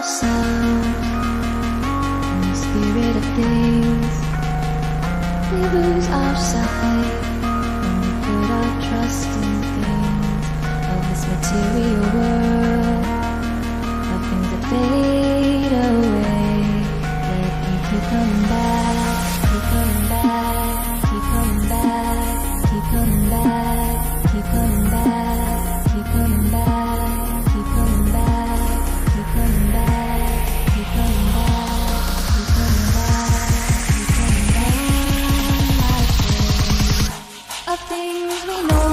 ourselves in the spirit of things. We lose our sight when we put our trust in things of this material world, of things that fade away. Let me keep coming back, keep coming back, keep coming back, keep coming back, keep coming back, keep coming back, keep coming back, keep coming back, keep coming back, keep coming back, keep coming back. Of things we know,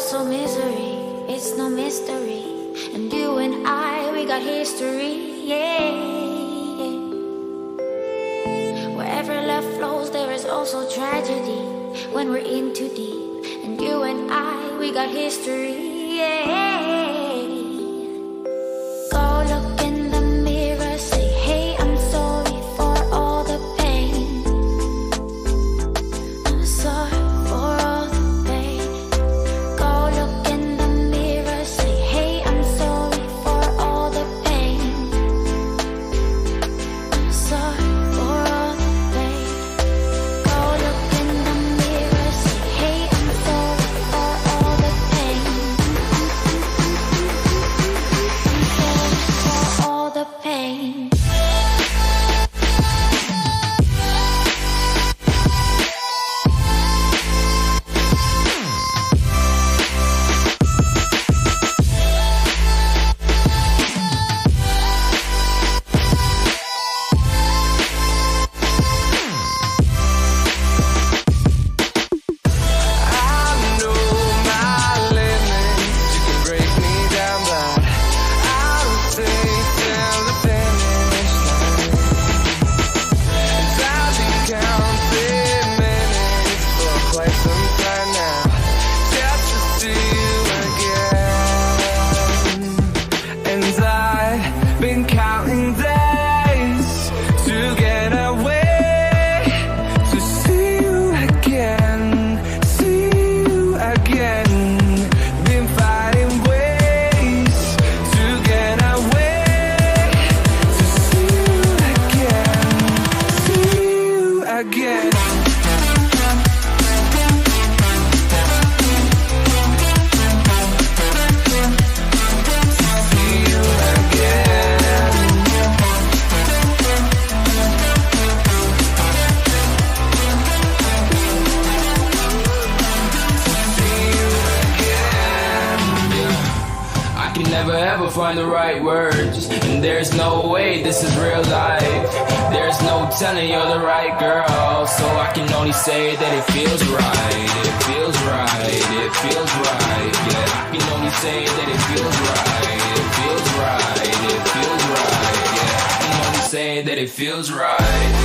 also misery, it's no mystery. And you and I, we got history, yeah. Wherever love flows, there is also tragedy when we're in too deep. And you and I, we got history, yeah. Go look in the mirror, say, hey, I'm sorry for all the pain. I'm sorry for all the pain. Go look in the mirror, say, hey, I'm sorry for all the pain. I'm sorry for all the pain. Go look in the mirror, say, hey, I'm sorry for all the pain. I'm sorry for all the pain. Find the right words, and there's no way this is real life. There's no telling you're the right girl, so I can only say that it feels right. It feels right. It feels right. Yeah, I can only say that it feels right. It feels right. It feels right. Yeah, I can only say that it feels right.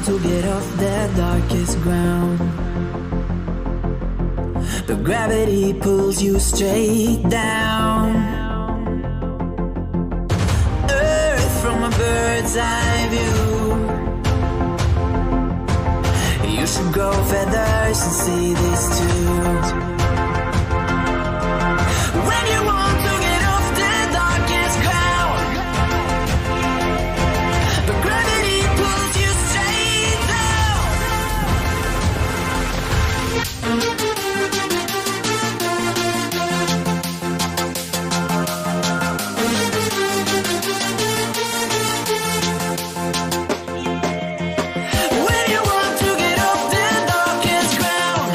To get off the darkest ground, but gravity pulls you straight down. Earth from a bird's eye view. You should grow feathers and see this too. When you want to get off the darkest ground, but gravity pulls you straight down. When you want to get off the darkest ground,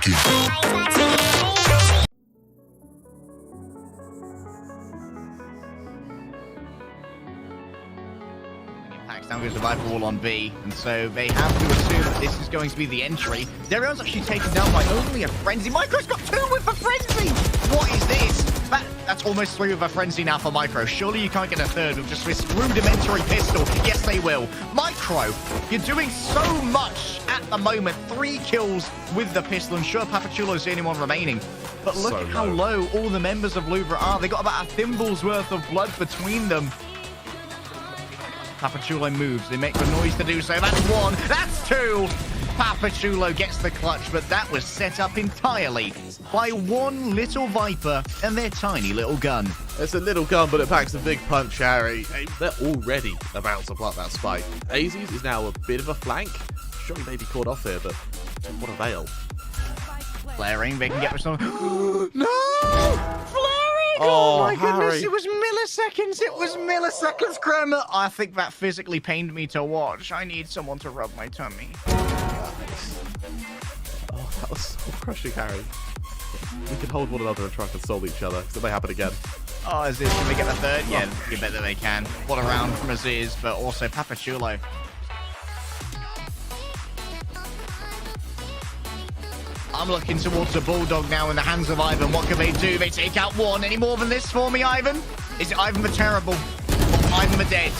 like it. Now goes the Viper wall on B, and so they have to assume that this is going to be the entry. Darion's actually taken down by only a Frenzy. Micro's got 2 with a Frenzy! What is this? That's almost 3 with a Frenzy now for Micro. Surely you can't get a 3rd with just this rudimentary pistol. Yes, they will. Micro, you're doing so much at the moment. 3 kills with the pistol, and sure, Papachulo's the only one remaining. But look at how low all the members of Louvre are. They got about a thimble's worth of blood between them. Papachulo moves. They make the noise to do so. That's 1. That's 2. Papachulo gets the clutch, but that was set up entirely by one little Viper and their tiny little gun. It's a little gun, but it packs a big punch, Harry. They're already about to plant that spike. Aziz is now a bit of a flank. Sure, he may be caught off here, but what a veil. Flaring, they can get some. No! Flaring! Oh, my goodness, Harry. it was milliseconds. It was milliseconds, Kremer. I think that physically pained me to watch. I need someone to rub my tummy. Oh, that was so crushing, Harry. We can hold one another and try and console each other, because it may happen again. Oh, Aziz, can they get the 3rd? Yeah, you bet that they can. What a round from Aziz, but also Papachulo. I'm looking towards the Bulldog now in the hands of Ivan. What can they do? They take out 1. Any more than this for me, Ivan? Is it Ivan the Terrible? Or Ivan the Dead?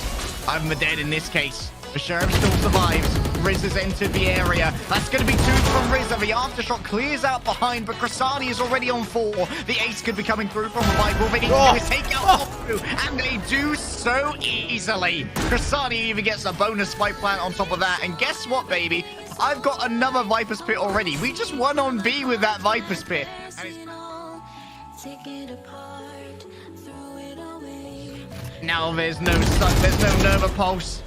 Ivan the Dead in this case. The Sheriff still survives. Riz has entered the area. That's going to be 2 from Riz. And the aftershock clears out behind, but Krasani is already on 4. The ace could be coming through from the bike. All they need to do is take out 2, and they do so easily. Krasani even gets a bonus spike plant on top of that. And guess what, baby? I've got another Viper's Pit already. We just won on B with that Viper's Pit. Now there's no sun, there's no Nova Pulse.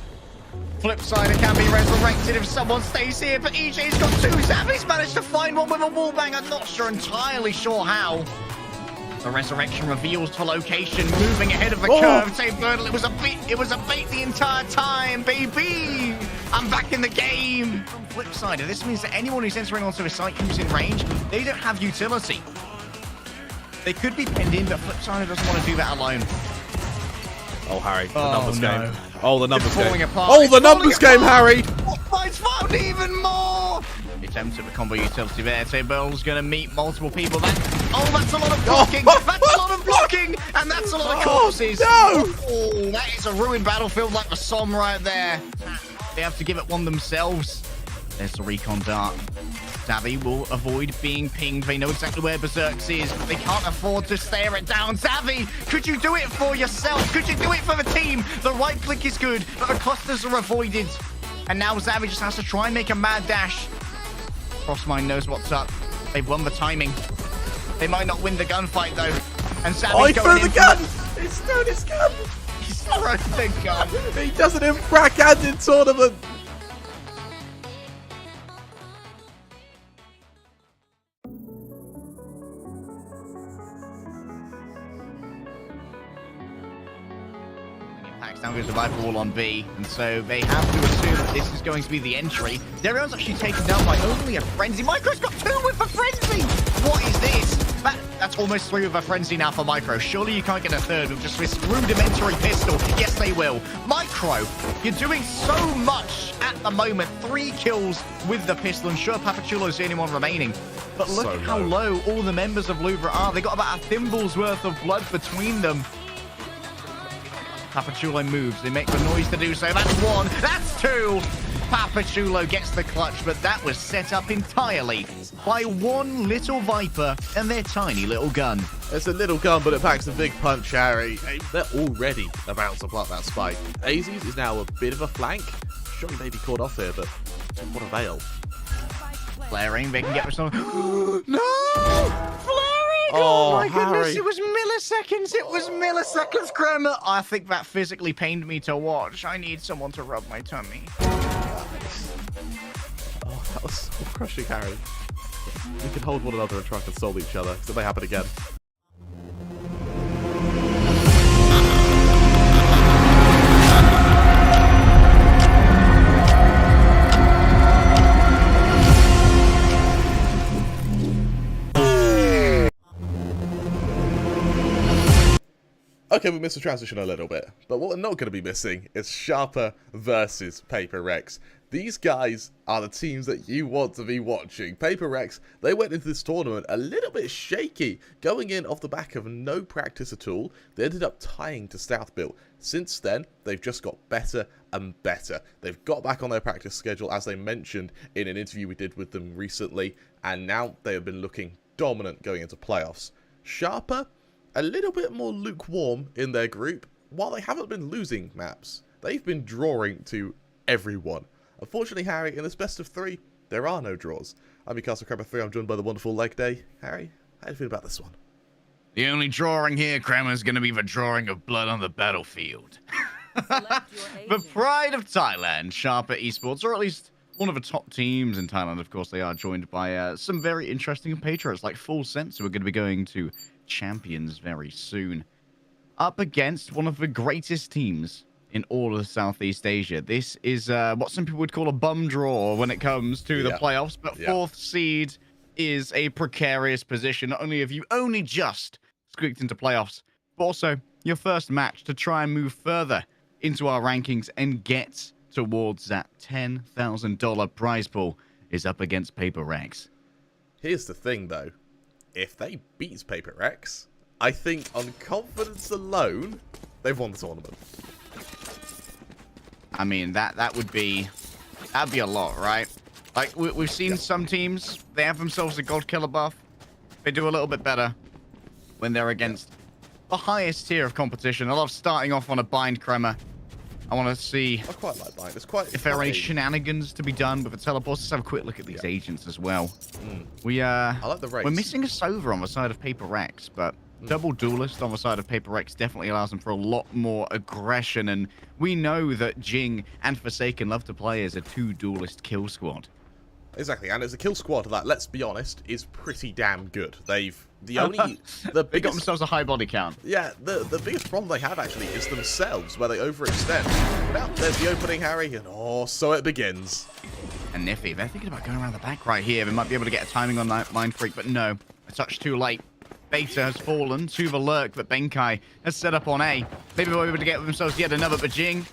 Flip side, it can be resurrected if someone stays here, but EJ's got 2. Zavi's managed to find one with a wallbang. I'm not entirely sure how. The resurrection reveals the location, moving ahead of the curve. Say Birdle, it was a bait the entire time, baby. I'm back in the game. On the flip side, this means that anyone who's entering onto a site using range, they don't have utility. They could be pinned in, but Flipsider doesn't want to do that alone. Oh, Harry, the numbers game. Oh, the numbers falling game. apart. Oh, the numbers game, Harry. It's found even more. Attempt at the combo utility there. So Bell's going to meet multiple people. That's a lot of blocking. That's a lot of blocking. And that's a lot of corpses. No. Oh, that is a ruined battlefield like the Somme right there. They have to give it one themselves. There's the recon dart. Zavi will avoid being pinged. They know exactly where Berserks is, but they can't afford to stare it down. Zavi, could you do it for yourself? Could you do it for the team? The right click is good, but the clusters are avoided. And now Zavi just has to try and make a mad dash. Crossmind knows what's up. They've won the timing. They might not win the gunfight, though. And Zavi's going in. the gun! He's thrown his gun! He's thrown the gun. He does it in frack and in tournament! Now goes the Viper wall on B, and so they have to assume that this is going to be the entry. Darion's actually taken down by only a Frenzy. Micro's got 2 with a Frenzy! What is this? That's almost 3 with a Frenzy now for Micro. Surely you can't get a 3rd with just this rudimentary pistol. Yes, they will. Micro, you're doing so much at the moment. 3 kills with the pistol, and sure, Papachulo's the only one remaining. But look at how low all the members of Louvre are. They got about a thimble's worth of blood between them. Papachulo moves. They make the noise to do so. That's 1. That's 2. Papachulo gets the clutch, but that was set up entirely by one little Viper and their tiny little gun. It's a little gun, but it packs a big punch, Harry. They're already about to plant that spike. Aziz is now a bit of a flank. Sure, he may be caught off here, but what a veil. Flaring, they can get some. No! Flaring! Oh, My goodness, Harry. it was milliseconds. It was milliseconds, Kremer. I think that physically pained me to watch. I need someone to rub my tummy. Oh, that was so crushing, Harry. We can hold one another and try and console each other, because it may happen again. Okay, we missed the transition a little bit, but what we're not going to be missing is Sharper versus Paper Rex. These guys are the teams that you want to be watching. Paper Rex, they went into this tournament a little bit shaky, going in off the back of no practice at all. They ended up tying to Southbilt. Since then, they've just got better and better. They've got back on their practice schedule, as they mentioned in an interview we did with them recently, and now they have been looking dominant going into playoffs. Sharper, a little bit more lukewarm in their group. While they haven't been losing maps, they've been drawing to everyone. Unfortunately, Harry, in this best of 3, there are no draws. I'm your Castle Crabber 3, I'm joined by the wonderful Leg Day. Harry, how do you feel about this one? The only drawing here, Kramer, is going to be the drawing of blood on the battlefield. The pride of Thailand, Sharper Esports, or at least one of the top teams in Thailand. Of course, they are joined by some very interesting patriots like Full Sense, who are going to be going to Champions very soon. Up against one of the greatest teams in all of Southeast Asia. This is what some people would call a bum draw when it comes to the playoffs, but 4th seed is a precarious position. Not only have you only just squeaked into playoffs, but also your first match to try and move further into our rankings and get towards that $10,000 prize pool is up against Paper Rex. Here's the thing, though. If they beat Paper Rex, I think on confidence alone, they've won the tournament. I mean, that'd be a lot, right? Like, we've seen some teams, they have themselves a gold killer buff. They do a little bit better when they're against the highest tier of competition. I love starting off on a bind, Kremer. I want to see I quite like bind. If there are any shenanigans to be done with the teleports. Let's have a quick look at these agents as well. I like the race. We're missing a Sova on the side of Paper Rex, but double duelist on the side of Paper Rex definitely allows them for a lot more aggression, and we know that Jing and Forsaken love to play as a 2-duelist kill squad. Exactly, and as a kill squad that, let's be honest, is pretty damn good. They got themselves a high body count. Yeah, the biggest problem they have actually is themselves, where they overextend. Now there's the opening, Harry, and so it begins. And Niffy, they're thinking about going around the back right here. They might be able to get a timing on that Mind Freak, but no, a touch too late. Beta has fallen to the lurk that Benkai has set up on A. Maybe they're able to get themselves yet another, but Jing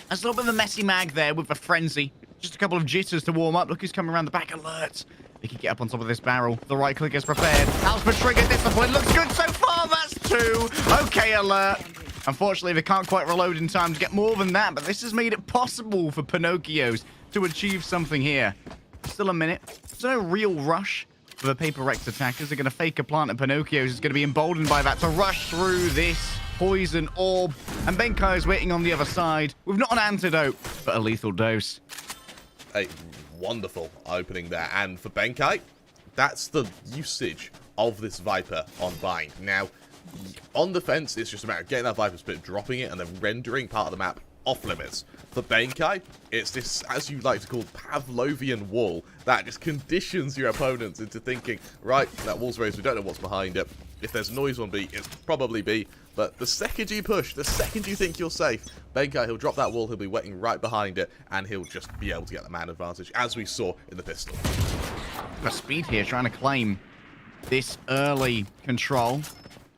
has a little bit of a messy mag there with the frenzy. Just a couple of jitters to warm up. Look who's coming around the back. Alert. They can get up on top of this barrel. The right click is prepared. How's the trigger? Discipline looks good so far. That's 2. Okay, Alert. Unfortunately, they can't quite reload in time to get more than that, but this has made it possible for Pinocchios to achieve something here. Still a minute. There's no real rush for the Paper Rex attackers. They're going to fake a plant, and Pinocchios is going to be emboldened by that to rush through this poison orb. And Benkai is waiting on the other side with not an antidote, but a lethal dose. A wonderful opening there, and for Benkai, that's the usage of this Viper on bind. Now, on defense, it's just a matter of getting that Viper split, dropping it, and then rendering part of the map off limits. For Benkai, it's this, as you like to call, Pavlovian wall that just conditions your opponents into thinking, right, that wall's raised, we don't know what's behind it. If there's noise on B, it's probably B. But the second you push, the second you think you're safe, Benkai, he'll drop that wall, he'll be waiting right behind it, and he'll just be able to get the man advantage, as we saw in the pistol. The speed here, trying to claim this early control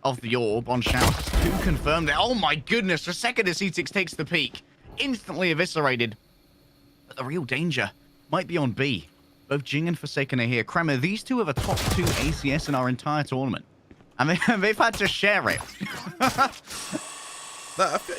of the orb on Shout. 2 confirmed it. Oh my goodness, the second as C6 takes the peak, instantly eviscerated. But the real danger might be on B. Both Jing and Forsaken are here. Kremer, these 2 are the top 2 ACS in our entire tournament. And they've had to share it.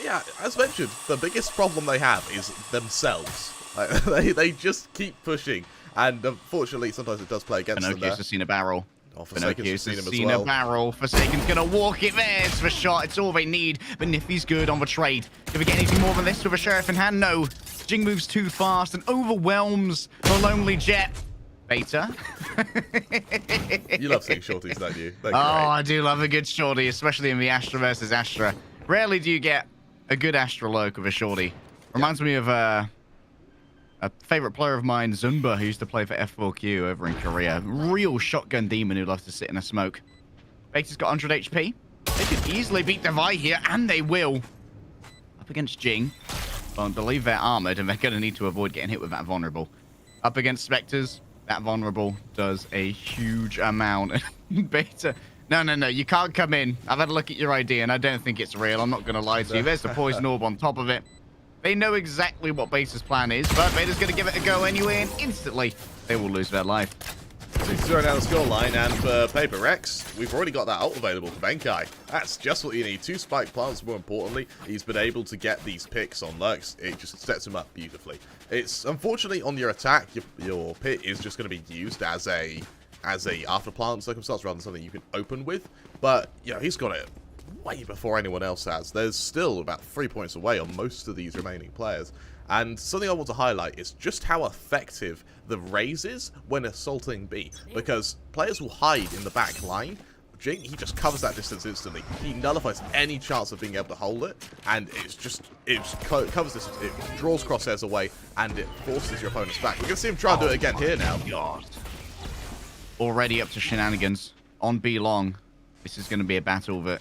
Yeah, as mentioned, the biggest problem they have is themselves. Like, they just keep pushing, and unfortunately, sometimes it does play against them. Pinocchio's has seen a barrel. Pinocchio's has seen a barrel. Forsaken's gonna walk it. There's the shot. It's all they need. But Niffy's good on the trade. Can we get anything more than this with a Sheriff in hand? No. Jing moves too fast and overwhelms the lonely Jet. Beta. You love seeing shorties, don't you? Oh, I do love a good shorty, especially in the Astra versus Astra. Rarely do you get a good Astra lurk with a shorty. Reminds me of a favorite player of mine, Zumba, who used to play for F4Q over in Korea. Real shotgun demon who loves to sit in a smoke. Beta's got 100 HP. They could easily beat Devi here, and they will. Up against Jing. Well, I believe they're armored, and they're going to need to avoid getting hit with that vulnerable. Up against Spectres. That vulnerable does a huge amount. Beta No, no, no. You can't come in. I've had a look at your ID, and I don't think it's real. I'm not going to lie to you. There's the poison orb on top of it. They know exactly what Beta's plan is, but Beta's going to give it a go anyway, and instantly they will lose their life. So he's throwing down the scoreline, and for Paper Rex, we've already got that ult available for Benkai. That's just what you need. 2 spike plants, more importantly. He's been able to get these picks on Lurks. It just sets him up beautifully. It's, unfortunately, on your attack, your pit is just going to be used as a after plant circumstance rather than something you can open with. But, you know, he's got it way before anyone else has. There's still about 3 points away on most of these remaining players. And something I want to highlight is just how effective the raise is when assaulting B, because players will hide in the back line. Jing, he just covers that distance instantly. He nullifies any chance of being able to hold it, and it covers this, it draws crosshairs away, and it forces your opponents back. We're going to see him try and do it again here now. God. Already up to shenanigans on B long. This is going to be a battle that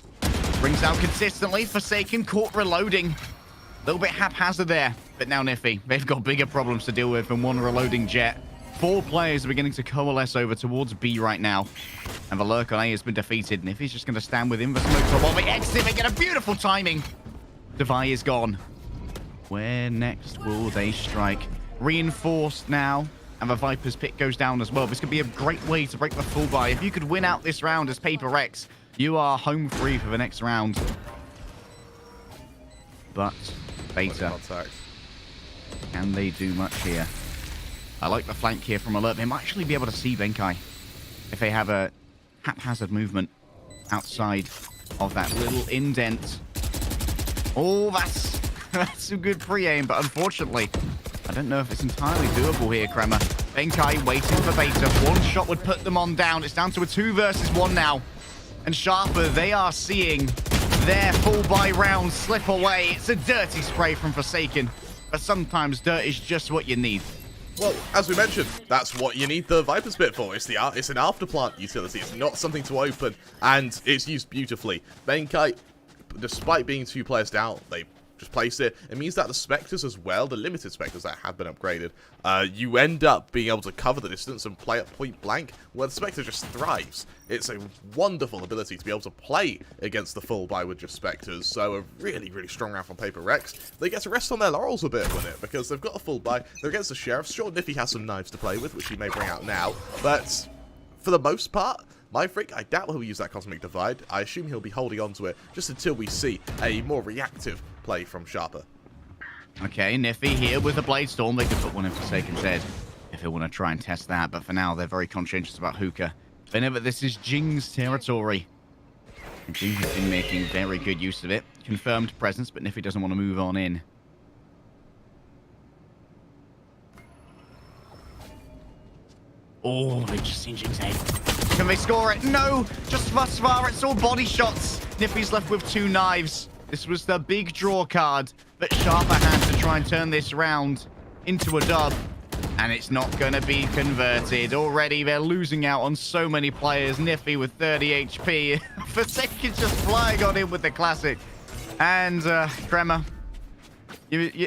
brings out consistently. Forsaken caught reloading. A little bit haphazard there, but now Niffy, they've got bigger problems to deal with than one reloading jet. 4 players are beginning to coalesce over towards B right now, and the lurk on A has been defeated. Niffy's just going to stand with him. The smoke while they exit. They get a beautiful timing. Devi is gone. Where next will they strike? Reinforced now, and the Viper's pit goes down as well. This could be a great way to break the full buy. If you could win out this round as Paper Rex, you are home free for the next round. But Beta, can they do much here? I like the flank here from Alert. They might actually be able to see Benkai if they have a haphazard movement outside of that little indent. Oh, that's some good pre-aim, but unfortunately, I don't know if it's entirely doable here, Kremer. Benkai waiting for Beta. One shot would put them on down. It's down to a 2 versus 1 now. And Sharper, they are seeing their full buy round slip away. It's a dirty spray from Forsaken, but sometimes dirt is just what you need. Well, as we mentioned, that's what you need the Viper's Pit for. It's an afterplant utility. It's not something to open, and it's used beautifully. Benkai, despite being 2 players down, they just place it. It means that the Spectres as well, the limited Spectres that have been upgraded, you end up being able to cover the distance and play at point blank, where the Spectre just thrives. It's a wonderful ability to be able to play against the full buy with just Spectres, so a really, really strong round from Paper Rex. They get to rest on their laurels a bit with it, because they've got a full buy, they're against the Sheriffs. Sure, Niffy has some knives to play with, which he may bring out now, but for the most part, My Freak, I doubt he'll use that Cosmic Divide. I assume he'll be holding on to it just until we see a more reactive play from Sharper. Okay, Niffy here with the Blade Storm. They could put one in Forsaken's head if they want to try and test that, but for now, they're very conscientious about Hookah. They know that this is Jing's territory. And Jing has been making very good use of it. Confirmed presence, but Niffy doesn't want to move on in. Oh, they've just seen Jing's head. Can they score it? No! Just thus far, it's all body shots. Niffy's left with 2 knives. This was the big draw card that Sharper had to try and turn this round into a dub. And it's not going to be converted. Already, they're losing out on so many players. Niffy with 30 HP. Forsaken just flying on him with the classic. And, Kremer,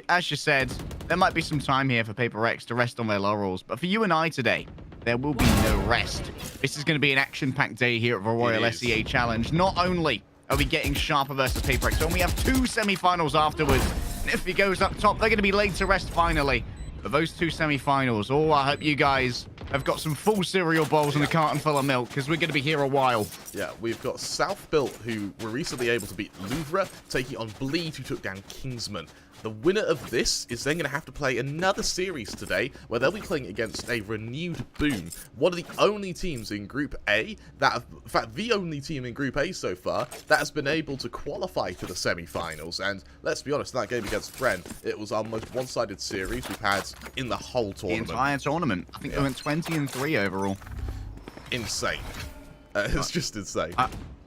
as you said, there might be some time here for Paper Rex to rest on their laurels. But for you and I today, there will be no rest. This is going to be an action-packed day here at the Royal SEA Challenge. Not only are we getting Sharper versus Paper Rex, but we have 2 semi-finals afterwards. Niffy goes up top. They're going to be laid to rest finally. But those 2 semi-finals, oh, I hope you guys have got some full cereal bowls and a carton full of milk, because we're going to be here a while. Yeah, we've got South Built, who were recently able to beat Louvre, taking on Bleed, who took down Kingsman. The winner of this is then going to have to play another series today, where they'll be playing against a renewed Boom, one of the only teams in Group A, in fact, the only team in Group A so far, that has been able to qualify to the semi-finals. And let's be honest, that game against Bren, it was our most one-sided series we've had in the whole tournament. The entire tournament. I think they went 20-3 overall. Insane. It's just insane.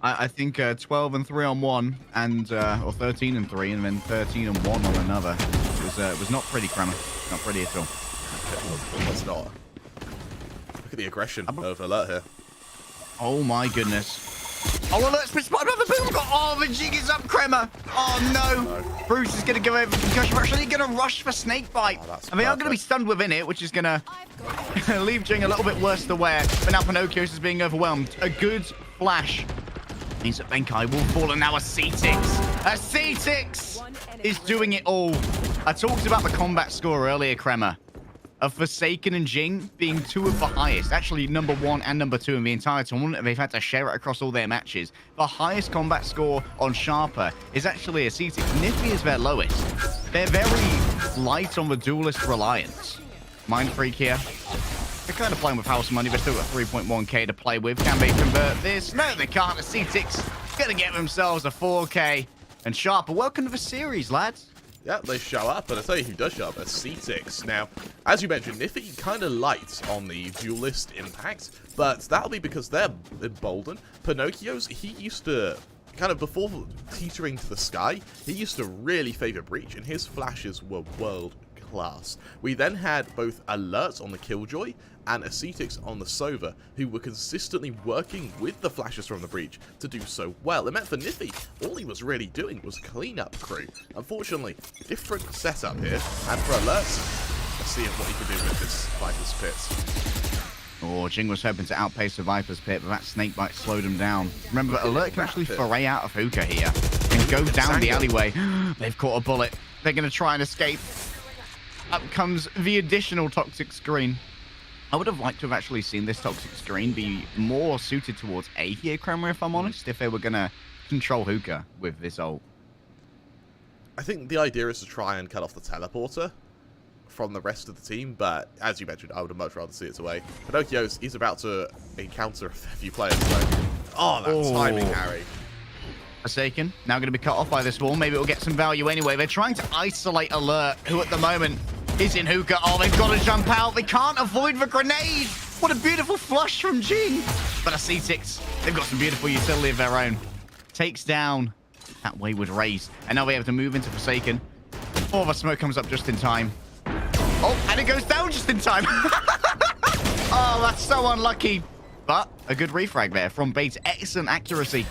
I think 12-3 on one, and or 13-3, and then 13-1 on another. It was not pretty, Kremer. Not pretty at all. It's not. Look at the aggression of Alert here. Oh my goodness. Oh, Alert's been spotted by the Boom. Oh, the jig is up, Kremer. Oh no. Bruce is going to go over concussion. We're actually going to rush for Snakebite. And they are going to be stunned within it, which is going to leave Jing a little bit worse to wear. But now Pinocchio's is being overwhelmed. A good flash Means that Benkai will fall, and now a C6. A C6 is doing it all. I talked about the combat score earlier, Kremer, of Forsaken and Jing being two of the highest. Actually, number 1 and number 2 in the entire tournament. They've had to share it across all their matches. The highest combat score on Sharper is actually a C6. Nifty is their lowest. They're very light on the duelist reliance. Mind Freak here. They're kind of playing with house money. They've still got 3.1k to play with. Can they convert this? No, they can't. A C6 gonna get themselves a 4k. And Sharper, welcome to the series, lads. Yeah, they show up, and I tell you who does show up, a C6. Now, as you mentioned, Nifty kind of light on the duelist impact, but that'll be because they're emboldened. Pinocchio's, he used to, kind of before teetering to the sky, he used to really favor Breach, and his flashes were world class. We then had both alerts on the Killjoy and a C6 on the Sova, who were consistently working with the flashes from the Breach to do so well. It meant for Nifty, all he was really doing was clean up crew. Unfortunately, different setup here, and for alerts, let's see what he can do with this Viper's Pit. Oh, Jing was hoping to outpace the Viper's Pit, but that snakebite slowed him down. Remember, that Alert can actually foray out of Hookah here and go down the alleyway. They've caught a bullet. They're going to try and escape. Up comes the additional toxic screen. I would have liked to have actually seen this toxic screen be more suited towards A here, Kremer, if I'm honest, if they were going to control Hookah with this ult. I think the idea is to try and cut off the teleporter from the rest of the team, but as you mentioned, I would have much rather see it away. Pinocchio's, he's about to encounter a few players. So. Oh, that timing, Harry. Forsaken, now going to be cut off by this wall. Maybe it'll get some value anyway. They're trying to isolate Alert, who at the moment is in Hookah. Oh, they've got to jump out. They can't avoid the grenade. What a beautiful flush from Jing. But a C6, they've got some beautiful utility of their own. Takes down that wayward race. And now they have to move into Forsaken. Oh, the smoke comes up just in time. Oh, and it goes down just in time. Oh, that's so unlucky. But a good refrag there from Bates. Excellent accuracy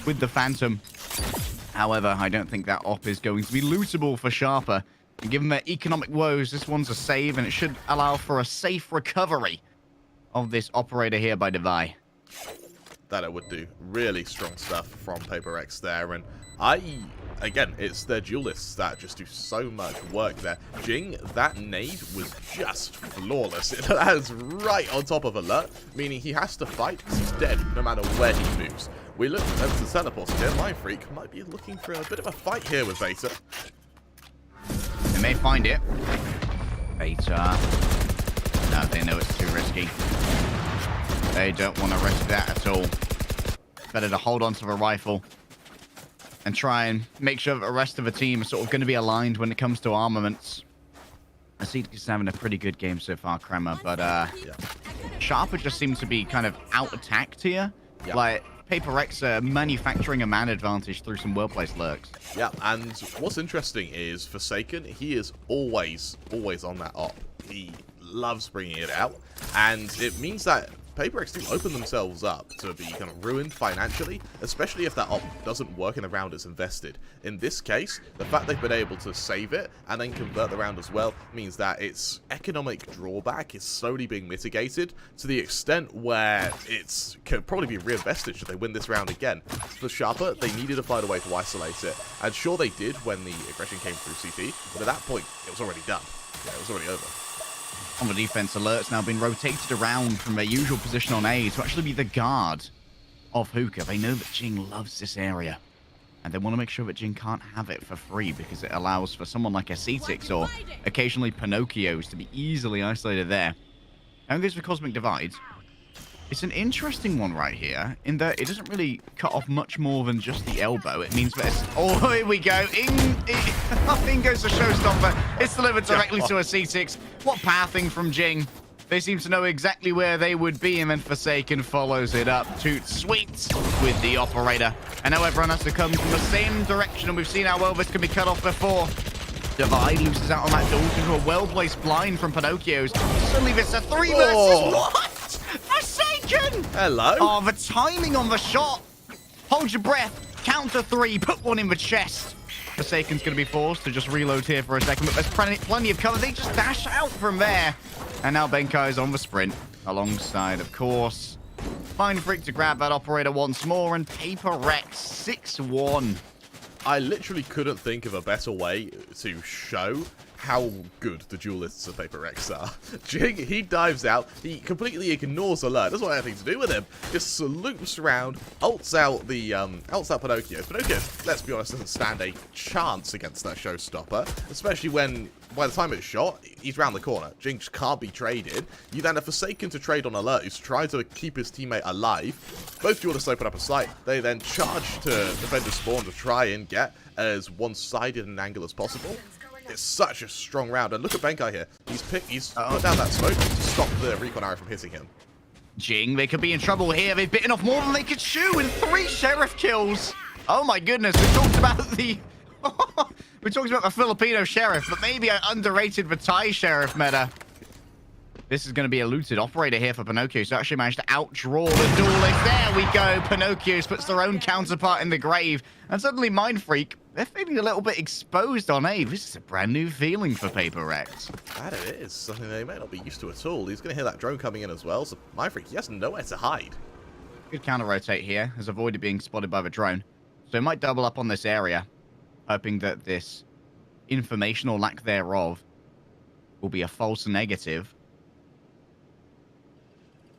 with the Phantom. However, I don't think that op is going to be lootable for Sharper. And given their economic woes, this one's a save, and it should allow for a safe recovery of this operator here by Devi. That it would do. Really strong stuff from Paper X there, and again, it's their duelists that just do so much work there. Jing, that nade was just flawless. It lands right on top of Alert, meaning he has to fight because he's dead no matter where he moves. We look over to the teleport again. Mind Freak might be looking for a bit of a fight here with Beta. They may find it. Beta. No, they know it's too risky. They don't want to risk that at all. Better to hold on to the rifle and try and make sure that the rest of the team are sort of going to be aligned when it comes to armaments. I see he's having a pretty good game so far, Kremer, but Sharper just seems to be kind of out-attacked here. Yeah. Like, Paper X manufacturing a man advantage through some well-placed lurks. Yeah, and what's interesting is Forsaken, he is always on that op. He loves bringing it out, and it means that Paper X do open themselves up to be kind of ruined financially, especially if that op doesn't work in a round it's invested. In this case, the fact they've been able to save it and then convert the round as well means that its economic drawback is slowly being mitigated to the extent where it can probably be reinvested should they win this round again. For Sharper, they needed to find a way to isolate it, and sure they did when the aggression came through CT, but at that point, it was already done. Yeah, it was already over. On the defense, Alert's now been rotated around from their usual position on A to actually be the guard of Hookah. They know that Jing loves this area, and they want to make sure that Jing can't have it for free because it allows for someone like a C6 or occasionally Pinocchio's to be easily isolated there. Now goes the Cosmic Divide. It's an interesting one right here, in that it doesn't really cut off much more than just the elbow. It means that it's... Oh, here we go. In goes the showstopper. It's delivered directly to a C6. What pathing from Jing. They seem to know exactly where they would be, and then Forsaken follows it up. Toot sweets with the operator. And now everyone has to come from the same direction, and we've seen how well this can be cut off before. Divide loses out on that door into a well-placed blind from Pinocchio's. Suddenly it's a 3 versus what? Forsaken! Hello? Oh, the timing on the shot. Hold your breath. Count to 3. Put one in the chest. Forsaken's going to be forced to just reload here for a second, but there's plenty of cover. They just dash out from there. And now Benkai is on the sprint alongside, of course, Mind Freak to grab that operator once more, and Paper Rex 6-1. I literally couldn't think of a better way to show how good the duelists of Paper Rex are. Jing, he dives out, he completely ignores Alert, doesn't want anything to do with him, just loops around, ults out Pinocchio. Pinocchio, let's be honest, doesn't stand a chance against that showstopper, especially when, by the time it's shot, he's round the corner. Jing just can't be traded. You then have Forsaken to trade on Alert, who's trying to keep his teammate alive. Both duelists open up a sight. They then charge to defender spawn to try and get as one-sided an angle as possible. It's such a strong round, and look at Benkai here. He's put down that smoke to stop the recon arrow from hitting him. Jing, they could be in trouble here. They've bitten off more than they could chew with 3 Sheriff kills. Oh my goodness, we talked about the... we talked about the Filipino Sheriff, but maybe I underrated the Thai Sheriff meta. This is going to be a looted operator here for Pinocchio, so actually managed to outdraw the duelist. There we go. Pinocchio puts their own counterpart in the grave. And suddenly Mind Freak, they're feeling a little bit exposed on A. This is a brand new feeling for Paper Rex. That it is. Something they may not be used to at all. He's going to hear that drone coming in as well, so Mind Freak, he has nowhere to hide. Good counter-rotate here, has avoided being spotted by the drone. So he might double up on this area, hoping that this information or lack thereof will be a false negative.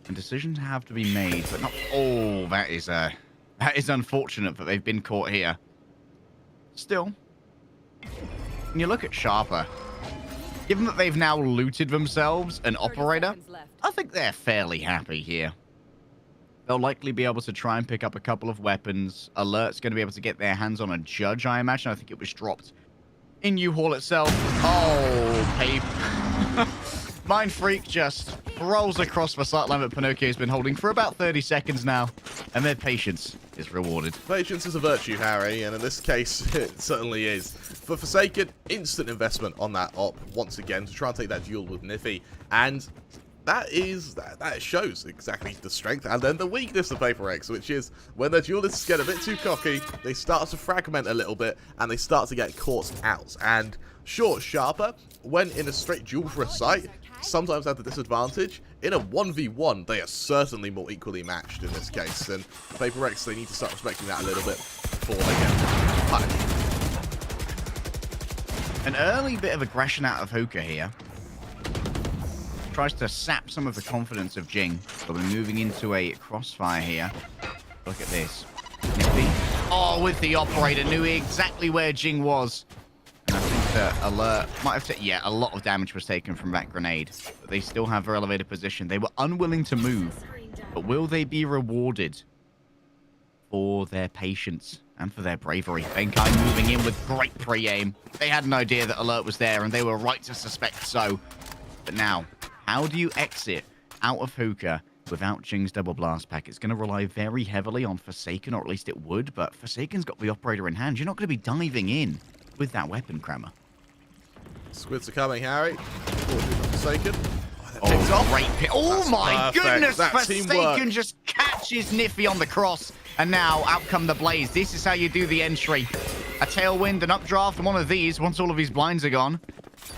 And decisions have to be made, but not... Oh, that is unfortunate that they've been caught here. Still, when you look at Sharper, given that they've now looted themselves an operator, I think they're fairly happy here. They'll likely be able to try and pick up a couple of weapons. Alert's going to be able to get their hands on a judge, I imagine. I think it was dropped in U-Haul itself. Oh, paper. Mind Freak just rolls across the sight line that Pinocchio's been holding for about 30 seconds now, and their patience is rewarded. Patience is a virtue, Harry, and in this case, it certainly is. For Forsaken, instant investment on that op once again to try and take that duel with Niffy, and that shows exactly the strength and then the weakness of Paper Rex, which is when the duelists get a bit too cocky, they start to fragment a little bit, and they start to get caught out. And sure, Sharper, when in a straight duel for a site, sometimes have the disadvantage. In a 1v1, they are certainly more equally matched in this case, and Paper Rex, they need to start respecting that a little bit before they get punished. An early bit of aggression out of Hookah here. Tries to sap some of the confidence of Jing. But we're moving into a crossfire here. Look at this. Nippy. Oh, with the operator, knew exactly where Jing was. And I think that Alert might have taken... Yeah, a lot of damage was taken from that grenade. But they still have their elevated position. They were unwilling to move. But will they be rewarded for their patience and for their bravery? Benkai moving in with great pre-aim. They had an idea that Alert was there, and they were right to suspect so. But now, how do you exit out of Hookah without Jing's double blast pack? It's going to rely very heavily on Forsaken, or at least it would, but Forsaken's got the operator in hand. You're not going to be diving in with that weapon, Kramer. Squids are coming, Harry. Forsaken. Oh, great pick. Oh, That's my perfect. goodness. That's Forsaken teamwork. just catches Niffy on the cross. And now, out come the Blaze. This is how you do the entry. A tailwind, an updraft, and one of these once all of his blinds are gone.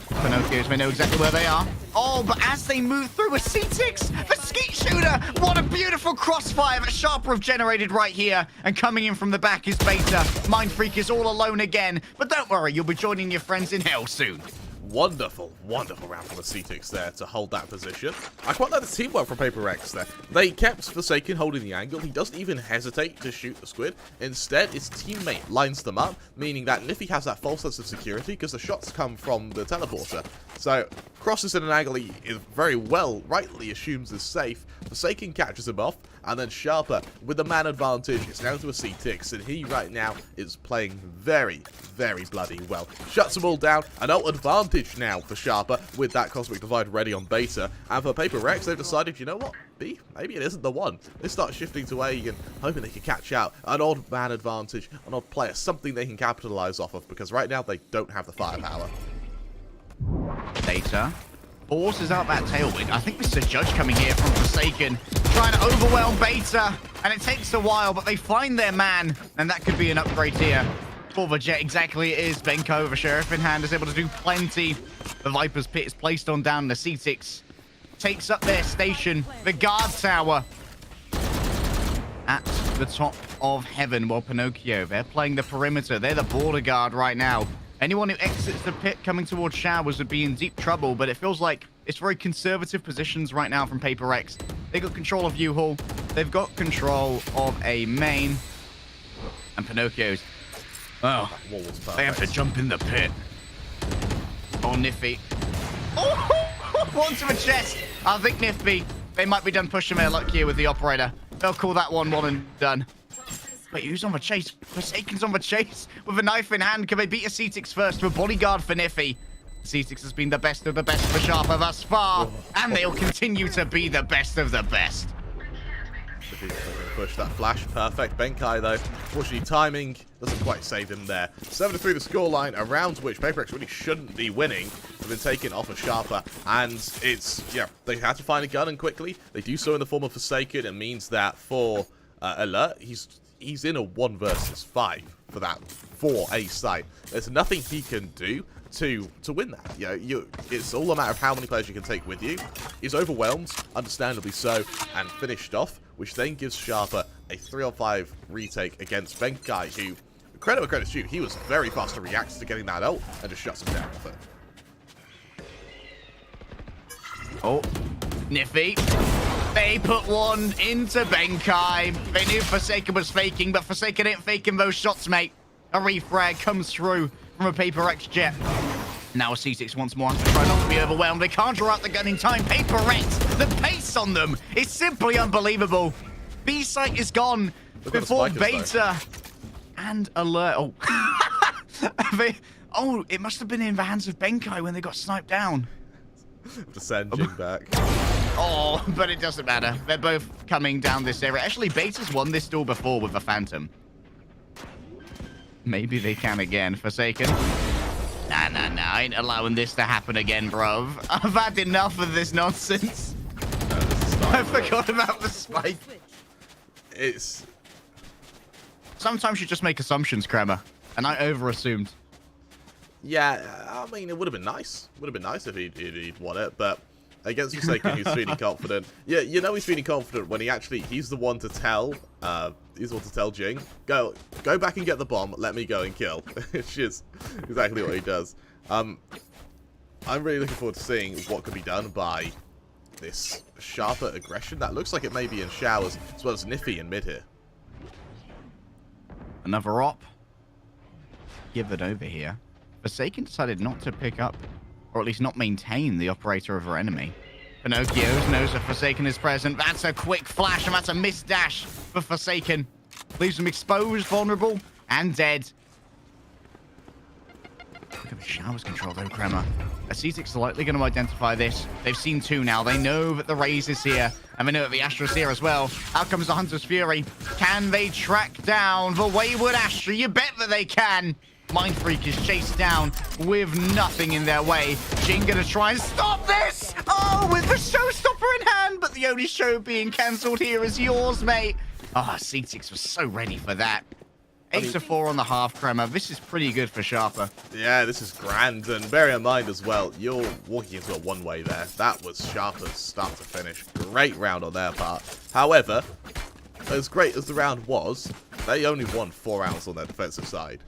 Pinocchios may know exactly where they are. Oh, but as they move through a C6, the skeet shooter! What a beautiful crossfire that Sharper have generated right here. And coming in from the back is Beta. Mind Freak is all alone again. But don't worry, you'll be joining your friends in hell soon. Wonderful, wonderful round from the C6 there to hold that position. I quite like the teamwork from Paper Rex there. They kept Forsaken holding the angle. He doesn't even hesitate to shoot the squid. Instead, his teammate lines them up, meaning that Niffy has that false sense of security because the shots come from the teleporter. So, crosses in an angle he is very well, rightly assumes is safe. Forsaken catches him off, and then Sharper, with the man advantage, is down to a C6, and he right now is playing very, very bloody well. Shuts them all down, an ult advantage now for Sharper, with that Cosmic Divide ready on Beta, and for Paper Rex, they've decided, you know what, B, maybe it isn't the one. They start shifting to A and hoping they can catch out an odd man advantage, an odd player, something they can capitalize off of, because right now they don't have the firepower. Beta forces out that tailwind. I think this is a judge coming here from Forsaken, trying to overwhelm Beta, and it takes a while, but they find their man, and that could be an upgrade here for the Jet. Exactly it is. Benko, the Sheriff in hand, is able to do plenty. The Viper's Pit is placed on down. The C6 takes up their station, the guard tower. at the top of heaven, while Pinocchio, they're playing the perimeter. They're the border guard right now. Anyone who exits the pit coming towards showers would be in deep trouble, but it feels like it's very conservative positions right now from Paper Rex. They got control of U-Haul. They've got control of a main. And Pinocchio's. Oh, they have to jump in the pit. Oh, Niffy. Oh, one to the chest. I think Niffy, they might be done pushing their luck here with the operator. They'll call that one and done. Wait, who's on the chase? Forsaken's on the chase with a knife in hand. Can they beat a Cetix first? With bodyguard for Niffy. Cetix has been the best of the best for Sharper thus far, and they'll continue to be the best of the best. Push that flash. Perfect. Benkai, though, unfortunately, timing doesn't quite save him there. 7-3 the scoreline, around which Paper Rex really shouldn't be winning. Have been taken off of Sharper, and it's, yeah, they had to find a gun, and quickly. They do so in the form of Forsaken. It means that for Alert, he's in a 1 versus 5 for that 4A site. There's nothing he can do to win that. It's all a matter of how many players you can take with you. He's overwhelmed, understandably so, and finished off, which then gives Sharper a 3-on-5 retake against Benkai, who, credit where credit's due, he was very fast to react to getting that ult and just shuts him down with it. Oh, Niffy. They put one into Benkai. They knew Forsaken was faking, but Forsaken ain't faking those shots, mate. A refrag comes through from a Paper Rex jet. Now a C6 once more to try not to be overwhelmed. They can't draw out the gun in time. Paper Rex, the pace on them is simply unbelievable. B-site is gone before Beta and Alert. Oh. It must have been in the hands of Benkai when they got sniped down. Descending back. Oh, but it doesn't matter. They're both coming down this area. Actually, Beta's won this duel before with a Phantom. Maybe they can again. Forsaken. Nah. I ain't allowing this to happen again, bruv. I've had enough of this nonsense. I forgot about the spike. It's... Sometimes you just make assumptions, Kremer. And I over-assumed. Yeah, I mean, it would have been nice. Would have been nice if he'd won it, but against Forsaken, he's feeling confident. Yeah, you know he's feeling confident when he's the one to tell, Jing, go back and get the bomb, let me go and kill. It's just exactly what he does. I'm really looking forward to seeing what could be done by this Sharper aggression. That looks like it may be in showers, as well as Niffy in mid here. Another op. Give it over here. Forsaken decided not to pick up, or at least not maintain, the operator of her enemy. Pinocchio knows that Forsaken is present. That's a quick flash, and that's a missed dash for Forsaken. Leaves them exposed, vulnerable, and dead. Look at the showers control, though, Kremer. Cetix are likely going to identify this. They've seen 2 now. They know that the Raze is here, and they know that the Astra's here as well. Out comes the Hunter's Fury. Can they track down the wayward Astra? You bet that they can. Mind Freak is chased down with nothing in their way. Jing gonna try and stop this! Oh, with the showstopper in hand, but the only show being cancelled here is yours, mate. Ah, Cetix was so ready for that. 8-4 on the half, Kremer. This is pretty good for Sharper. Yeah, this is grand, and bear in mind as well, you're walking into a one-way there. That was Sharper's start to finish. Great round on their part. However, as great as the round was, they only won 4 rounds on their defensive side.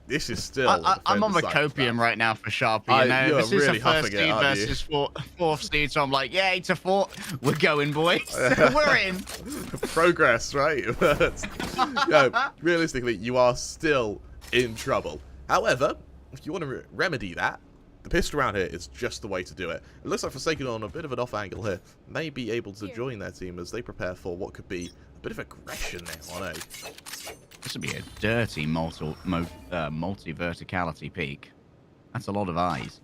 This is still... I'm on the copium right now for Sharpie, you know? This is a first seed versus fourth seed, so I'm like, yeah, 8-4. We're going, boys. We're in. Progress, right? But, realistically, you are still in trouble. However, if you want to remedy that, the pistol round here is just the way to do it. It looks like Forsaken on a bit of an off angle here may be able to join their team as they prepare for what could be a bit of aggression now on A. This would be a dirty multi-verticality peak. That's a lot of eyes.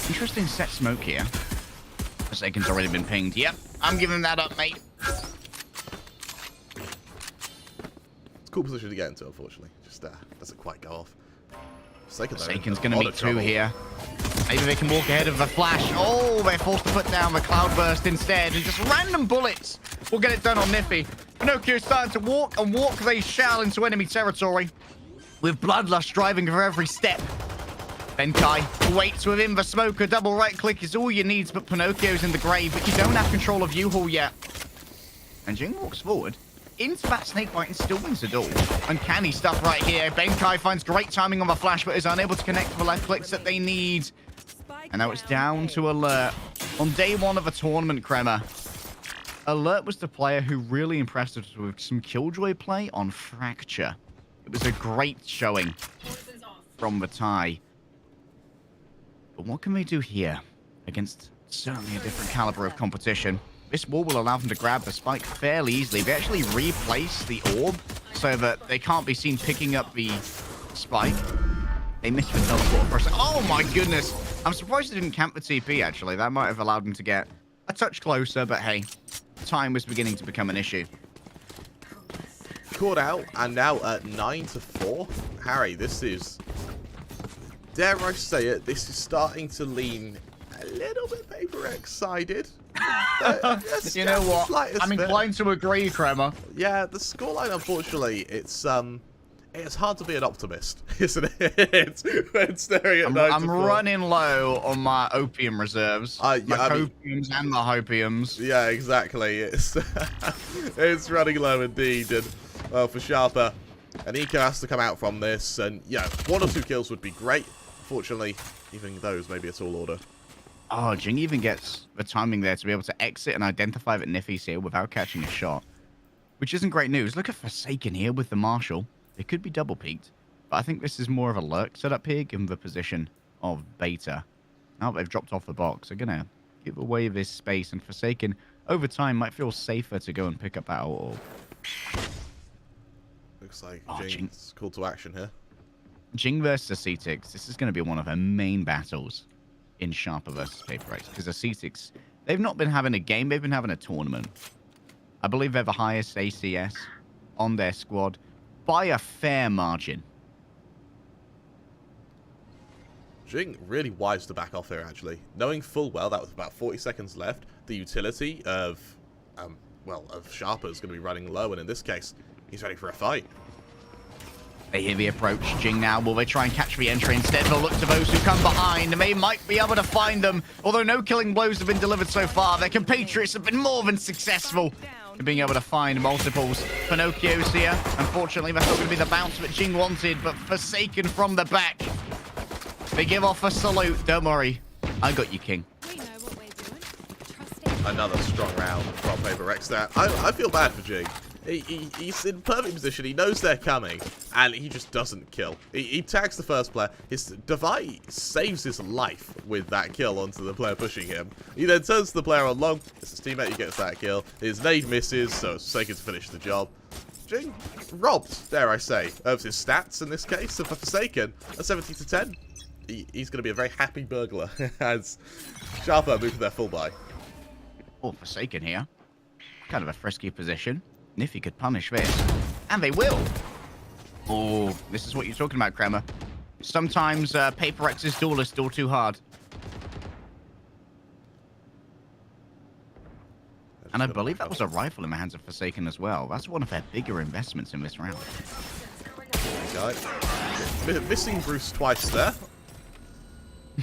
Interesting set smoke here. Forsaken's already been pinged. Yep, I'm giving that up, mate. It's a cool position to get into, unfortunately. Just doesn't quite go off. Forsaken's going to meet 2 here. Maybe they can walk ahead of the flash. Oh, they're forced to put down the cloudburst instead. And just random bullets will get it done on Niffy. Pinocchio's starting to walk, and walk they shall into enemy territory. With Bloodlust driving for every step. Benkai waits within the smoke. A double right click is all you need, but Pinocchio's in the grave. But you don't have control of U-Haul yet. And Jing walks forward into that snake bite and still wins the duel. Uncanny stuff right here. Benkai finds great timing on the flash, but is unable to connect to the left clicks that they need. And now it's down to Alert. On day one of the tournament, Kremer, Alert was the player who really impressed us with some Killjoy play on Fracture. It was a great showing from the tie. But what can they do here against certainly a different caliber of competition? This wall will allow them to grab the spike fairly easily. They actually replace the orb so that they can't be seen picking up the spike. They missed the teleport for a second. Oh my goodness. I'm surprised they didn't camp the TP, actually. That might have allowed them to get a touch closer, but hey, time was beginning to become an issue. Caught out, and now at 9-4. Harry, this is, dare I say it, this is starting to lean a little bit Paper X-sided. You know what? I'm inclined to agree, Kremer. Yeah, the scoreline, unfortunately, it's hard to be an optimist, isn't it? When staring at I'm running low on my opium reserves. My copiums and my hopiums. Yeah, exactly. It's it's running low indeed. And well, for Sharper, an eco has to come out from this. And yeah, 1 or 2 kills would be great. Fortunately, even those may be a tall order. Oh, Jing even gets the timing there to be able to exit and identify that Niffy's here without catching a shot. Which isn't great news. Look at Forsaken here with the Marshal. It could be double peaked, but I think this is more of a lurk setup here, given the position of Beta. Now they've dropped off the box, they're going to give away this space, and Forsaken, over time, might feel safer to go and pick up that orb. Looks like Jing's called to action here. Jing versus Acetix. This is going to be one of her main battles in Sharper versus Paper X, because Acetix, they've not been having a game, they've been having a tournament. I believe they're the highest ACS on their squad by a fair margin. Jing really wise to back off here, actually. Knowing full well that with about 40 seconds left, the utility of, of Sharper is going to be running low, and in this case, he's ready for a fight. They hear the approach. Jing now, will they try and catch the entry? Instead, they'll look to those who come behind. They might be able to find them. Although no killing blows have been delivered so far, their compatriots have been more than successful in being able to find multiples. Pinocchio's here. Unfortunately, that's not going to be the bounce that Jing wanted, but Forsaken from the back. They give off a salute. Don't worry. I got you, King. We know what we're doing. Another strong round from Paper X there. I feel bad for Jing. He's in perfect position. He knows they're coming, and he just doesn't kill. He tags the first player. His Devi saves his life with that kill onto the player pushing him. He then turns to the player on long. It's his teammate who gets that kill. His nade misses, so it's Forsaken to finish the job. Jing robbed, dare I say, of his stats in this case. So for Forsaken, a 70-10. He's going to be a very happy burglar as Sharper move to their full buy. Oh, Forsaken here. Kind of a frisky position. Niffy could punish this. And they will. Oh, this is what you're talking about, Kremer. Sometimes Paper X's duel is still too hard. And I believe that was a rifle in the hands of Forsaken as well. That's one of their bigger investments in this round. Missing Bruce twice there.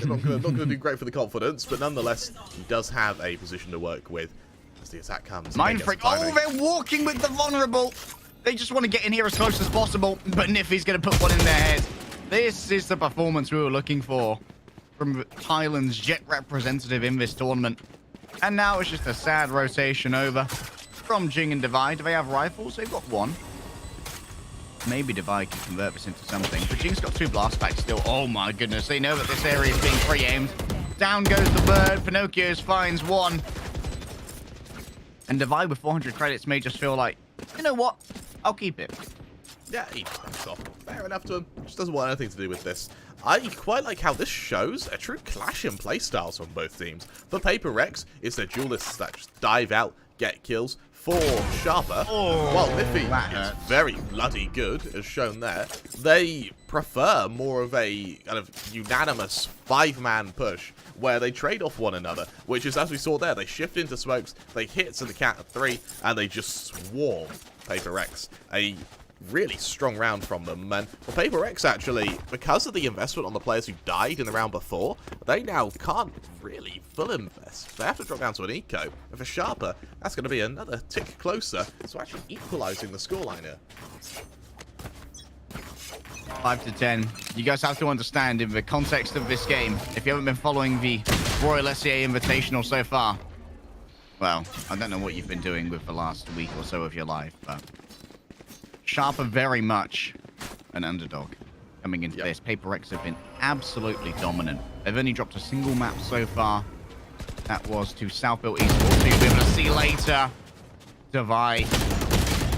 Not going to do great for the confidence, but nonetheless, he does have a position to work with as the attack comes. Mind freak. Oh, they're walking with the vulnerable. They just want to get in here as close as possible, but Niffy's going to put one in their head. This is the performance we were looking for from Thailand's Jet representative in this tournament. And now it's just a sad rotation over from Jing and Devi. Do they have rifles? They've got one. Maybe Devi can convert this into something. But Jing's got 2 blast packs still. Oh my goodness. They know that this area is being pre-aimed. Down goes the bird. Pinocchio's finds one. And Devi with 400 credits may just feel like, you know what? I'll keep it. Yeah, he backs off. Fair enough to him. Just doesn't want anything to do with this. I quite like how this shows a true clash in playstyles from both teams. For Paper X, it's their duelists that just dive out, get kills. For Sharper, while Niffy is very bloody good, as shown there, they prefer more of a kind of unanimous 5-man push where they trade off one another, which is, as we saw there, they shift into smokes, they hit to the count of 3, and they just swarm Paper X. A really strong round from them. And for Paper X, actually, because of the investment on the players who died in the round before, they now can't really full invest. They have to drop down to an eco. And for Sharper, that's going to be another tick closer to actually equalising the scoreline here. 5 to 10. You guys have to understand, in the context of this game, if you haven't been following the Royal SCA Invitational so far, well, I don't know what you've been doing with the last week or so of your life, but Sharp are very much an underdog coming into this. Paper X have been absolutely dominant. They've only dropped a single map so far. That was to Southbuilt Esports, who you'll be able to see later. Divide,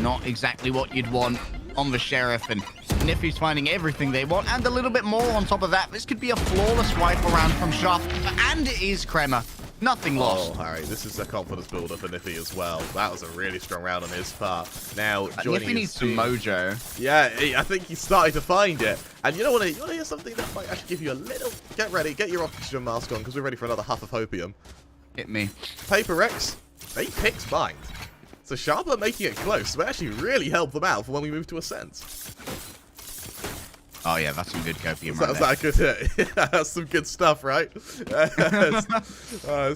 not exactly what you'd want on the Sheriff, and Nifty's finding everything they want, and a little bit more on top of that. This could be a flawless wipe around from Sharp, and it is Kremer. Nothing lost. Oh, Harry, this is a confidence builder for Niffy as well. That was a really strong round on his part. Now, joining Niffy needs some mojo. Yeah, I think he's starting to find it. And you know what? You want to hear something that might actually give you a little... Get ready, get your oxygen mask on, because we're ready for another huff of hopium. Hit me. Paper X, they picked Bind. So Sharper making it close may actually really help them out for when we move to Ascent. Oh, yeah, that's some good copium That's that good hit. That's some good stuff, right?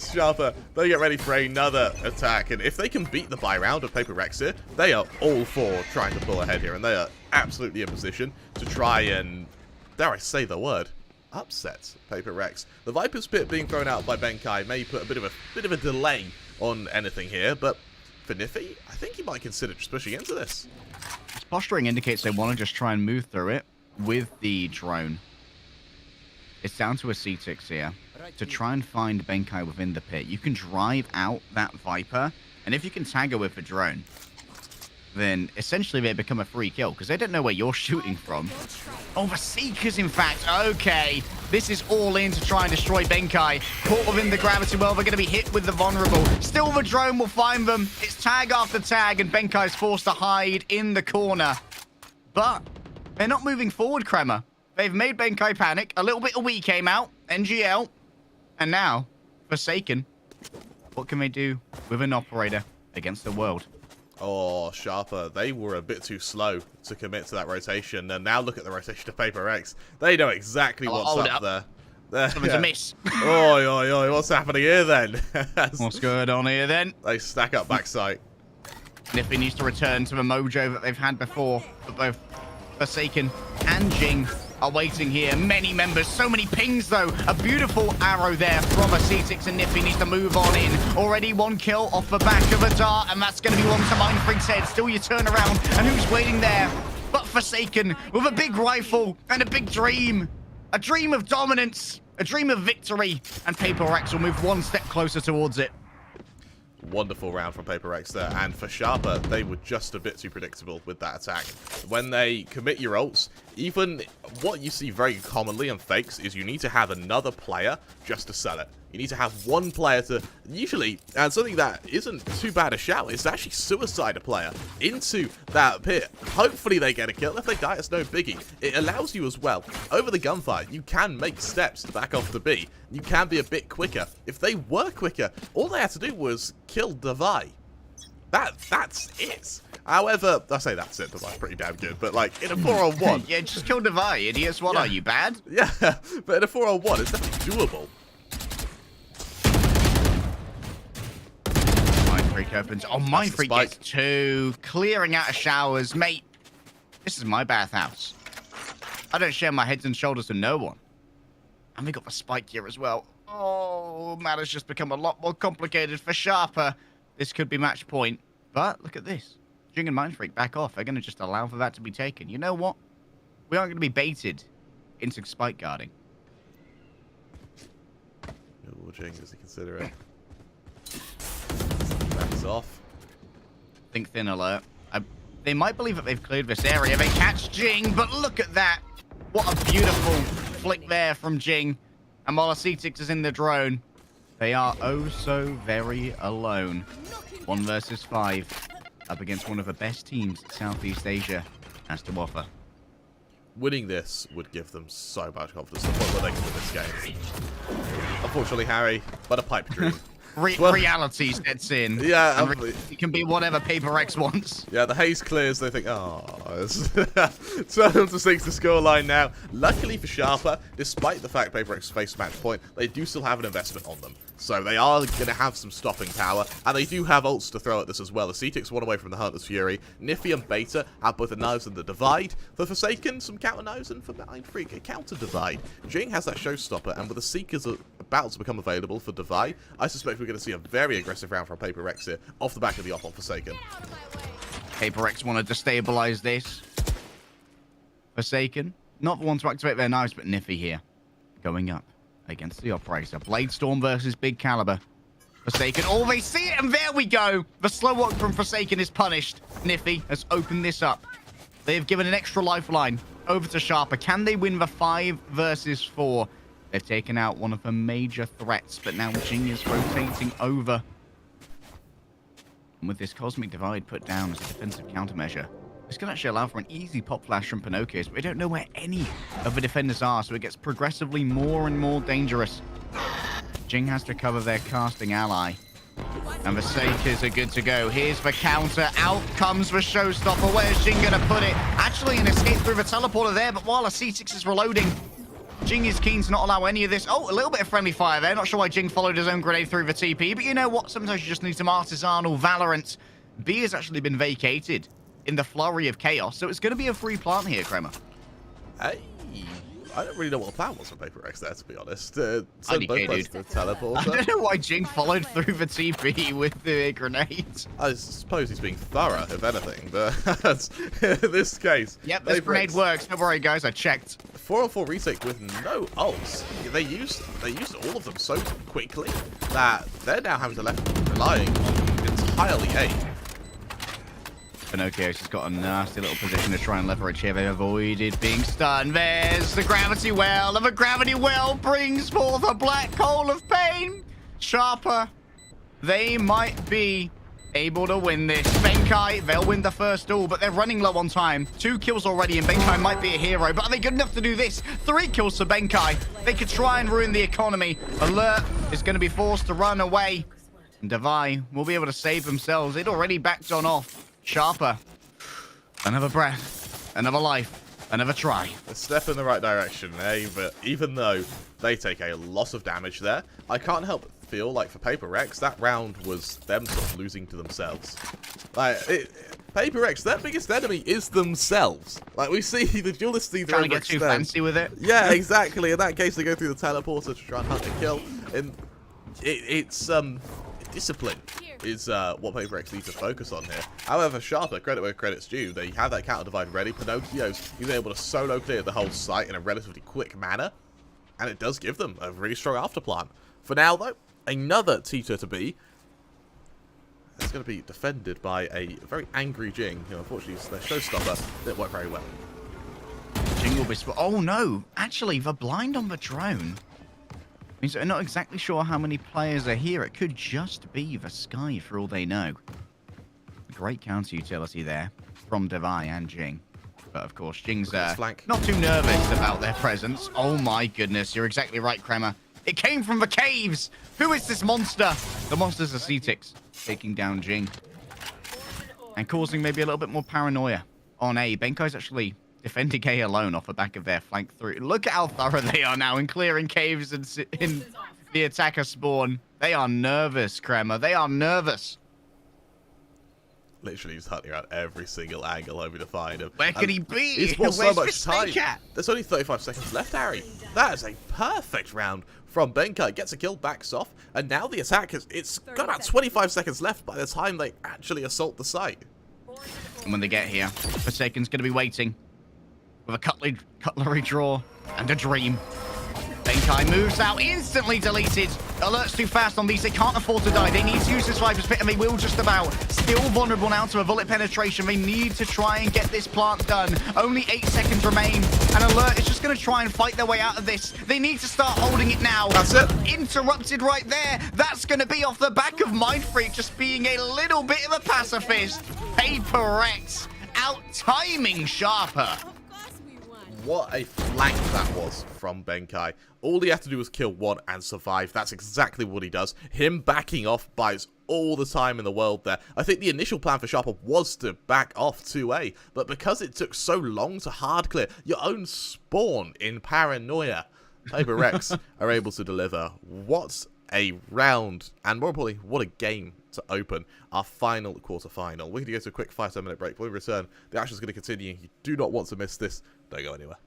Sharper, they get ready for another attack. And if they can beat the buy round of Paper Rex here, they are all for trying to pull ahead here. And they are absolutely in position to try and, dare I say the word, upset Paper Rex. The Viper's Pit being thrown out by Benkai may put a bit of a delay on anything here. But for Niffy, I think he might consider just pushing into this. His posturing indicates they want to just try and move through it with the drone. It's down to a C6 here to try and find Benkai within the pit. You can drive out that Viper, and if you can tag her with the drone, then essentially they become a free kill, because they don't know where you're shooting from. Oh, the Seekers, in fact. Okay, this is all in to try and destroy Benkai. Caught within the gravity well, they're going to be hit with the vulnerable. Still, the drone will find them. It's tag after tag, and Benkai's forced to hide in the corner. But they're not moving forward, Kremer. They've made Benkai panic. A little bit of Wii came out. NGL. And now, Forsaken. What can they do with an operator against the world? Oh, Sharper, they were a bit too slow to commit to that rotation. And now look at the rotation of Paper X. They know exactly what's up there. Something's amiss. Oi, oi, oi. What's happening here, then? What's going on here, then? They stack up backside. Niffy needs to return to the mojo that they've had before. But both Forsaken and Jing are waiting here. Many members, so many pings though. A beautiful arrow there from a C6, and Niffy needs to move on in. Already one kill off the back of a dart, and that's going to be one to Mindfreak's head. Still you turn around, and who's waiting there? But Forsaken with a big rifle and a big dream. A dream of dominance, a dream of victory, and Paper X will move one step closer towards it. Wonderful round from Paper X there, and for Sharper, they were just a bit too predictable with that attack. When they commit your ults, even what you see very commonly in fakes is you need to have another player just to sell it. You need to have one player to, usually, and something that isn't too bad a shout, is actually suicide a player into that pit. Hopefully they get a kill. If they die, it's no biggie. It allows you as well, over the gunfire, you can make steps back off the B. You can be a bit quicker. If they were quicker, all they had to do was kill Devi. That's it. However, I say that's it, Devi's pretty damn good, but like, in a 4-on-1... Yeah, just kill Devi, idiots. What are you, bad? Yeah, but in a 4-on-1, it's definitely doable. Mindfreak opens. Oh, Mindfreak gets 2. Clearing out of showers. Mate, this is my bathhouse. I don't share my heads and shoulders with no one. And we got the spike here as well. Oh, matters just become a lot more complicated for Sharper. This could be match point. But look at this. Jing and Mindfreak back off. They're going to just allow for that to be taken. You know what? We aren't going to be baited into spike guarding. Oh, Jing, does he consider it? Backs off. Think thin alert. They might believe that they've cleared this area. They catch Jing, but look at that. What a beautiful flick there from Jing. And while C6 is in the drone, they are oh so very alone. 1 versus 5 up against one of the best teams Southeast Asia has to offer. Winning this would give them so much confidence. The point where they can win this game. Unfortunately, Harry, but a pipe dream reality sets in. Yeah, it can be whatever Paper X wants. Yeah, the haze clears. They think, oh, it's 12 to 6 the scoreline now. Luckily for Sharper, despite the fact Paper X face match point, they do still have an investment on them. So they are going to have some stopping power, and they do have ults to throw at this as well. The C-Tix one away from the Hunter's Fury. Niffy and Beta have both the knives and the divide. For Forsaken, some counter knives, and for Mind Freak, a counter divide. Jing has that showstopper, and with the Seekers about to become available for divide, I suspect we're going to see a very aggressive round from Paper Rex here, off the back of the off on Forsaken. Paper X wanted to stabilize this. Forsaken, not the one to activate their knives, but Niffy here, going up against the Operator. Blade Storm versus Big Caliber. Forsaken, oh, they see it, and there we go. The slow walk from Forsaken is punished. Niffy has opened this up. They have given an extra lifeline over to Sharper. Can they win the 5 versus 4? They've taken out one of the major threats, but now Jing is rotating over. And with this Cosmic Divide put down as a defensive countermeasure, this can actually allow for an easy pop flash from Pinocchio's, but we don't know where any of the defenders are, so it gets progressively more and more dangerous. Jing has to cover their casting ally. And the Sakers are good to go. Here's the counter. Out comes the showstopper. Where's Jing going to put it? Actually, an escape through the teleporter there, but while a C6 is reloading, Jing is keen to not allow any of this. Oh, a little bit of friendly fire there. Not sure why Jing followed his own grenade through the TP, but you know what? Sometimes you just need some artisanal Valorant. B has actually been vacated in the flurry of chaos, so it's going to be a free plant here, Kramer. Hey, I don't really know what the plan was for Paper X there, to be honest. IDK, dude. The teleporter. I don't know why Jing followed through the TP with the grenades. I suppose he's being thorough, if anything, but in this case... Yep, this grenade works. Don't worry, guys, I checked. 4-on-4 retake with no ults. They used all of them so quickly that they're now having to relying on entirely A. Pinocchio's just got a nasty little position to try and leverage here. They avoided being stunned. There's the gravity well, and the gravity well brings forth a black hole of pain. Sharper, they might be able to win this. Benkai, they'll win the first duel, but they're running low on time. 2 kills already, and Benkai might be a hero, but are they good enough to do this? 3 kills for Benkai. They could try and ruin the economy. Alert is going to be forced to run away. And Devi will be able to save themselves. They'd already backed on off. Sharper, another breath, another life, another try. A step in the right direction, eh? But even though they take a lot of damage there, I can't help but feel like for Paper Rex, that round was them sort of losing to themselves. Like, Paper Rex, their biggest enemy is themselves. Like, we see the duelists either trying to get too fancy with it. Yeah, exactly. In that case, they go through the teleporter to try and hunt and kill. And it's discipline is what Paper X needs to focus on here. However, Sharper, credit where credit's due, they have that counter divide ready. Pinocchio's he's able to solo clear the whole site in a relatively quick manner, and it does give them a really strong afterplan. For now, though, another T-Tur to B. It's going to be defended by a very angry Jing, who unfortunately their showstopper didn't work very well. Jing will be... Oh, no. Actually, the blind on the drone means they're not exactly sure how many players are here. It could just be the Sky, for all they know. Great counter utility there from Devi and Jing. But, of course, Jing's not too nervous about their presence. Oh, my goodness. You're exactly right, Kremer. It came from the caves. Who is this monster? The monster's a C-Tix, taking down Jing. And causing maybe a little bit more paranoia on A. Benkai's actually defending A alone off the back of their flank through. Look at how thorough they are now in clearing caves and in the attacker spawn. They are nervous, Kremer. They are nervous. Literally just hunting around every single angle hoping to find him. Where could he be? He's bought so much time. At? There's only 35 seconds left, Harry. That is a perfect round from Benkai. Gets a kill, backs off, and now the attack it's got about 25 seconds left by the time they actually assault the site. And when they get here, Forsaken's going to be waiting with a cutlery draw and a dream. Benkai moves out, instantly deleted. Alerts too fast on these. They can't afford to die. They need to use this Viper's Pit, and they will just about. Still vulnerable now to a bullet penetration. They need to try and get this plant done. Only 8 seconds remain. And Alert is just going to try and fight their way out of this. They need to start holding it now. That's it. Interrupted right there. That's going to be off the back of Mind Freak just being a little bit of a pacifist. Paper Rex out-timing Sharper. What a flank that was from Benkai. All he had to do was kill one and survive. That's exactly what he does. Him backing off buys all the time in the world there. I think the initial plan for Sharper was to back off 2A, but because it took so long to hard clear your own spawn in Paranoia, Paper Rex are able to deliver. What a round, and more importantly, what a game to open our final quarterfinal. We're going to go to a quick 5-10 minute break. When we return, the action is going to continue. You do not want to miss this. Don't go anywhere.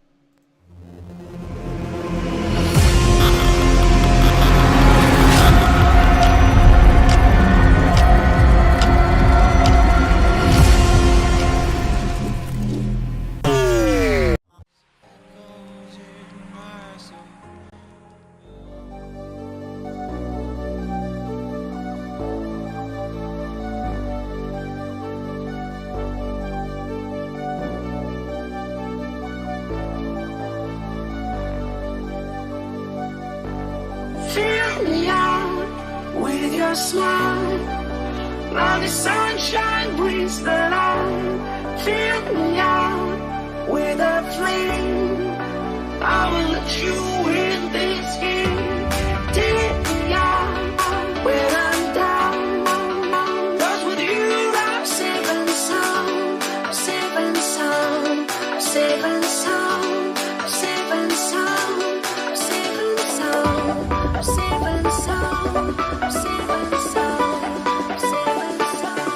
Fill me out with your smile. Now the sunshine brings the light. Fill me out with a flame. I will let you in this game. Take me out when I'm down. 'Cause with you I'm safe and sound. I'm safe and sound. I'm safe and sound. I'm safe and sound. I'm safe and sound. I'm safe and sound. I'm safe and sound. I'm safe and sound.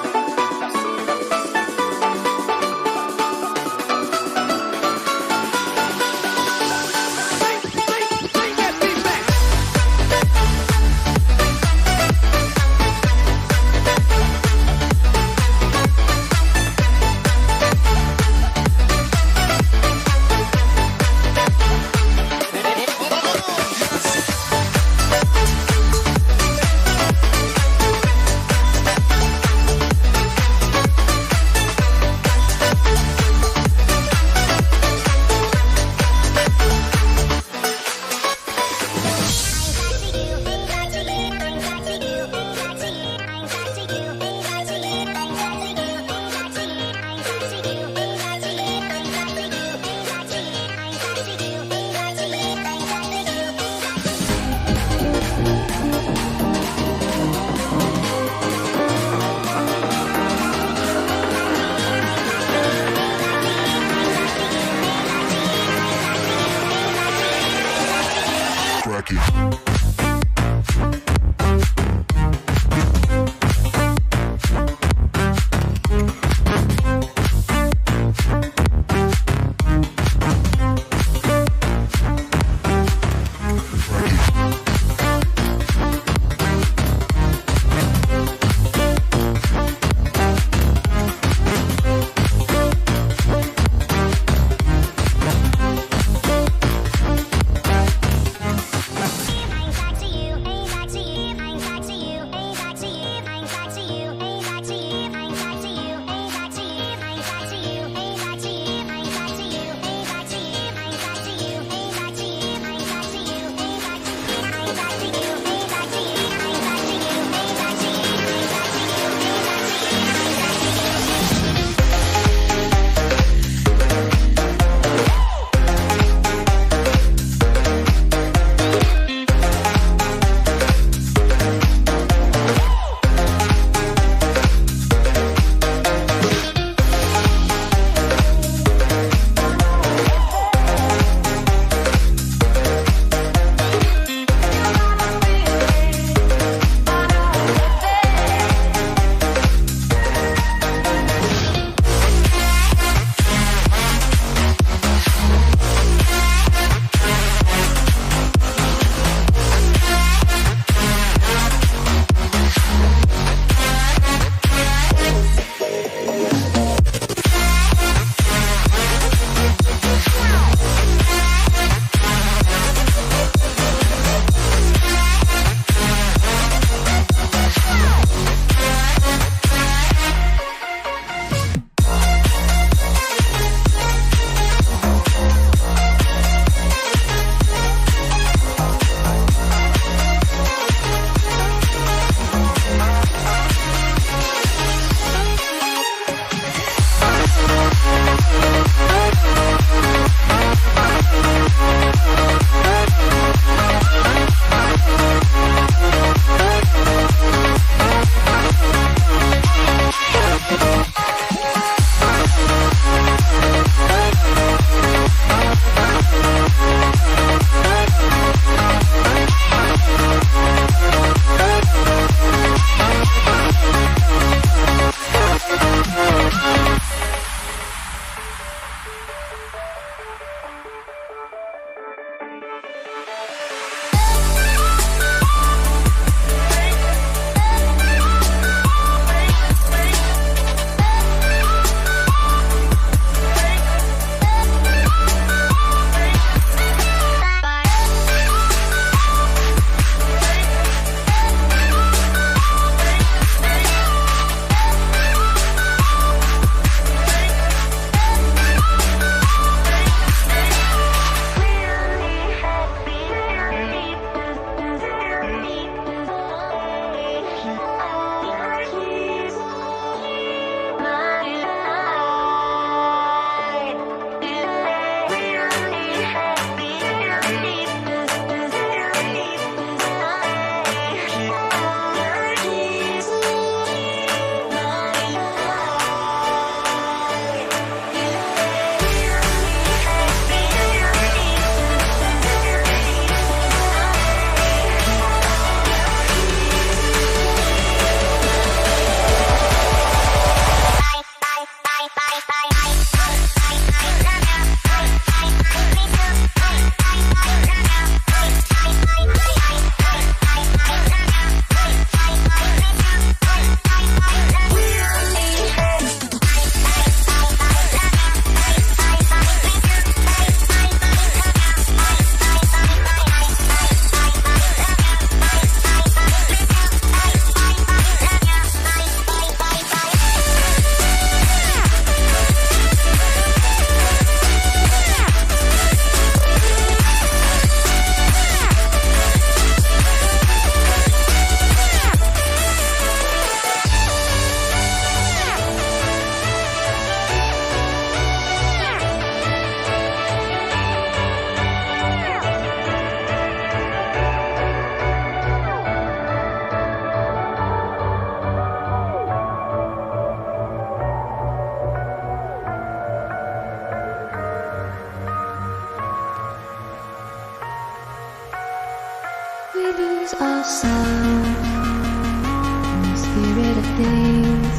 things.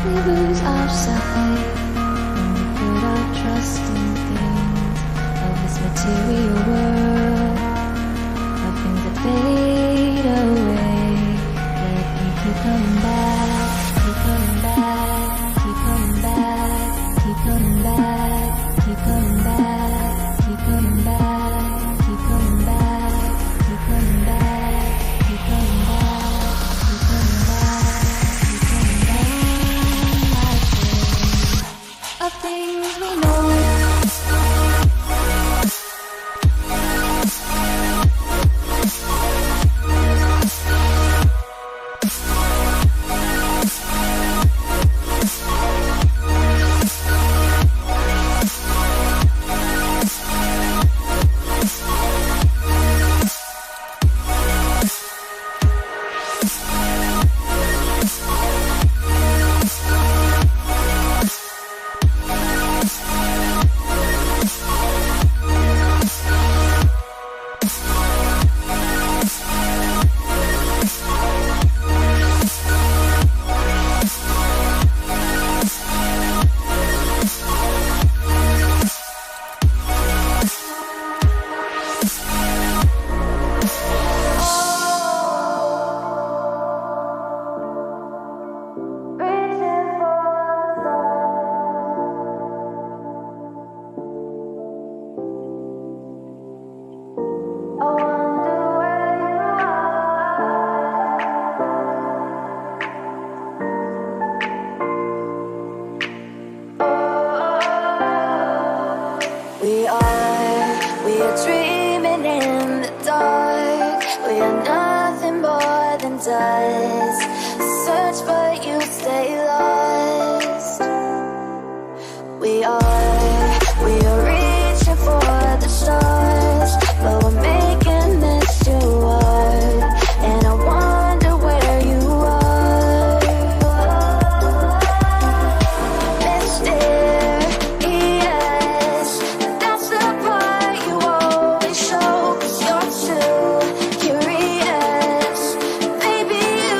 We lose our sight when we put our trust in things of this material world, of things that fade away. Let them keep coming back, keep coming back, keep coming back, keep coming back, keep coming back, keep coming back, keep coming back, keep coming back, keep coming back, keep coming back, keep coming back. Of things we know. We are dreaming in the dark. We are nothing more than dust. Search but you stay lost. We are reaching for the stars, but we're making this too hard. And I wonder where you are. Mysterious, that's the part you always show. 'Cause you're too curious. Maybe you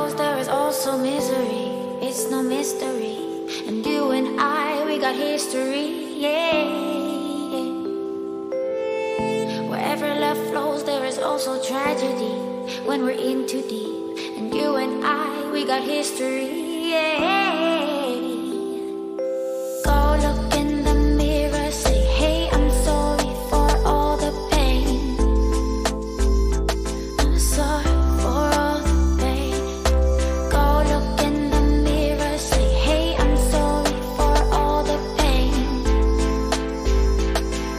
flows, there is also misery. It's no mystery. And you and I, we got history, yeah. Wherever love flows, there is also tragedy. When we're in too deep. And you and I, we got history, yeah. Go look in the mirror, say, hey, I'm sorry for all the pain. I'm sorry for all the pain. Go look in the mirror, say, hey, I'm sorry for all the pain.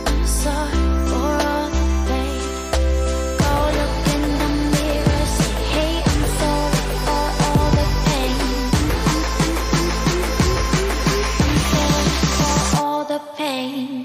I'm sorry for all the pain. Go look in the mirror, say, hey, I'm sorry for all the pain. For all the pain.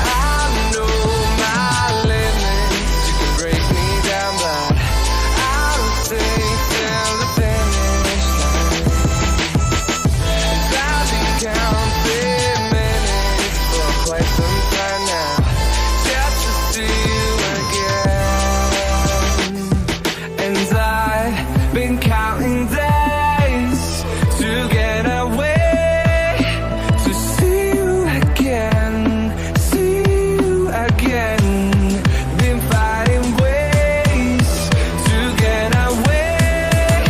I know my limits. You can break me down, but I don't think till the finish line. And I've been counting minutes for quite some time now, just to see you again. And I've been counting days to get away, to see you again, see you again. Been finding ways to get away,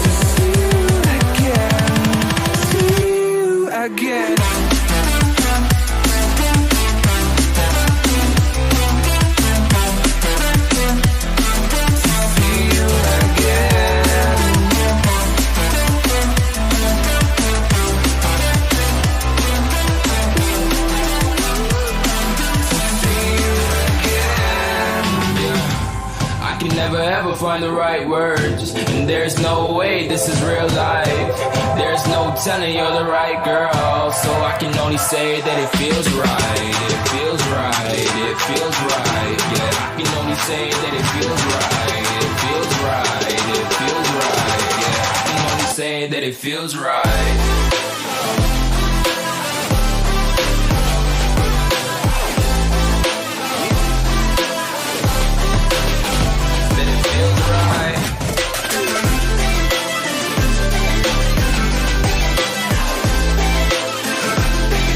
to see you again, see you again. See you again. I can never ever find the right words, and there's no way this is real life. There's no telling you're the right girl, so I can only say that it feels right. It feels right. It feels right. Yeah, I can only say that it feels right. It feels right. It feels right. Yeah, I can only say that it feels right. That it feels right.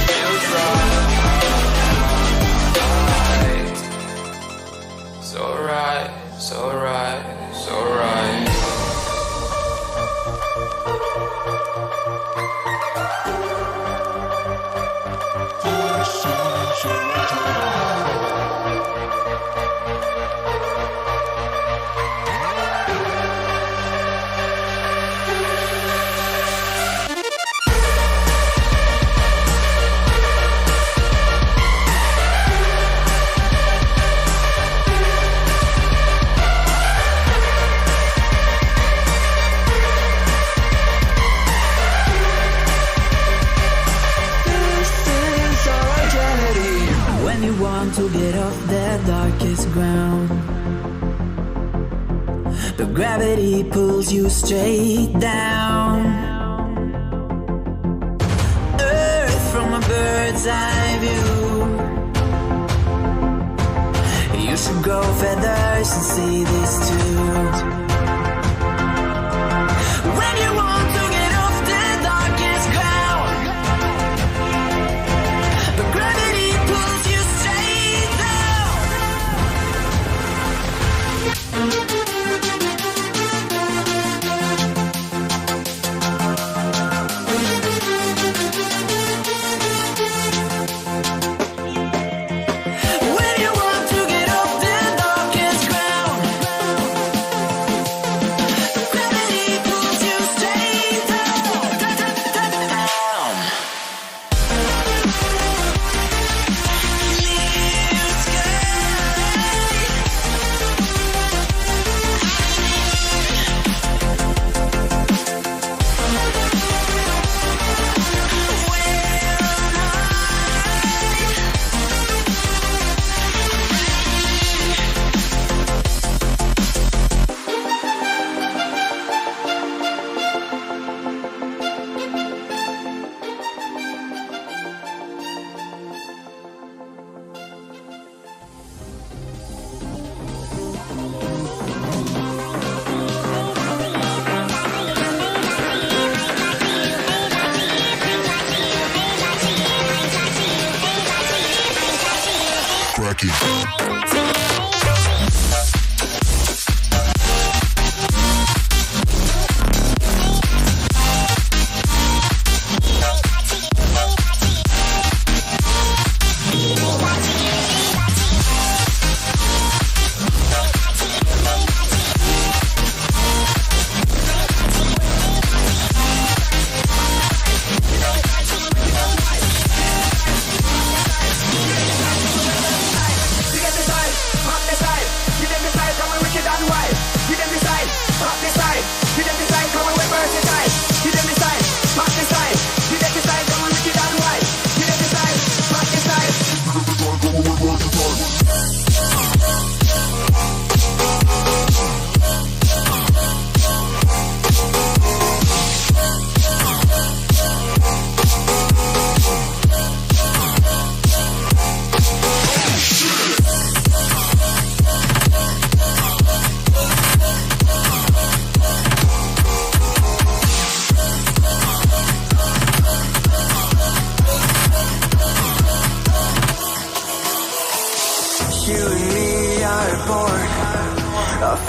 Feels right. So right, so right, so right. When you want to get off the darkest ground, but gravity pulls you straight down. Earth from a bird's eye view. You should grow feathers and see this too. When you want to get off the darkest ground, but gravity pulls you straight down. When you want to get off the darkest ground,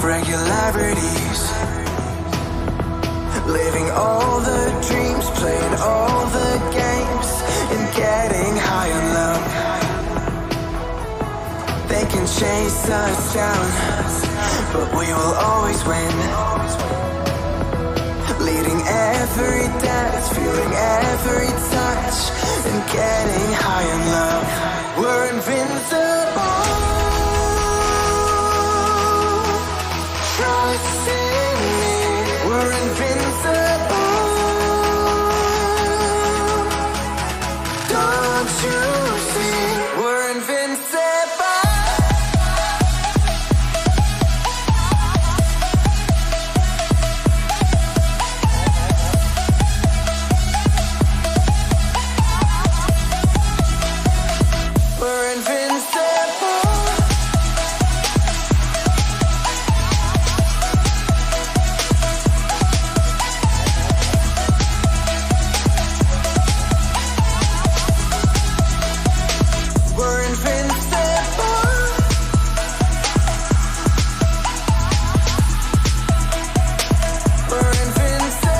regularities, living all the dreams, playing all the games, and getting high on love. They can chase us down, but we will always win. Leading every dance, feeling every touch, and getting high on love. We're invincible. Trust in me, we're invincible. Don't you see, we're invincible. We're invincible. We're invincible. We're invincible. We're invincible.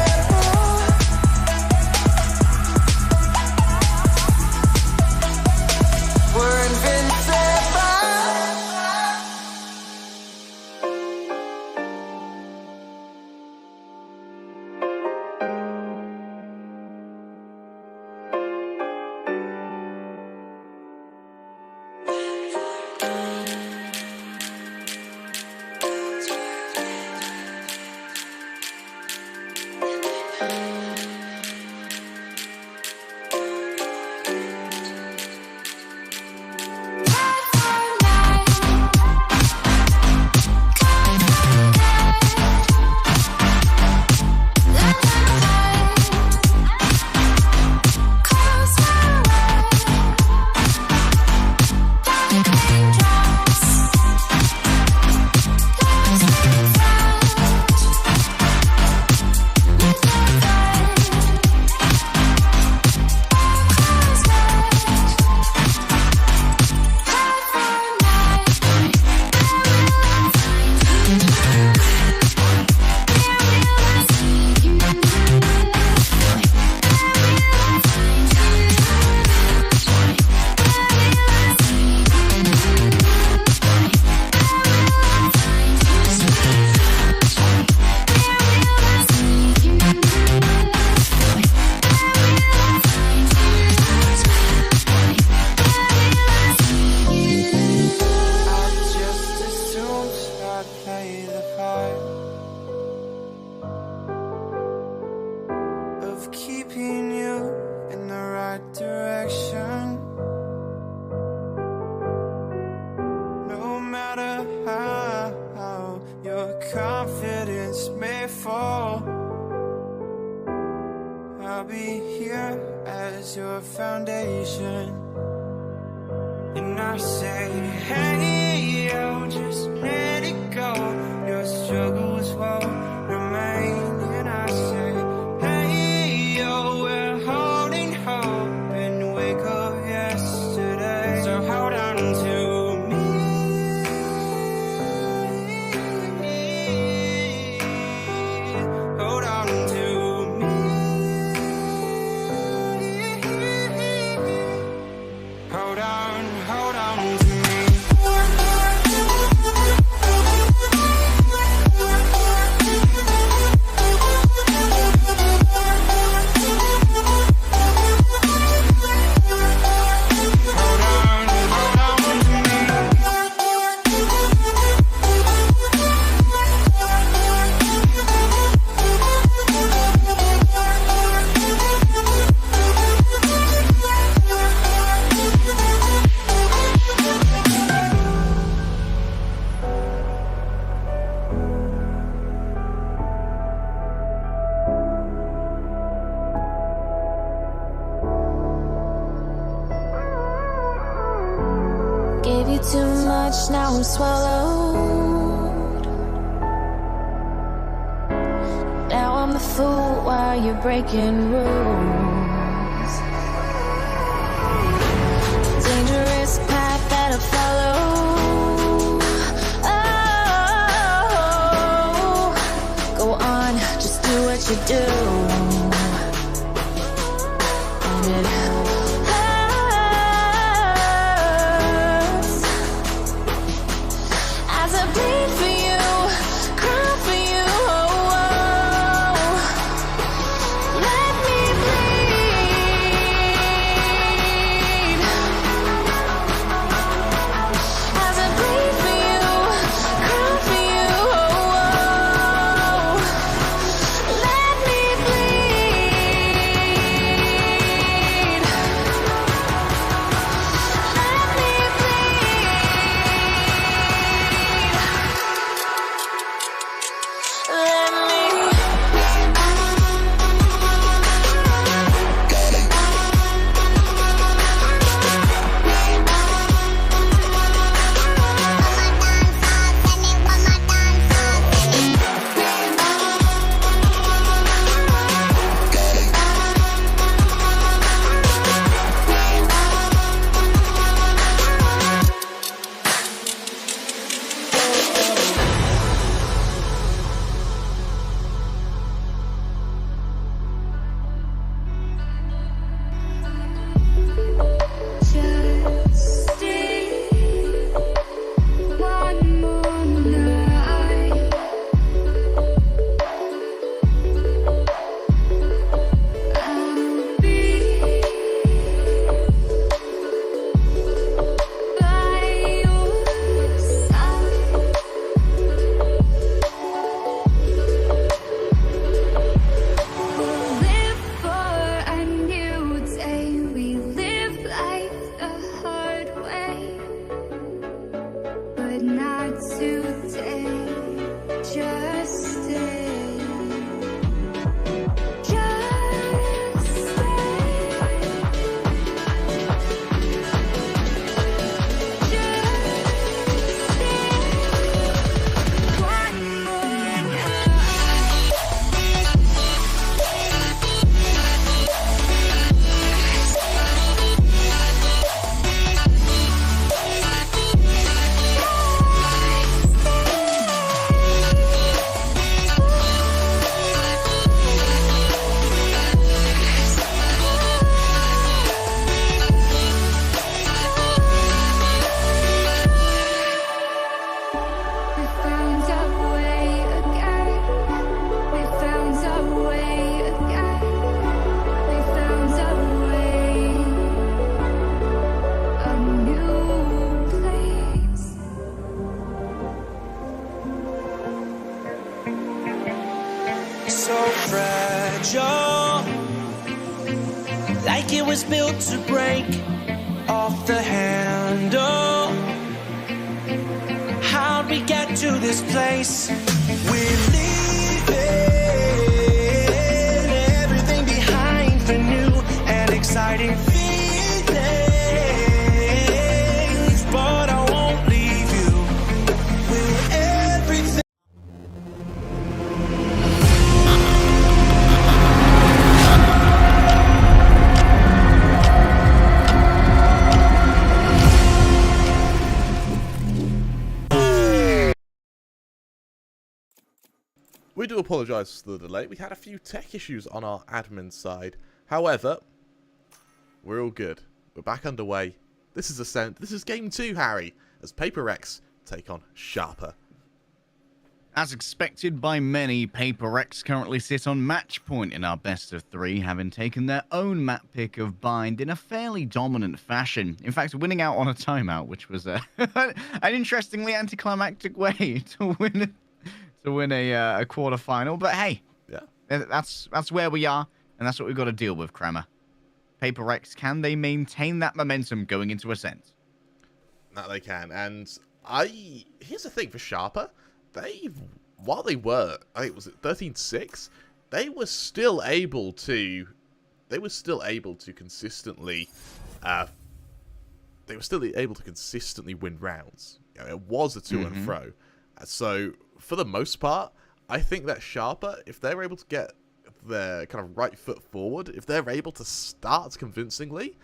Of keeping you in the right direction. No matter how your confidence may fall, I'll be here as your foundation. And I say, hey, yo, just let it go. Your struggles won't remain. And I say, hey, yo, we're holding hope and wake up yesterday. So hold on to me. much, now I'm swallowed. Now I'm the fool while you're breaking rules. Dangerous path that I follow. Oh, go on, just do what you do. And it hurts as I bleed for you, cry for you. Oh, let me bleed as I bleed for you, cry for you. Oh, let me bleed. Let me just stay one more night. I'll be by your side. We'll live for a new day. We live life the hard way, but not today. Just stay. Just stay. Just stay. One more night. We found our way again. We found our way again. We found our way. A new place. So fragile, like it was built to break off the handle. How'd we get to this place? We're leaving everything behind for new and exciting feelings, but I won't leave you. Will everything We do apologise for the delay. We had a few tech issues on our admin side. However, we're all good. We're back underway. This is Ascent. This is Game 2, Harry, as Paper Rex take on Sharper. As expected by many, Paper Rex currently sit on match point in our best of 3, having taken their own map pick of Bind in a fairly dominant fashion. In fact, winning out on a timeout, which was an interestingly anticlimactic way to win a quarter-final. But hey, Yeah. that's where we are, and that's what we've got to deal with, Kramer. Paper Rex, can they maintain that momentum going into Ascent? That they can, and here's the thing for Sharper. While they were, I think, was it 13-6? They were still able to consistently, win rounds. it was a to and fro. So for the most part, I think that Sharper, if they're able to get their kind of right foot forward, if they're able to start convincingly,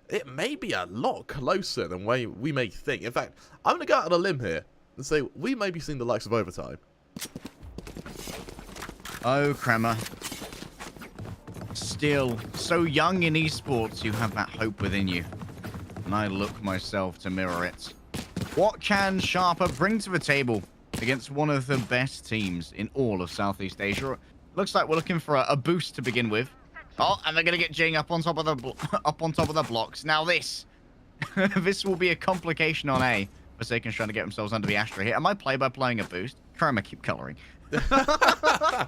it may be a lot closer than we may think. In fact, I'm going to go out on a limb here and say we may be seeing the likes of overtime. Oh, Kremer. Still, so young in esports, you have that hope within you. And I look myself to mirror it. What can Sharper bring to the table against one of the best teams in all of Southeast Asia? Looks like we're looking for a boost to begin with. Oh, and they're going to get Jing up on top of the blocks. Now this. This will be a complication on A. Forsaken's trying to get themselves under the Astra here. Am I play-by-playing a boost? Kremer, keep coloring. I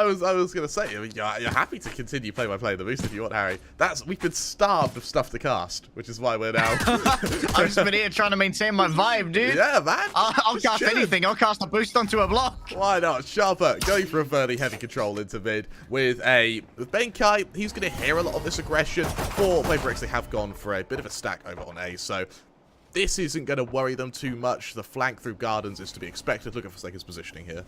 was going to say, I mean, you're happy to continue play-by-play the boost if you want, Harry. We've been starved of stuff to cast, which is why we're now... I've just been here trying to maintain my vibe, dude. Yeah, man. I'll cast anything. I'll cast a boost onto a block. Why not? Sharper going for a fairly heavy control into mid with Benkai. He's going to hear a lot of this aggression. For PaperX, they have gone for a bit of a stack over on A, so this isn't going to worry them too much. The flank through Gardens is to be expected. Look at Forsaken's positioning here.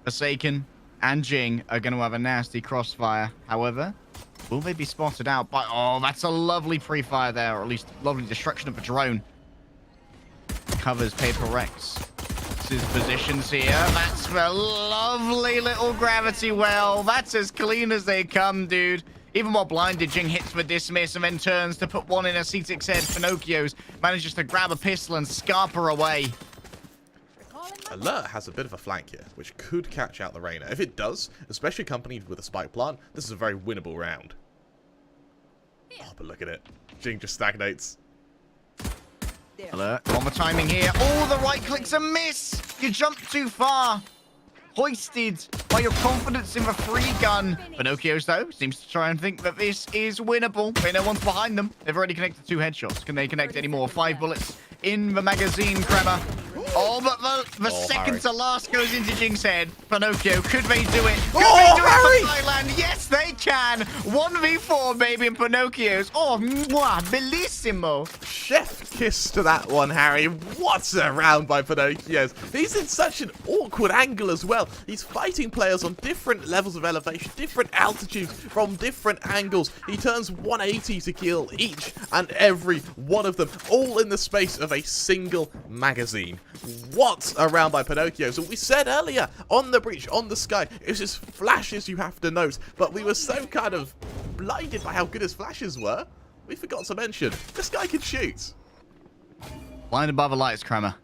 Forsaken and Jing are going to have a nasty crossfire. However, will they be spotted out by... Oh, that's a lovely pre-fire there, or at least lovely destruction of a drone. Covers PaperX. His positions here. That's a lovely little gravity well. That's as clean as they come, dude. Even more blinded, Jing hits for dismiss and then turns to put one in a C6 head. Pinocchio's manages to grab a pistol and scarper away. Alert has a bit of a flank here, which could catch out the Reyna. If it does, especially accompanied with a spike plant, this is a very winnable round. Oh, but look at it. Jing just stagnates. Alert. On the timing here. Oh, the right click's a miss. You jumped too far. Hoisted by your confidence in the free gun. Pinocchio's, though, seems to try and think that this is winnable. They know one's behind them. They've already connected 2 headshots. Can they connect any more? 5 bullets in the magazine, Kremer. Oh, but the second Harry. to last goes into Jing's head. Pinocchio, could they do it? Could Oh, they do Harry! it for Thailand? Yes, they can. 1v4, baby, in Pinocchio's. Oh, mwah, bellissimo. Chef kiss to that one, Harry. What a round by Pinocchio's. He's in such an awkward angle as well. He's fighting players on different levels of elevation, different altitudes, from different angles. He turns 180 to kill each and every one of them, all in the space of a single magazine. What a round by Pinocchio. So we said earlier, on the breach, on the sky, it's just flashes you have to note. But we were so kind of blinded by how good his flashes were, we forgot to mention, this guy can shoot. Blinded by the lights, Kremer.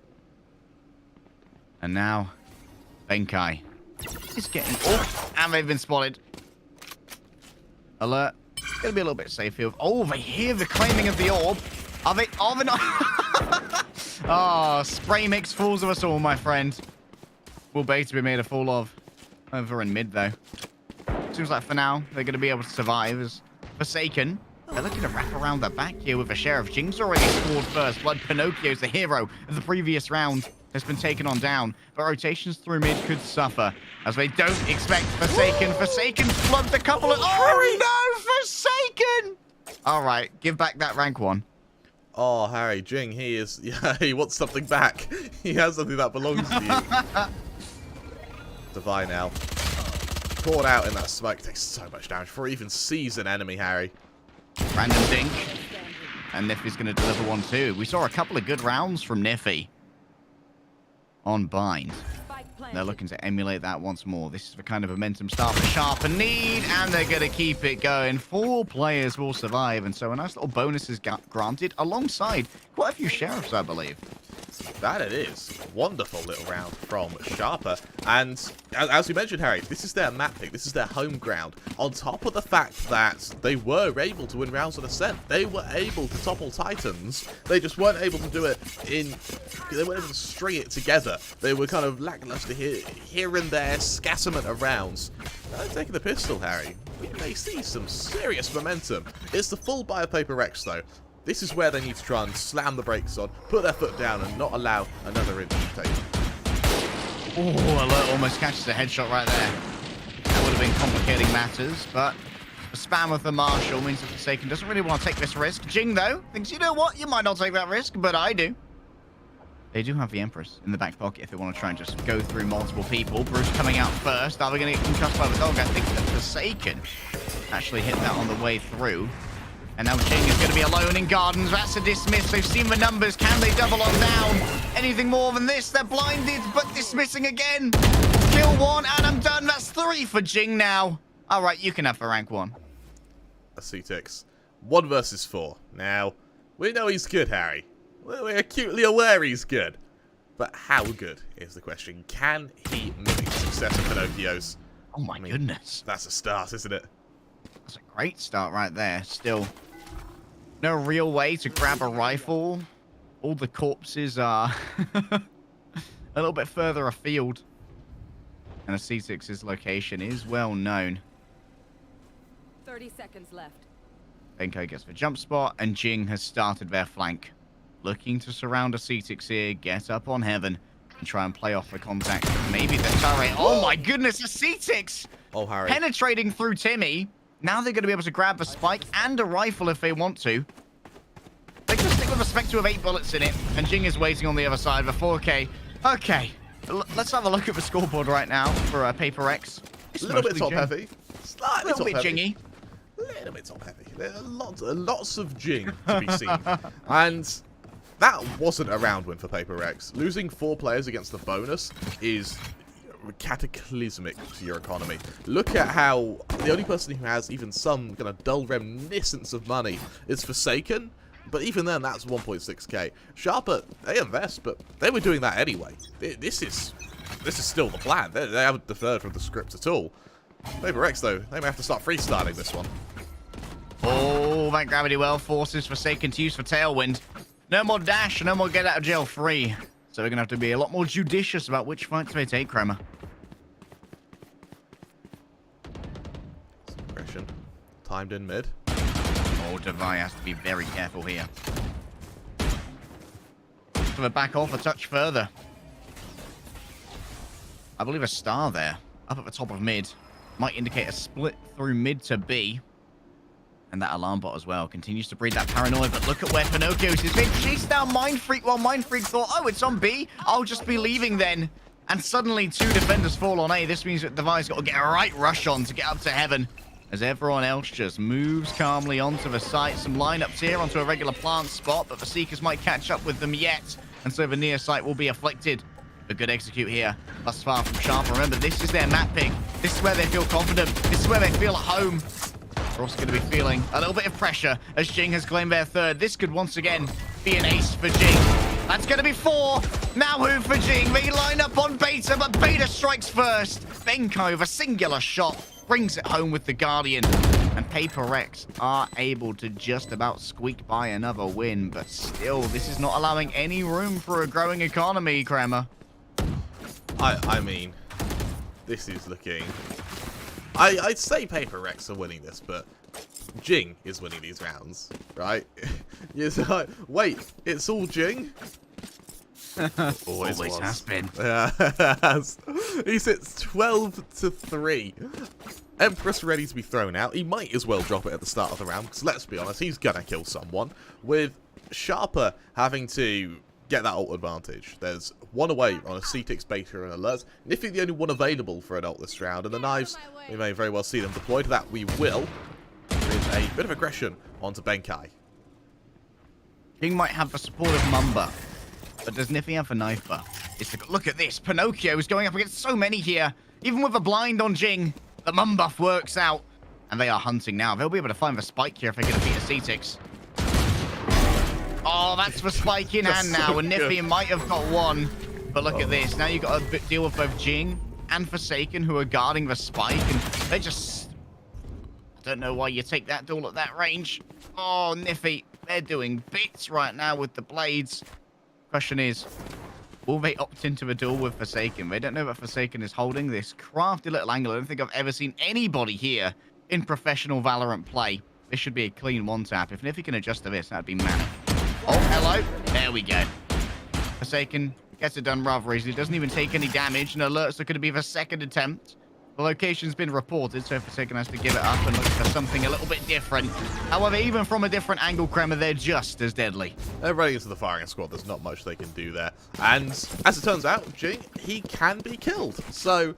And now, Benkai is getting... Oh, and they've been spotted. Alert. Gonna be a little bit safe here. Oh, they hear the claiming of the orb. Are they... Are they not... Oh, spray mix fools of us all, my friend. Will Beta be made a fool of? Over in mid, though. Seems like for now, they're going to be able to survive as Forsaken. They're looking to wrap around the back here with a Sheriff. Jing's already scored first blood. Pinocchio's the hero of the previous round. Has been taken on down. But rotations through mid could suffer as they don't expect Forsaken. Forsaken's plugged a couple of... Oh, no, Forsaken! All right, give back that rank 1. Oh, Harry, Jing, he wants something back. He has something that belongs to you. Divine now. Caught out in that smoke. Takes so much damage before he even sees an enemy, Harry. Random dink. And Niffy's going to deliver one too. We saw a couple of good rounds from Niffy on Bind. They're looking to emulate that once more. This is the kind of momentum start for Sharp and Need, and they're going to keep it going. 4 players will survive, and so a nice little bonus is granted alongside quite a few Sheriffs, I believe. That it is. Wonderful little round from Sharper. And as we mentioned, Harry, this is their map pick. This is their home ground. On top of the fact that they were able to win rounds on Ascent. They were able to topple Titans. They just weren't able to do it they weren't able to string it together. They were kind of lackluster here and there, scatterment of rounds. Now taking the pistol, Harry, we may see some serious momentum. It's the full buy of Paper Rex, though. This is where they need to try and slam the brakes on, put their foot down, and not allow another inch to take. Oh, Alert almost catches a headshot right there. That would have been complicating matters, but the spam of the Marshal means that Forsaken doesn't really want to take this risk. Jing, though, thinks, you know what, you might not take that risk, but I do. They do have the Empress in the back pocket if they want to try and just go through multiple people. Bruce coming out first. Are we going to get concussed by the dog? I think that Forsaken actually hit that on the way through. And now Jing is going to be alone in Gardens. That's a dismiss. They've seen the numbers. Can they double on down? Anything more than this? They're blinded, but dismissing again. Kill one, and I'm done. That's 3 for Jing now. All right, you can have the rank 1. Ascetics. 1 versus 4. Now, we know he's good, Harry. We're acutely aware he's good. But how good is the question? Can he mimic the success of Pinocchio's? Oh my goodness. That's a start, isn't it? That's a great start right there. Still, no real way to grab a rifle. All the corpses are a little bit further afield. And Ascetics' location is well known. 30 seconds left. Benko gets the jump spot, and Jing has started their flank. Looking to surround Ascetics here, get up on Heaven, and try and play off the contact. Maybe the turret. Oh my goodness, Ascetics! Oh, Harry. Penetrating through Timmy. Now they're going to be able to grab the spike and a rifle if they want to. They can stick with a Spectre with 8 bullets in it, and Jing is waiting on the other side of a 4K. Okay, let's have a look at the scoreboard right now for Paper X. It's a little bit top heavy. Slightly A little bit top heavy. Jingy. A little bit top heavy. There are lots of Jing to be seen. And that wasn't a round win for Paper Rex. Losing 4 players against the bonus is cataclysmic to your economy. Look at how the only person who has even some kind of dull reminiscence of money is Forsaken. But even then, that's 1.6k. Sharper, they invest, but they were doing that anyway. This is still the plan. They haven't deferred from the script at all. Paper X, though, they may have to start freestyling this one. Oh, that gravity well forces Forsaken to use for Tailwind. No more dash, no more get out of jail free. So we're going to have to be a lot more judicious about which fights they take, Kremer. Aggression. Timed in mid. Oh, Devi has to be very careful here. So we're back off a touch further. I believe a star there, up at the top of mid. Might indicate a split through mid to B. And that alarm bot as well continues to breed that paranoia. But look at where Pinocchio's is. They chased down Mind Freak while Mind Freak thought, oh, it's on B. I'll just be leaving then. And suddenly 2 defenders fall on A. This means that Devi's got to get a right rush on to get up to Heaven. As everyone else just moves calmly onto the site. Some lineups here onto a regular plant spot. But the Seekers might catch up with them yet. And so the near site will be afflicted. A good execute here. Thus far from Sharp. Remember, this is their map pick. This is where they feel confident. This is where they feel at home. They're also going to be feeling a little bit of pressure as Jing has claimed their 3rd. This could once again be an ace for Jing. That's going to be 4. Now who for Jing? They line up on Beta, but Beta strikes first. Benko, the singular shot, brings it home with the Guardian. And Paper Rex are able to just about squeak by another win. But still, this is not allowing any room for a growing economy, Kremer. I mean, this is looking... I'd say Paper Rex are winning this, but Jing is winning these rounds, right? It's like, wait, it's all Jing? Always has been. Yeah, he sits 12-3. Empress ready to be thrown out. He might as well drop it at the start of the round, because let's be honest, he's gonna kill someone. With Sharper having to get that ult advantage. There's 1 away on a Ascetics, Beta, and Alerts. Nifty the only one available for an ult this round, and the knives, we may very well see them deployed. That we will. With a bit of aggression onto Benkai. Jing might have the support of Mumba, but does Niffy have a knife buff? Look at this. Pinocchio is going up against so many here. Even with a blind on Jing, the Mum buff works out. And they are hunting now. They'll be able to find the spike here if they're going to beat Ascetics. Oh, that's the spike in hand now, and Niffy might have got 1. But look at this. Now you've got to deal with both Jing and Forsaken, who are guarding the spike, and they just... I don't know why you take that duel at that range. Oh, Niffy, they're doing bits right now with the blades. Question is, will they opt into a duel with Forsaken? They don't know that Forsaken is holding this crafty little angle. I don't think I've ever seen anybody here in professional Valorant play. This should be a clean 1-tap. If Niffy can adjust to this, that'd be mad. Oh, hello. There we go. Forsaken gets it done rather easily. Doesn't even take any damage. And Alerts are going to be the 2nd attempt. The location's been reported, so Forsaken has to give it up and look for something a little bit different. However, even from a different angle, Kremer, they're just as deadly. They're running into the firing squad. There's not much they can do there. And as it turns out, Jing, he can be killed. So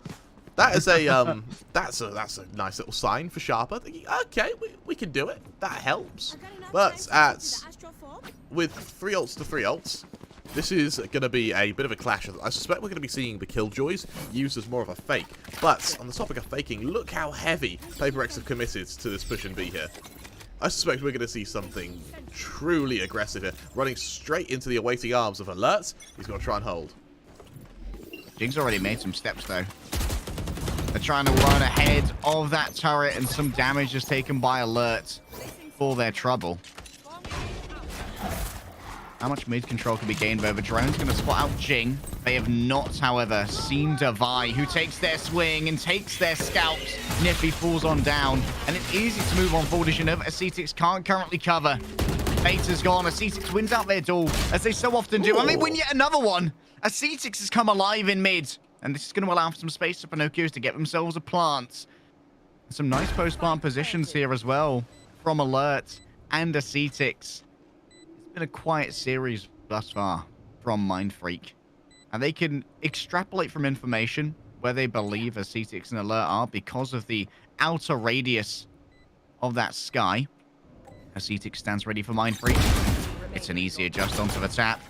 that is a that's a nice little sign for Sharper. Thinking, okay, we can do it. That helps. But with 3 ults to 3 ults, this is going to be a bit of a clash. I suspect we're going to be seeing the Killjoys used as more of a fake. But on the topic of faking, look how heavy Paper X have committed to this push and B here. I suspect we're going to see something truly aggressive here. Running straight into the awaiting arms of Alert. He's going to try and hold. Jing's already made some steps, though. They're trying to run ahead of that turret, and some damage is taken by Alert for their trouble. How much mid control can be gained over? Drone's going to spot out Jing. They have not, however, seen Devi, who takes their swing and takes their scalps. Niffy falls on down, and it's easy to move on forward as you know that Ascetix can't currently cover. Beta's gone. Ascetix wins out their duel, as they so often do. And they win yet another one. Ascetix has come alive in mid, and this is going to allow for some space for Pinocchios to get themselves a plant. Some nice post-plant positions here as well from Alert and Ascetix. It's been a quiet series thus far from Mindfreak, and they can extrapolate from information where they believe Ascetix and Alert are because of the outer radius of that sky. Ascetix stands ready for Mindfreak. It's an easy adjust onto the tap.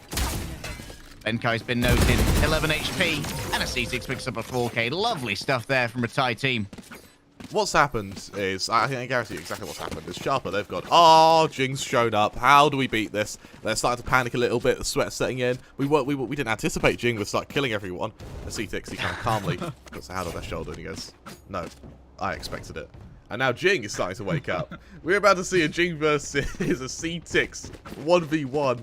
Benkai's been noted, 11 HP, and Ascetix picks up a 4K. Lovely stuff there from a Thai team. What's happened is, I can guarantee you exactly what's happened, is Sharper, they've gone, oh, Jing's showed up, how do we beat this? They're starting to panic a little bit, the sweat's setting in. We didn't anticipate Jing would start killing everyone. Ascetix, he kind of calmly puts a hand on their shoulder and he goes, no, I expected it. And now Jing is starting to wake up. We're about to see a Jing versus Ascetix 1v1.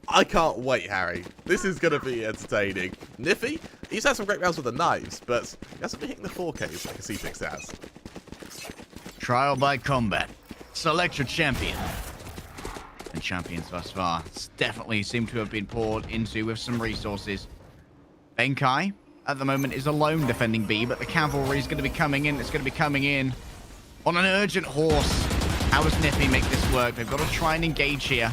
I can't wait, Harry. This is going to be entertaining. Niffy, he's had some great rounds with the knives, but he hasn't been hitting the 4Ks like Ascetix has. Trial by combat. Select your champion. And champions thus far definitely seem to have been poured into with some resources. Benkai, at the moment, is alone defending B, but the cavalry is going to be coming in. It's going to be coming in on an urgent horse. How does Niffy make this work? They've got to try and engage here.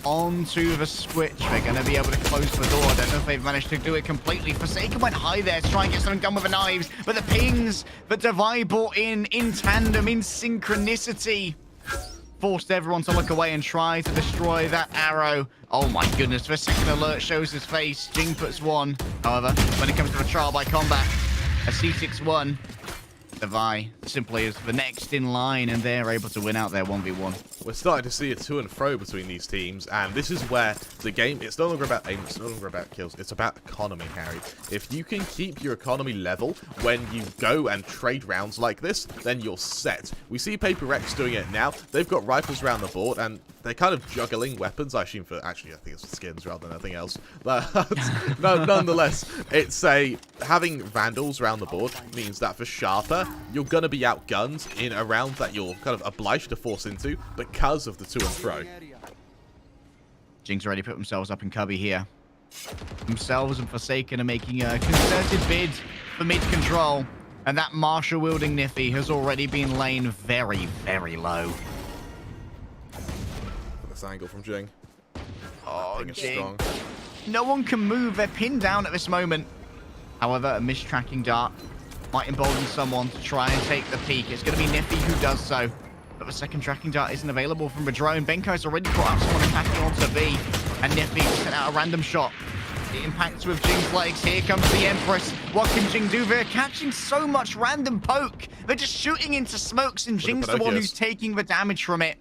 Onto the switch. They're going to be able to close the door. I don't know if they've managed to do it completely. Forsaken went high there to try and get something done with the knives, but the pings that Devi brought in tandem, in synchronicity, forced everyone to look away and try to destroy that arrow. Oh my goodness, Forsaken Alert shows his face. Jing puts one. However, when it comes to a trial by combat, a C6-1, Devi simply is the next in line, and they're able to win out their 1v1. We're starting to see a to and fro between these teams, and this is where the game, it's no longer about aim, it's no longer about kills, it's about economy, Harry. If you can keep your economy level when you go and trade rounds like this, then you're set. We see Paper X doing it now. They've got rifles around the board, and they're kind of juggling weapons, I assume for, actually, I think it's for skins rather than anything else. But no, nonetheless, it's having Vandals around the board means that for Sharper, you're going to be outgunned in a round that you're kind of obliged to force into because of the to and fro. Jing's already put themselves up in cubby here. Themselves and Forsaken are making a concerted bid for mid control, and that Marshall wielding Niffy has already been lain very, very low. This angle from Jing. Oh, Jing is Jing. strong. No one can move. They're pinned down at this moment. However, a mistracking dart might embolden someone to try and take the peak. It's going to be Niffy who does so. But the second tracking dart isn't available from the drone. Benkai's already caught up someone attacking onto B. And Niffy sent out a random shot. It impacts with Jing's legs. Here comes the Empress. What can Jing do? They're catching so much random poke. They're just shooting into smokes, and Jing's the one who's taking the damage from it.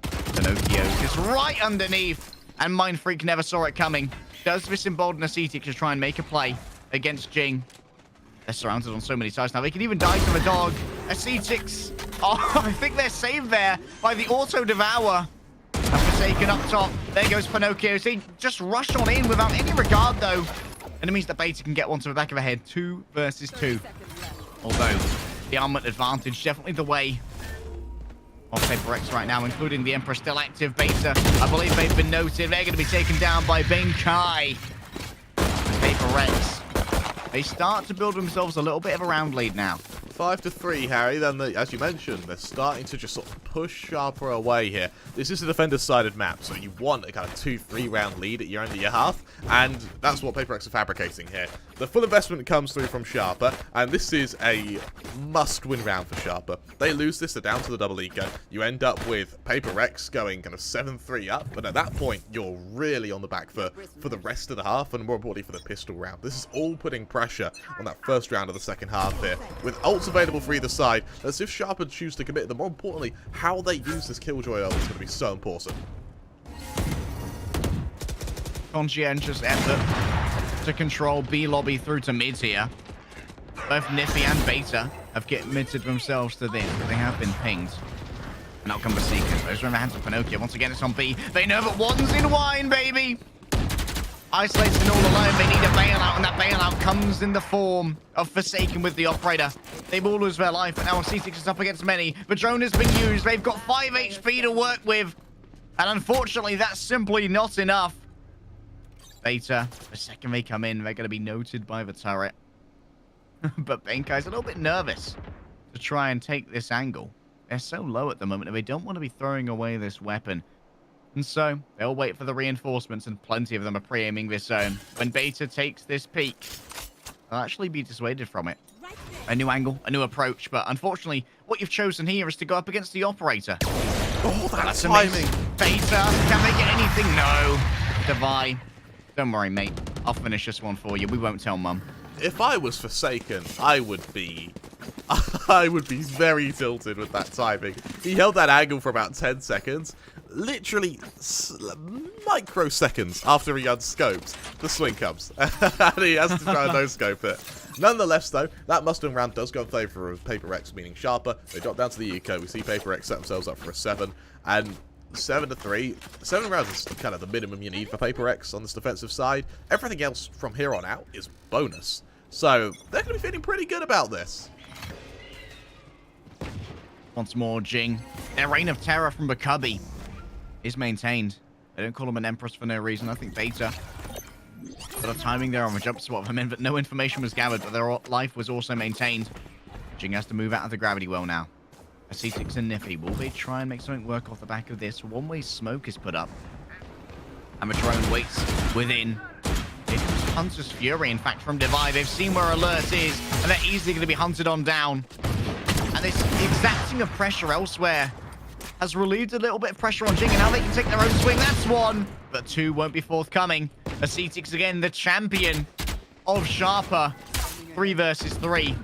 Pinocchio is right underneath, and Mindfreak never saw it coming. Does this embolden Ascetix to try and make a play against Jing? They're surrounded on so many sides now. They can even die to the dog. Ascetix. Oh, I think they're saved there by the auto devour. And Forsaken up top. There goes Pinocchio. They just rush on in without any regard, though. And it means that Beta can get one to the back of the head. 2 versus 2. Although the armament advantage definitely the way of Paper X right now, including the Emperor still active. Beta, I believe they've been noted. They're going to be taken down by Benkai. Paper X They start to build themselves a little bit of a round lead now. 5-3, Harry. Then, as you mentioned, they're starting to just sort of push Sharper away here. This is a defender-sided map, so you want a kind of 2-3 round lead at your end of your half, and that's what Paper Rex are fabricating here. The full investment comes through from Sharper, and this is a must-win round for Sharper. They lose this, they're down to the double eco. You end up with Paper Rex going kind of 7-3 up, but at that point, you're really on the back foot for the rest of the half, and more importantly for the pistol round. This is all putting pressure on that first round of the second half here. With ults available for either side, let's see if Sharper choose to commit them. More importantly, how they use this Killjoy ult is going to be so important. Conscientious effort to control B lobby through to mid here. Both Niffy and Beta have committed themselves to this, but they have been pinged. And out come the Seekers. Those are in the hands of Pinocchio. Once again, it's on B. They know that one's in wine, baby. Isolated and all alone, they need a bailout, and that bailout comes in the form of Forsaken with the operator. They will lose their life, but now C6 is up against many. The drone has been used. They've got 5 HP to work with, and unfortunately, that's simply not enough. Beta, the second they come in, they're going to be noted by the turret. But Benkai's a little bit nervous to try and take this angle. They're so low at the moment, and they don't want to be throwing away this weapon. And so, they'll wait for the reinforcements, and plenty of them are pre-aiming this zone. When Beta takes this peek, they'll actually be dissuaded from it. A new angle, a new approach, but unfortunately, what you've chosen here is to go up against the operator. Oh, that's amazing. timing. Beta, can they get anything? No. Divide. Don't worry, mate. I'll finish this one for you. We won't tell Mum. If I was Forsaken, I would be very tilted with that timing. He held that angle for about 10 seconds. Literally microseconds after he unscoped, the swing comes. And he has to try and no-scope it. Nonetheless, though, that must-win round does go in favour of Paper Rex, meaning Sharper. They drop down to the eco. We see Paper Rex set themselves up for a 7. And 7-3. 7 rounds is kind of the minimum you need for Paper Rex on this defensive side. Everything else from here on out is bonus. So, they're going to be feeling pretty good about this. Once more, Jing. Their reign of terror from the cubby is maintained. They don't call him an Empress for no reason. I think Beta got a timing there on the jump swap of him in, but no information was gathered, but their life was also maintained. Jing has to move out of the gravity well now. A C6 and Niffy. Will they try and make something work off the back of this? One-way smoke is put up. And the drone waits within. It's Hunter's Fury, in fact, from Divide. They've seen where Alert is, and they're easily going to be hunted on down. And this exacting of pressure elsewhere has relieved a little bit of pressure on Jing, and now they can take their own swing. That's 1, but 2 won't be forthcoming. A C6 again, the champion of Sharper. 3 versus 3.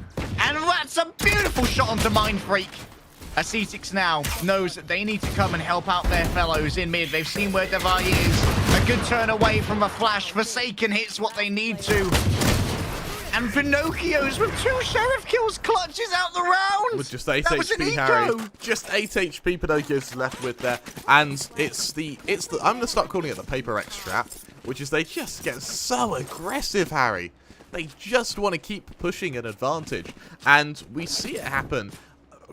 And that's a beautiful shot onto Mind Freak. A C6 now knows that they need to come and help out their fellows in mid. They've seen where Devi is. A good turn away from a flash. Forsaken hits what they need to. And Pinocchio's with 2 sheriff kills clutches out the round. With just 8 HP, Harry. Just 8 HP Pinocchio's left with there. And it's the I'm going to start calling it the Paper Rex trap, which is they just get so aggressive, Harry. They just want to keep pushing an advantage. And we see it happen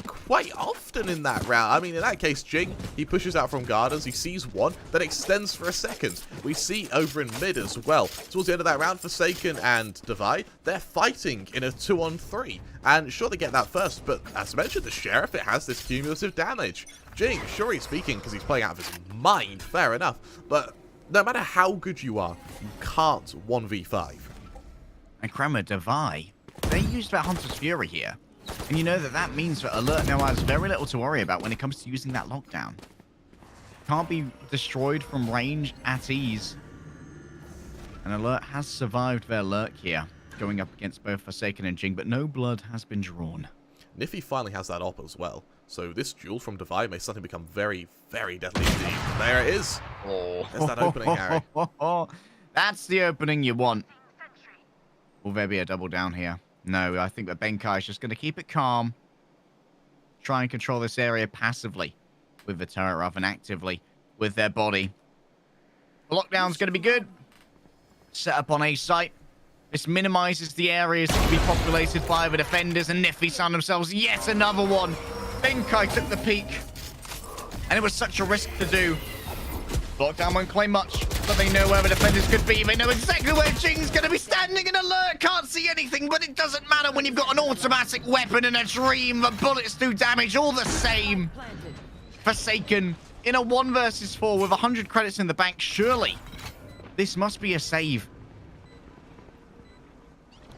quite often in that round. I mean, in that case, Jing, he pushes out from Gardens, he sees one, then extends for a second. We see over in mid as well. Towards the end of that round, Forsaken and Divide, they're fighting in a 2-on-3. And sure, they get that first, but as mentioned, the Sheriff, it has this cumulative damage. Jing, sure he's speaking because he's playing out of his mind, fair enough, but no matter how good you are, you can't 1v5. And Kramer, Divide, they used that Hunter's Fury here. And you know that means that Alert now has very little to worry about when it comes to using that lockdown. Can't be destroyed from range at ease. And Alert has survived their lurk here, going up against both Forsaken and Jing, but no blood has been drawn. Niffy finally has that op as well. So this duel from Divide may suddenly become very, very deadly indeed. There it is. Oh, there's that opening, Harry. That's the opening you want. Will there be a double down here? No, I think that Benkai is just going to keep it calm. Try and control this area passively with the turret rather than actively with their body. The lockdown's going to be good. Set up on A site. This minimizes the areas that can be populated by the defenders, and Niffy found themselves yet another one. Benkai took the peak. And it was such a risk to do. Lockdown won't claim much, but they know where the defenders could be. They know exactly where Jing's going to be standing in alert. Can't see anything, but it doesn't matter when you've got an automatic weapon and a dream. The bullets do damage all the same. Forsaken in a 1 versus 4 with 100 credits in the bank. Surely this must be a save.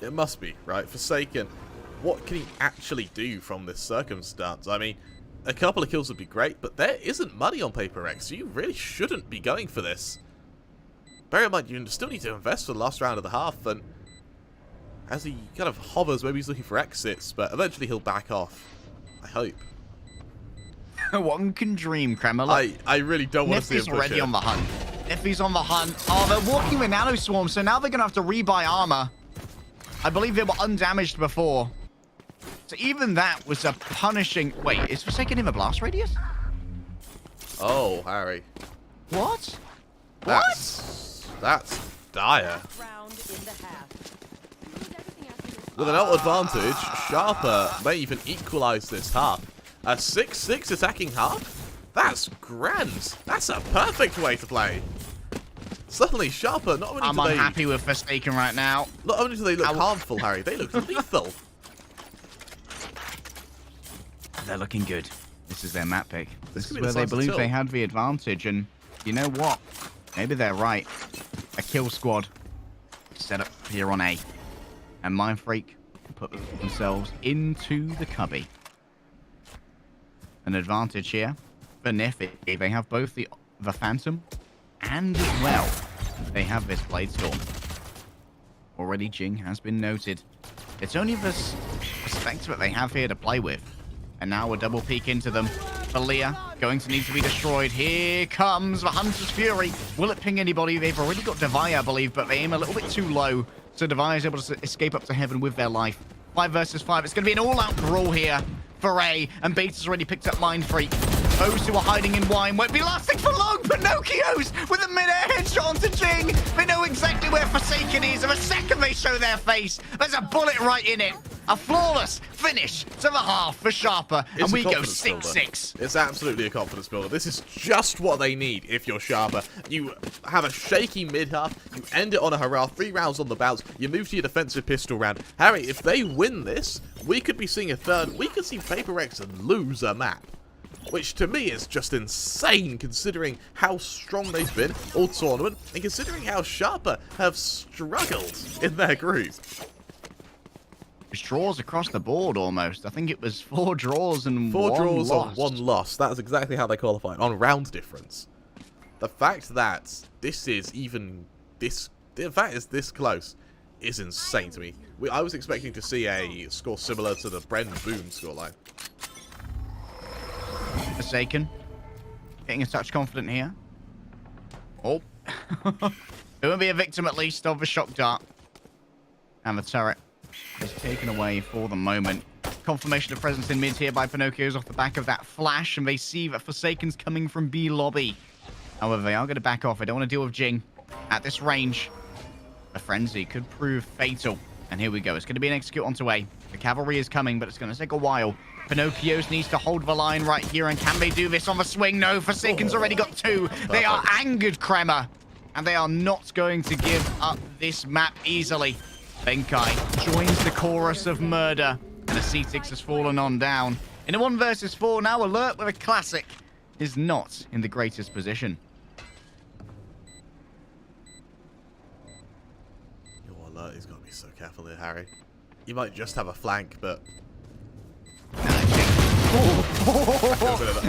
It must be, right? Forsaken, what can he actually do from this circumstance? I mean, a couple of kills would be great, but there isn't money on Paper X, so you really shouldn't be going for this. Bear in mind, you still need to invest for the last round of the half, and as he kind of hovers, maybe he's looking for exits, but eventually he'll back off. I hope. One can dream, Kreml. I really don't want to see him push already it. on the hunt. If he's on the hunt, oh, they're walking with Nano Swarm, so now they're going to have to rebuy armor. I believe they were undamaged before. So even that was a punishing... Wait, is Forsaken in the blast radius? Oh, Harry. What? That's dire. Round in the half. With an out advantage, Sharper may even equalize this half. A 6-6 attacking half? That's grand. That's a perfect way to play. Suddenly, Sharper, not only I'm do they... unhappy with Forsaken right now. Not only do they look harmful, Harry, they look lethal. They're looking good. This is their map pick. This is could be where the they size of believe Till. they had the advantage, and you know what? Maybe they're right. A kill squad set up here on A. And Mind Freak put themselves into the cubby. An advantage here for Nifty. They have both the Phantom and as well they have this Blade Storm. Already Jing has been noted. It's only this Spectre that they have here to play with. And now a double peek into them. Valia going to need to be destroyed. Here comes the Hunter's Fury. Will it ping anybody? They've already got Devi, I believe, but they aim a little bit too low. So Devi is able to escape up to heaven with their life. 5 versus 5. It's going to be an all-out brawl here for A. And Bates has already picked up Mind Freak. Those who are hiding in wine won't be lasting for long. Pinocchios with a mid-air headshot onto Jing. They know exactly where Forsaken is. And the second they show their face, there's a bullet right in it. A flawless finish to the half for Sharper. It's and we a go confidence builder. 6-6. It's absolutely a confidence builder. This is just what they need if you're Sharper. You have a shaky mid-half, you end it on a hurrah, 3 rounds on the bounce, you move to your defensive pistol round. Harry, if they win this, we could be seeing a third. We could see Paper X lose a map. Which to me is just insane considering how strong they've been all tournament and considering how Sharper have struggled in their group. Draws across the board almost. I think it was 4 draws and 4 1 draws lost. on 1 loss. That is exactly how they qualified on round difference. The fact that this is even this, the fact is this close, is insane to me. I was expecting to see a score similar to the Bren Boone scoreline. Forsaken. Getting a touch confident here. Oh. It won't be a victim at least of the shock dart. And the turret is taken away for the moment. Confirmation of presence in mid here by Pinocchios off the back of that flash. And they see that Forsaken's coming from B lobby. However, they are going to back off. They don't want to deal with Jing at this range. A frenzy could prove fatal. And here we go. It's going to be an execute onto A. The cavalry is coming, but it's going to take a while. Pinocchios needs to hold the line right here. And can they do this on the swing? No, Forsaken's already got 2. They are angered, Kremer. And they are not going to give up this map easily. Benkai joins the chorus of murder. And a C6 has fallen on down. In a 1 versus 4, now Alert with a classic is not in the greatest position. Your Alert, he's got to be so careful here, Harry. You might just have a flank, but...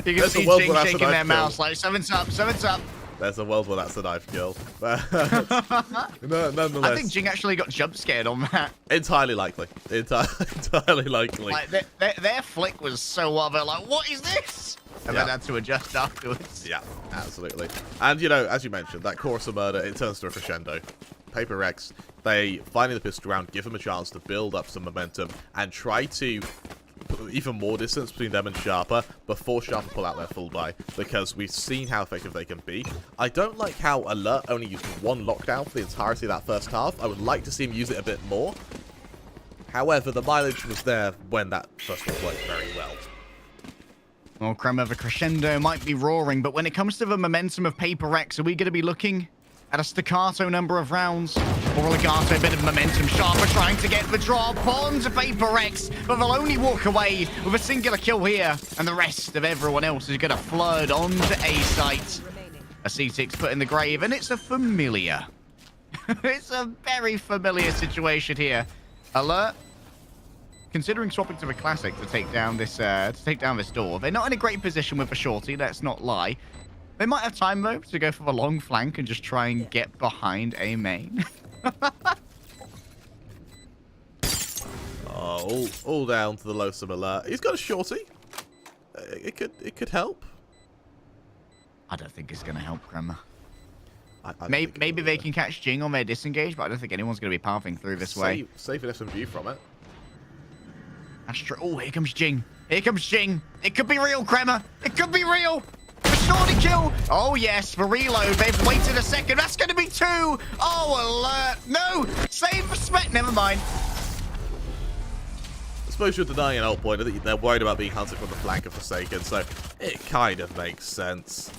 You can see Jing shaking their mouths like, 7's up, 7's up. There's a world where that's a knife kill. But nonetheless. I think Jing actually got jump scared on that. Entirely likely. Entirely likely. Like, their flick was so other, like, what is this? And then had to adjust afterwards. Yeah, absolutely. And, you know, as you mentioned, that chorus of murder, it turns to a crescendo. Paper Rex, they finding the pistol round, give them a chance to build up some momentum and try to put even more distance between them and Sharper before Sharper pull out their full buy, because we've seen how effective they can be. I don't like how Alert only used 1 lockdown for the entirety of that first half. I would like to see him use it a bit more. However, the mileage was there when that first one worked very well. Well, Crema, the crescendo might be roaring, but when it comes to the momentum of Paper Rex, are we going to be looking at a staccato number of rounds? Or a legato bit of momentum? Sharper trying to get the drop onto Paper Rex, but they'll only walk away with a singular kill here, and the rest of everyone else is going to flood onto A site. A C6 put in the grave, and it's a familiar. It's a very familiar situation here. Alert. Considering swapping to the classic to take down this door, they're not in a great position with the shorty, let's not lie. They might have time, though, to go for the long flank and just try and get behind A main. Oh, all down to the Losum alert. He's got a shorty. It could help. I don't think it's going to help, Crema. I Maybe they can catch Jing on their disengage, but I don't think anyone's going to be pathing through this way. Save an SMG from it. That's true. Oh, here comes Jing. Here comes Jing. It could be real, Crema. It could be real. The shorty kill. Oh, yes, the reload. They've waited a second. That's going to be 2. Oh, alert. No. Save the spec. Never mind. I suppose you're denying an old point that they're worried about being hunted from the flank of Forsaken, so it kind of makes sense.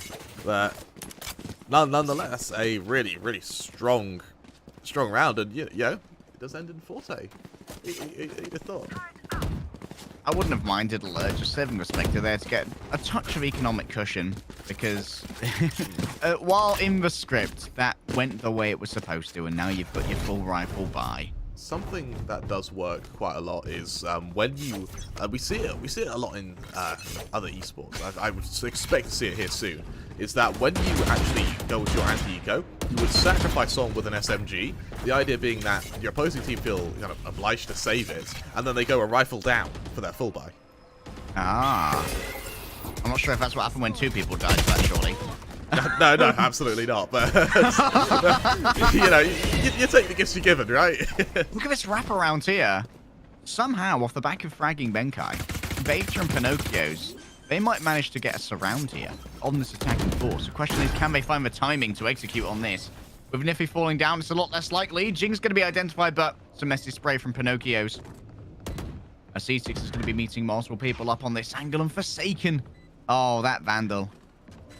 But nonetheless, a really, really strong round, and you know, it does end in Forte. You'd have thought. I wouldn't have minded alert, just saving Respector there to get a touch of economic cushion, because while in the script, that went the way it was supposed to, and now you've got your full rifle buy. Something that does work quite a lot is when you we see it a lot in other esports. I would expect to see it here soon. Is that when you actually go with your anti-eco, you would sacrifice someone with an SMG. The idea being that your opposing team feel kind of obliged to save it, and then they go a rifle down for their full buy. Ah, I'm not sure if that's what happened when 2 people died, but surely. No, absolutely not. But you know, you take the gifts you're given, right? Look at this wraparound here. Somehow, off the back of fragging Benkai, Beta and Pinocchio's, they might manage to get a surround here on this attacking force. The question is, can they find the timing to execute on this? With Niffy falling down, it's a lot less likely. Jing's going to be identified, but some messy spray from Pinocchio's. A C6 is going to be meeting multiple people up on this angle, and Forsaken. Oh, that Vandal.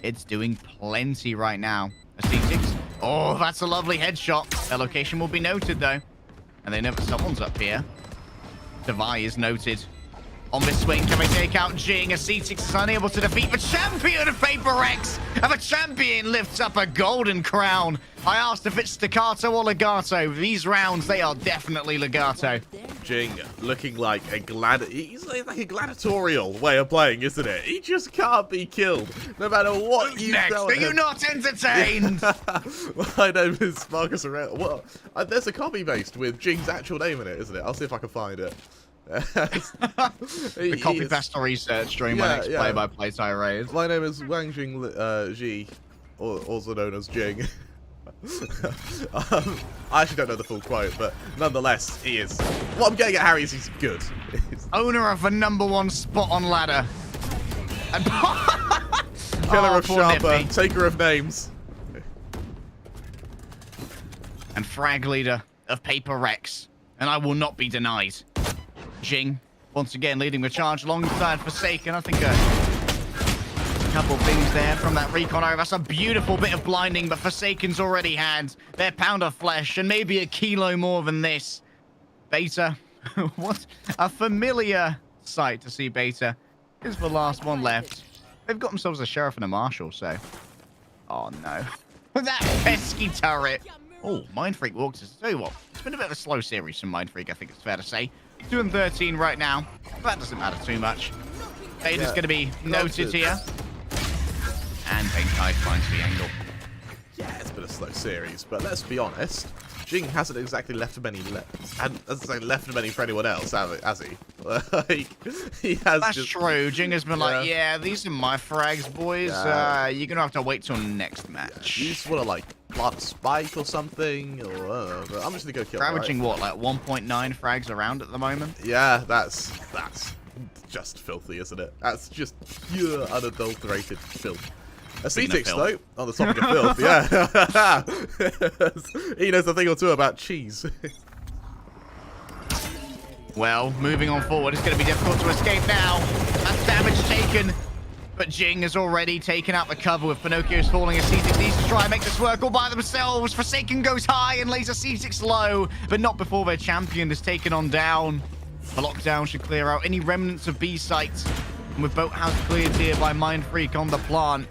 It's doing plenty right now. A C6. Oh, that's a lovely headshot. Their location will be noted, though. And they know that someone's up here. Devi is noted. On this swing, can they take out Jing? A C6 is unable to defeat the champion of Paper Rex. And the champion lifts up a golden crown. I asked if it's staccato or legato. These rounds, they are definitely legato. Jing looking like he's like a gladiatorial way of playing, isn't it? He just can't be killed, no matter what you tell him. Are you not entertained? My name is Marcus Aurel. Well, there's a copy based with Jing's actual name in it, isn't it? I'll see if I can find it. The copy paste research during my next play-by-play tirade. My name is Wang Jing Ji, also known as Jing. I actually don't know the full quote, but nonetheless, he is. What I'm getting at, Harry, is he's good. Owner of the #1 spot on ladder. And Killer of Sharper, taker of names. And frag leader of Paper Rex. And I will not be denied. Jing, once again, leading the charge alongside Forsaken. I think a couple things there from that recon. Oh, that's a beautiful bit of blinding, but Forsaken's already had their pound of flesh and maybe a kilo more than this. Beta, what a familiar sight to see Beta. Here's the last one left. They've got themselves a sheriff and a marshal, so... Oh, no. That pesky turret. Oh, Mind Freak walks us. Tell you what, it's been a bit of a slow series from Mind Freak, I think it's fair to say. 2 and 13 right now. That doesn't matter too much. Beta's going to be noted here. And Benkai finds the angle. Yeah, it's been a slow series, but let's be honest. Jing hasn't exactly left many for anyone else, has he? Like, he has. That's true. Jing has been like, yeah, these are my frags, boys. You're gonna have to wait till next match. You just want to like plant a spike or something, or but I'm just gonna go kill. Averaging what, like 1.9 frags around at the moment? Yeah, that's just filthy, isn't it? That's just pure unadulterated filth. A C6 though, on the topic of filth, yeah. He knows a thing or two about cheese. Well, moving on forward, it's going to be difficult to escape now. That's damage taken. But Jing has already taken out the cover with Pinocchio's falling. Ascetic needs to try and make this work all by themselves. Forsaken goes high and lays Ascetic low, but not before their champion is taken on down. The lockdown should clear out any remnants of B sites. And with Boathouse cleared here by Mind Freak on the plant,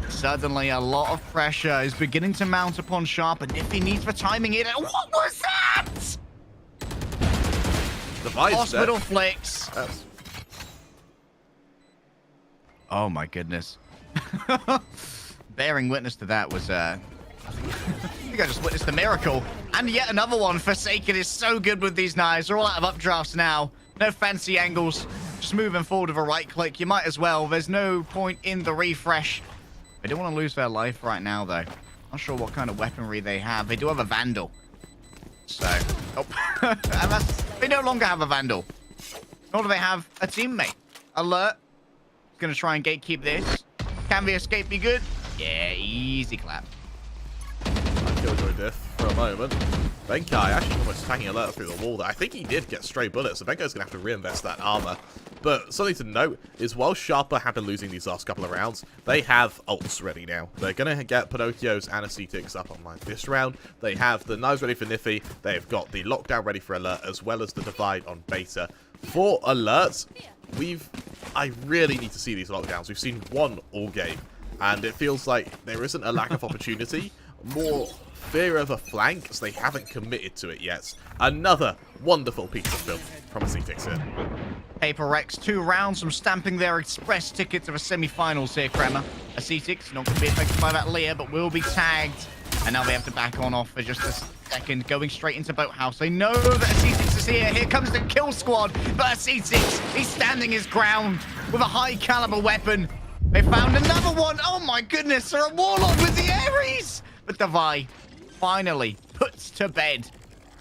suddenly a lot of pressure is beginning to mount upon Sharp, and if he needs the timing in, what was that? The vice Hospital there. flicks. That's... Oh my goodness. Bearing witness to that was, I think I just witnessed a miracle. And yet another one. Forsaken is so good with these knives. They're all out of updrafts now. No fancy angles. Just moving forward with a right click. You might as well. There's no point in the refresh. They don't want to lose their life right now, though. Not sure what kind of weaponry they have. They do have a Vandal. So, and they no longer have a Vandal. Nor do they have a teammate. Alert. Gonna try and gatekeep this. Can the escape be good? Yeah, easy clap. Killjoy diff for a moment. Benkai actually almost tagging Alert through the wall there. I think he did get stray bullets, so Benkai's going to have to reinvest that armor. But something to note is while Sharper have been losing these last couple of rounds, they have ults ready now. They're going to get Pinocchio's and Ascetics up online this round. They have the knives ready for Niffy. They've got the lockdown ready for Alert, as well as the divide on Beta. For Alert, I really need to see these lockdowns. We've seen one all game, and it feels like there isn't a lack of opportunity. More fear of a flank, as they haven't committed to it yet. Another wonderful piece of film from Ascetics here. Paper Rex, 2 rounds from stamping their express ticket to the semi-finals here, Kremer. Ascetics not going to be affected by that Leer, but will be tagged. And now they have to back on off for just a second, going straight into Boathouse. They know that Ascetics is here. Here comes the kill squad. But Ascetics, he's standing his ground with a high-caliber weapon. They found another one. Oh, my goodness. They're a Warlord with the Ares. But Devi finally puts to bed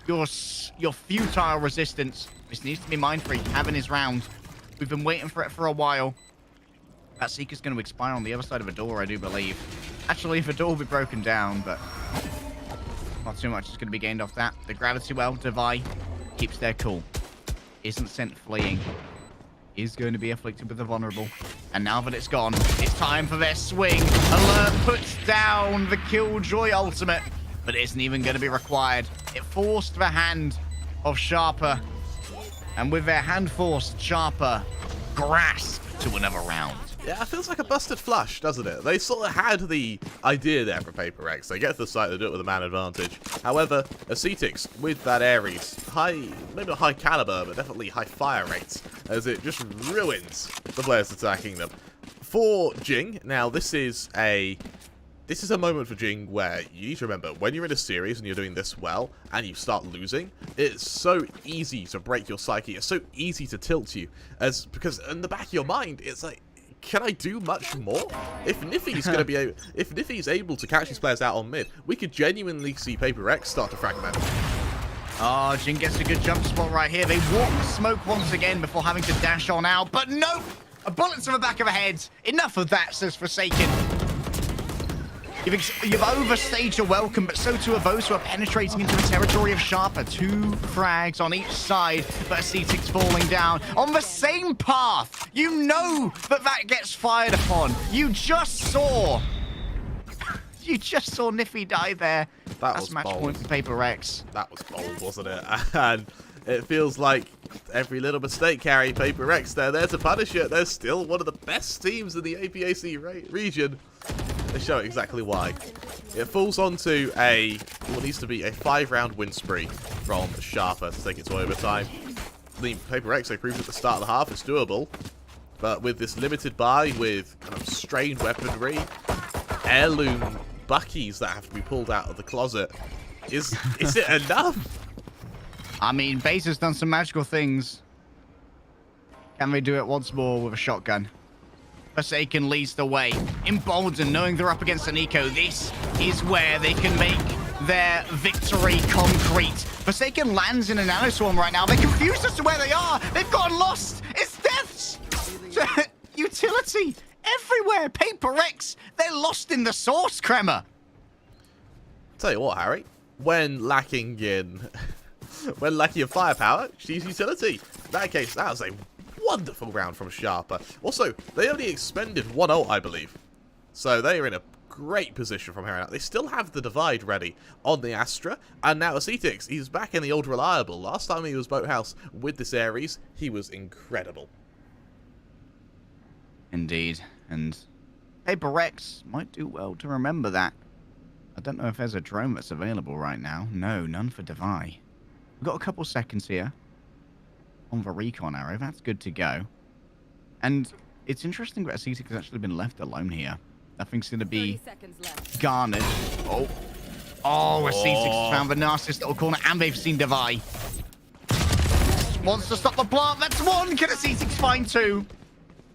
your futile resistance. This needs to be Mind Freak having his round. We've been waiting for it for a while. That Seeker's going to expire on the other side of a door, I do believe. Actually, the door will be broken down, but not too much is going to be gained off that. The Gravity Well, Devi keeps their cool. Isn't sent fleeing. Is going to be afflicted with the vulnerable. And now that it's gone, it's time for their swing. Alert puts down the Killjoy ultimate, but it isn't even going to be required. It forced the hand of Sharper. And with their hand forced, Sharper grasp to another round. Yeah, it feels like a busted flush, doesn't it? They sort of had the idea there for Paper Rex. They get to the site, they do it with a man advantage. However, Ascetics, with that Ares, maybe not high caliber, but definitely high fire rates, as it just ruins the players attacking them. For Jing, now this is a moment for Jing where you need to remember, when you're in a series and you're doing this well, and you start losing, it's so easy to break your psyche, it's so easy to tilt you, because in the back of your mind, it's like, can I do much more? If Niffy's able to catch these players out on mid, we could genuinely see Paper Rex start to fragment. Oh, Jin gets a good jump spot right here. They walk smoke once again before having to dash on out, but nope! A bullet to the back of the head. Enough of that, says Forsaken. You've overstayed your welcome, but so too are those who are penetrating into the territory of Sharper. 2 frags on each side, but Ascetics falling down on the same path. You know that gets fired upon. You just saw Niffy die there. That's match point for Paper Rex. That was bold, wasn't it? And it feels like every little mistake carry Paper Rex. They're there to punish it. They're still one of the best teams in the APAC region. They show exactly why. It falls onto what needs to be a 5-round win spree from Sharper to take it to overtime. The Paper Rex, they proved at the start of the half, it's doable. But with this limited buy, with kind of strained weaponry, heirloom buckies that have to be pulled out of the closet, is it enough? I mean, Base has done some magical things. Can they do it once more with a shotgun? Forsaken leads the way. Emboldened, knowing they're up against an eco, this is where they can make their victory concrete. Forsaken lands in a nanoswarm right now. They're confused as to where they are. They've gotten lost. It's deaths. Utility everywhere. Paper Rex, they're lost in the source, Kremer. Tell you what, Harry, when lacking in firepower, just use utility. In that case, that was a wonderful round from Sharper. Also, they only expended one ult, I believe. So they are in a great position from here on out. They still have the divide ready on the Astra, and now Acetix, he's back in the old reliable. Last time he was Boathouse with this Ares, he was incredible. Indeed, and Paper Rex might do well to remember that. I don't know if there's a drone that's available right now. No, none for Divide. We've got a couple seconds here on the recon arrow. That's good to go. And it's interesting that Acetix has actually been left alone here. Nothing's going to be garnered. Oh, Acetix has found the nastiest little corner, and they've seen Divide. Wants to stop the plant. That's one. Can Acetix find two?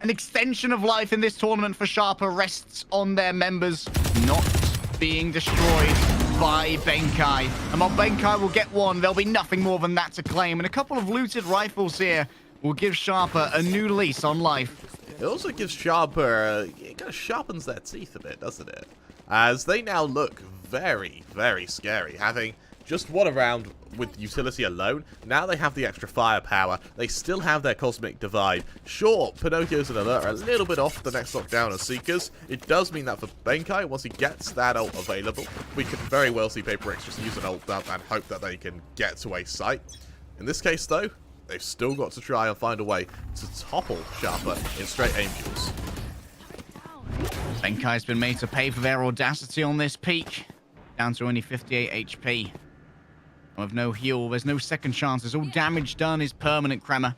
An extension of life in this tournament for Sharper rests on their members not being destroyed by Benkai. And while Benkai will get one, there'll be nothing more than that to claim. And a couple of looted rifles here will give Sharper a new lease on life. It also gives Sharper, it kind of sharpens their teeth a bit, doesn't it? As they now look very, very scary, having just one round with utility alone. Now they have the extra firepower. They still have their Cosmic Divide. Sure, Pinocchio's and Alert are a little bit off the next lockdown of Seekers. It does mean that for Benkai, once he gets that ult available, we could very well see Paper X just use an ult up and hope that they can get to a site. In this case, though, they've still got to try and find a way to topple Sharper in straight aim duels. Benkai's been made to pay for their audacity on this peak. Down to only 58 HP. With no heal, there's no second chances. All damage done is permanent, Kremer.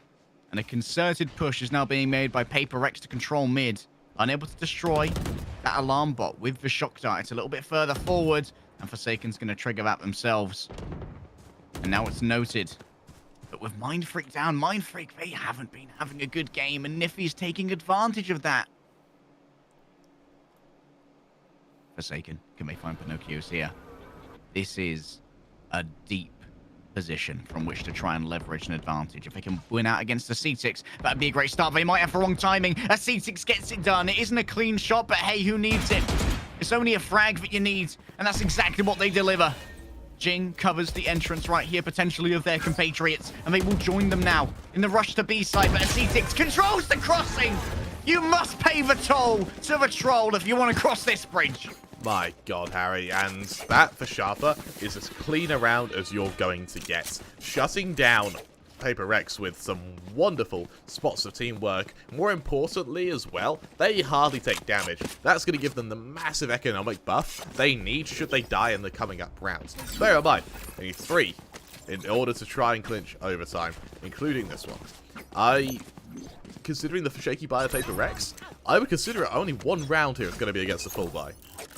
And a concerted push is now being made by Paper Rex to control mid. Unable to destroy that alarm bot with the shock dart. It's a little bit further forward, and Forsaken's going to trigger that themselves. And now it's noted. But with Mind Freak down, Mind Freak, they haven't been having a good game, and Niffy's taking advantage of that. Forsaken, can they find Pinocchio's here? This is a deep position from which to try and leverage an advantage. If they can win out against the Acetix, that'd be a great start. They might have the wrong timing. Acetix gets it done. It isn't a clean shot, but hey, who needs it? It's only a frag that you need, and that's exactly what they deliver. Jing covers the entrance right here, potentially, of their compatriots, and they will join them now in the rush to B side, but Acetix controls the crossing! You must pay the toll to the troll if you want to cross this bridge. My God, Harry, and that for Sharper is as clean a round as you're going to get. Shutting down Paper Rex with some wonderful spots of teamwork. More importantly as well, they hardly take damage. That's going to give them the massive economic buff they need should they die in the coming up rounds. Bear in mind, they need 3 in order to try and clinch overtime, including this one. Considering the shaky buy of Paper Rex, I would consider it only 1 round here is going to be against the full buy.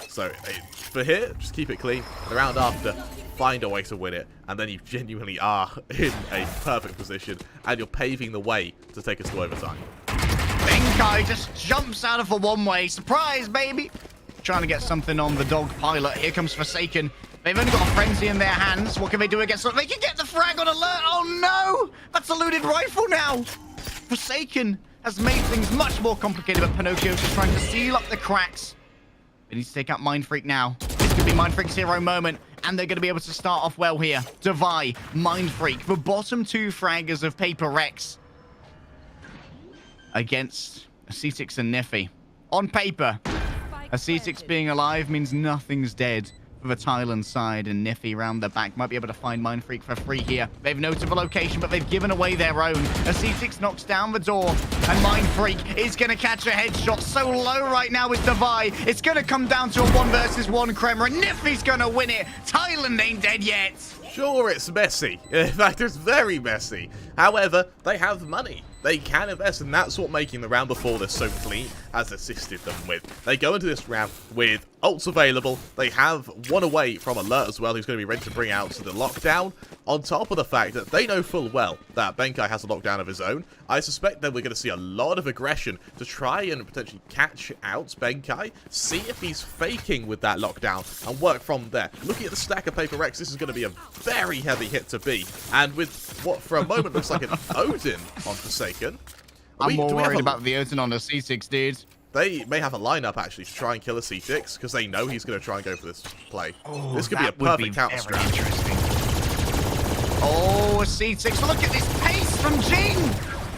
So, for here, just keep it clean. The round after, find a way to win it. And then you genuinely are in a perfect position. And you're paving the way to take us to overtime. Benkai just jumps out of a one-way. Surprise, baby! Trying to get something on the dog pilot. Here comes Forsaken. They've only got a frenzy in their hands. What can they do against it? They can get the frag on Alert. Oh, no! That's a looted rifle now. Forsaken has made things much more complicated, but Pinocchio's just trying to seal up the cracks. They need to take out Mind Freak now. This could be Mind Freak's hero moment, and they're going to be able to start off well here. Divide, Mind Freak, the bottom 2 fraggers of Paper Rex against Acetix and Niffy. On paper, Acetix being alive means nothing's dead for the Thailand side, and Niffy round the back might be able to find Mind Freak for free here. They've noted the location, but they've given away their own. Acetix knocks down the door, and Mind Freak is going to catch a headshot. So low right now is Divide. It's going to come down to a 1 versus 1 Kremer, and Niffy's going to win it. Thailand ain't dead yet. Sure, it's messy. In fact, it's very messy. However, they have money. They can invest, and that's what making the round before this so clean has assisted them with. They go into this round with ults available. They have one away from Alert as well, who's going to be ready to bring out to the lockdown. On top of the fact that they know full well that Benkai has a lockdown of his own, I suspect that we're going to see a lot of aggression to try and potentially catch out Benkai, see if he's faking with that lockdown, and work from there. Looking at the stack of Paper Rex, this is going to be a very heavy hit to B, and with what for a moment looks like an Odin on Forsaken. I'm more worried about the Odin on the C6, dude. They may have a lineup actually to try and kill a C6 because they know he's going to try and go for this play. Oh, this could be a perfect counter strat. Oh, a C6. Look at this pace from Jing.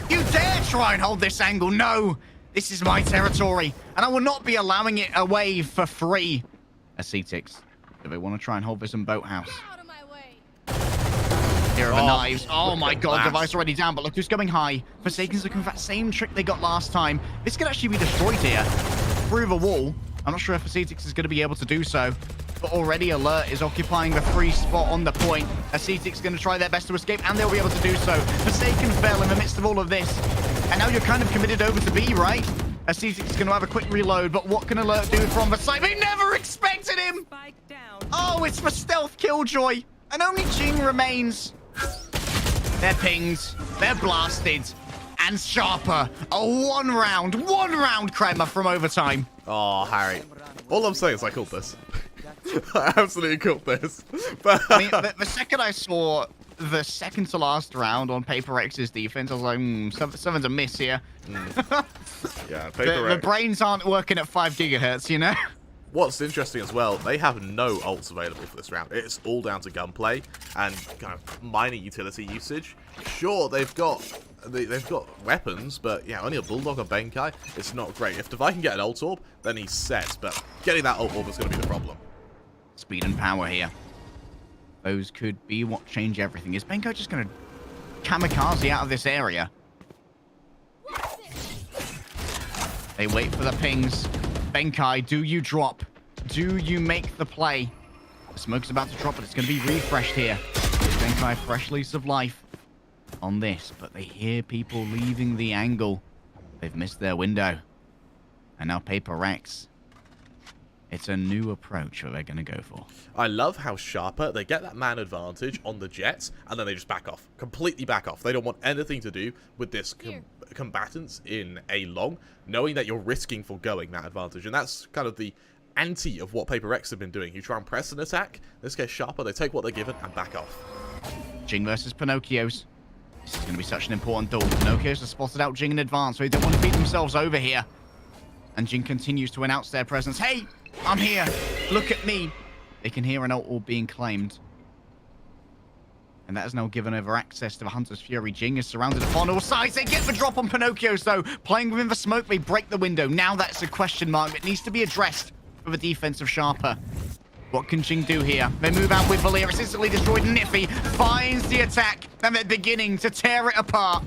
You dare try and hold this angle? No! This is my territory, and I will not be allowing it away for free. Ascetics, do they want to try and hold this in Boathouse? Out of my way. Here are the knives. Oh look my at god, that. device already down, but look who's going high. Forsaken's looking for that same trick they got last time. This could actually be destroyed here through the wall. I'm not sure if Ascetics is going to be able to do so, but already Alert is occupying the free spot on the point. Ascetics going to try their best to escape, and they'll be able to do so. Forsaken fell in the midst of all of this, and now you're kind of committed over to B, right? Ascetics is going to have a quick reload, but what can Alert do from the side? They never expected him! Spike down. Oh, it's for stealth killjoy, and only Jing remains. They're pinged, they're blasted, and Sharper, a one round Kremer from overtime. Oh, Harry. All I'm saying is I called this. I absolutely called this. But I mean, the second I saw the second to last round on Paper X's defense, I was like, something's a miss here. yeah, Paper The Rex. brains aren't working at 5 gigahertz, you know? What's interesting as well, they have no ults available for this round. It's all down to gunplay and kind of minor utility usage. Sure, they've got weapons, but yeah, only a Bulldog and Benkai. It's not great. If Devi can get an ult orb, then he's set. But getting that ult orb is going to be the problem. Speed and power here. Those could be what change everything. Is Benko just going to kamikaze out of this area? They wait for the pings. Benkai, do you drop? Do you make the play? The smoke's about to drop, but it's going to be refreshed here. Benkai, fresh lease of life on this, but they hear people leaving the angle. They've missed their window. And now Paper Rex. It's a new approach that they're going to go for. I love how Sharper, they get that man advantage on the Jets, and then they just back off. Completely back off. They don't want anything to do with this combatants in A long, knowing that you're risking foregoing that advantage. And that's kind of the anti of what Paper Rex have been doing. You try and press an attack. In this case, Sharper, they take what they're given and back off. Jing versus Pinocchio's. This is going to be such an important duel. Pinocchio's have spotted out Jing in advance, so they don't want to beat themselves over here. And Jing continues to announce their presence. Hey, I'm here. Look at me. They can hear an ult orb being claimed. And that has now given over access to the Hunter's Fury. Jing is surrounded upon all sides. They get the drop on Pinocchio's, though. Playing within the smoke, they break the window. Now that's a question mark that needs to be addressed for the defense of Sharper. What can Jing do here? They move out with Valir. It's instantly destroyed. Niffy finds the attack, and they're beginning to tear it apart.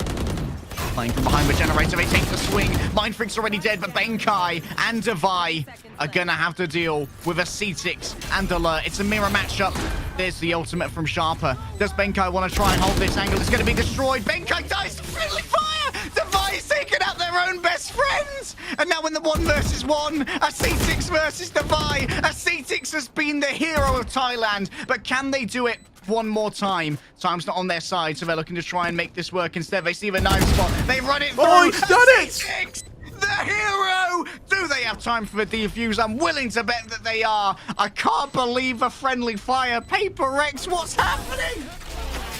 Playing from behind the generator, they take the swing. Mind Freak's already dead, but Benkai and Devi are gonna have to deal with a C6 and Alert. It's a mirror matchup. There's the ultimate from Sharper. Does Benkai want to try and hold this angle? It's gonna be destroyed. Benkai dies to friendly fire! Devi's taking out their own best friends! And now in the 1 versus 1, a C6 versus Devi. A C6 has been the hero of Thailand, but can they do it one more time? Time's not on their side, so they're looking to try and make this work instead. They see the knife spot. They run it through. Oh, he's done it! C6, the hero! Do they have time for the defuse? I'm willing to bet that they are. I can't believe the friendly fire. Paper Rex, what's happening?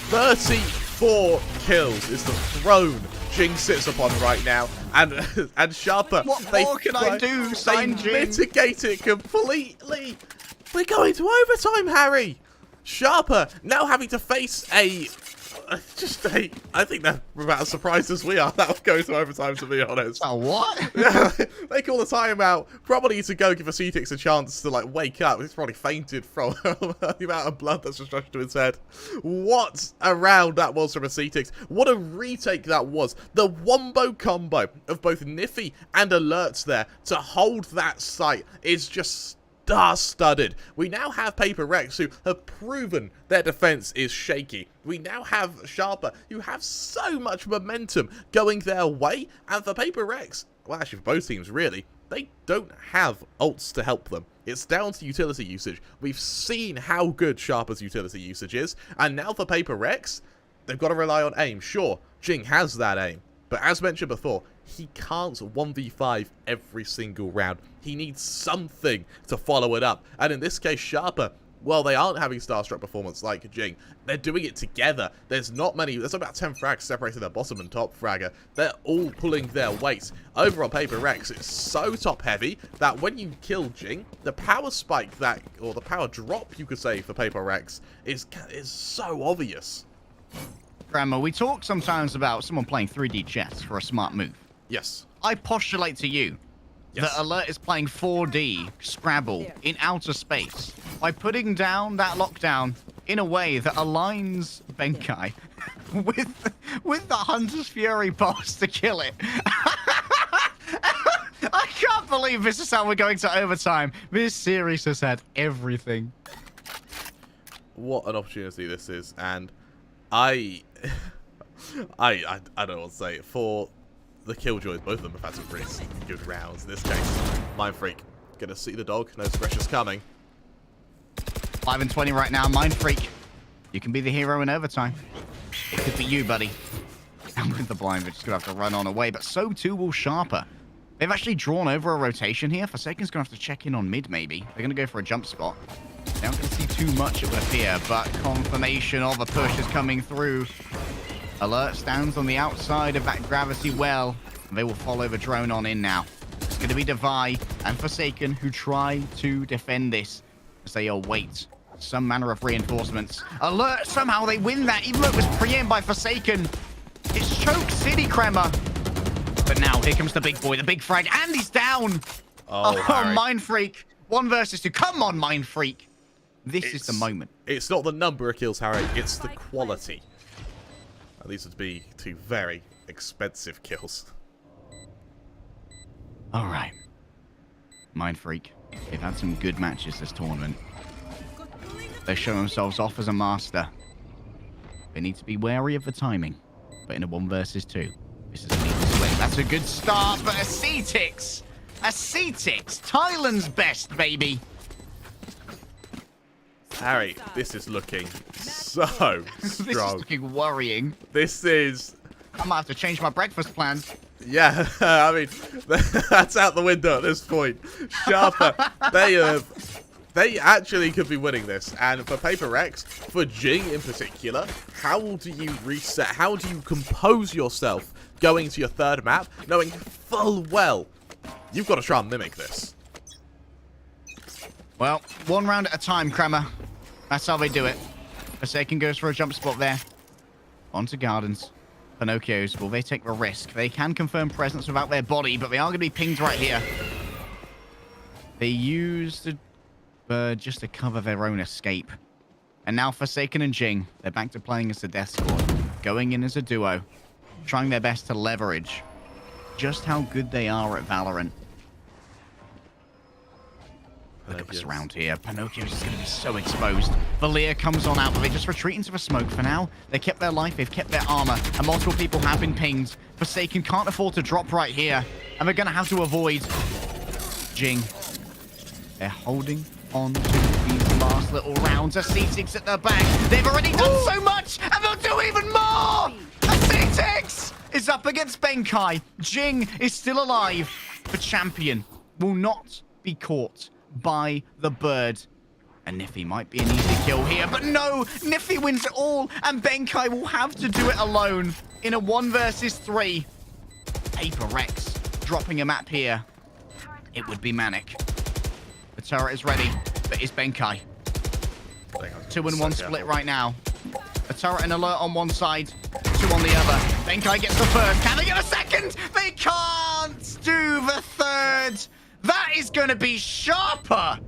34 kills is the throne Jing sits upon right now. And Sharper, What they more can I do? They Sign Jing. mitigate it completely. We're going to overtime, Harry. Sharper now having to face I think they're about as surprised as we are. That would go to overtime, to be honest. Oh, what? Yeah, they call the timeout. Probably to go give Ascetics a chance to, like, wake up. He's probably fainted from the amount of blood that's just rushed to his head. What a round that was from Ascetics. What a retake that was. The wombo combo of both Niffy and Alerts there to hold that site is just star-studded. We now have Paper Rex, who have proven their defense is shaky. We now have Sharper, who have so much momentum going their way. And for Paper Rex, well, actually for both teams, really, they don't have ults to help them. It's down to utility usage. We've seen how good Sharper's utility usage is. And now for Paper Rex, they've got to rely on aim. Sure, Jing has that aim. But as mentioned before, he can't 1v5 every single round. He needs something to follow it up. And in this case, Sharper, well, they aren't having Starstruck performance like Jing. They're doing it together. There's about 10 frags separating their bottom and top fragger. They're all pulling their weight. Over on Paper Rex, it's so top heavy that when you kill Jing, the power spike or the power drop, you could say, for Paper Rex is so obvious. Grandma, we talk sometimes about someone playing 3D chess for a smart move. Yes. I postulate to you that Alert is playing 4D Scrabble in outer space by putting down that lockdown in a way that aligns Benkai with the Hunter's Fury boss to kill it. I can't believe this is how we're going to overtime. This series has had everything. What an opportunity this is, and I don't know what to say. For the Killjoys, both of them have had some pretty good rounds. In this case, Mind Freak gonna see the dog, knows pressure's coming. 5 and 20 right now, Mind Freak. You can be the hero in overtime. It could be you, buddy. And with the blind, we're just gonna have to run on away, but so too will Sharper. They've actually drawn over a rotation here. Forsaken's gonna have to check in on mid, maybe. They're gonna go for a jump spot. They aren't gonna see too much, it would appear, but confirmation of a push is coming through. Alert stands on the outside of that gravity well. And they will follow the drone on in now. It's going to be Devi and Forsaken who try to defend this as they await some manner of reinforcements. Alert, somehow they win that, even though it was pre-aimed by Forsaken. It's Choke City, Crema. But now, here comes the big boy, the big frag, and he's down. Oh, Mind Freak. 1 versus 2. Come on, Mind Freak. This is the moment. It's not the number of kills, Harry. It's the quality. And these would be 2 very expensive kills. All right. Mind Freak. They've had some good matches this tournament. They show themselves off as a master. They need to be wary of the timing. But in a 1 versus 2, this is an easy swing. That's a good start, but a C-Tix. A C-Tix. Thailand's best, baby. Harry, this is looking so strong. This is looking worrying. This is... I might have to change my breakfast plans. Yeah, I mean, that's out the window at this point. Sharper, they actually could be winning this. And for Paper Rex, for Jing in particular, how do you reset? How do you compose yourself going to your 3rd map, knowing full well you've got to try and mimic this? Well, 1 round at a time, Kramer. That's how they do it. Forsaken goes for a jump spot there. Onto Gardens. Pinocchios, will they take the risk? They can confirm presence without their body, but they are going to be pinged right here. They used the bird just to cover their own escape. And now Forsaken and Jing, they're back to playing as the Death Squad. Going in as a duo. Trying their best to leverage just how good they are at Valorant. Look at this round here. Pinocchio's is going to be so exposed. Valir comes on out, but they just retreat into the smoke for now. They kept their life, they've kept their armor, and multiple people have been pinged. Forsaken can't afford to drop right here, and they're going to have to avoid Jing. They're holding on to these last little rounds. A C-Tix at their back. They've already done so much, and they'll do even more! A C-Tix is up against Benkai. Jing is still alive. The champion will not be caught by the bird. And Niffy might be an easy kill here, but no! Niffy wins it all, and Benkai will have to do it alone in a 1 versus 3. Paper Rex dropping a map here. It would be manic. The turret is ready, but is Benkai. 2 and 1 split right now. A turret and alert on one side, 2 on the other. Benkai gets the first. Can they get a second? They can't do the 3rd. That is going to be Sharper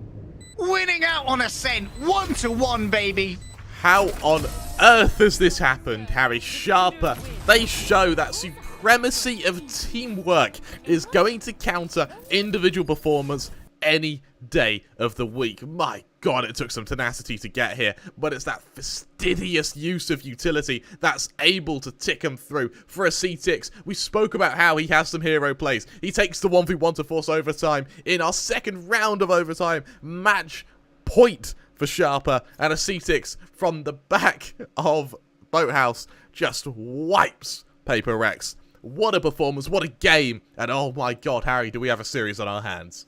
winning out on Ascent. 1-1, baby. How on earth has this happened, Harry? Sharper, they show that supremacy of teamwork is going to counter individual performance any day of the week. My God, it took some tenacity to get here, but it's that fastidious use of utility that's able to tick him through. For a C-Tix, we spoke about how he has some hero plays. He takes the 1v1 to force overtime in our 2nd round of overtime. Match point for Sharper, and a C-Tix from the back of Boathouse just wipes Paper Rex. What a performance, what a game, and oh my God, Harry, do we have a series on our hands?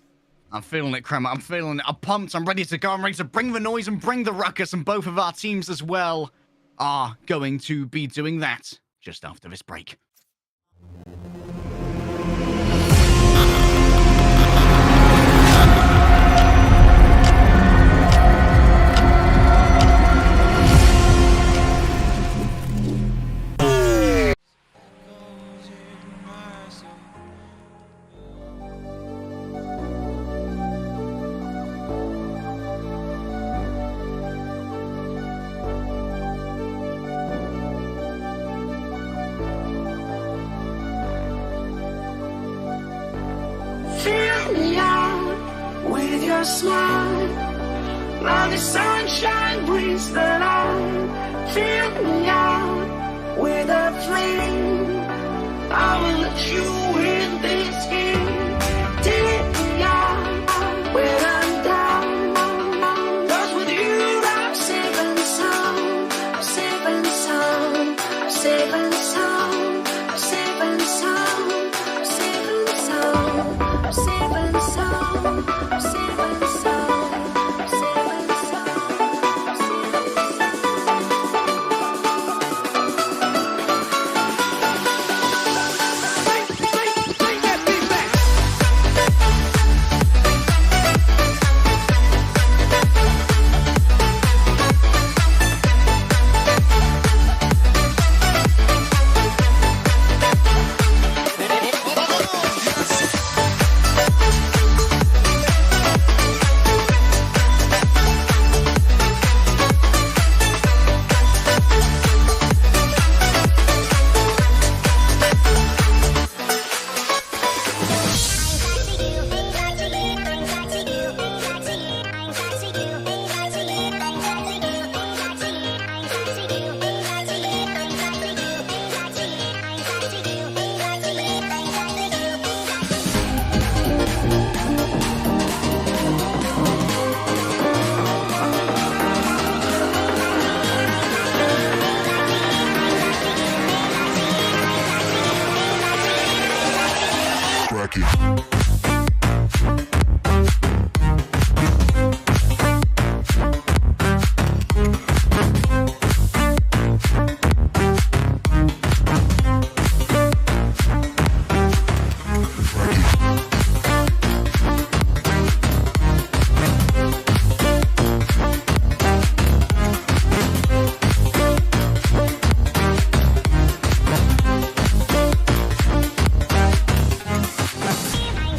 I'm feeling it, Kremer. I'm feeling it. I'm pumped. I'm ready to go. I'm ready to bring the noise and bring the ruckus. And both of our teams as well are going to be doing that just after this break. Take me out with your smile. Now the sunshine brings the light. Fill me out with a flame. I will let you in this game. Take me out when I'm down. 'Cause with you I'm safe and sound. I'm safe and sound. I'm safe and sound. I'm safe and sound. I'm safe and sound. I'm safe and sound. I'm safe and sound. I'm safe and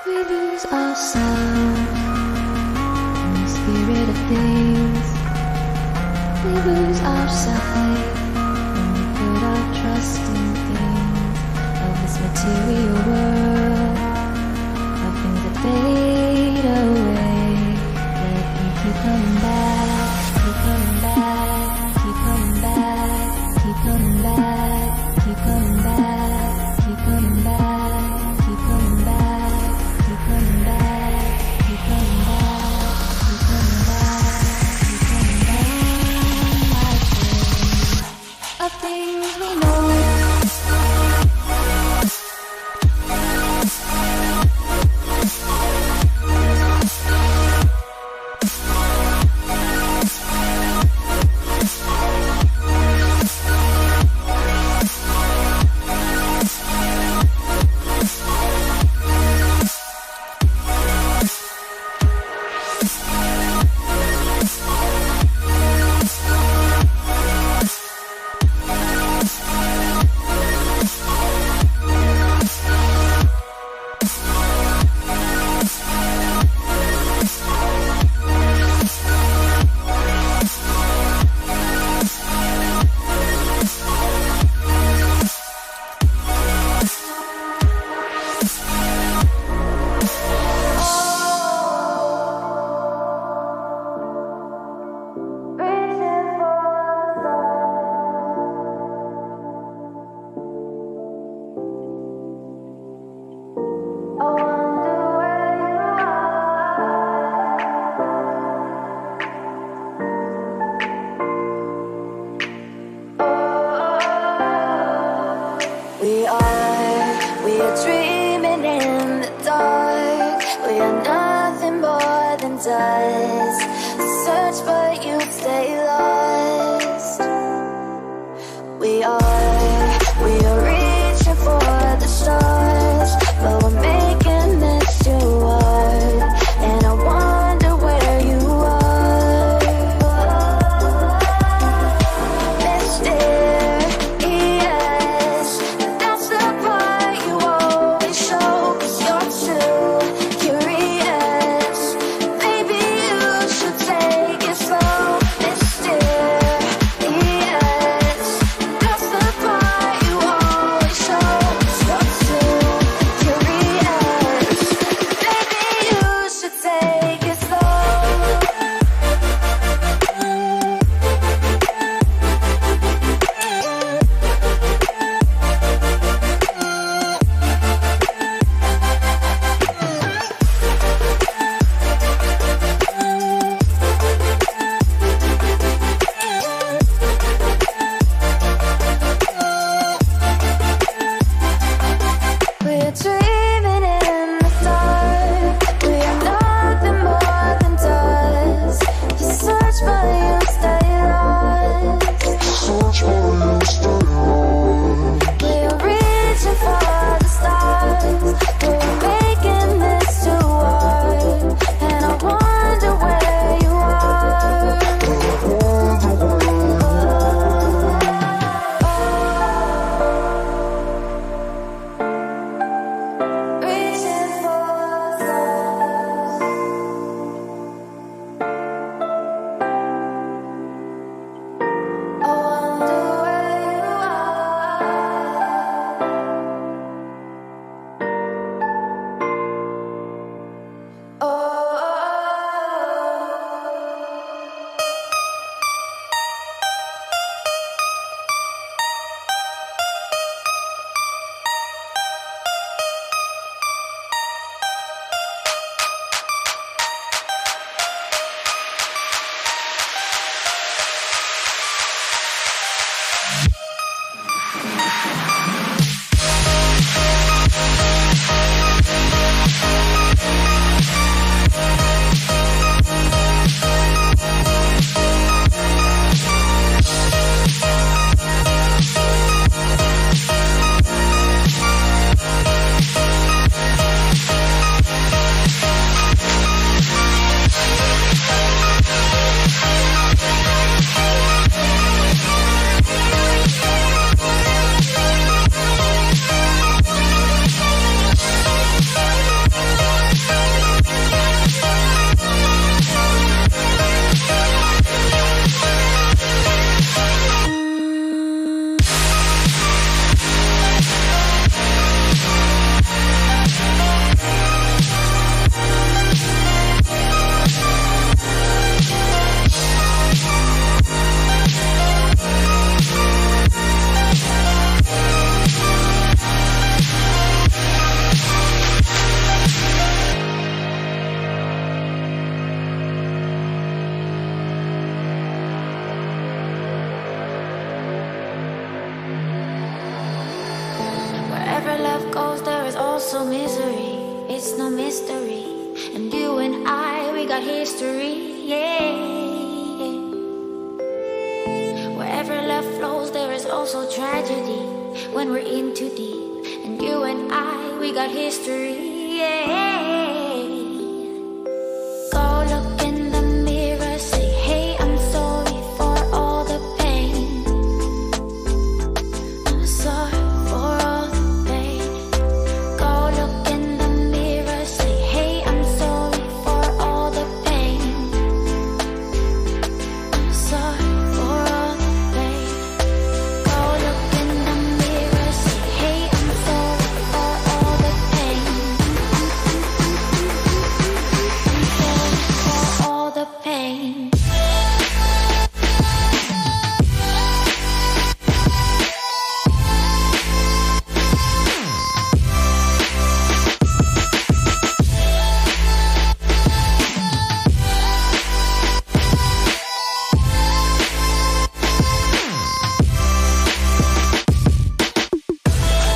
We lose ourselves in the spirit of things. We lose our sight when we put our trust in things of this material world, of things that fade away. Let me keep coming back, keep coming back, keep coming back, keep coming back, keep coming back, keep coming back, keep coming back, keep coming back, keep coming back, keep coming back, keep coming back. Of things we know. We are dreaming in the dark. We are nothing more than dust. Search but you stay lost. We are reaching for the stars, but we're making this too hard. And I wonder where you are. Mysterious, that's the part you always show. 'Cause you're too curious. Maybe you it's no mystery. And you and I, we got history, yeah. Wherever love flows, there is also tragedy. When we're in too deep, and you and I, we got history, yeah. Go look in the mirror, say, hey, I'm sorry for all the pain. I'm sorry for all the pain. Go look in the mirror, say, hey, I'm sorry for all the pain. I'm sorry for all the pain. Go look in the mirror, say, hey, I'm sorry for all the pain. I'm sorry for all the pain.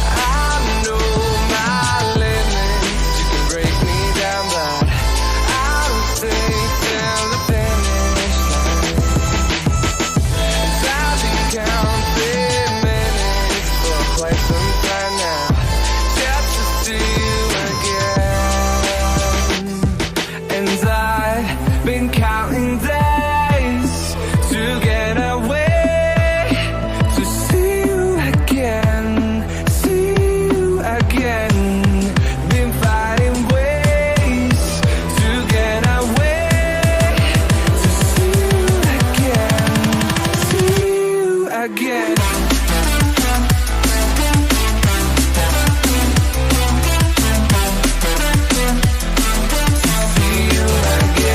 I know my limits. You can break me down, but I will stay till the finish line. And I've been counting minutes for quite some time now, just to see you again. And I've been counting days to get away, to see you again, see you again. Been finding ways to get away, to see you again, see you again. See you again.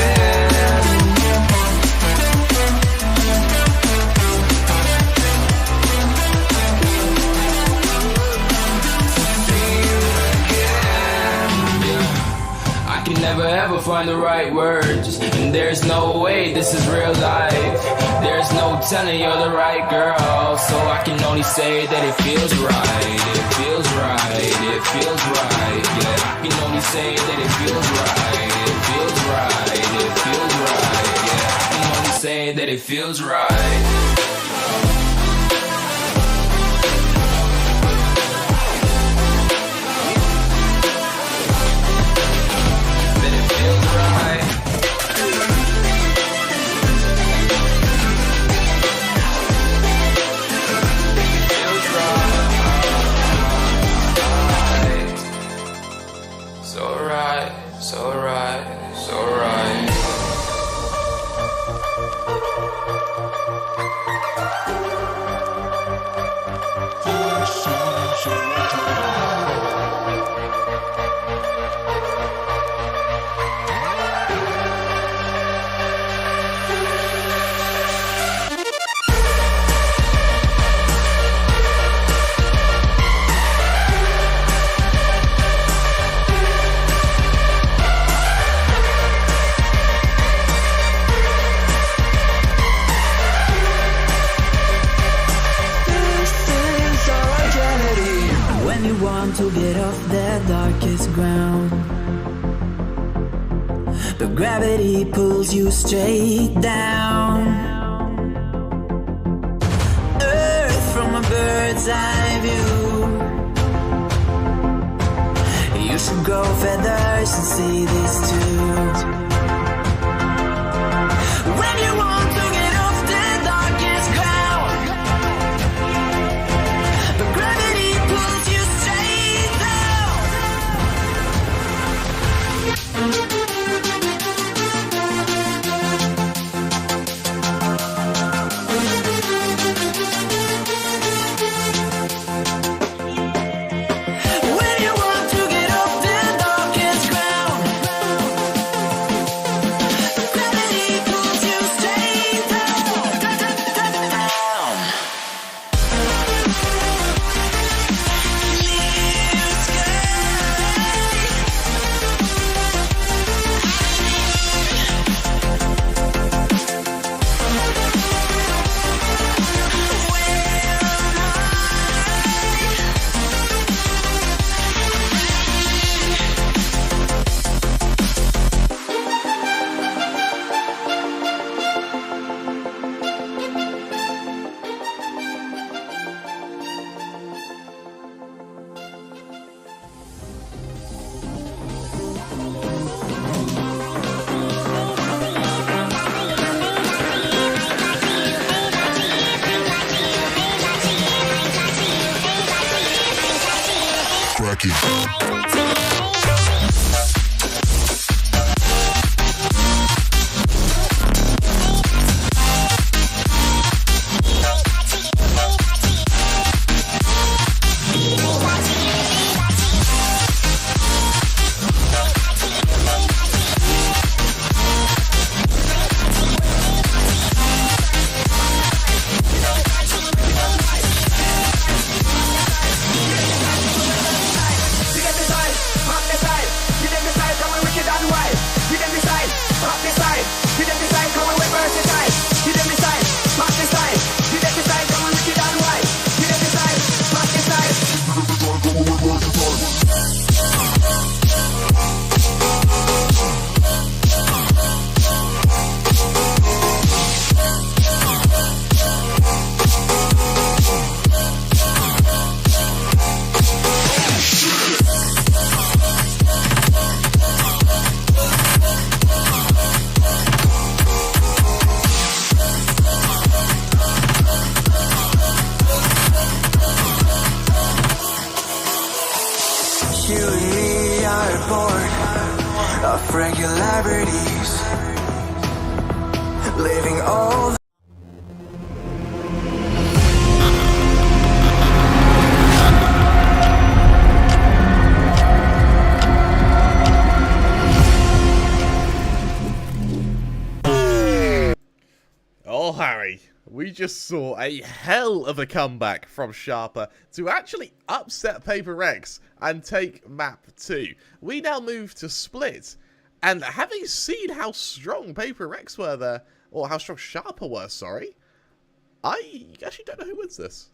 I can never ever find the right words, and there's no way this is real life. There's no telling you're the right girl, so I can only say that it feels right. It feels right. It feels right. Yeah, I can only say that it feels right. It feels right. It feels right. Yeah, I can only say that it feels right. That it feels right. Feels right. So right, so right, so right. When you want to get off the darkest ground, the gravity pulls you straight down. Earth from a bird's eye view. You should grow feathers and see this too. When you want to get off the darkest ground, the gravity pulls you straight down. When you want to get off the darkest ground, the gravity pulls you straight of regularities, living all. Oh, Harry, we just saw a hell of a comeback from Sharper to actually upset Paper Rex and take map 2. We now move to Split, and having seen how strong Paper Rex were there, or how strong Sharper were, sorry, I actually don't know who wins this.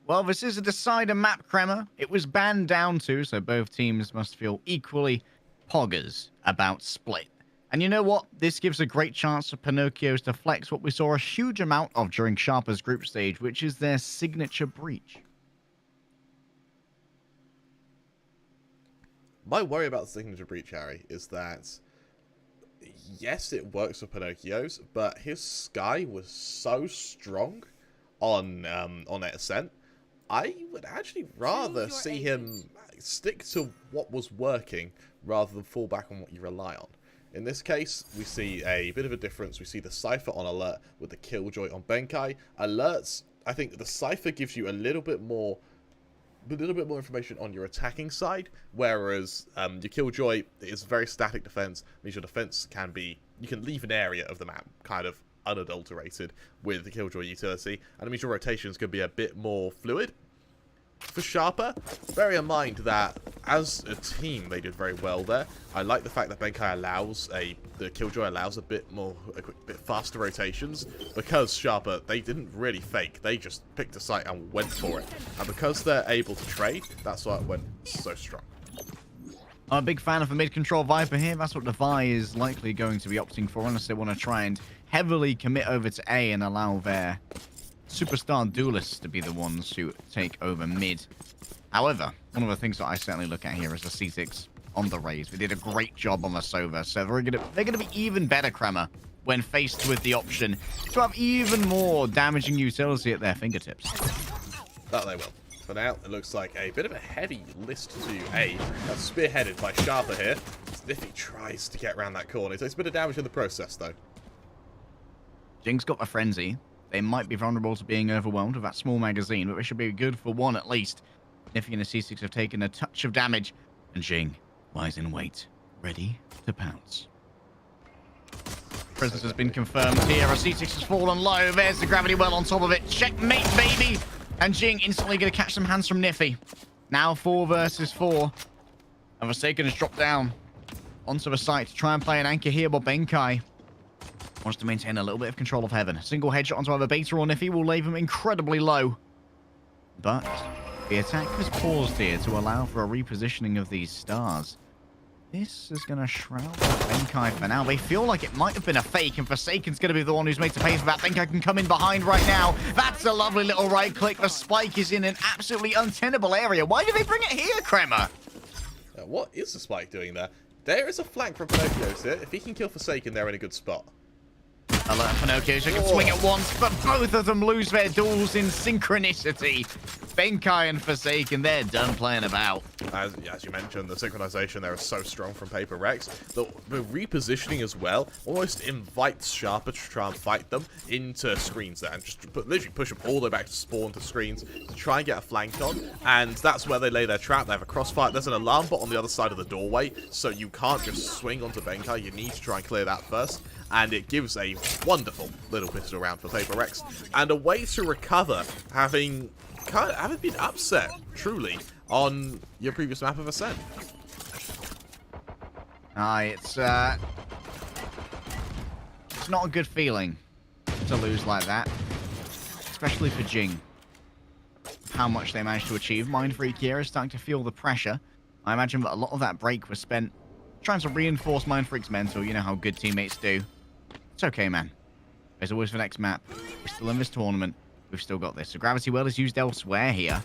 Well, this is a decider map, Kremer. It was banned down to, so both teams must feel equally poggers about Split. And you know what? This gives a great chance for Pinocchios to flex what we saw a huge amount of during Sharper's group stage, which is their signature breach. My worry about the signature breach, Harry, is that yes, it works for Pinocchios, but his Sky was so strong on ascent. I would actually rather see him stick to what was working rather than fall back on what you rely on. In this case, we see a bit of a difference. We see the Cypher on alert with the Killjoy on Benkai. Alerts, I think the Cypher gives you a little bit more information on your attacking side, whereas your Killjoy is very static defense. Means your defense can be, you can leave an area of the map kind of unadulterated with the Killjoy utility, and it means your rotations can be a bit more fluid. For Sharper, bear in mind that as a team they did very well there. I like the fact that Benkai allows the Killjoy allows a bit faster rotations, because Sharper, they didn't really fake, they just picked a site and went for it, and because they're able to trade, that's why it went so strong. I'm a big fan of the mid-control Viper here. That's what the Vi is likely going to be opting for, unless they want to try and heavily commit over to A and allow their superstar duelists to be the ones who take over mid. However, one of the things that I certainly look at here is the C6 on the Raze. We did a great job on the Sova, so they're gonna be even better, Kremer, when faced with the option to have even more damaging utility at their fingertips. That they will. For now, it looks like a bit of a heavy list to A. That's spearheaded by Sharper here. Sniffy tries to get around that corner. He takes a bit of damage in the process, though. Jing's got the Frenzy. They might be vulnerable to being overwhelmed with that small magazine, but they should be good for one at least. Nifty and the C6 have taken a touch of damage, and Jing lies in wait, ready to pounce. Presence has been confirmed here. A C6 has fallen low. There's the gravity well on top of it. Checkmate, baby! And Jing instantly going to catch some hands from Niffy. Now 4 versus 4. And Forsaken has dropped down onto the site to try and play an anchor here, but Benkai wants to maintain a little bit of control of Heaven. A single headshot onto either Beta or Niffy will leave him incredibly low. But the attack has paused here to allow for a repositioning of these stars. This is going to shroud Benkai for now. They feel like it might have been a fake, and Forsaken's going to be the one who's made to pay for that. Benkai can come in behind right now. That's a lovely little right click. The spike is in an absolutely untenable area. Why did they bring it here, Kremer? What is the spike doing there? There is a flank from Pinocchios here. If he can kill Forsaken, they're in a good spot. Alert Pinocchios, they can swing at once, but both of them lose their duels in synchronicity. Benkai and Forsaken, they're done playing about. As you mentioned, the synchronization there is so strong from Paper Rex. The repositioning as well almost invites Sharper to try and fight them into screens there, and just literally push them all the way back to spawn to screens to try and get a flank on. And that's where they lay their trap. They have a crossfire. There's an alarm bot on the other side of the doorway, so you can't just swing onto Benkai. You need to try and clear that first. And it gives a wonderful little pistol round for Paper Rex, and a way to recover having been upset, truly, on your previous map of Ascent. It's not a good feeling to lose like that, especially for Jing. How much they managed to achieve. Mind Freak here is starting to feel the pressure. I imagine that a lot of that break was spent trying to reinforce Mind Freak's mental. You know how good teammates do. It's okay, man. There's always the next map. We're still in this tournament. We've still got this. So Gravity Well is used elsewhere here.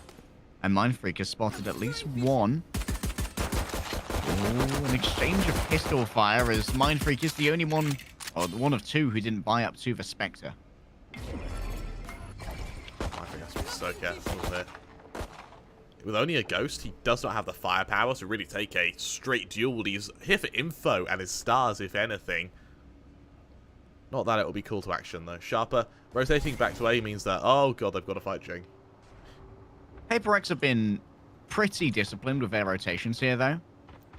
And Mind Freak has spotted at least one. Oh, an exchange of pistol fire, as Mind Freak is the only one, or the one of two, who didn't buy up to the Spectre. I think that's be so careful there. with only a ghost, he does not have the firepower to really take a straight duel. He's here for info and his stars, if anything. Not that it will be call to action, though. Sharper rotating back to A means that, oh god, they've got to fight Jing. PaperX have been pretty disciplined with their rotations here, though.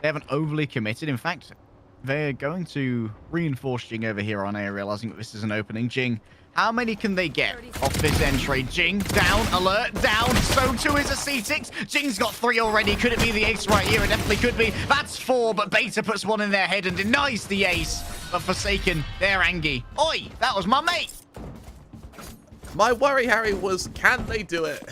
They haven't overly committed. In fact, they're going to reinforce Jing over here on A, realizing that this is an opening. Jing, how many can they get off this entry? Jing, down, alert, down. So too is a C6. Jing's got 3 already. Could it be the ace right here? It definitely could be. That's 4, but Beta puts 1 in their head and denies the ace. But Forsaken, they're angry. Oi, that was my mate. My worry, Harry, was can they do it?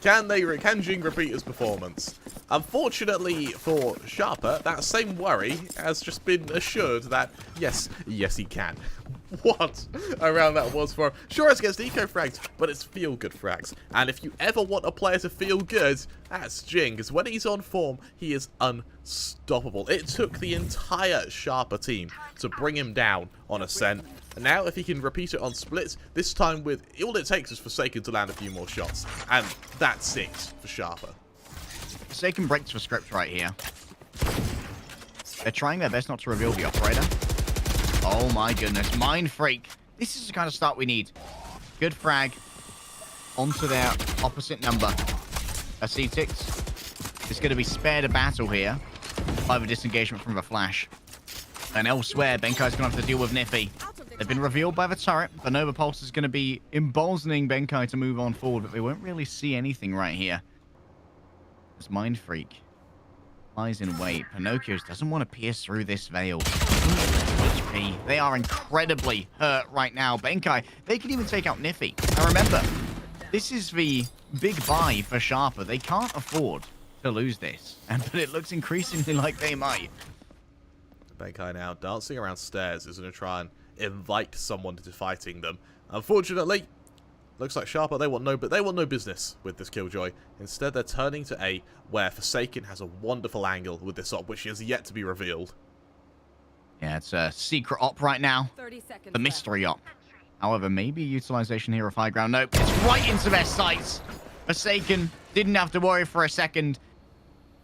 Can Jing repeat his performance? Unfortunately for Sharper, that same worry has just been assured that yes he can. What a round that was for him. Sure, it's against eco frags, but it's feel good frags. And if you ever want a player to feel good, that's Jing, because when he's on form, he is unstoppable. It took the entire Sharper team to bring him down on Ascent. And now, if he can repeat it on splits, this time with all it takes is Forsaken to land a few more shots. And that's it for Sharper. Forsaken breaks for script right here. They're trying their best not to reveal the operator. Oh my goodness, Mind Freak. This is the kind of start we need. Good frag onto their opposite number. A C6 is going to be spared a battle here by the disengagement from the flash. And elsewhere, Benkai's going to have to deal with Niffy. They've been revealed by the turret. The Nova Pulse is going to be emboldening Benkai to move on forward, but they won't really see anything right here. As Mind Freak lies in wait. Pinocchio's doesn't want to pierce through this veil. HP. They are incredibly hurt right now. Benkai, they can even take out Niffy. Now remember, this is the big buy for Sharper. They can't afford to lose this. But it looks increasingly like they might. Benkai now dancing around stairs is going to try and invite someone into fighting them. Unfortunately, looks like Sharper, they want no business with this Killjoy. Instead, they're turning to A, where Forsaken has a wonderful angle with this op, which is yet to be revealed. Yeah, it's a secret op right now. 30 seconds The mystery op. However, maybe utilization here of high ground. Nope, it's right into their sights. Forsaken didn't have to worry for a second.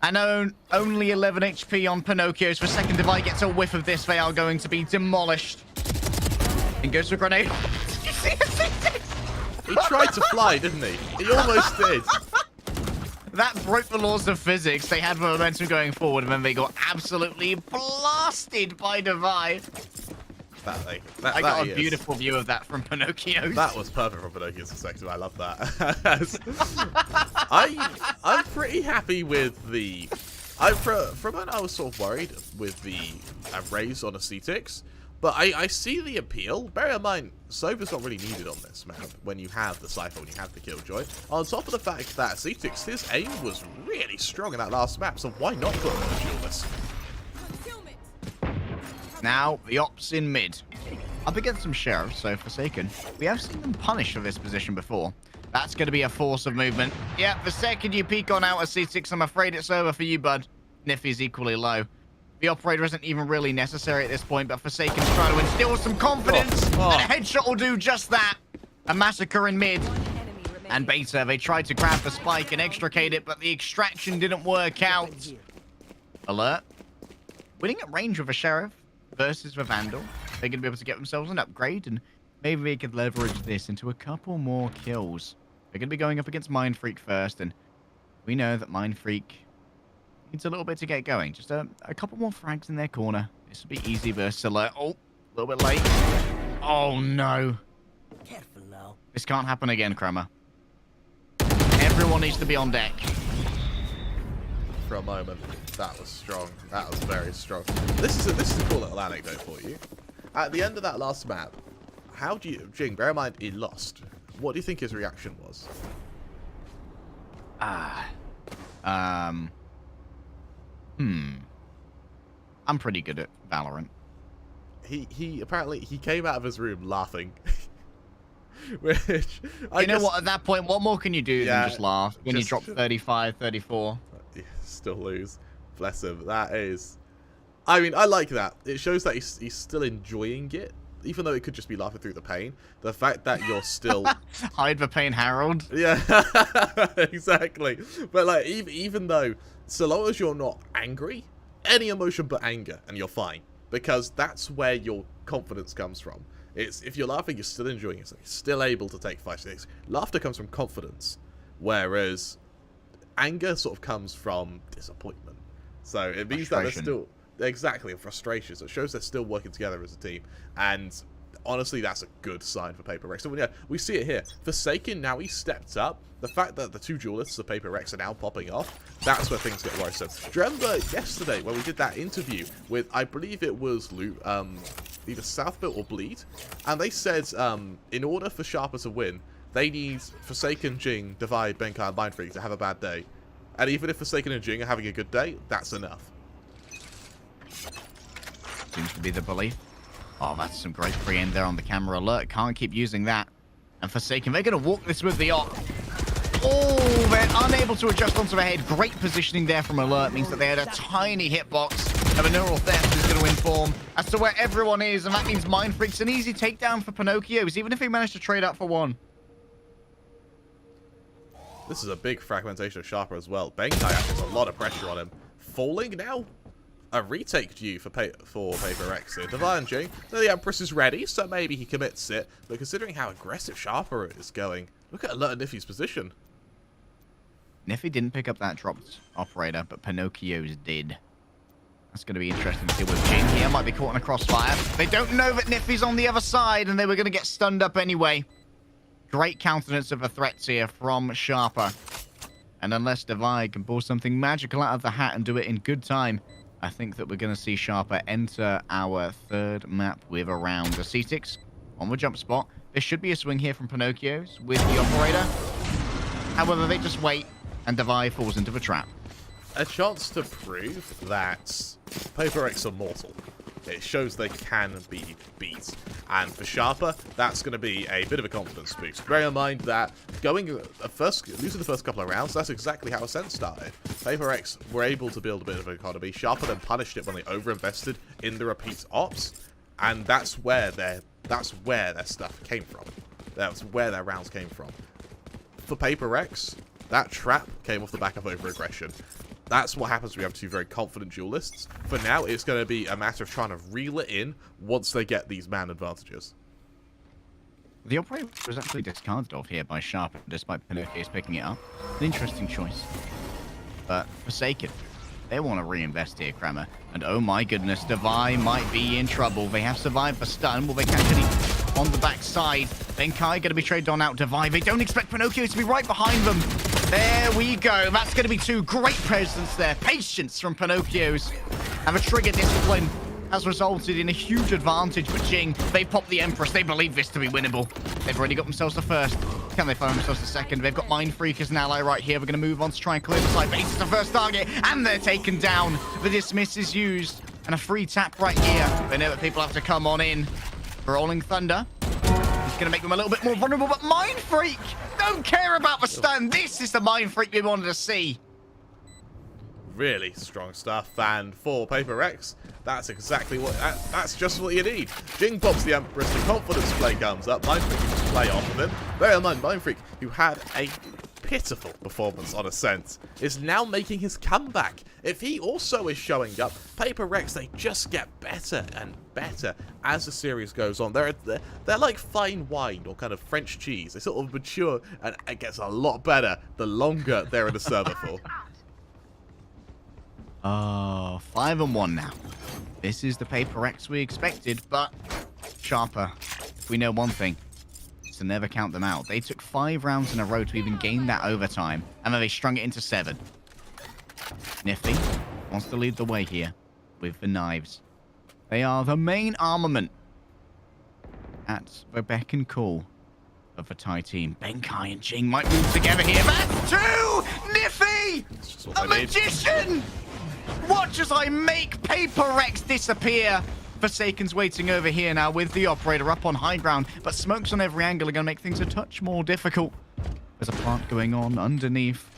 And only 11 HP on Pinocchio's. Forsaken, if I get a whiff of this, they are going to be demolished. And goes for a grenade. Did you see it? He tried to fly, didn't he? He almost did. That broke the laws of physics. They had momentum going forward, and then they got absolutely blasted by Divide. I got a beautiful view of that from Pinocchio. That was perfect from Pinocchio's perspective. I love that. I'm pretty happy with the... From when I was sort of worried with the raise on a C6, but I see the appeal. Bear in mind, Sova's not really needed on this map when you have the Cypher, when you have the Killjoy. On top of the fact that C6, his aim was really strong in that last map, so why not put him on the duel list? Now, the ops in mid. Up against some sheriffs, so Forsaken. We have seen them punished for this position before. That's going to be a force of movement. Yeah, the second you peek on out a C6, I'm afraid it's over for you, bud. Niffy's equally low. The operator isn't even really necessary at this point, but Forsaken's trying to instill some confidence. And a headshot will do just that. A massacre in mid. And Beta, they tried to grab the spike and extricate it, but the extraction didn't work out. Alert. Winning at range with a sheriff versus the Vandal. They're going to be able to get themselves an upgrade, and maybe they could leverage this into a couple more kills. They're going to be going up against Mind Freak first, and we know that Mind Freak needs a little bit to get going. Just a couple more frags in their corner. This will be easy versus Alert. Oh, a little bit late. Oh, no. Careful now. This can't happen again, Kramer. Everyone needs to be on deck. For a moment, that was strong. That was very strong. This is a cool little anecdote for you. At the end of that last map, how do you... Jing, bear in mind, he lost. What do you think his reaction was? I'm pretty good at Valorant. He apparently he came out of his room laughing. Which you know what, at that point, what more can you do than just laugh when you drop 35, 34? Yeah, still lose. Bless him. That is... I mean, I like that. It shows that he's still enjoying it. even though it could just be laughing through the pain, the fact that you're still hide the pain, Harold. Yeah, exactly. But like, even though, so long as you're not angry, any emotion but anger, and you're fine, because that's where your confidence comes from. It's if you're laughing, you're still enjoying it, so you're still able to take 5 6. Laughter comes from confidence, whereas anger sort of comes from disappointment. So it means that they're still exactly frustration. So it shows they're still working together as a team, and honestly, that's a good sign for Paper Rex. So yeah, we see it here. Forsaken, now he's stepped up. The fact that the 2 duelists of Paper Rex are now popping off, that's where things get worrisome. Do you remember yesterday when we did that interview with, I believe it was either Southbuilt or Bleed, and they said in order for Sharper to win, they need Forsaken, Jing, Divide, Benkai, and Mindfreak to have a bad day. And even if Forsaken and Jing are having a good day, that's enough. Seems to be the belief. Oh, that's some great free end there on the camera alert. Can't keep using that. And Forsaken, they're going to walk this with the op. Oh, they're unable to adjust onto the head. Great positioning there from alert. Means that they had a tiny hitbox. And a neural theft is going to inform as to where everyone is. And that means Mind Freak's an easy takedown for Pinocchios, even if he managed to trade up for 1. This is a big fragmentation of Sharper as well. Benkai has a lot of pressure on him. Falling now? A retake due for Paper Rex here. Divine Jing. So the Empress is ready, so maybe he commits it. But considering how aggressive Sharper is going, look at Alert Niffy's position. Niffy didn't pick up that dropped operator, but Pinocchio's did. That's going to be interesting to deal with. Jing here might be caught in a crossfire. They don't know that Niffy's on the other side, and they were going to get stunned up anyway. Great countenance of the threats here from Sharper. And unless Divide can pull something magical out of the hat and do it in good time, I think that we're going to see Sharper enter our 3rd map with a round. The C6 on the jump spot. There should be a swing here from Pinocchio's with the operator. However, they just wait, and Divide falls into the trap. A chance to prove that Paper Rex are mortal. It shows they can be beat. And for Sharper, that's going to be a bit of a confidence boost. Bear in mind that losing the first couple of rounds, that's exactly how Ascent started. Paper Rex were able to build a bit of an economy. Sharper then punished it when they overinvested in the repeat ops. And that's where their stuff came from. That's where their rounds came from. For Paper Rex, that trap came off the back of overaggression. That's what happens when we have 2 very confident duelists. For now, it's going to be a matter of trying to reel it in once they get these man advantages. The operator was actually discarded off here by Sharp, despite Pinocchio's picking it up. An interesting choice. But Forsaken, they want to reinvest here, Kramer. And oh my goodness, Divine might be in trouble. They have survived the stun. Will they catch any on the backside? Benkai going to be traded on out Divide. They don't expect Pinocchio to be right behind them. There we go. That's going to be 2 great presence there. Patience from Pinocchio's. And the trigger discipline has resulted in a huge advantage for Jing. They've popped the Empress. They believe this to be winnable. They've already got themselves the first. Can they find themselves the second? They've got Mind Freak as an ally right here. We're going to move on to try and clear the side base. It's the first target, and they're taken down. The dismiss is used, and a free tap right here. They know that people have to come on in. Rolling Thunder. It's going to make them a little bit more vulnerable, but Mind Freak don't care about the stun. This is the Mind Freak we wanted to see. Really strong stuff, and for Paper Rex, that's exactly what, that's just what you need. Jing pops the Empress, the confidence play comes up, Mind Freak can just play off of him. Bear in mind, Mind Freak, who had a pitiful performance on Ascent, is now making his comeback. If he also is showing up, Paper Rex, they just get better and better as the series goes on. They're like fine wine or kind of French cheese. They sort of mature, and it gets a lot better the longer they're in the server for. Oh, 5-1 now. This is the Paper X we expected, but Sharper, if we know one thing, it's to never count them out. They took 5 rounds in a row to even gain that overtime, and then they strung it into 7. Niffy wants to lead the way here with the knives. They are the main armament at the beck and call of the Thai team. Benkai and Jing might move together here. That's 2! Niffy! A magician! Watch as I make Paper Rex disappear. Forsaken's waiting over here now with the operator up on high ground, but smokes on every angle are going to make things a touch more difficult. There's a plant going on underneath.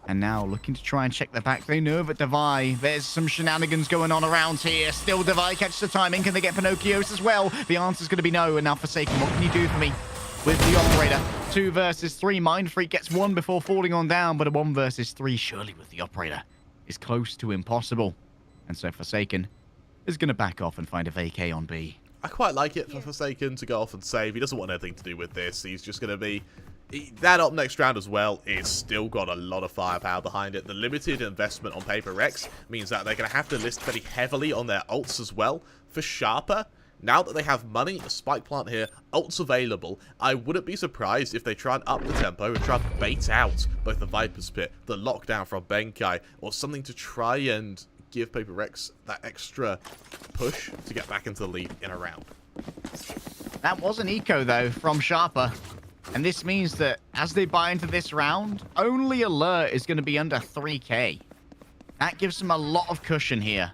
And now looking to try and check the back. They know that Devi, there's some shenanigans going on around here. Still Devi catches the timing. Can they get Pinocchios as well? The answer's going to be no. And now Forsaken, what can you do for me with the operator? 2 versus 3. Mind Freak gets 1 before falling on down, but a 1 versus 3 surely with the operator is close to impossible. And so Forsaken is going to back off and find a vacay on B. I quite like it for Forsaken to go off and save. He doesn't want anything to do with this. He's just going to be... That up next round as well is still got a lot of firepower behind it. The limited investment on Paper Rex means that they're going to have to list very heavily on their ults as well. For Sharper, now that they have money, a spike plant here, ults available, I wouldn't be surprised if they try and up the tempo and try and bait out both the Viper's Pit, the lockdown from Benkai, or something to try and give Paper Rex that extra push to get back into the lead in a round. That was an eco, though, from Sharper. And this means that as they buy into this round, only Alert is going to be under 3k. That gives them a lot of cushion here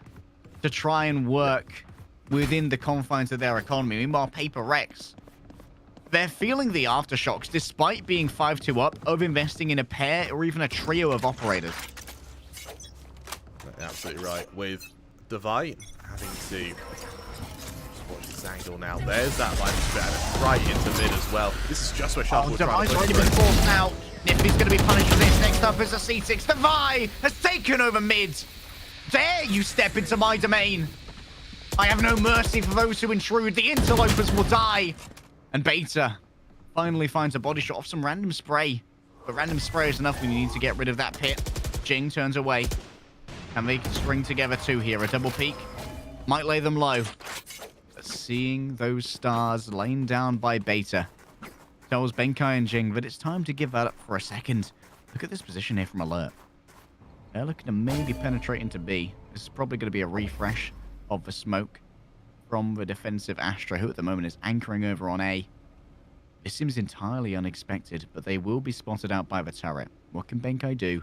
to try and work within the confines of their economy. Meanwhile, Paper Rex, they're feeling the aftershocks despite being 5-2 up of investing in a pair or even a trio of operators. Absolutely right. With Devi having to... watch this angle now. There's that line of bit, and it's right into mid as well. This is just where Sharper was trying Devi's to already push been through. forced out. Nifty's going to be punished for this. Next up is a C6. Devi has taken over mid. Dare you step into my domain? I have no mercy for those who intrude. The interlopers will die. And Beta finally finds a body shot off some random spray. But random spray is enough when you need to get rid of that pit. Jing turns away. And they can string together 2 here. A double peek might lay them low. But seeing those stars laying down by Beta tells Benkai and Jing that it's time to give that up for a second. Look at this position here from Alert. They're looking to maybe penetrate into B. This is probably going to be a refresh of the smoke from the defensive Astra, who at the moment is anchoring over on A. This seems entirely unexpected, but they will be spotted out by the turret. What can Benkai do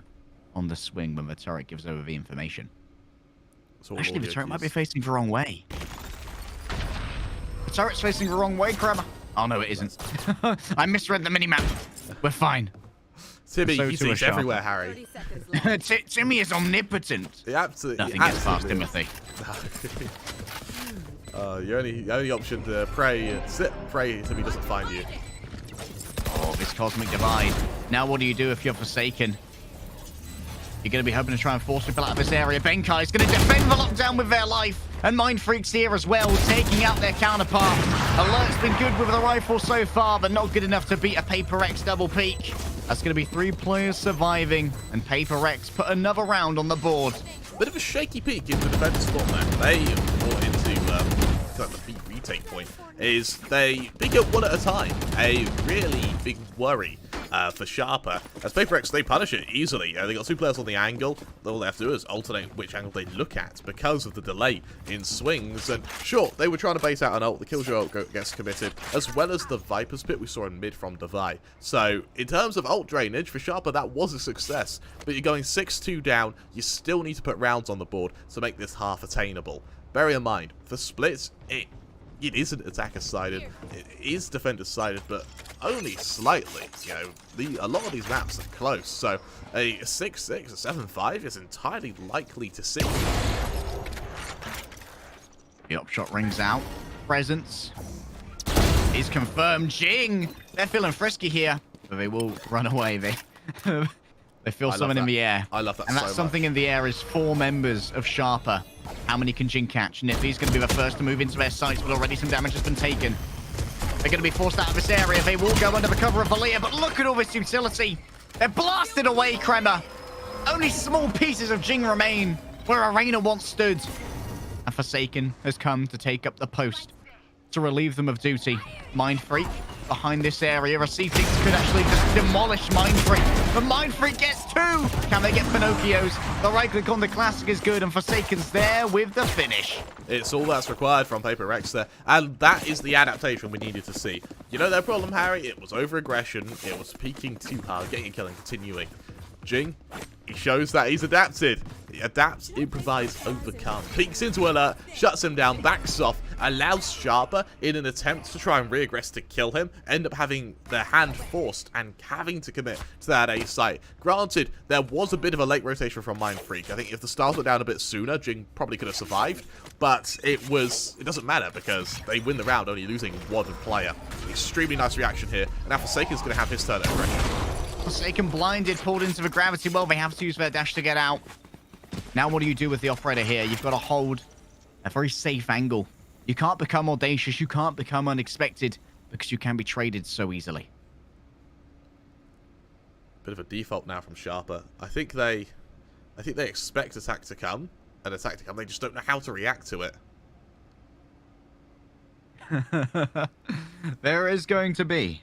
on the swing when the turret gives over the information? Actually, the turret might be facing the wrong way. The turret's facing the wrong way, Kramer. Oh, no, it isn't. I misread the minimap. We're fine. Timmy, So he too sees a everywhere, Sharper. Harry. 30 seconds left. Timmy is omnipotent. He absolutely, Nothing gets past absolutely Timothy. Your only option to pray, sit and pray until he doesn't find you. Oh, this cosmic divide. Now what do you do if you're Forsaken? You're going to be hoping to try and force people out of this area. Benkai is going to defend the lockdown with their life. And Mind Freak's here as well, taking out their counterpart. Alert's been good with the rifle so far, but not good enough to beat a Paper Rex double peak. That's going to be 3 players surviving, and Paper Rex put another round on the board. Bit of a shaky peak into defense form there. They brought into the big retake point is they pick up one at a time. A really big worry for Sharper. As Paper Rex, they punish it easily. They got 2 players on the angle. All they have to do is alternate which angle they look at because of the delay in swings. And sure, they were trying to base out an ult. The Killjoy ult gets committed, as well as the Viper's Pit we saw in mid from Devi. So in terms of ult drainage for Sharper, that was a success. But you're going 6-2 down. You still need to put rounds on the board to make this half attainable. Bear in mind, for splits, it isn't attacker-sided, it is defender-sided, but only slightly. You know, a lot of these maps are close, so a 6-6, a 7-5 is entirely likely to see. The upshot rings out. Presence is confirmed. Jing! They're feeling frisky here, but they will run away. They feel something in the air. I love that and so that's much. something in the air is 4 members of Sharper. How many can Jing catch? Nippy's going to be the first to move into their sights, but already some damage has been taken. They're going to be forced out of this area. They will go under the cover of Valia, but look at all this utility. They're blasted away, Kremer. Only small pieces of Jing remain where Arena once stood. And Forsaken has come to take up the post to relieve them of duty. Mind Freak behind this area. A C6 could actually just demolish Mind Freak. But Mind Freak gets 2. Can they get Pinocchios? The right click on the classic is good, and Forsaken's there with the finish. It's all that's required from Paper Rex there, and that is the adaptation we needed to see. You know their problem, Harry? It was over-aggression, it was peaking too hard, getting a kill and continuing. Jing, he shows that he's adapted. He adapts, improvise, overcome. Peeks into Alert, shuts him down, backs off, allows Sharper, in an attempt to try and regress to kill him, end up having their hand forced and having to commit to that A site. Granted, there was a bit of a late rotation from Mind Freak. I think if the stars were down a bit sooner, Jing probably could have survived, but it doesn't matter because they win the round only losing one player. Extremely nice reaction here, and now Forsaken's going to have his turn at aggression. Forsaken blinded, pulled into the gravity well. They have to use their dash to get out. Now what do you do with the operator here? You've got to hold a very safe angle. You can't become audacious. You can't become unexpected because you can be traded so easily. Bit of a default now from Sharper. I think they expect attack to come, and attack to come. They just don't know how to react to it. There is going to be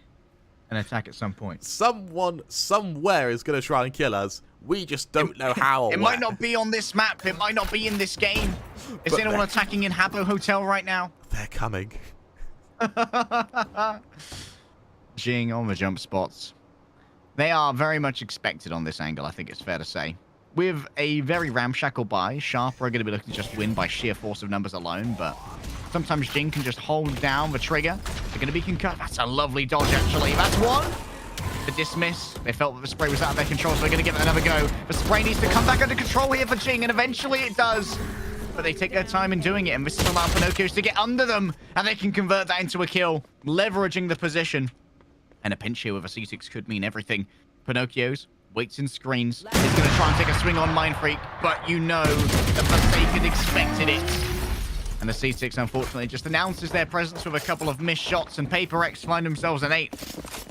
an attack at some point. Someone somewhere is going to try and kill us. We just don't know how. It might not be on this map. It might not be in this game. Is anyone attacking in Habbo Hotel right now? They're coming. Jing on the jump spots. They are very much expected on this angle, I think it's fair to say. With a very ramshackle buy, Sharper are going to be looking to just win by sheer force of numbers alone, but sometimes Jing can just hold down the trigger. They're going to be concussed. That's a lovely dodge, actually. That's one. The dismiss. They felt that the spray was out of their control, so they're going to give it another go. The spray needs to come back under control here for Jing, and eventually it does. But they take their time in doing it, and this is allowing Pinocchios to get under them, and they can convert that into a kill, leveraging the position. And a pinch here with a C6 could mean everything. Pinocchios waits and screens. He's going to try and take a swing on Mind Freak, but you know that Forsaken expected it. And the C6, unfortunately, just announces their presence with a couple of missed shots, and Paper X find themselves an 8.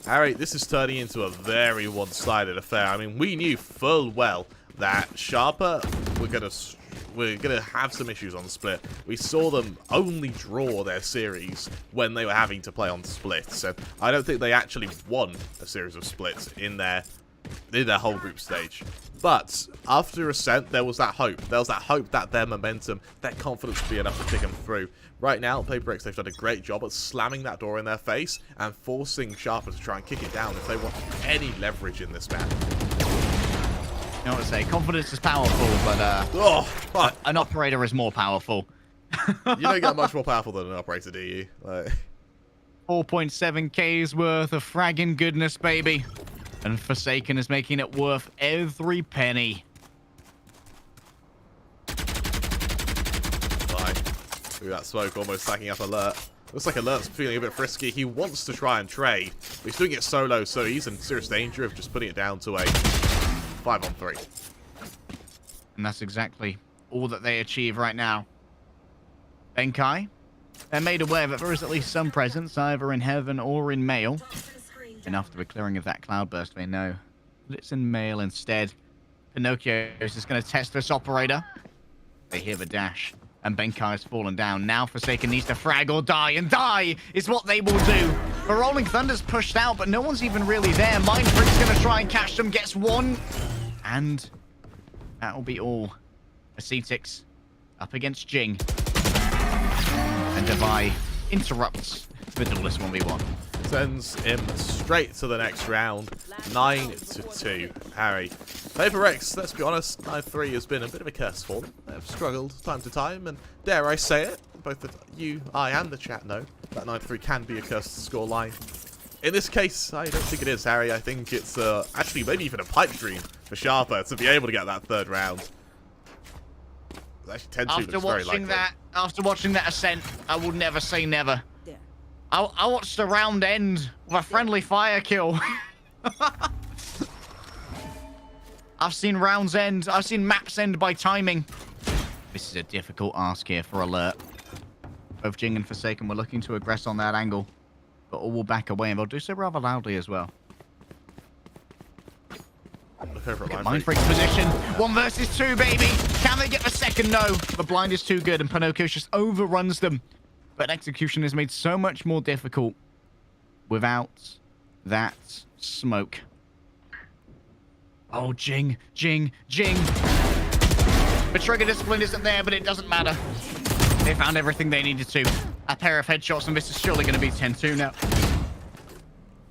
Harry, this is turning into a very one-sided affair. I mean, we knew full well that Sharper were gonna have some issues on split. We saw them only draw their series when they were having to play on splits, and I don't think they actually won a series of splits in their whole group stage. But after Ascent, there was that hope. There was that hope that their momentum, their confidence would be enough to take them through. Right now, Paper X, they've done a great job at slamming that door in their face and forcing Sharper to try and kick it down if they want any leverage in this map. You know what to say? Confidence is powerful, but an operator is more powerful. You don't get much more powerful than an operator, do you? 4.7k's worth of fragging goodness, baby. And Forsaken is making it worth every penny. Fine. Look at that smoke almost stacking up Alert. Looks like Alert's feeling a bit frisky. He wants to try and trade, but he's doing it solo, so he's in serious danger of just putting it down to a 5-on-3. And that's exactly all that they achieve right now. Benkai, they're made aware that there is at least some presence, either in heaven or in mail. And after the clearing of that cloudburst, they know that it's in mail instead. Pinocchio is just going to test this operator. They hear the dash, and Benkai has fallen down. Now Forsaken needs to frag or die, and die is what they will do. The Rolling Thunder's pushed out, but no one's even really there. Mind Freak's going to try and catch them, gets one, and that'll be all. A C6 up against Jing. And Devi interrupts the duelist 1v1. Sends him straight to the next round. 9-2. Harry. Paper X, let's be honest, 9-3 has been a bit of a curse for them. They've struggled time to time, and dare I say it, both you, I, and the chat know that 9-3 can be a cursed scoreline. In this case, I don't think it is, Harry. I think it's actually maybe even a pipe dream for Sharper to be able to get that third round. Actually, 10-2 looks very likely. After watching that Ascent, I will never say never. I watched the round end with a friendly fire kill. I've seen rounds end. I've seen maps end by timing. This is a difficult ask here for Alert. Both Jing and Forsaken were looking to aggress on that angle, but all will back away, and they'll do so rather loudly as well. Look over at Mind Freak's position. 1 versus 2, baby. Can they get the second? No. The blind is too good, and Pinocchio just overruns them. But execution is made so much more difficult without that smoke. Oh, Jing, Jing, Jing. The trigger discipline isn't there, but it doesn't matter. They found everything they needed to. A pair of headshots, and this is surely going to be 10-2 now.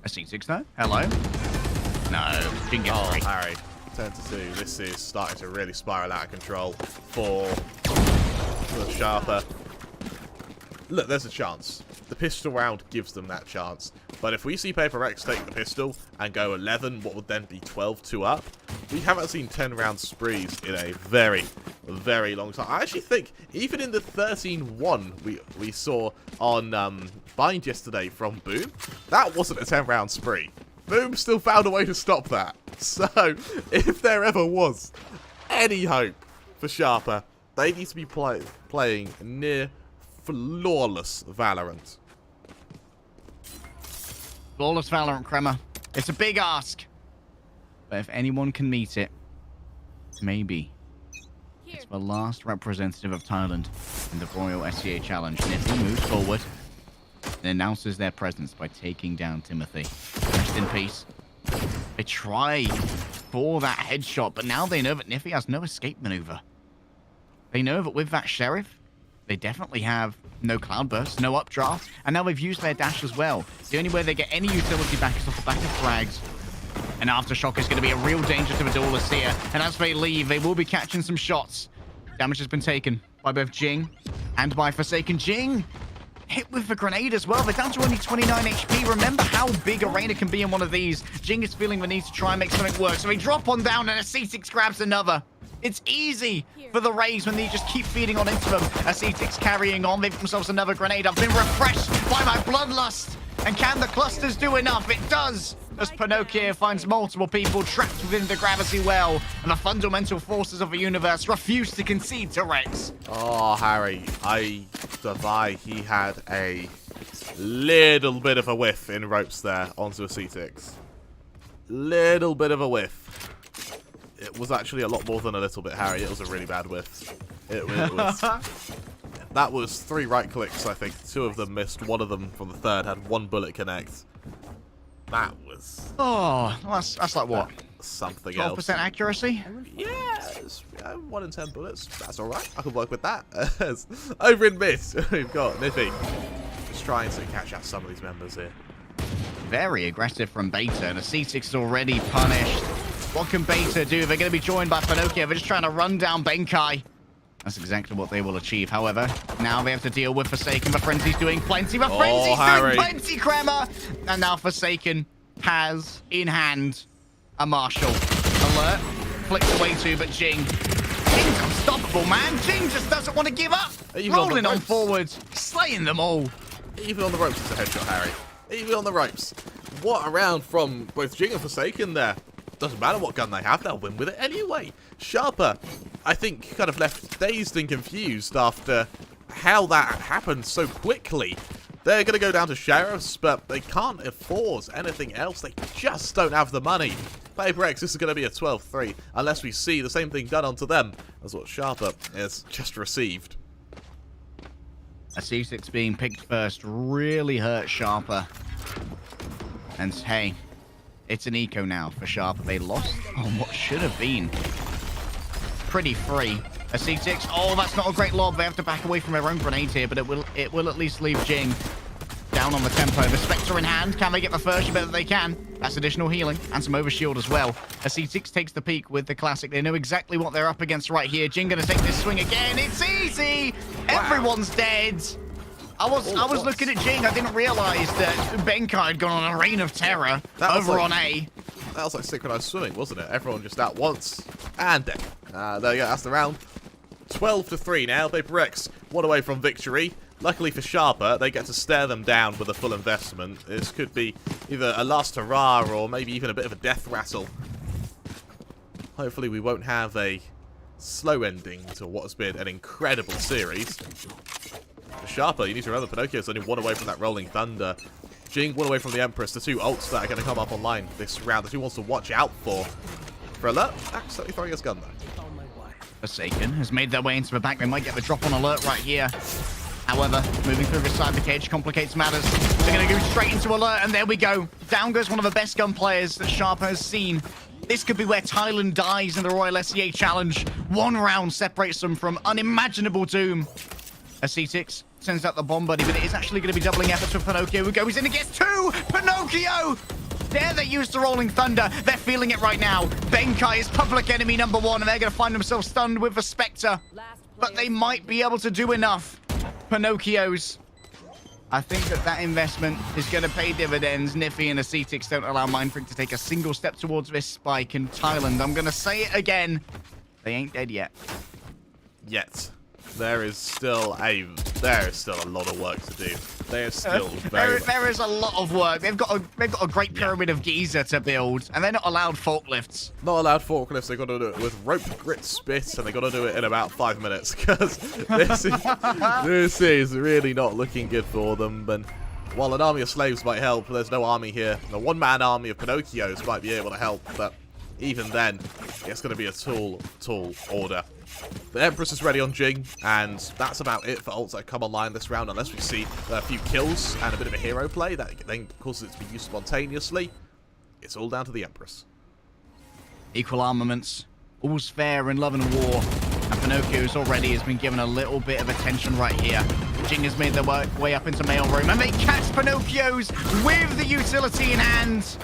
A C6, though? Hello? No, Jing gets 3. Harry. 10-2. This is starting to really spiral out of control for Sharper. look, there's a chance. The pistol round gives them that chance. But if we see Paper Rex take the pistol and go 11, what would then be 12-2 up, we haven't seen 10-round sprees in a very, very long time. I actually think even in the 13-1 we saw on Bind yesterday from Boom, that wasn't a 10-round spree. Boom still found a way to stop that. So, if there ever was any hope for Sharper, they need to be playing near flawless Valorant. Flawless Valorant, Kremer. It's a big ask. But if anyone can meet it, maybe it's the last representative of Thailand in the Royal SCA Challenge. Nippy moves forward and announces their presence by taking down Timothy. Rest in peace. They try for that headshot, but now they know that Niffy has no escape maneuver. They know that with that Sheriff, they definitely have no Cloudburst, no updraft, and now they've used their dash as well. The only way they get any utility back is off the back of frags. And Aftershock is going to be a real danger to the duelists here. And as they leave, they will be catching some shots. Damage has been taken by both Jing and by Forsaken. Jing hit with the grenade as well. They're down to only 29 HP. Remember how big Arena can be in one of these. Jing is feeling the need to try and make something work. So they drop on down and a C6 grabs another. It's easy for the Rays when they just keep feeding on into them. A C6 carrying on. They've themselves another grenade. I've been refreshed by my bloodlust. And can the clusters do enough? It does. As Pinocchio finds multiple people trapped within the gravity well, and the fundamental forces of the universe refuse to concede to Rex. Oh, Harry, I defy he had a little bit of a whiff in ropes there onto a C6. Little bit of a whiff. It was actually a lot more than a little bit, Harry. It was a really bad whiff. It was... That was 3 right clicks, I think. 2 of them missed. 1 of them from the third had 1 bullet connect. That was... Oh, that's like what? Something 12% else. accuracy? Yeah, 1 in 10 bullets. That's alright. I can work with that. Over in mid, we've got Nippy. Just trying to catch out some of these members here. Very aggressive from Beta, and a C6 is already punished. What can Beta do? They're going to be joined by Pinocchio. They're just trying to run down Benkai. That's exactly what they will achieve. However, now they have to deal with Forsaken. The Frenzy's doing plenty. The Frenzy's doing plenty, Kremer. And now Forsaken has in hand a Marshall. Alert. Flicks away too, but Jing. Jing's unstoppable, man. Jing just doesn't want to give up. Rolling on forward. Slaying them all. Even on the ropes, it's a headshot, Harry. Even on the ropes. What a round from both Jing and Forsaken there. Doesn't matter what gun they have, they'll win with it anyway. Sharper, I think, kind of left dazed and confused after how that happened so quickly. They're going to go down to Sheriffs, but they can't afford anything else. They just don't have the money. Paper X, this is going to be a 12-3, unless we see the same thing done onto them as what Sharper has just received. A C6 being picked first really hurt Sharper. And hey, it's an eco now for Sharper. They lost on what should have been pretty free. A C6. Oh, that's not a great lob. They have to back away from their own grenade here, but it will at least leave Jing down on the tempo. The Spectre in hand. Can they get the first? You bet that they can. That's additional healing and some overshield as well. A C6 takes the peak with the classic. They know exactly what they're up against right here. Jing gonna take this swing again. It's easy. Wow. Everyone's dead. I was looking at Jing. I didn't realize that Benkai had gone on a reign of terror over on A. That was like synchronized swimming, wasn't it? Everyone just out once and dead. There you go. That's the round. 12-3 now. Paper X, 1 away from victory. Luckily for Sharper, they get to stare them down with a full investment. This could be either a last hurrah or maybe even a bit of a death rattle. Hopefully we won't have a slow ending to what has been an incredible series. For Sharper, you need to remember Pinocchio's only 1 away from that Rolling Thunder. Jing 1 away from the Empress, the 2 ults that are going to come up online this round, the 2 wants to watch out for. For Alert, accidentally throwing his gun though. Forsaken has made their way into the back. They might get the drop on Alert right here. However, moving through the side of the cage complicates matters. They're going to go straight into Alert, and there we go. Down goes one of the best gun players that Sharper has seen. This could be where Thailand dies in the Royal SCA Challenge. 1 round separates them from unimaginable doom. A C6 sends out the bomb buddy, but it is actually going to be doubling efforts for Pinocchio, who goes in and gets 2! Pinocchio! There they used the Rolling Thunder. They're feeling it right now. Benkai is public enemy number 1, and they're going to find themselves stunned with the Spectre. But they might be able to do enough. Pinocchio's I think that investment is going to pay dividends. Niffy and the Cetix don't allow Mindfreak to take a single step towards this spike. In Thailand, I'm going to say it again. They ain't dead yet. There is still a lot of work to do. There is still there is a lot of work. They've got a great pyramid of Giza to build, and they're not allowed forklifts. Not allowed forklifts. They've got to do it with rope, grit, spit, and they've got to do it in about 5 minutes because this is really not looking good for them. And while an army of slaves might help, there's no army here. The one-man army of Pinocchios might be able to help, but even then, it's going to be a tall order. The Empress is ready on Jing, and that's about it for ults that come online this round, unless we see a few kills and a bit of a hero play that then causes it to be used spontaneously. It's all down to the Empress. Equal armaments, all's fair in love and war, and Pinocchio's already has been given a little bit of attention right here. Jing has made their way up into mailroom, and they catch Pinocchio's with the utility in hand.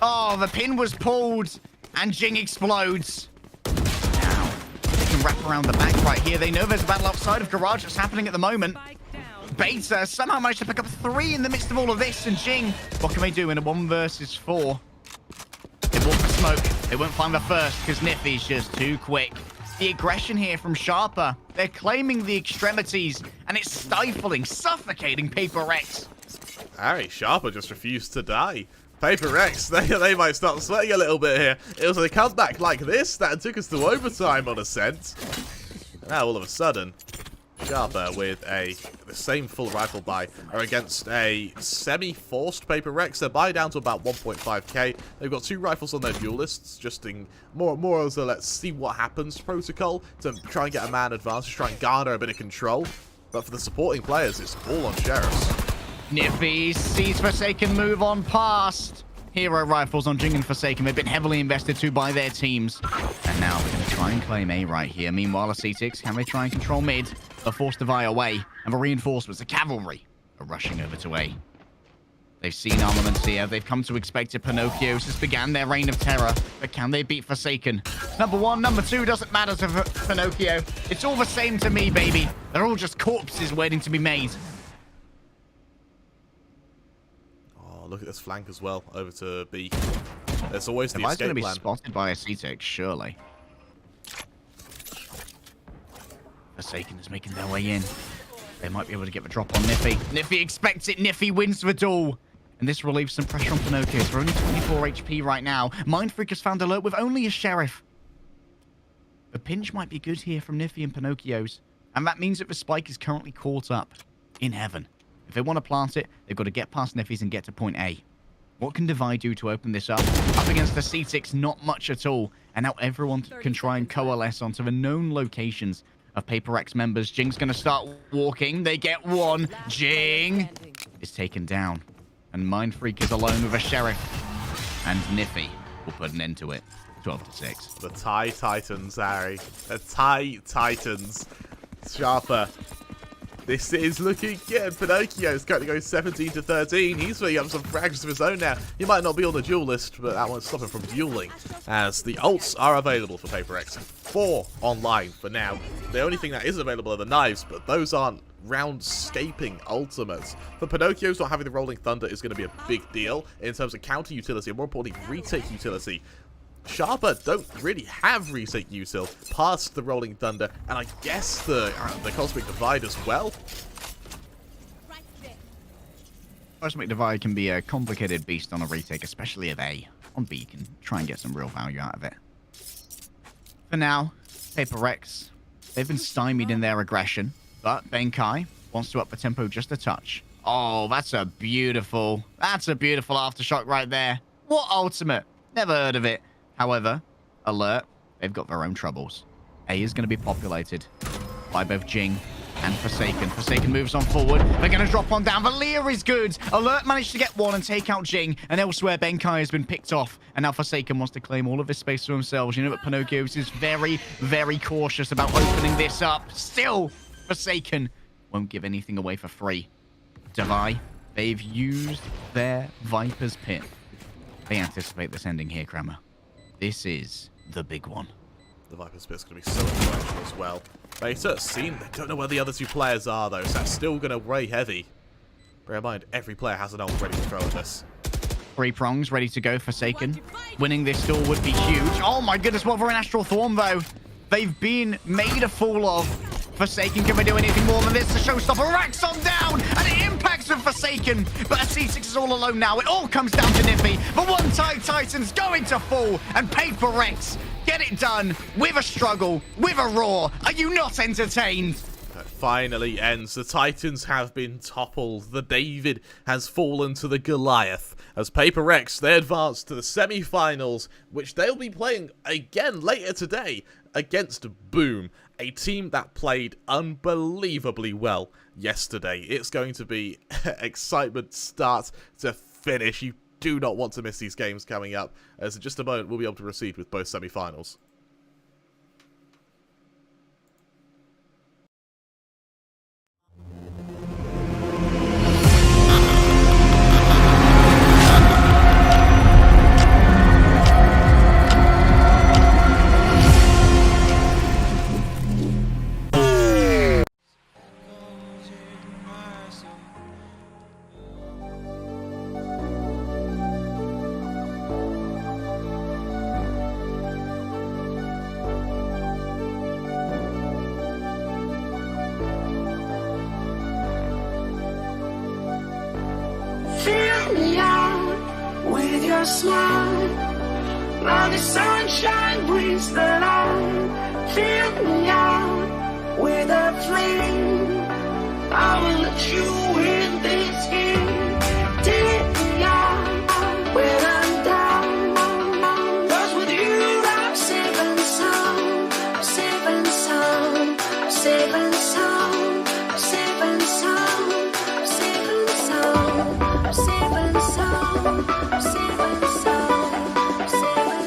Oh, the pin was pulled, and Jing explodes. Wrap around the back right here. They know there's a battle outside of Garage that's happening at the moment. Beta somehow managed to pick up 3 in the midst of all of this, and Jing, what can they do in a 1 versus 4? They walk for smoke. They won't find the first because Niffy's just too quick. The aggression here from Sharper. They're claiming the extremities, and it's stifling, suffocating Paper Rex. Harry, Sharper just refused to die. Paper Rex, they might start sweating a little bit here. It was a comeback like this that took us to overtime on Ascent. Now all of a sudden, Sharper with the same full rifle buy are against a semi-forced Paper Rex. Their buy down to about 1.5k. They've got 2 rifles on their duelists, just in more as a let's see what happens protocol to try and get a man advantage, try and garner a bit of control. But for the supporting players, it's all on Sheriffs. Niffy sees Forsaken move on past. Hero rifles on Jing and Forsaken. They've been heavily invested to by their teams. And now they're going to try and claim A right here. Meanwhile, the Cetix, can they try and control mid? They're forced to vie away. And the reinforcements, the cavalry, are rushing over to A. They've seen armaments here. They've come to expect it. Pinocchios has began their reign of terror. But can they beat Forsaken? Number 1, number 2 doesn't matter to Pinocchio. It's all the same to me, baby. They're all just corpses waiting to be made. Look at this flank as well, over to B. There's always the escape escape going to be plan. Spotted by a Cetix, surely. Forsaken is making their way in. They might be able to get the drop on Niffy. Niffy expects it. Niffy wins the duel. And this relieves some pressure on Pinocchio. We're only 24 HP right now. Mindfreak has found alert with only a Sheriff. The pinch might be good here from Niffy and Pinocchio's. And that means that the spike is currently caught up in heaven. If they want to plant it, they've got to get past Niffy's and get to point A. What can Divide do to open this up? Up against the Cetix, not much at all. And now everyone can try and coalesce onto the known locations of Paper Rex members. Jing's going to start walking. They get 1. Jing is taken down. And Mindfreak is alone with a Sheriff. And Niffy will put an end to it. 12-6. The Thai Titans, Harry. The Thai Titans. Sharper. This is looking good. Pinocchio's currently going 17-13. He's filling up some fragments of his own now. He might not be on the duel list, but that won't stop him from dueling, as the ults are available for Paper Rex. 4 online for now. The only thing that isn't available are the knives, but those aren't round-scaping ultimates. For Pinocchio's, not having the Rolling Thunder is going to be a big deal in terms of counter utility, and more importantly, retake utility. Sharper don't really have retake util past the Rolling Thunder, and I guess the Cosmic Divide as well. Cosmic Divide can be a complicated beast on a retake, especially of A. On B, you can try and get some real value out of it. For now, Paper Rex, they've been stymied in their aggression, but Benkai wants to up the tempo just a touch. Oh, that's a beautiful aftershock right there. What ultimate? Never heard of it. However, alert, they've got their own troubles. A is going to be populated by both Jing and Forsaken. Forsaken moves on forward. They're going to drop on down. The Leer is good. Alert managed to get 1 and take out Jing. And elsewhere, Benkai has been picked off. And now Forsaken wants to claim all of this space for themselves. You know what? Pinocchio's is very, very cautious about opening this up. Still, Forsaken won't give anything away for free. Devi, they've used their Viper's Pit. They anticipate this ending here, Kramer. This is the big one. The Viper's Pit's going to be so influential as well. Beta seen. They don't know where the other 2 players are, though, so that's still going to weigh heavy. Bear in mind, every player has an ult ready to throw at this. 3 prongs ready to go, Forsaken. Winning this duel would be huge. Oh my goodness, what for an Astral Thorn, though. They've been made a fool of. Forsaken, can we do anything more than this? The showstopper racks on down, and it impacts with Forsaken. But a C6 is all alone now. It all comes down to Niffy. The one Titan's going to fall, and Paper Rex get it done with a struggle, with a roar. Are you not entertained? It finally ends. The Titans have been toppled. The David has fallen to the Goliath. As Paper Rex, they advance to the semi-finals, which they'll be playing again later today against Boom, a team that played unbelievably well yesterday. It's going to be excitement start to finish. You do not want to miss these games coming up, as in just a moment we'll be able to proceed with both semi-finals. Fill me out with your smile. Now the sunshine brings the light. Fill me out with a flame. I will let you in this game. Take me out when I'm down. 'Cause with you I'm safe and sound. I'm safe and sound. I'm safe and sound. I'm safe and sound. I'm safe and sound. I'm safe and sound. I'm safe and sound. I'm safe and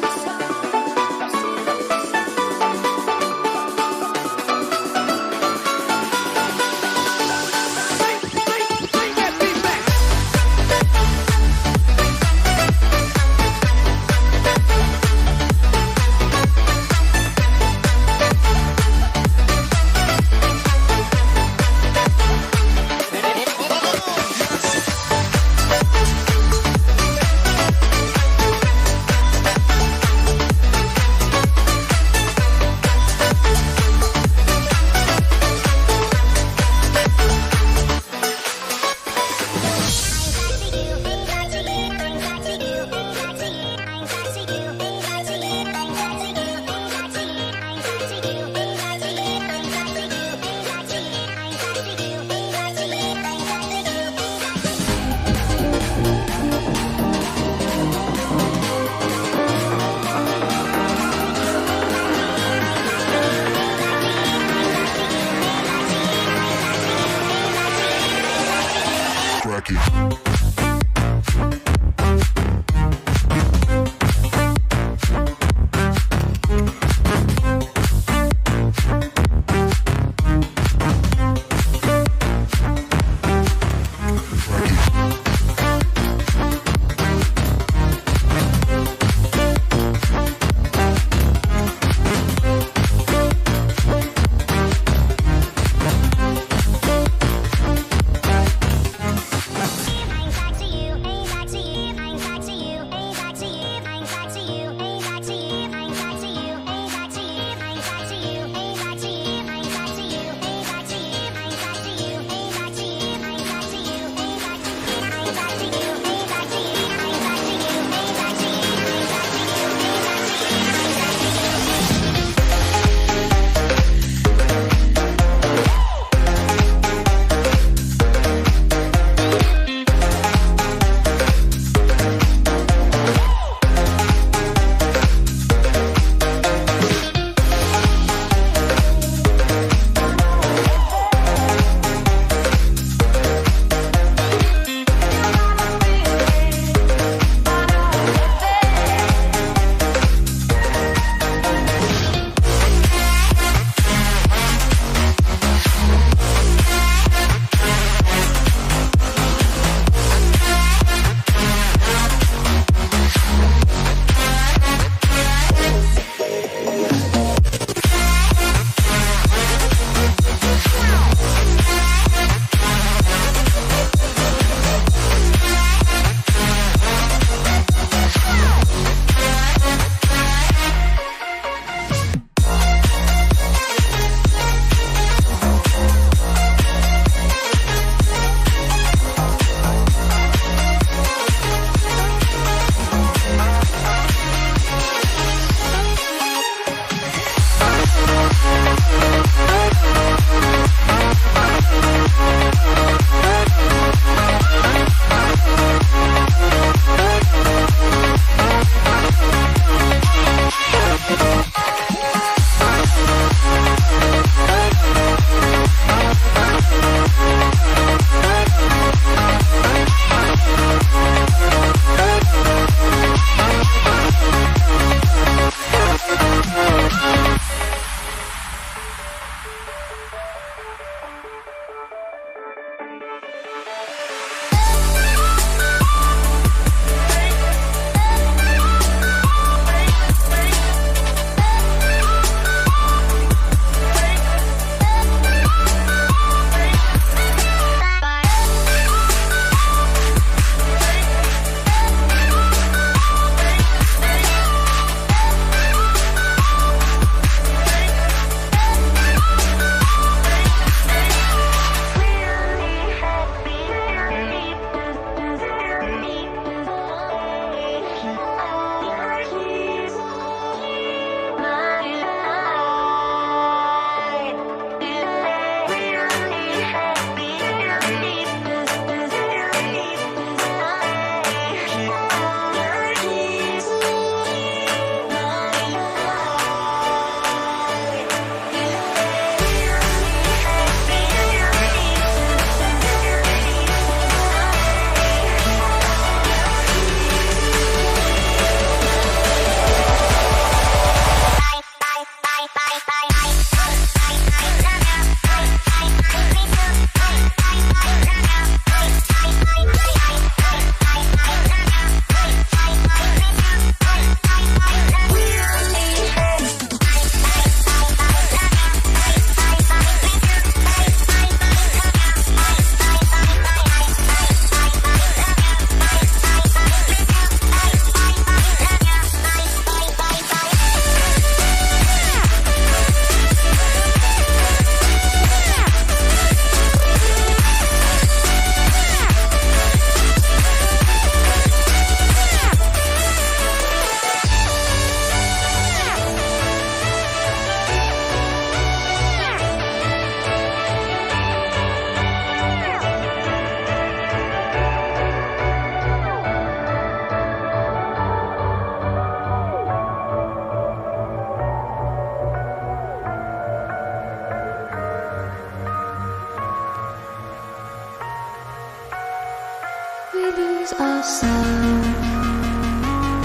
We lose ourselves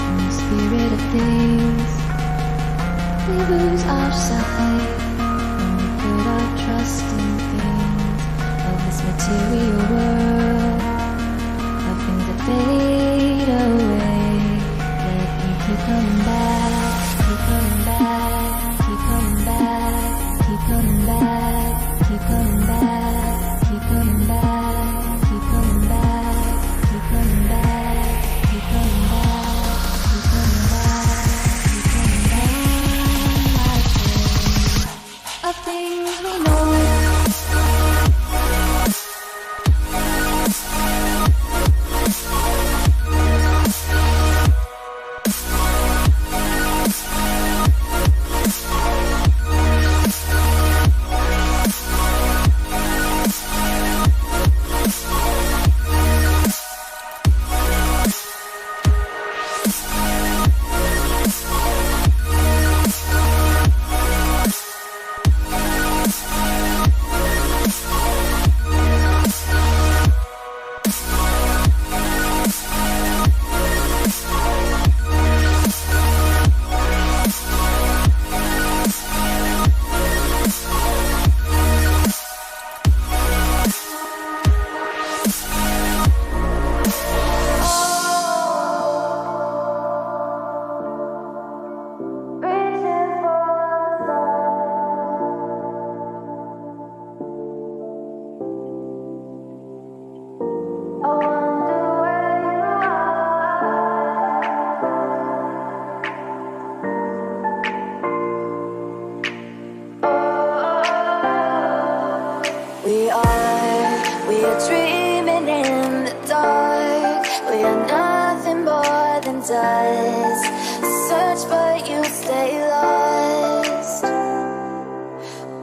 in the spirit of things. We lose our sight when we put our trust in things of this material world, of things that fade away. Let them keep coming back, keep coming back, keep coming back, keep coming back, keep coming back, keep coming back, keep coming back, keep coming back, keep coming back, keep coming back, keep coming back. Of things we know. We are dreaming in the dark. We are nothing more than dust. Search but you stay lost.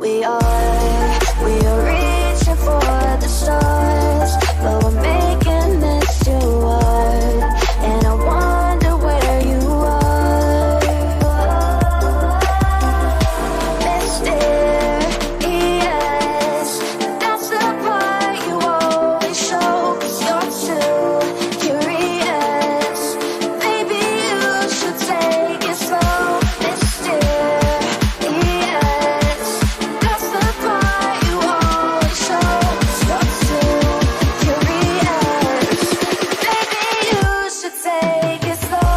We are reaching for the stars, but we're making this too hard. And I wonder where you are. Mysterious, that's the part you always show. 'Cause you're too curious. Maybe you should take it slow. Mysterious, that's the part you always show. 'Cause you're too curious. Maybe you should take it slow.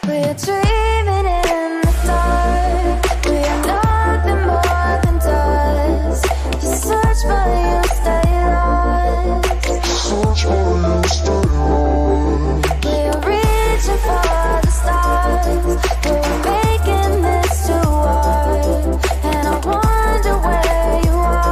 We're dreaming in the dark. We are nothing more than dust. You search but you stay lost. We are reaching for the stars, but we're making this too hard. And I wonder where you are.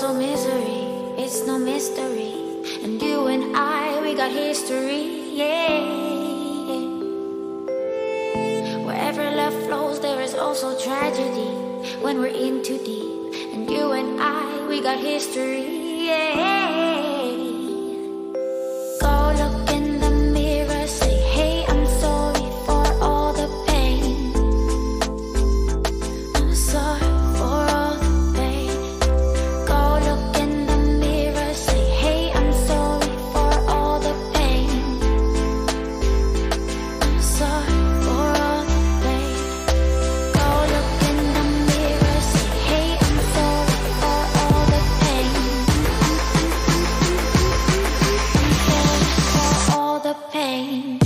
also misery, it's no mystery. And you and I, we got history, yeah. Wherever love flows, there is also tragedy. When we're in too deep, and you and I, we got history, yeah. Go look in the mirror, say, hey, I'm sorry for all the pain. I'm sorry for all the pain. Go look in the mirror, say, hey, I'm sorry for all the pain. I'm sorry for all the pain. Go look in the mirror, say, hey, I'm sorry for all the pain. I'm sorry for all the pain.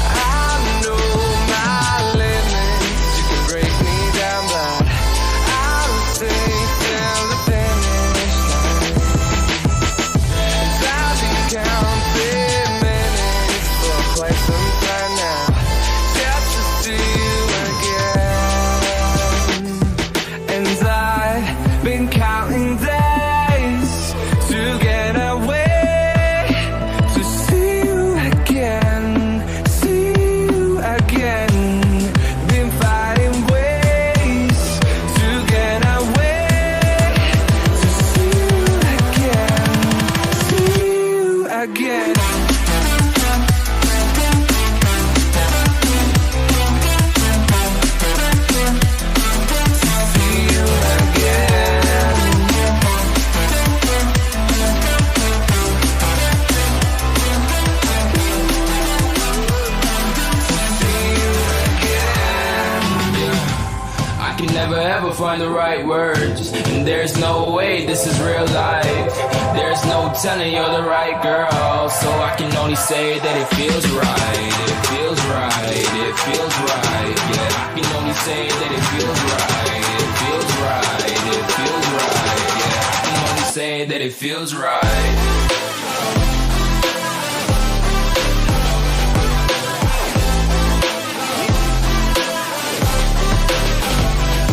I know my limits. You can break me down, but I'll take till the finish line. 'Cause I've been counting minutes for quite some time now, just to see you again. And I've been counting days to get away, to see you again, see you again. Been finding ways to get away, to see you again, see you again. See you again. I can never ever find the right words, and there's no way this is real life. There's no telling you're the right girl, so I can only say that it feels right. It feels right. It feels right. Yeah, I can only say that it feels right. It feels right. It feels right. Yeah, I can only say that it feels right.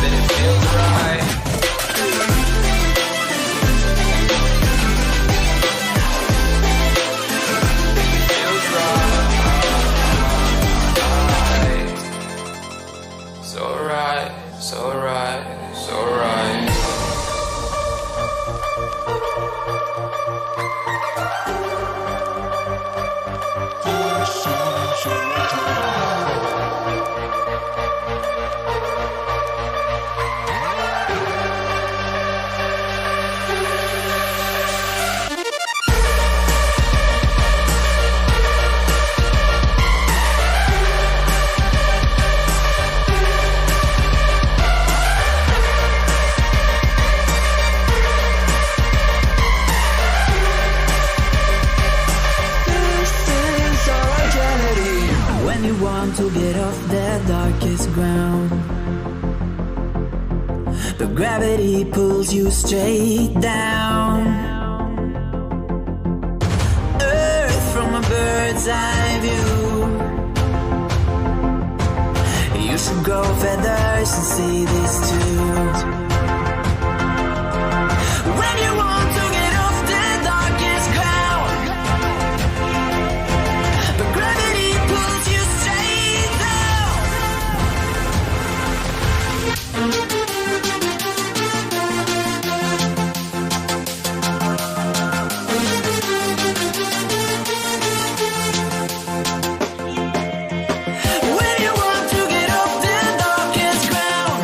That it feels right. Feels right. So right, so right, so right. When you want to get off the darkest ground, the gravity pulls you straight down. Earth from a bird's eye view. You should grow feathers and see this too. When you want to get off the darkest ground, the gravity pulls you straight down. When you want to get off the darkest ground,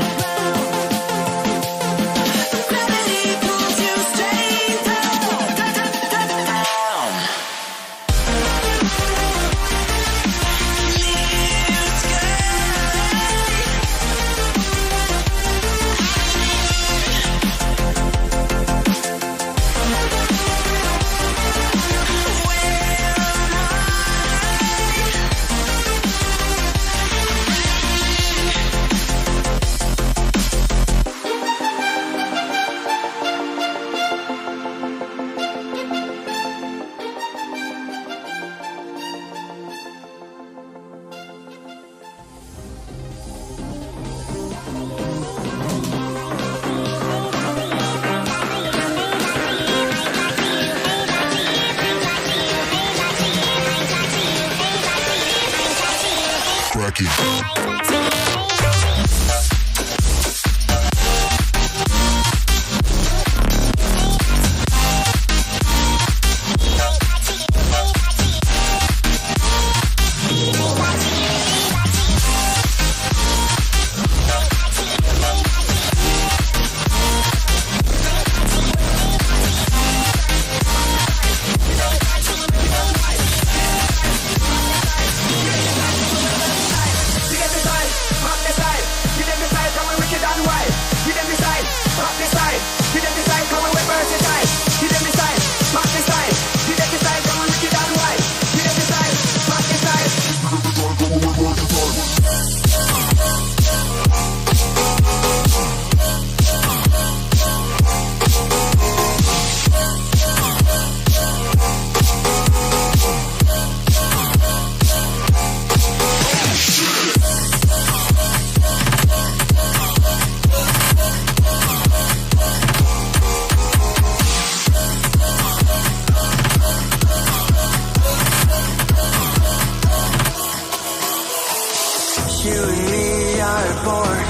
You and me are born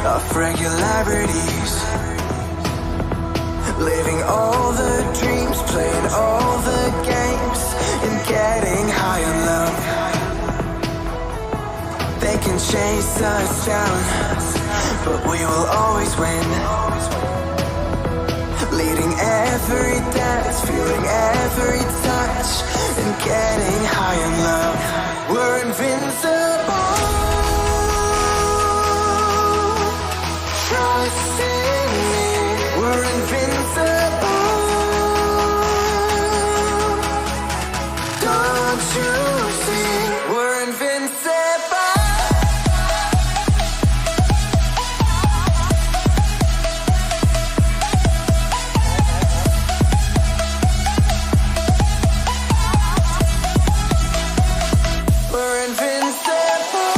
of regularities, living all the dreams, playing all the games, and getting high on love. They can chase us down, but we will always win. Leading every dance, feeling every touch, and getting high on love. We're invincible. Trust in me. We're invincible. Don't you see? We're invincible. We're invincible.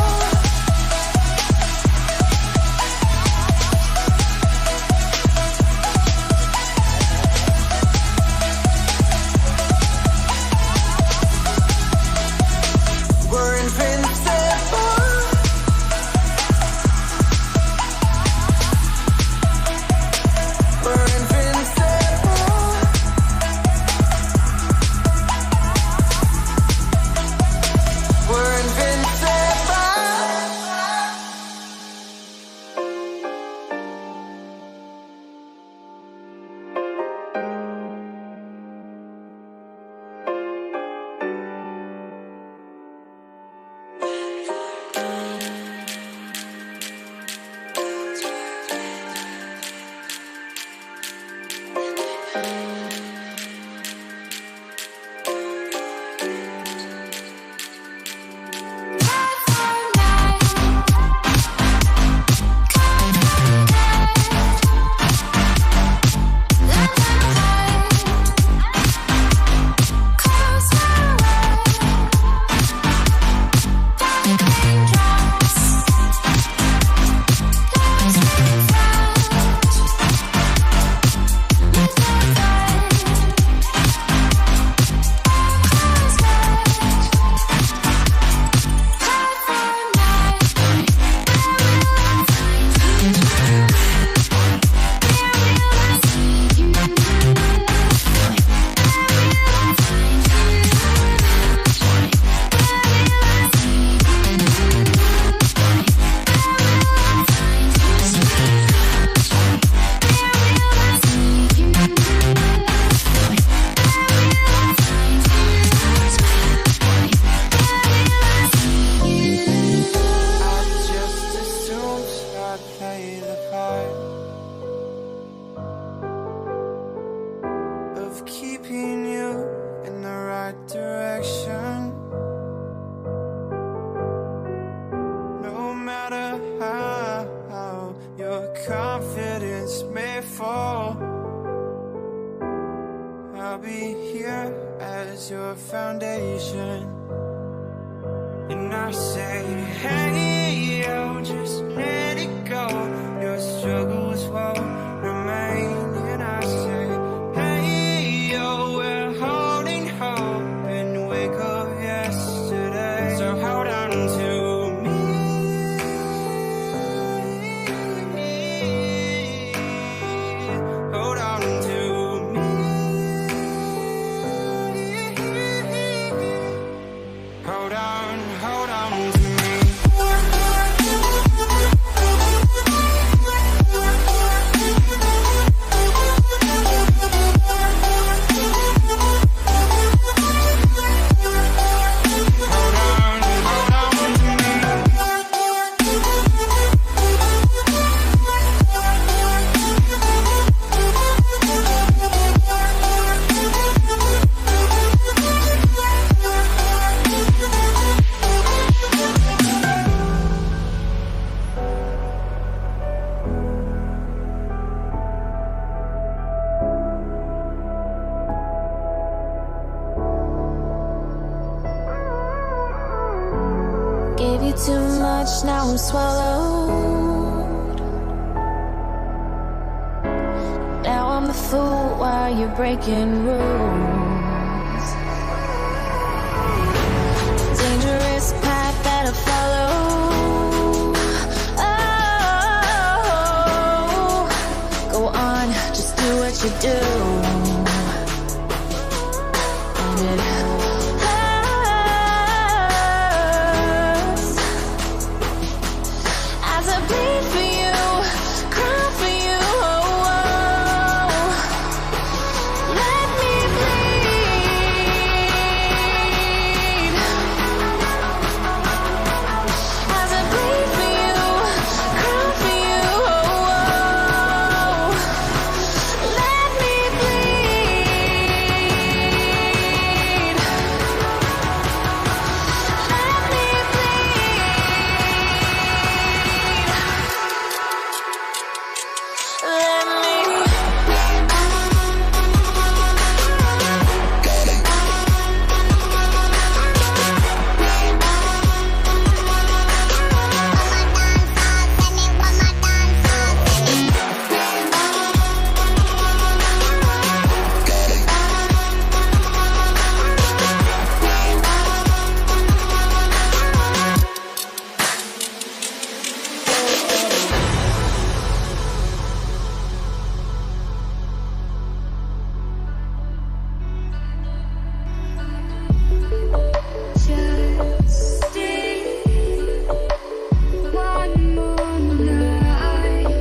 We're invincible. We're invincible. We're invincible. I just assumed I'd play the part of keeping you in the right direction. No matter how your confidence may fall, I'll be here as your foundation. And I say, hey, yo, just let it go. Your struggles won't remain. And I say, hey, yo, we're holding hope and wake up yesterday. So hold on to me. Hold on to me. Hold on to me. Gave you too much, now I'm swallowed. Now I'm the fool while you're breaking rules. Dangerous path that I follow. what you do. And it hurts as I bleed for you, cry for you. Oh, oh. Let me bleed as I bleed for you, cry for you. Oh, oh. Let me bleed. Let me just stay one more night.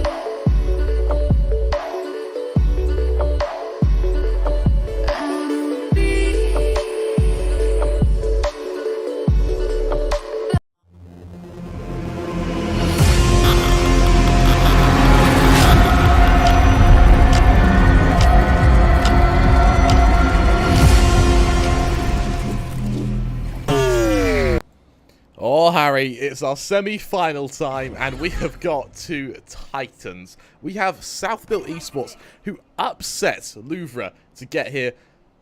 I'll be Oh, Harry, it's our semi-final time, and we have got two titans. We have Southbuilt Esports, who upset Louvre to get here,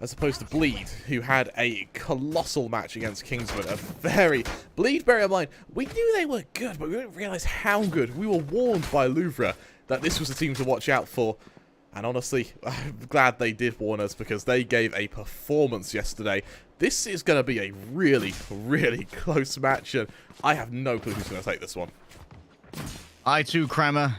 as opposed to Bleed, who had a colossal match against Kingsman. A very... Bleed, bear in mind, we knew they were good, but we didn't realise how good. We were warned by Louvre that this was a team to watch out for. And honestly, I'm glad they did warn us, because they gave a performance yesterday. This is going to be a really, really close match, and I have no clue who's going to take this one. I too, Kramer,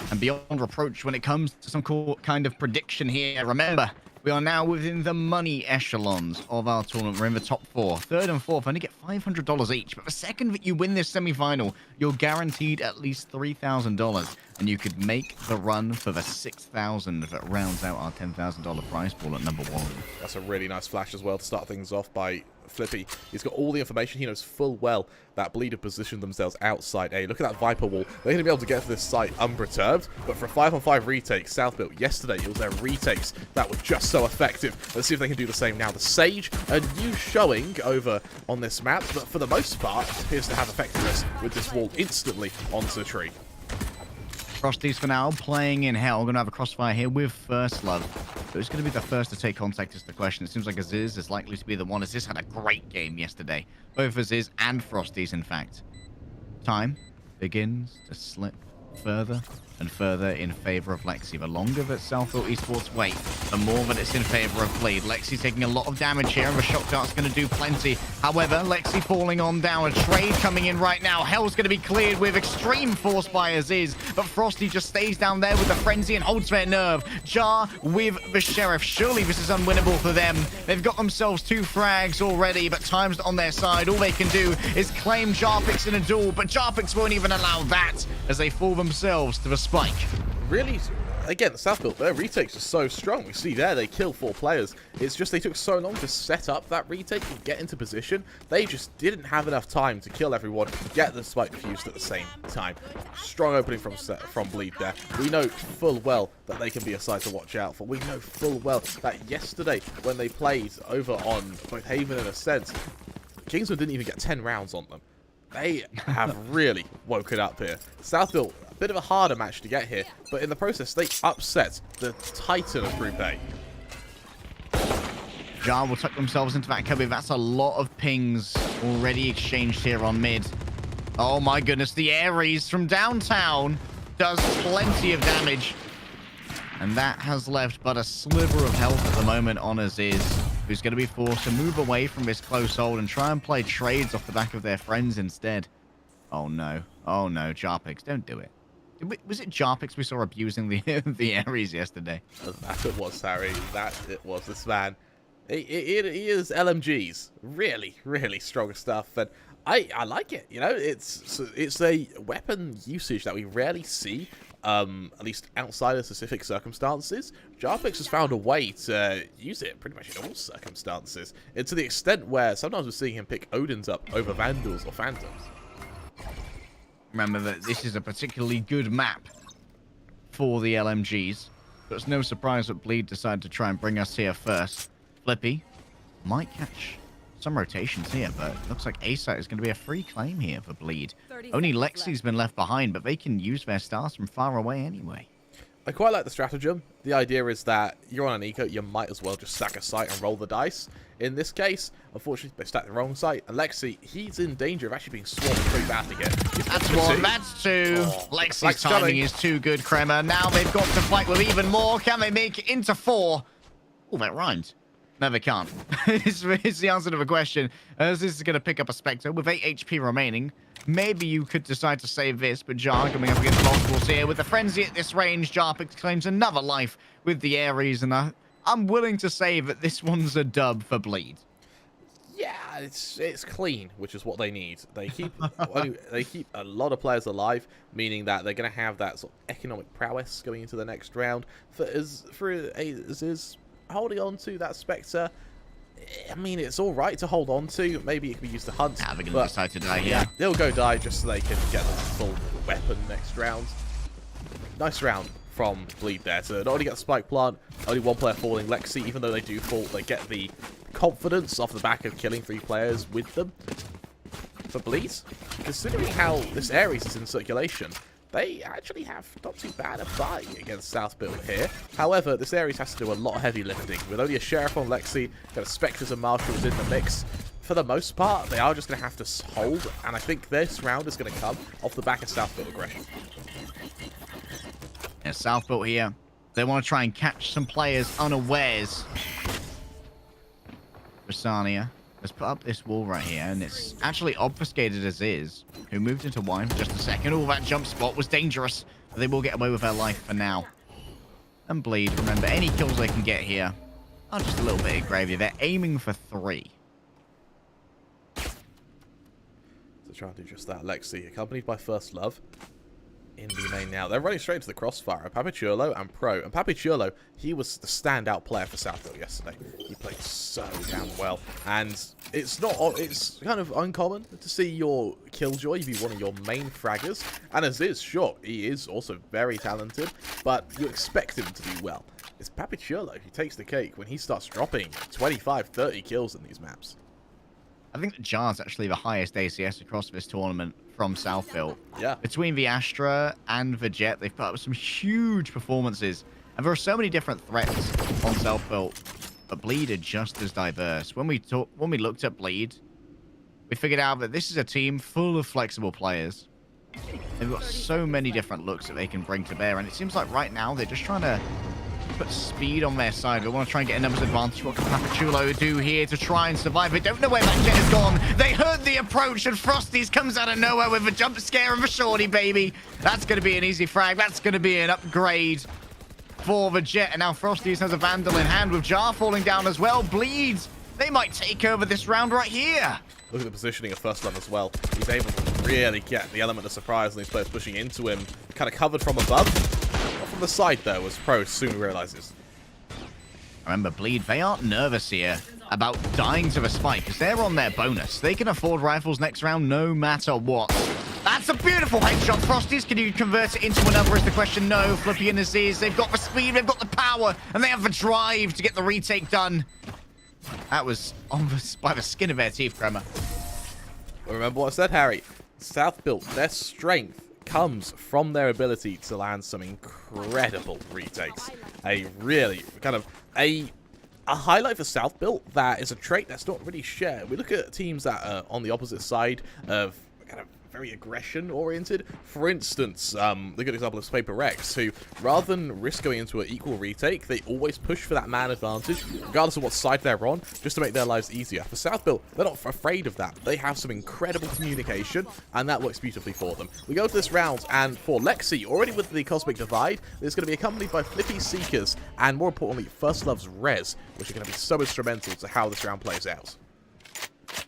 and beyond reproach when it comes to some kind of prediction here. Remember, we are now within the money echelons of our tournament. We're in the top four. Third and fourth only get $500 each. But the second that you win this semi-final, you're guaranteed at least $3,000. And you could make the run for the $6,000 that rounds out our $10,000 prize pool at number one. That's a really nice flash as well to start things off by Flippy. He's got all the information. He knows full well that Bleed have positioned themselves outside A. Look at that Viper wall. They're going to be able to get to this site unperturbed, but for a 5-on-5 retake, Southbuilt, yesterday, it was their retakes that were just so effective. Let's see if they can do the same now. The Sage, a new showing over on this map, but for the most part, appears to have effectiveness with this wall instantly onto the tree. Frosties for now, playing in hell. We're going to have a crossfire here with First Love. Who's going to be the first to take contact is the question. It seems like Aziz is likely to be the one. Aziz had a great game yesterday. Both Aziz and Frosties, in fact. Time begins to slip further and further in favor of Lexi. The longer that Southbuilt Esports wait, the more that it's in favor of Bleed. Lexi taking a lot of damage here, and the shock dart's going to do plenty. However, Lexi falling on down. A trade coming in right now. Hell's going to be cleared with extreme force by Aziz, but Frosty just stays down there with the frenzy and holds their nerve. Jar with the Sheriff. Surely this is unwinnable for them. They've got themselves 2 frags already, but time's on their side. All they can do is claim Jarpix in a duel, but Jarpix won't even allow that as they fall themselves to the spike. Really, again, Southbuilt, their retakes are so strong. We see there, they kill 4 players. It's just they took so long to set up that retake and get into position. They just didn't have enough time to kill everyone, get the spike defused at the same time. Strong opening from Bleed there. We know full well that they can be a side to watch out for. We know full well that yesterday, when they played over on both Haven and Ascent, Kingsman didn't even get 10 rounds on them. They have really woken up here. Southbuilt, a bit of a harder match to get here, but in the process, they upset the Titan of Group A. Jar will tuck themselves into that cubby. That's a lot of pings already exchanged here on mid. Oh my goodness, the Ares from downtown does plenty of damage. And that has left but a sliver of health at the moment on Aziz, who's going to be forced to move away from this close hold and try and play trades off the back of their friends instead. Oh no. Oh no, Jarpix, don't do it. Was it Jarpix we saw abusing the the Ares yesterday? That it was, Harry. That it was. This man. He is LMGs. Really, really strong stuff. And I like it. You know, it's a weapon usage that we rarely see. At least outside of specific circumstances. Jarpix has found a way to use it pretty much in all circumstances. And to the extent where sometimes we're seeing him pick Odins up over Vandals or Phantoms. Remember that this is a particularly good map for the LMGs. So it's no surprise that Bleed decided to try and bring us here first. Flippy might catch some rotations here, but it looks like A-site is going to be a free claim here for Bleed. Only Lexi's been left behind, but they can use their stars from far away anyway. I quite like the stratagem. The idea is that you're on an eco, you might as well just stack a site and roll the dice. In this case, unfortunately, they stacked the wrong site, and Lexi, he's in danger of actually being swarmed pretty badly here. That's one, that's two. Oh, Lexi's timing is too good, Kremer. Now they've got to fight with even more. Can they make it into 4? Oh, that rhymed. No, they can't. It's the answer to the question. As this is going to pick up a Spectre with 8 HP remaining. Maybe you could decide to save this, but Jar coming up against multiples here. With the Frenzy at this range, Jarpix claims another life with the Ares, and I'm willing to say that this one's a dub for Bleed. Yeah, it's clean, which is what they need. They keep they keep a lot of players alive, meaning that they're going to have that sort of economic prowess going into the next round. For Aziz holding on to that Spectre, I mean, it's all right to hold on to. Maybe it can be used to hunt. They're going to decide to die here. Yeah, they'll go die just so they can get the full weapon next round. Nice round from Bleed there to not only get the spike plant, only one player falling. Lexi, even though they do fall, they get the confidence off the back of killing 3 players with them. For Bleed, considering how this Ares is in circulation, they actually have not too bad a fight against South Build here. However, this Ares has to do a lot of heavy lifting. With only a Sheriff on Lexi, got a Spectres and Marshals in the mix. For the most part, they are just going to have to hold, and I think this round is going to come off the back of South Build aggression. Yeah, South Build here. They want to try and catch some players unawares. Rosania has put up this wall right here, and it's actually obfuscated as is, who moved into wine for just a second. Oh, that jump spot was dangerous, but they will get away with their life for now. And Bleed, remember, any kills they can get here are just a little bit of gravy. They're aiming for 3. So trying to do just that. Lexi, accompanied by First Love, in the main now. They're running straight to the crossfire. Papichulo and Pro. And Papichulo, he was the standout player for Southfield yesterday. He played so damn well. And it's kind of uncommon to see your Killjoy be one of your main fraggers. And as is, sure, he is also very talented, but you expect him to do well. It's Papichulo who takes the cake when he starts dropping 25, 30 kills in these maps. I think that Jar's actually the highest ACS across this tournament from Southfield. Yeah. Between the Astra and the Jet, they've put up some huge performances. And there are so many different threats on Southfield, but Bleed are just as diverse. When we looked at Bleed, we figured out that this is a team full of flexible players. They've got so many different looks that they can bring to bear, and it seems like right now they're just trying to put speed on their side. They want to try and get a numbers advantage. What can Papichulo do here to try and survive? They don't know where that Jet has gone. They heard the approach, and Frosty's comes out of nowhere with a jump scare of a shorty, baby. That's going to be an easy frag. That's going to be an upgrade for the Jet. And now Frosty's has a Vandal in hand with Jar falling down as well. Bleeds. They might take over this round right here. Look at the positioning of First Love as well. He's able to really get the element of surprise, and these players pushing into him, kind of covered from above. Not from the side, though, as Pro soon realizes. Remember, Bleed, they aren't nervous here about dying to the spike, because they're on their bonus. They can afford rifles next round no matter what. That's a beautiful headshot, Frosties. Can you convert it into another is the question? No. Flippy and Aziz, they've got the speed, they've got the power, and they have the drive to get the retake done. That was by the skin of their teeth, Kremer. Well, remember what I said, Harry. South built, their strength comes from their ability to land some incredible retakes. A really kind of a highlight for South built that is a trait that's not really shared. We look at teams that are on the opposite side of kind of very aggression-oriented. For instance, the good example is Paper Rex, who, rather than risk going into an equal retake, they always push for that man advantage, regardless of what side they're on, just to make their lives easier. For South Built, they're not afraid of that. They have some incredible communication, and that works beautifully for them. We go to this round, and for Lexi, already with the Cosmic Divide, it's going to be accompanied by Flippy Seekers, and more importantly, First Love's Res, which are going to be so instrumental to how this round plays out.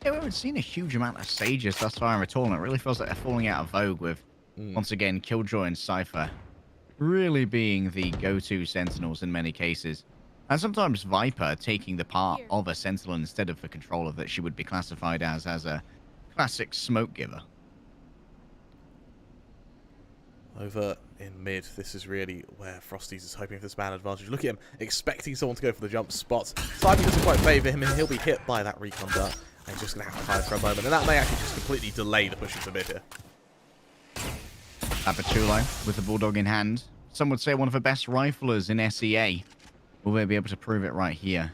Yeah, we haven't seen a huge amount of Sages thus far in the tournament. It really feels like they're falling out of vogue with, once again, Killjoy and Cypher really being the go-to Sentinels in many cases. And sometimes Viper taking the part of a Sentinel instead of the controller that she would be classified as a classic smoke giver. Over in mid, this is really where Frosty's is hoping for this man advantage. Look at him, expecting someone to go for the jump spots. Timing doesn't quite favour him, and he'll be hit by that recon dart. And he's just going to have to hide for a moment, and that may actually just completely delay the push into mid here. Apachulo with the Bulldog in hand. Some would say one of the best riflers in SEA. Will they be able to prove it right here,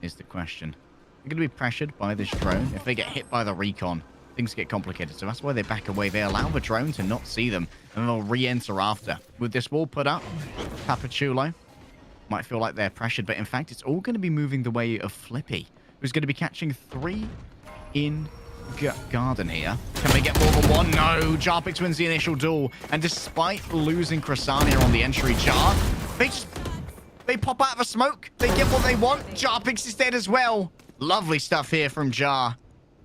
is the question. They're going to be pressured by this drone. If they get hit by the recon, things get complicated. So that's why they back away. They allow the drone to not see them, and they'll re-enter after. With this wall put up, Apachulo might feel like they're pressured, but in fact, it's all going to be moving the way of Flippy, who's going to be catching 3 in Garden here. Can they get more than one? No. Jarpix wins the initial duel, and despite losing Crasania on the entry, Jar, they pop out of a smoke. They get what they want. Jarpix is dead as well. Lovely stuff here from Jar.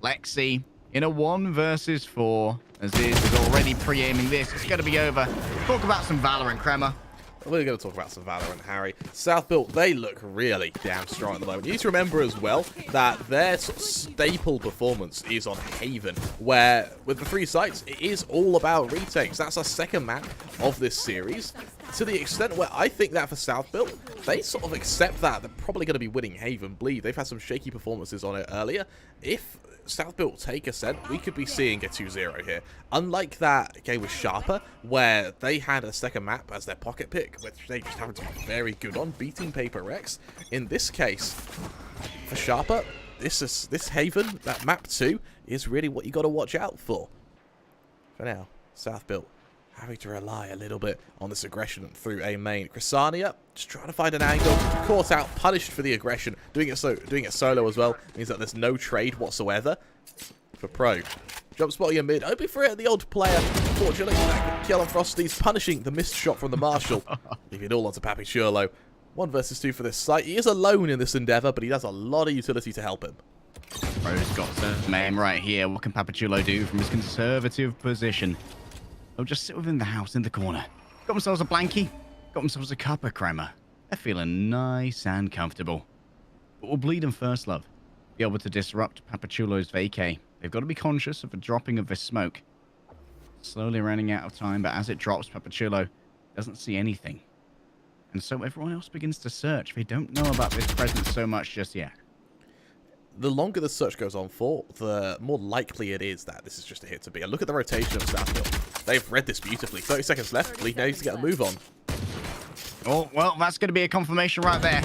Lexi in a 1 versus 4. Aziz is already pre-aiming this. It's going to be over. Talk about some Valorant, Crema. We're going to talk about some Valorant, Harry. South Built, they look really damn strong at the moment. You need to remember as well that their sort of staple performance is on Haven, where with the 3 sites, it is all about retakes. That's our second map of this series. To the extent where I think that for South Built, they sort of accept that they're probably going to be winning Haven Bleed. They've had some shaky performances on it earlier. If South Built take Ascent, we could be seeing a 2-0 here. Unlike that game with Sharper, where they had a second map as their pocket pick, which they just happened to be very good on, beating Paper Rex. In this case, for Sharper, this Haven, that map 2, is really what you got to watch out for. For now, South Built having to rely a little bit on this aggression through A main. Crasania just trying to find an angle, caught out, punished for the aggression. Doing it solo as well means that there's no trade whatsoever for Pro. Jump spotting in mid, hoping for it, the odd player. Fortunately, kill on Frosty's, punishing the missed shot from the Marshal. Leaving it all onto Papi Shurlo. 1 versus 2 for this site. He is alone in this endeavor, but he has a lot of utility to help him. Pro's got some aim right here. What can Papachulo do from his conservative position? They'll just sit within the house in the corner. Got themselves a blankie. Got themselves a cup of crema. They're feeling nice and comfortable. But will Bleed and First Love be able to disrupt Papachulo's vacay? They've got to be conscious of the dropping of this smoke. Slowly running out of time, but as it drops, Papachulo doesn't see anything. And so everyone else begins to search. They don't know about this presence so much just yet. The longer the search goes on for, the more likely it is that this is just a hit to be. And look at the rotation of Southfield. They've read this beautifully. 30 seconds left. Bleed needs to get a move on. Oh, well, that's going to be a confirmation right there.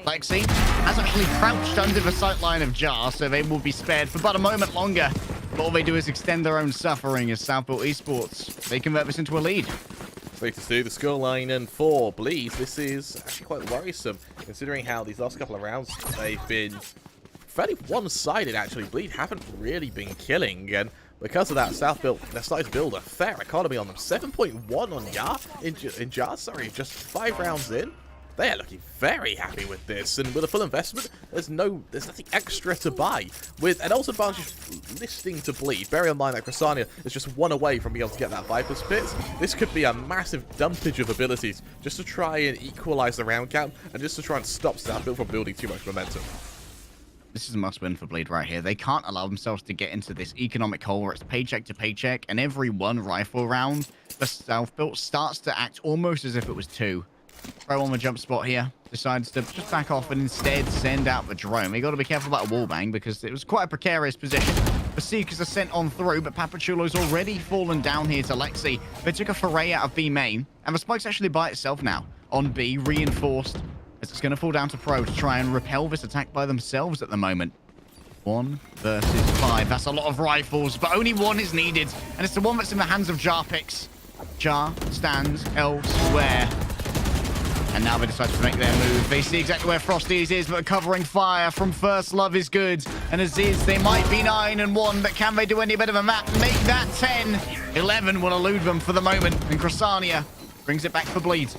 Lexi has actually crouched under the sightline of Jar, so they will be spared for but a moment longer. But all they do is extend their own suffering as Southport Esports. They convert this into a lead. 3-2, the scoreline, and for Bleed, this is actually quite worrisome, considering how these last couple of rounds, they've been fairly one-sided, actually. Bleed haven't really been killing, and because of that, South built, they're starting to build a fair economy on them. 7.1 on Jar, in Jar, sorry, just 5 rounds in. They are looking very happy with this, and with a full investment, there's nothing extra to buy. With an ult advantage listing to Bleed, bear in mind that Crasania is just 1 away from being able to get that Viper's Pit. This could be a massive dumpage of abilities just to try and equalize the round count, and just to try and stop South build from building too much momentum. This is a must-win for Bleed right here. They can't allow themselves to get into this economic hole where it's paycheck to paycheck, and every 1 rifle round, the South build starts to act almost as if it was 2. Pro on the jump spot here decides to just back off and instead send out the drone. We got to be careful about a wallbang because it was quite a precarious position. The Seekers are sent on through, but Papachulo's already fallen down here to Lexi. They took a foray out of B main, and the spike's actually by itself now on B, reinforced, as it's going to fall down to Pro to try and repel this attack by themselves at the moment. 1 versus 5. That's a lot of rifles, but only one is needed. And it's the one that's in the hands of Jarpix. Jar stands elsewhere. And now they decide to make their move. They see exactly where Frosties is, but covering fire from First Love is good. And Aziz, they might be 9-1, but can they do any better than that? Make that 10. 11 will elude them for the moment. And Cressania brings it back for Bleed.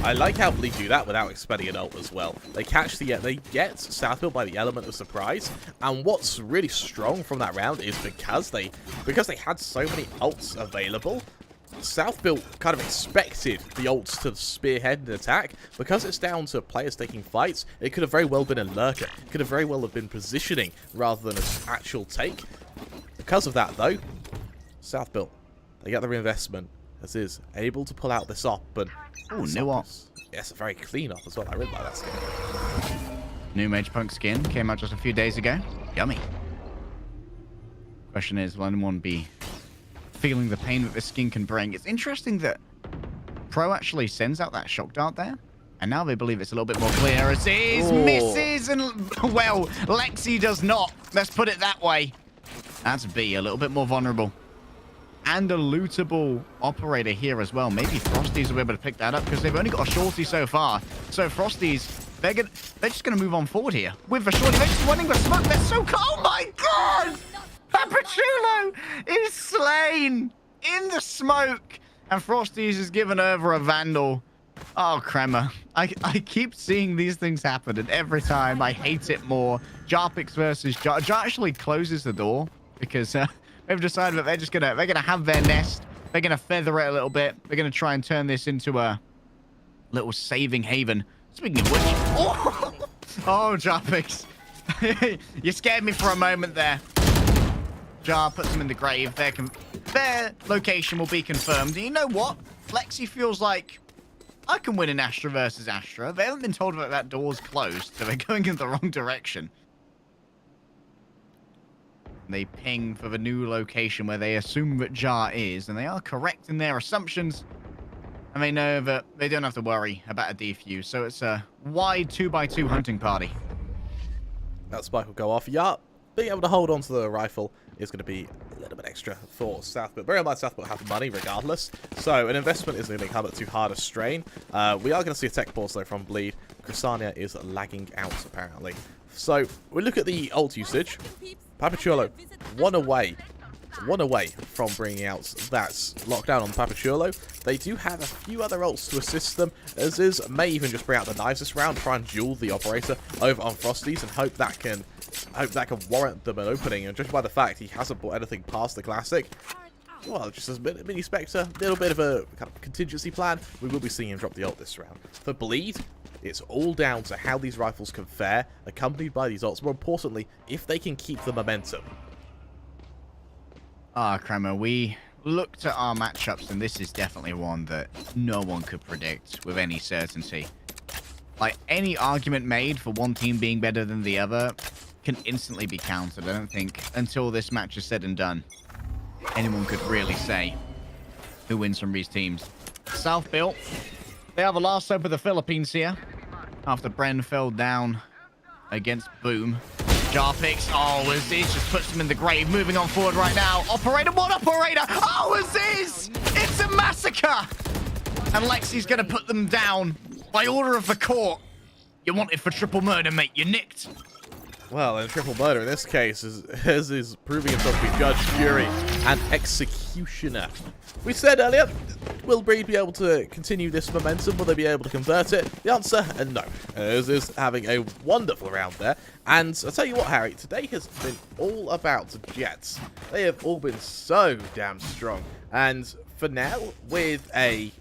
I like how Bleed do that without expending an ult as well. They get Southfield by the element of surprise, and what's really strong from that round is because they had so many ults available, Southfield kind of expected the ults to spearhead an attack. Because it's down to players taking fights, it could have very well been a lurker. It could have very well have been positioning rather than an actual take. Because of that though, Southfield, they get the reinvestment. As is able to pull out this op, but new op. Yes, a very clean op as well. I really like that skin. New Mage Punk skin came out just a few days ago. Yummy. Question is, will anyone be feeling the pain that this skin can bring? It's interesting that Pro actually sends out that shock dart there, and now they believe it's a little bit more clear. Aziz misses, and well, Lexi does not. Let's put it that way. That's B, a little bit more vulnerable. And a lootable operator here as well. Maybe Frosties will be able to pick that up because they've only got a shorty so far. So Frosties, they're just going to move on forward here with a shorty. They're just running the smoke. They're so cold. Oh my God! Papachulo is slain in the smoke. And Frosties is given over a Vandal. Oh, Kremer. I keep seeing these things happen, and every time I hate it more. Jarpix versus Jar. Jar actually closes the door because... they've decided that they're gonna have their nest. They're gonna feather it a little bit. They're gonna try and turn this into a little saving haven. Speaking of which, oh, Jarpix, you scared me for a moment there. Jar puts them in the grave. Their location will be confirmed. And you know what? Lexi feels like I can win an Astra versus Astra. They haven't been told that that door's closed, so they're going in the wrong direction. They ping for the new location where they assume that Jar is, and they are correct in their assumptions. And they know that they don't have to worry about a defuse, so it's a wide 2x2 hunting party. That spike will go off. Yeah, being able to hold on to the rifle is going to be a little bit extra for Southport. Bear in mind, Southport have money regardless, so an investment isn't going to come at too hard a strain. We are going to see a tech pause though from Bleed. Cressania is lagging out apparently. So we look at the ult usage. Papachulo, one away from bringing out that lockdown on Papachulo. They do have a few other ults to assist them. Aziz may even just bring out the knives this round, try and duel the operator over on Frosties, and hope that can warrant them an opening. And just by the fact he hasn't brought anything past the classic, well, just as a mini Spectre, a little bit of a kind of contingency plan, we will be seeing him drop the ult this round. For Bleed, it's all down to how these rifles can fare, accompanied by these ults. More importantly, if they can keep the momentum. Kremer, we looked at our matchups, and this is definitely one that no one could predict with any certainty. Like, any argument made for one team being better than the other can instantly be countered. I don't think, until this match is said and done, anyone could really say who wins from these teams. Southfield, they are the last hope of the Philippines here. After Bren fell down against Boom. Jarpix, Aziz just puts him in the grave. Moving on forward right now. Operator, what operator? Aziz! It's a massacre! And Lexi's going to put them down by order of the court. You're wanted for triple murder, mate. You're nicked. Well, and triple murder in this case is proving himself to be judge, jury, and executioner. We said earlier, will Breed be able to continue this momentum? Will they be able to convert it? The answer, no. Is having a wonderful round there. And I'll tell you what, Harry, today has been all about Jets. They have all been so damn strong. And for now, with a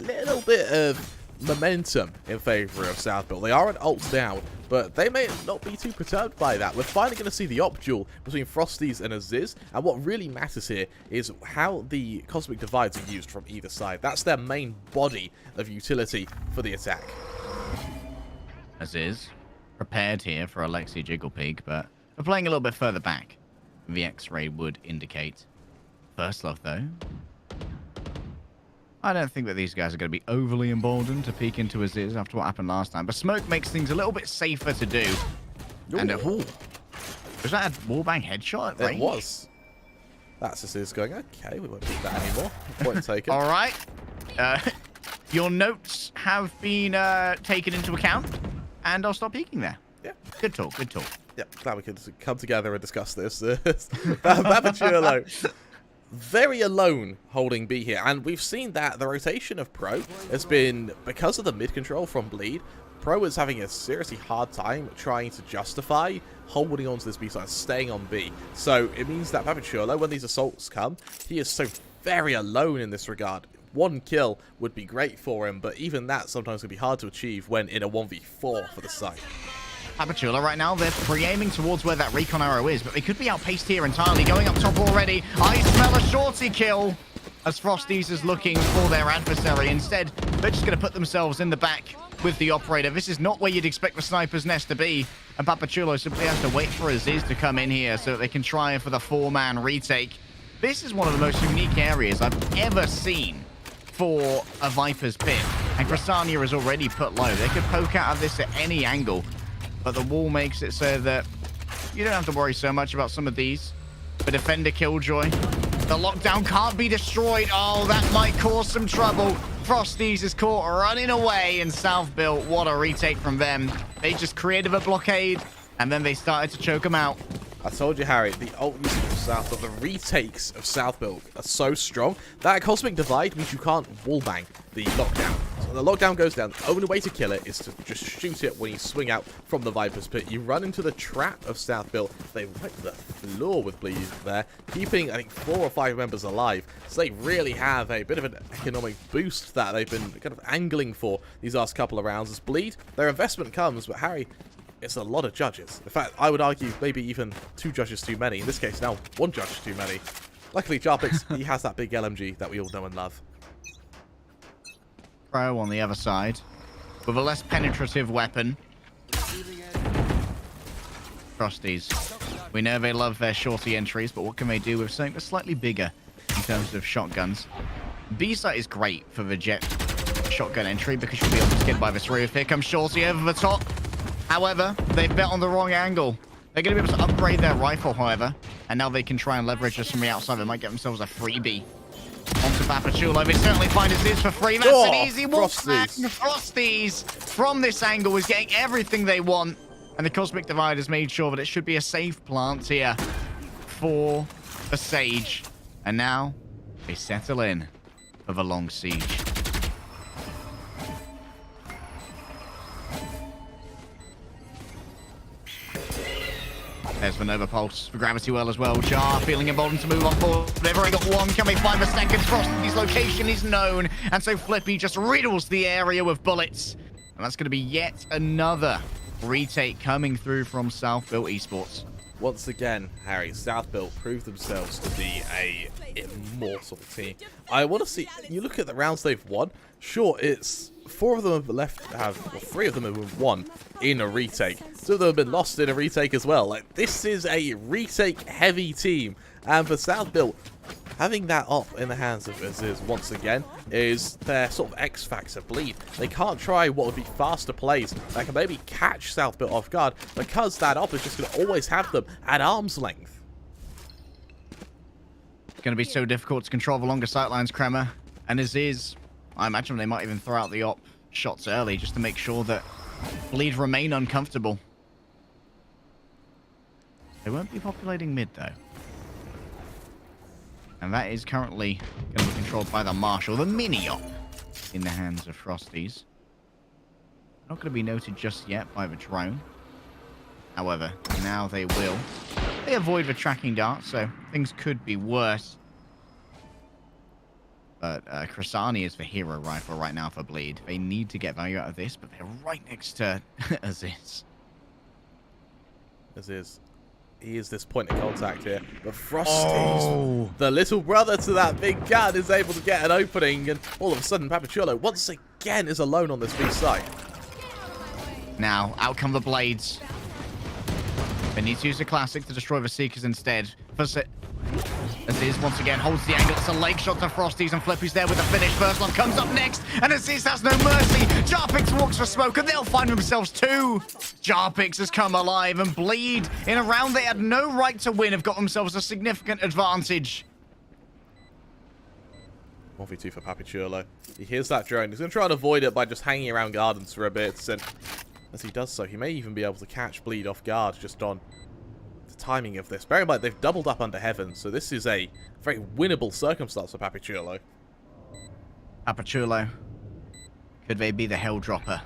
little bit of momentum in favour of Southfield, they are an ult down, but they may not be too perturbed by that. We're finally going to see the op duel between Frosties and Aziz, and what really matters here is how the Cosmic Divides are used from either side. That's their main body of utility for the attack. Aziz, prepared here for a Lexi Jiggle Peak, but we're playing a little bit further back. The X-ray would indicate. First Love, though. I don't think that these guys are going to be overly emboldened to peek into Aziz after what happened last time. But smoke makes things a little bit safer to do. Ooh. And Was that a wallbang headshot at range? It was. That's just is going, okay, we won't do that anymore. Point taken. All right. Your notes have been taken into account, and I'll stop peeking there. Yeah. Good talk, good talk. Yeah, glad we could come together and discuss this. Babachulo, very alone holding B here. And we've seen that the rotation of Pro has been, because of the mid control from Bleed, Pro is having a seriously hard time trying to justify holding on to this B side, staying on B. So it means that Babachulo, when these assaults come, he is so very alone in this regard. One kill would be great for him, but even that sometimes can be hard to achieve when in a 1v4 for the site. Apertura right now, they're pre-aiming towards where that recon arrow is, but they could be outpaced here entirely. Going up top already. I smell a shorty kill as Frosties is looking for their adversary. Instead, they're just going to put themselves in the back with the operator. This is not where you'd expect the sniper's nest to be, and Papachulo simply has to wait for Aziz to come in here so that they can try for the 4-man retake. This is one of the most unique areas I've ever seen for a Viper's pit, and Crasania is already put low. They could poke out of this at any angle, but the wall makes it so that you don't have to worry so much about some of these. The Defender Killjoy, the lockdown can't be destroyed. Oh, that might cause some trouble. Frosties is caught running away in South Built. What a retake from them. They just created a blockade, and then they started to choke them out. I told you, Harry, the ult usage of South Built, the retakes of South Built are so strong. That Cosmic Divide means you can't wallbang the lockdown. So the lockdown goes down. The only way to kill it is to just shoot it when you swing out from the Viper's pit. You run into the trap of South Built. They went to the floor with Bleed there, keeping, I think, 4 or 5 members alive. So they really have a bit of an economic boost that they've been kind of angling for these last couple of rounds. As Bleed, their investment comes, but Harry, it's a lot of judges. In fact, I would argue maybe even 2 judges too many. In this case, now 1 judge too many. Luckily, Jarpix, he has that big LMG that we all know and love. Pro on the other side with a less penetrative weapon. Frosties. We know they love their shorty entries, but what can they do with something that's slightly bigger in terms of shotguns? B-site is great for the jet shotgun entry because you'll be able to get by this roof. Here comes Shorty over the top. However, they've bet on the wrong angle. They're going to be able to upgrade their rifle, however, and now they can try and leverage this from the outside. They might get themselves a freebie. Onto Papachulo. They certainly find Aziz for free. That's an easy one. Frosties from this angle is getting everything they want, and the Cosmic Divide has made sure that it should be a safe plant here for the Sage. And now they settle in for the long siege. There's the Nova Pulse for Gravity Well as well. Jar feeling emboldened to move on forward. They've already got 1. Can they find the second? Frosty's location is known. And so Flippy just riddles the area with bullets. And that's going to be yet another retake coming through from South Built Esports. Once again, Harry, South Built proved themselves to be a immortal team. I want to see, you look at the rounds they've won. Sure, it's 4 of them have left, well, 3 of them have won in a retake. 2 of them have been lost in a retake as well. Like, this is a retake-heavy team. And for South Built, having that op in the hands of Aziz once again is their sort of X-Factor. Bleed. They can't try what would be faster plays that can maybe catch South Built off guard because that op is just going to always have them at arm's length. It's going to be so difficult to control the longer sightlines, Kremer. And Aziz, I imagine they might even throw out the op shots early just to make sure that Bleed remain uncomfortable. They won't be populating mid, though. And that is currently going to be controlled by the Marshal, the mini-op, in the hands of Frosties. Not going to be noted just yet by the drone. However, now they will. They avoid the tracking dart, so things could be worse. But Krasani is the hero rifle right now for Bleed. They need to get value out of this, but they're right next to Aziz. Aziz. He is this point of contact here. But Frosties, the little brother to that big gun, is able to get an opening. And all of a sudden, Papachulo once again is alone on this B side. Now, out come the blades. They need to use the classic to destroy the Seekers instead. Aziz once again holds the angle. It's a leg shot to Frosties, and Flippy's there with the finish. First love comes up next, and Aziz has no mercy. Jarpix walks for smoke, and they'll find themselves two. Jarpix has come alive, and Bleed, in a round they had no right to win, have got themselves a significant advantage. 1v2 for Papichulo. He hears that drone. He's going to try and avoid it by just hanging around gardens for a bit. And as he does so, he may even be able to catch Bleed off guard just on the timing of this. Bear in mind, they've doubled up under Heaven, so this is a very winnable circumstance for Papichulo. Papichulo. Could they be the Hell Dropper?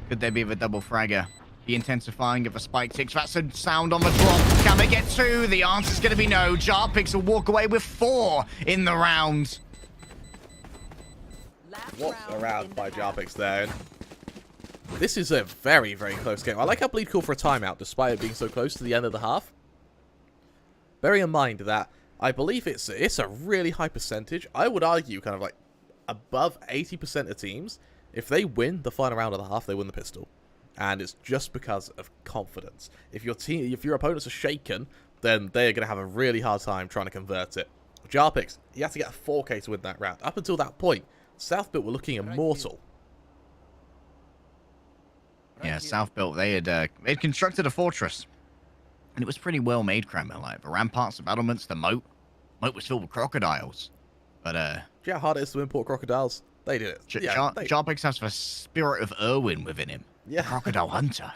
Could they be the double fragger? The intensifying of a spike ticks. That's a sound on the drop. Can they get two? The answer's going to be no. Jarpix will walk away with 4 in the round. What's around by Jarpix there? This is a very, very close game. I like how Bleed called for a timeout, despite it being so close to the end of the half. Bearing in mind that I believe it's a really high percentage. I would argue kind of like above 80% of teams, if they win the final round of the half, they win the pistol. And it's just because of confidence. If your opponents are shaken, then they're going to have a really hard time trying to convert it. Jarpix, he had to get a 4K to win that round. Up until that point, Southbuilt were looking immortal. Yeah, Southbuilt, they'd constructed a fortress. And it was pretty well made, Cranmer. Like, the ramparts, the battlements, the moat. Moat was filled with crocodiles. But, do you know how hard it is to import crocodiles? They did it. Jarpix has the spirit of Irwin within him. Yeah. Crocodile hunter.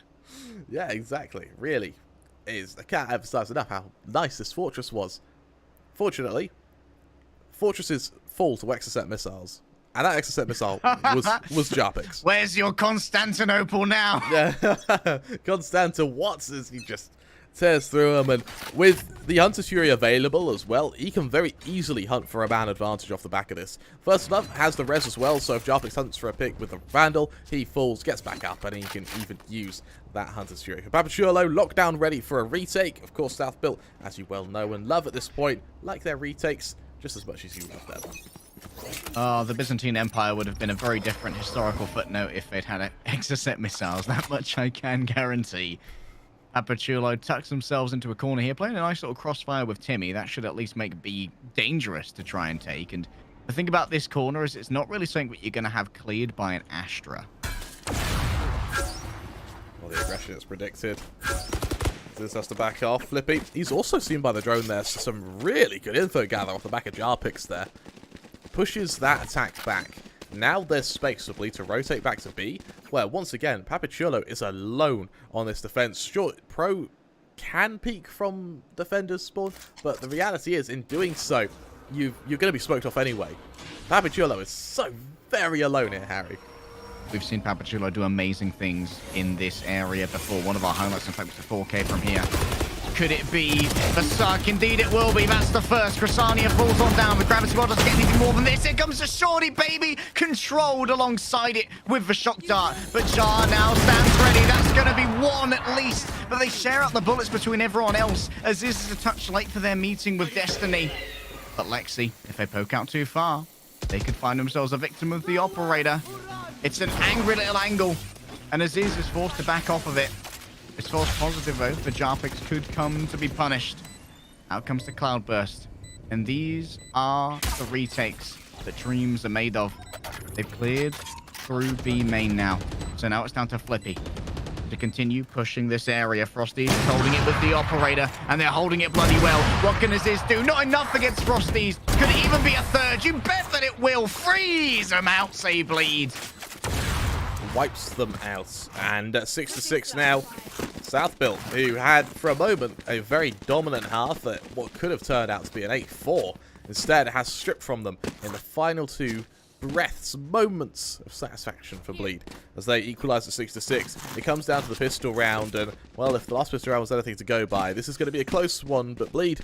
Yeah, exactly. Really is. I can't emphasize enough how nice this fortress was. Fortunately, fortresses fall to Exocet missiles. And that Exocet missile was Jarpix. Where's your Constantinople now? Yeah, Constanta Watts as he just tears through them, and with the Hunter's Fury available as well, he can very easily hunt for a man advantage off the back of this. First Love has the res as well, so if Jarpix hunts for a pick with the Vandal, he falls, gets back up, and he can even use that Hunter's Fury. For Papichulo, lockdown ready for a retake. Of course, Southbuilt, as you well know and love at this point, like their retakes just as much as you love them. The Byzantine Empire would have been a very different historical footnote if they'd had Exocet missiles. That much I can guarantee. Papichulo tucks themselves into a corner here, playing a nice little crossfire with Timmy. That should at least make B dangerous to try and take. And the thing about this corner is it's not really something that you're going to have cleared by an Astra. Well, the aggression is predicted. This has to back off. Flippy, he's also seen by the drone there, so some really good info gather off the back of Jarpix there. Pushes that attack back. Now there's space for Bleed to rotate back to B, where once again, Papichulo is alone on this defense. Sure, Pro can peek from defenders spawn, but the reality is, in doing so, you're going to be smoked off anyway. Papichulo is so very alone here, Harry. We've seen Papichulo do amazing things in this area before. One of our highlights, in fact, was the 4K from here. Could it be the suck? Indeed it will be. That's the first. Crasania falls on down. The gravity ball doesn't get anything more than this. Here comes the Shorty, baby. Controlled alongside it with the shock dart. But Jar now stands ready. That's going to be 1 at least. But they share out the bullets between everyone else, as this is a touch late for their meeting with Destiny. But Lexi, if they poke out too far, they could find themselves a victim of the operator. It's an angry little angle. And Aziz is forced to back off of it. It's false positive, though, for Jarpix could come to be punished. Out comes the Cloudburst. And these are the retakes that dreams are made of. They've cleared through B main now. So now it's down to Flippy to continue pushing this area. Frosty's holding it with the operator, and they're holding it bloody well. What can Aziz do? Not enough against Frosty's. Could it even be a third? You bet that it will. Freeze them out, say Bleed. Wipes them out, and at 6-6 now, Southbuilt, who had for a moment a very dominant half at what could have turned out to be an 8-4, instead has stripped from them in the final 2 breaths, moments of satisfaction for Bleed as they equalise at 6-6. It comes down to the pistol round, and well, if the last pistol round was anything to go by, this is going to be a close one, but Bleed,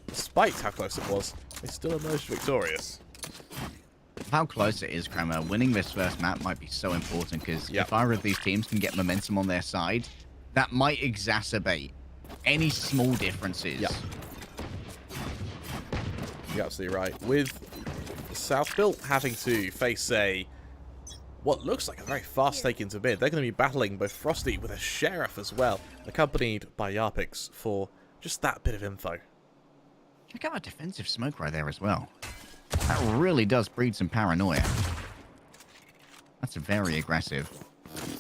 despite how close it was, they still emerged victorious. How close it is, Kramer, winning this first map might be so important, because if either of these teams can get momentum on their side, that might exacerbate any small differences. You're absolutely right. With Southbuilt having to face what looks like a very fast take into mid, they're going to be battling both Frosty with a Sheriff as well, accompanied by Jarpix for just that bit of info. Check out that defensive smoke right there as well. That really does breed some paranoia. That's very aggressive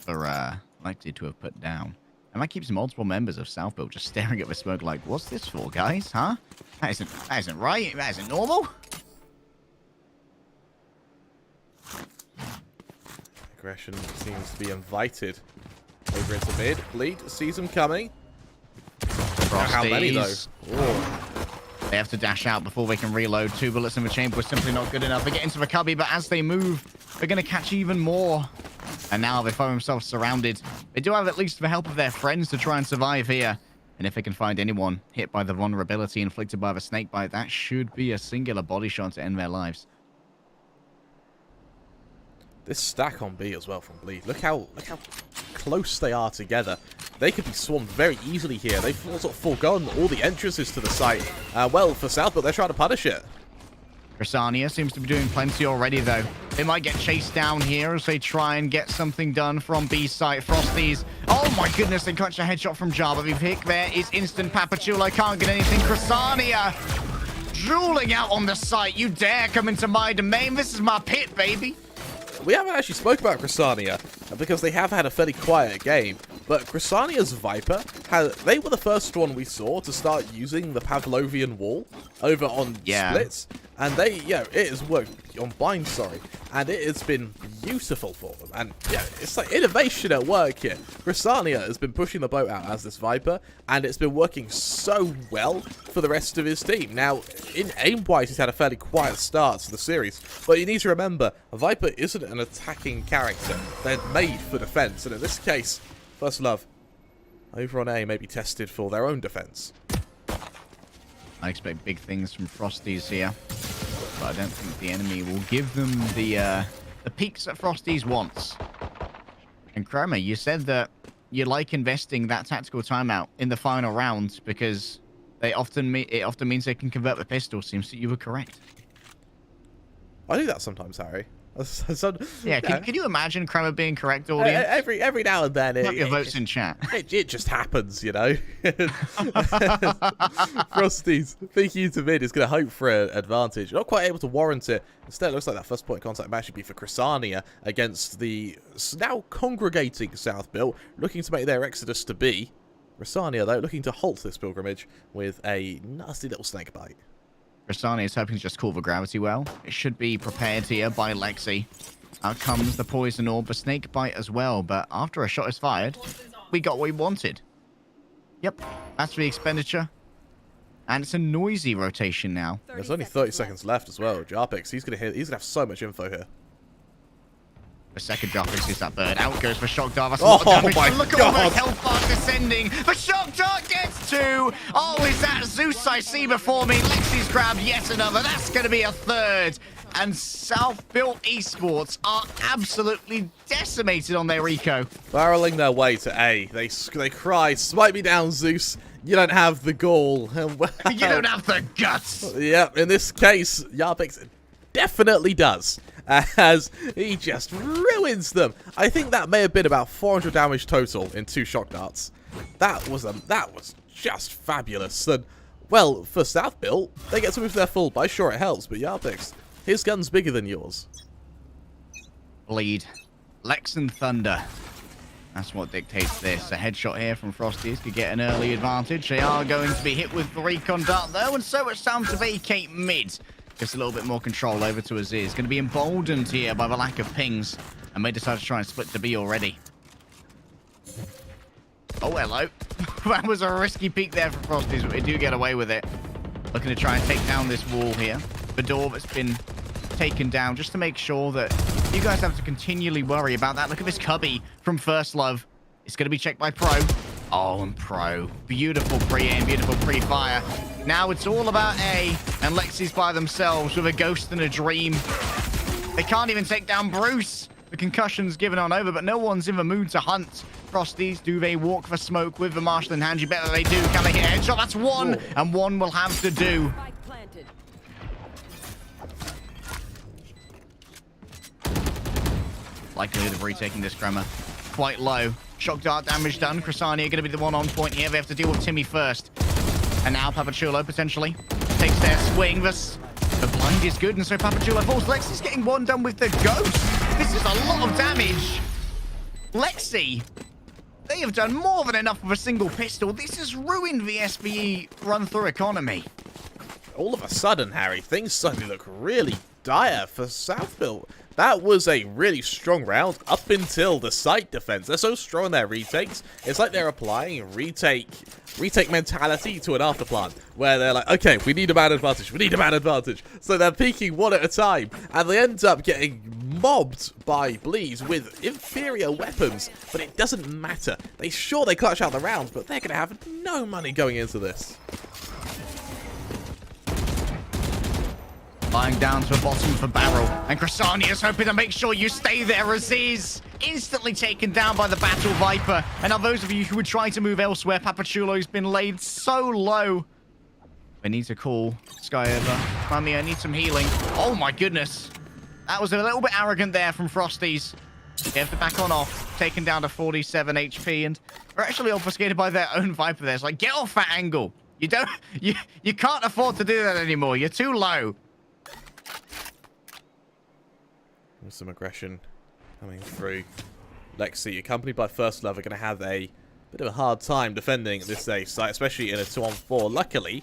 for likely to have put down. And that keeps multiple members of South Build just staring at the smoke like, what's this for, guys? Huh? That isn't right. That isn't normal. Aggression seems to be invited over into mid. Bleed sees him coming. How many, though? Oh. They have to dash out before they can reload. 2 bullets in the chamber was simply not good enough. They get into the cubby, but as they move, they're going to catch even more. And now they find themselves surrounded. They do have at least the help of their friends to try and survive here. And if they can find anyone hit by the vulnerability inflicted by the snake bite, that should be a singular body shot to end their lives. This stack on B as well from Bleed. Look how close they are together. They could be swarmed very easily here. They've sort of foregone all the entrances to the site. Well, for South, but they're trying to punish it. Chrysania seems to be doing plenty already, though. They might get chased down here as they try and get something done from B site. Frosties. Oh my goodness, they catch a headshot from Java. The pick there is instant Papachulo. Can't get anything. Chrysania drooling out on the site. You dare come into my domain? This is my pit, baby. We haven't actually spoke about Chrysania because they have had a fairly quiet game. But Chrysania's Viper, they were the first one we saw to start using the Pavlovian wall over on splits. And it has worked on blind, and it has been beautiful for them. And yeah, it's like innovation at work here. Chrysania has been pushing the boat out as this Viper, and it's been working so well for the rest of his team. Now, in aim-wise, he's had a fairly quiet start to the series, but you need to remember, Viper isn't an attacking character. They're made for defense, and in this case, First Love, over on A, may be tested for their own defense. I expect big things from Frosties here, but I don't think the enemy will give them the peaks that Frosties wants. And Kramer, you said that you like investing that tactical timeout in the final round because it often means they can convert the pistol. Seems that you were correct. I do that sometimes, Harry. Yeah, can you imagine Kramer being correct, audience? Every now and then. Put your votes in chat. It just happens, you know. Frosties, thinking to mid is going to hope for an advantage. Not quite able to warrant it. Instead, it looks like that first point of contact might actually be for Chrysania against the now congregating South Build, looking to make their exodus to B. Chrysania, though, looking to halt this pilgrimage with a nasty little snake bite. Chrysania is hoping to just call the gravity well. It should be prepared here by Lexi. Out comes the poison orb, the snake bite as well. But after a shot is fired, we got what we wanted. Yep, that's the expenditure. And it's a noisy rotation now. There's only 30 seconds left as well. Jarpix, he's gonna have so much info here. The second Jarpix is that bird. Out goes for Shock Dart. That's a oh lot of damage. my Look at all the health bars descending. The Shock Dart gets 2. Oh, is that Zeus I see before me? Lexi's grabbed yet another. That's going to be a 3rd. And South Built Esports are absolutely decimated on their eco. Barreling their way to A. They cry, smite me down, Zeus. You don't have the gall. You don't have the guts. Yep, in this case, Jarpix definitely does. As he just ruins them. I think that may have been about 400 damage total in 2 shock darts. That was just fabulous. And well, for South Built, they get to move their full by. Sure, it helps, but Jarpix, his gun's bigger than yours. Bleed. Lex and Thunder. That's what dictates this. A headshot here from Frosties could get an early advantage. They are going to be hit with the recon dart though, and so it's time to vacate mid. Just a little bit more control over to Aziz. Going to be emboldened here by the lack of pings. And may decide to try and split the B already. Oh, hello. That was a risky peek there for Frosties, but they do get away with it. Looking to try and take down this wall here. The door that's been taken down just to make sure that you guys have to continually worry about that. Look at this cubby from First Love. It's going to be checked by Pro. Oh, and Pro. Beautiful pre-aim, beautiful pre-fire. Now it's all about A, and Lexi's by themselves with a ghost and a dream. They can't even take down Bruce. The concussion's given on over, but no one's in the mood to hunt. Frosties, do they walk for smoke with the Marshall in hand? You bet that they do. Can they hit a headshot? That's 1, and 1 will have to do. Likelihood of retaking this Kramer quite low. Shock dart damage done. Chrysania going to be the one on point here. They have to deal with Timmy first. And now Papachulo potentially takes their swing. The blind is good, and so Papachulo falls. Lexi's getting one done with the ghost. This is a lot of damage. Lexi, they have done more than enough with a single pistol. This has ruined the SBE run-through economy. All of a sudden, Harry, things suddenly look really dire for Southbuilt. That was a really strong round up until the site defense. They're so strong in their retakes. It's like they're applying retake mentality to an afterplant, where they're like, okay, we need a man advantage. We need a man advantage. So they're peeking one at a time, and they end up getting mobbed by Bleeds with inferior weapons, but it doesn't matter. They clutch out the round, but they're going to have no money going into this. Lying down to the bottom of the barrel. And Crasani is hoping to make sure you stay there. Aziz instantly taken down by the Battle Viper. And now those of you who would try to move elsewhere, Papachulo's been laid so low. I need to call Sky over. Mummy, I need some healing. Oh my goodness. That was a little bit arrogant there from Frosties. They have to back on off. Taken down to 47 HP. And they're actually obfuscated by their own Viper there. It's like, get off that angle. You can't afford to do that anymore. You're too low. Some aggression coming through. Lexi, accompanied by First Love, are going to have a bit of a hard time defending this A site, especially in a 2-on-4. Luckily,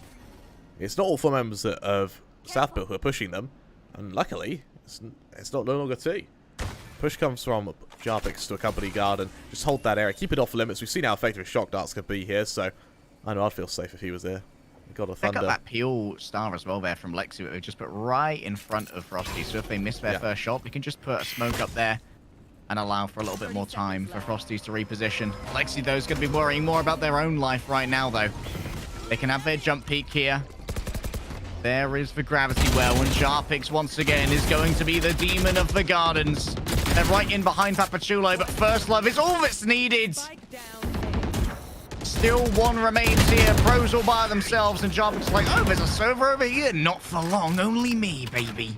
it's not all 4 members of Southbuilt who are pushing them, and luckily, it's no longer 2. Push comes from Jarpix to accompany Garden. Just hold that area, keep it off limits. We've seen how effective shock darts could be here, so I know I'd feel safe if he was there. God of Thunder. Pick up that Peel Star as well there from Lexi, that we just put right in front of Frosty. So if they miss their first shot, we can just put a smoke up there and allow for a little bit more time for Frosties to reposition. Lexi, though, is going to be worrying more about their own life right now, though. They can have their jump peak here. There is the gravity well, and Jarpix once again is going to be the demon of the gardens. They're right in behind Papachulo, but First Love is all that's needed. Still one remains here. Pros all by themselves, and Jarpix is like, oh, there's a server over here. Not for long, only me, baby.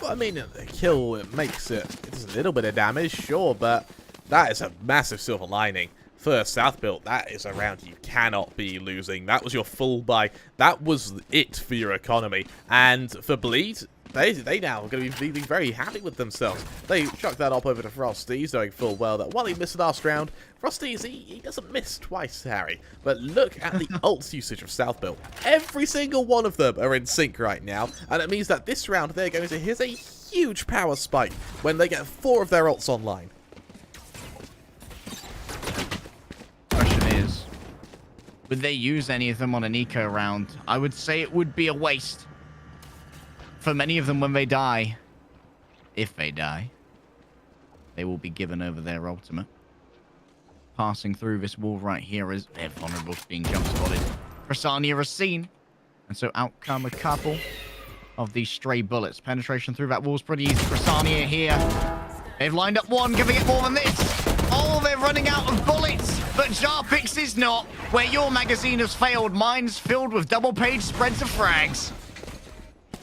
Well, I mean, the kill, it makes it does a little bit of damage, sure, but that is a massive silver lining. For Southbuilt, that is a round you cannot be losing. That was your full buy. That was it for your economy. And for Bleed, they now are going to be feeling very happy with themselves. They chucked that up over to Frosties, knowing full well that while he missed the last round, Frosties, he doesn't miss twice, Harry. But look at the ult usage of Southbuilt. Every single one of them are in sync right now, and it means that this round they're going to hit a huge power spike when they get 4 of their ults online. Question is, would they use any of them on an eco round? I would say it would be a waste. For many of them, when they die, if they die, they will be given over their ultimate. Passing through this wall right here is they're vulnerable to being jump spotted. Crasania is seen, and so out come a couple of these stray bullets. Penetration through that wall's pretty easy. Crasania here. They've lined up one, giving it more than this. Oh, they're running out of bullets, but Jarpix is not. Where your magazine has failed, mine's filled with double-page spreads of frags.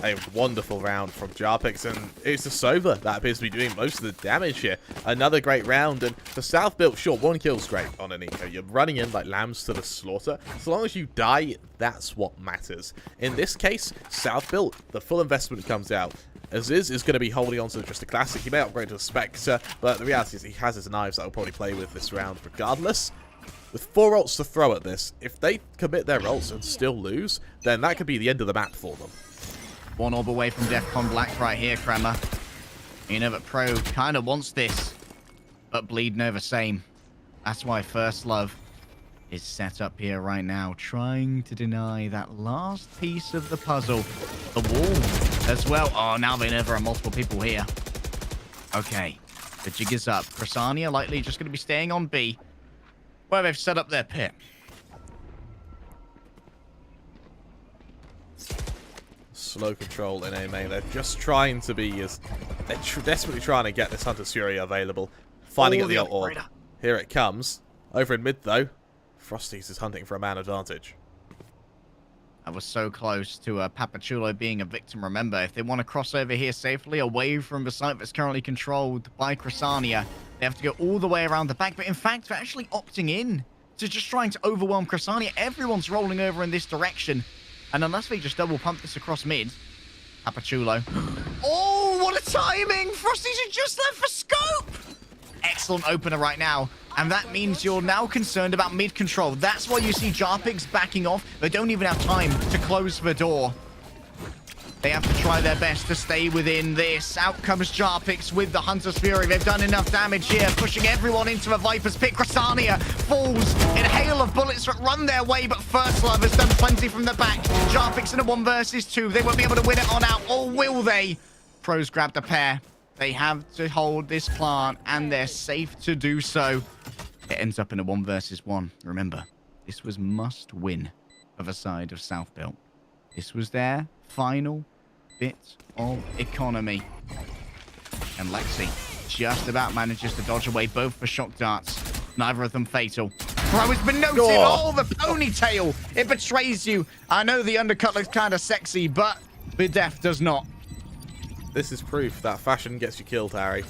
A wonderful round from Jarpix, and it's the Sova that appears to be doing most of the damage here. Another great round, and for Southbuilt, sure, 1 kill's great on an eco. You're running in like lambs to the slaughter. So long as you die, that's what matters. In this case, Southbuilt, the full investment comes out. Aziz is going to be holding on to just a classic. He may upgrade to a Spectre, but the reality is he has his knives that will probably play with this round regardless. With 4 ults to throw at this, if they commit their ults and still lose, then that could be the end of the map for them. 1 orb away from Defcon Black right here, Kremer. You know that Pro kind of wants this, but Bleed know the same. That's why First Love is set up here right now, trying to deny that last piece of the puzzle. The wall as well. Oh, now they know there are multiple people here. Okay, the jig is up. Crasania likely just going to be staying on B, where they've set up their pit. Slow control in A main. They're just trying to be as... They're desperately trying to get this Hunter's Fury available. Finding at the ult orb. Here it comes. Over in mid, though, Frosties is hunting for a man advantage. That was so close to Papachulo being a victim, remember. If they want to cross over here safely, away from the site that's currently controlled by Crasania, they have to go all the way around the back. But in fact, they're actually opting in to just trying to overwhelm Crasania. Everyone's rolling over in this direction. And unless they just double pump this across mid, Apachulo. Oh, what a timing! Frosties are just left for scope! Excellent opener right now. And that means you're now concerned about mid control. That's why you see Jarpix backing off. They don't even have time to close the door. They have to try their best to stay within this. Out comes Jarpix with the Hunter's Fury. They've done enough damage here, pushing everyone into the Viper's pit. Crysania falls in a hail of bullets that run their way, but First Love has done plenty from the back. Jarpix in a 1 versus 2. They won't be able to win it on out, or will they? Pros grabbed a pair. They have to hold this plant, and they're safe to do so. It ends up in a 1 versus 1. Remember, this was must win for the side of South Built. This was their final bit of economy. And Lexi just about manages to dodge away both the shock darts. Neither of them fatal. Pro has been noted. Oh, the ponytail. It betrays you. I know the undercut looks kind of sexy, but the death does not. This is proof that fashion gets you killed, Harry.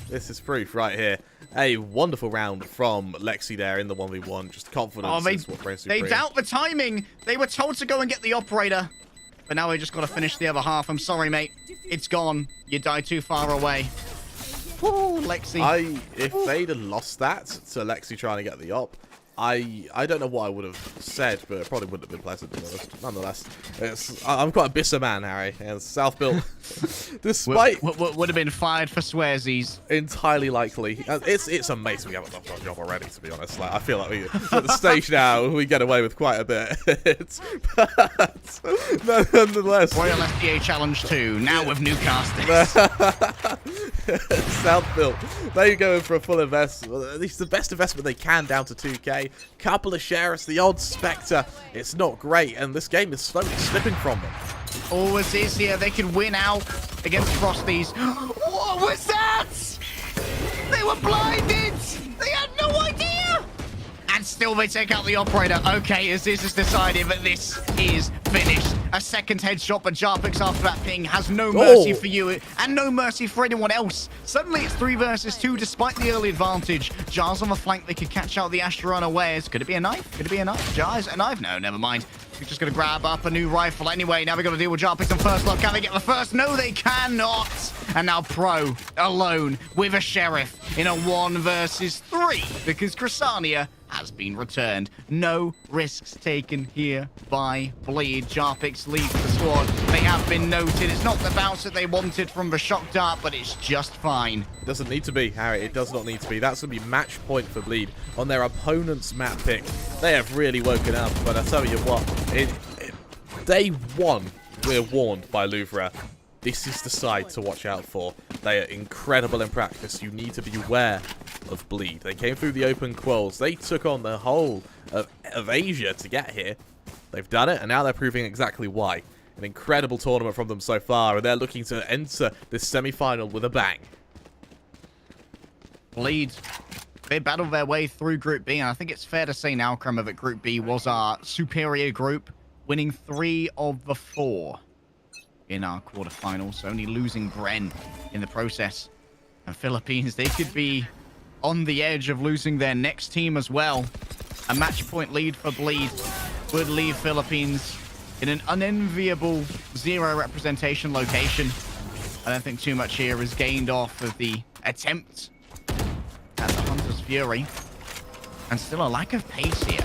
This is proof right here. A wonderful round from Lexi there in the 1v1. Just confidence is what reigns supreme. They doubt the timing. They were told to go and get the operator. But now we just got to finish the other half. I'm sorry, mate. It's gone. You died too far away. Woo, Lexi. If they'd have lost that to Lexi trying to get the op, I don't know what I would have said, but it probably wouldn't have been pleasant, to be honest. Nonetheless, I'm quite a bitter man, Harry, and South Built, despite... Would have been fired for swearsies. Entirely likely. It's amazing we haven't done our job already, to be honest. Like, I feel like we're at the stage now we get away with quite a bit. But nonetheless... Royal SPA Challenge 2, now with new castings. South Built, they're going for a full invest. At least the best investment they can, down to 2k. Couple of sheriffs, the odd Spectre. It's not great, and this game is slowly slipping from them. Always is here. They can win out against Frosties. What was that? They were blinded. They had no idea. And still they take out the operator. Okay, as this is decided, but this is finished. A second headshot, but Jarpix after that ping has no mercy for you and no mercy for anyone else. Suddenly it's 3 versus 2 despite the early advantage. Jars on the flank, they could catch out the Astra unawares. Could it be a knife? Could it be a knife? Jars, a knife? No, never mind. We're just going to grab up a new rifle anyway. Now we've got to deal with Jarpix and First Love. Can they get the first? No, they cannot. And now Pro alone with a Sheriff in a 1 versus 3 because Crysania has been returned. No risks taken here by Bleed. Jarpix leads the squad. They have been noted. It's not the bounce that they wanted from the shock dart, but it's just fine. It doesn't need to be, Harry. It does not need to be. That's going to be match point for Bleed on their opponent's map pick. They have really woken up, but I tell you what, day 1, we're warned by Louvre. This is the side to watch out for. They are incredible in practice. You need to beware of Bleed. They came through the open quills. They took on the whole of Asia to get here. They've done it, and now they're proving exactly why. An incredible tournament from them so far, and they're looking to enter this semi-final with a bang. Bleed, they battled their way through Group B, and I think it's fair to say now, Kremer, that Group B was our superior group, winning 3 of the 4 in our quarterfinals, only losing Bren in the process. And Philippines, they could be on the edge of losing their next team as well. A match point lead for Bleed would leave Philippines in an unenviable 0 representation location. I don't think too much here is gained off of the attempt at the Hunter's Fury. And still a lack of pace here.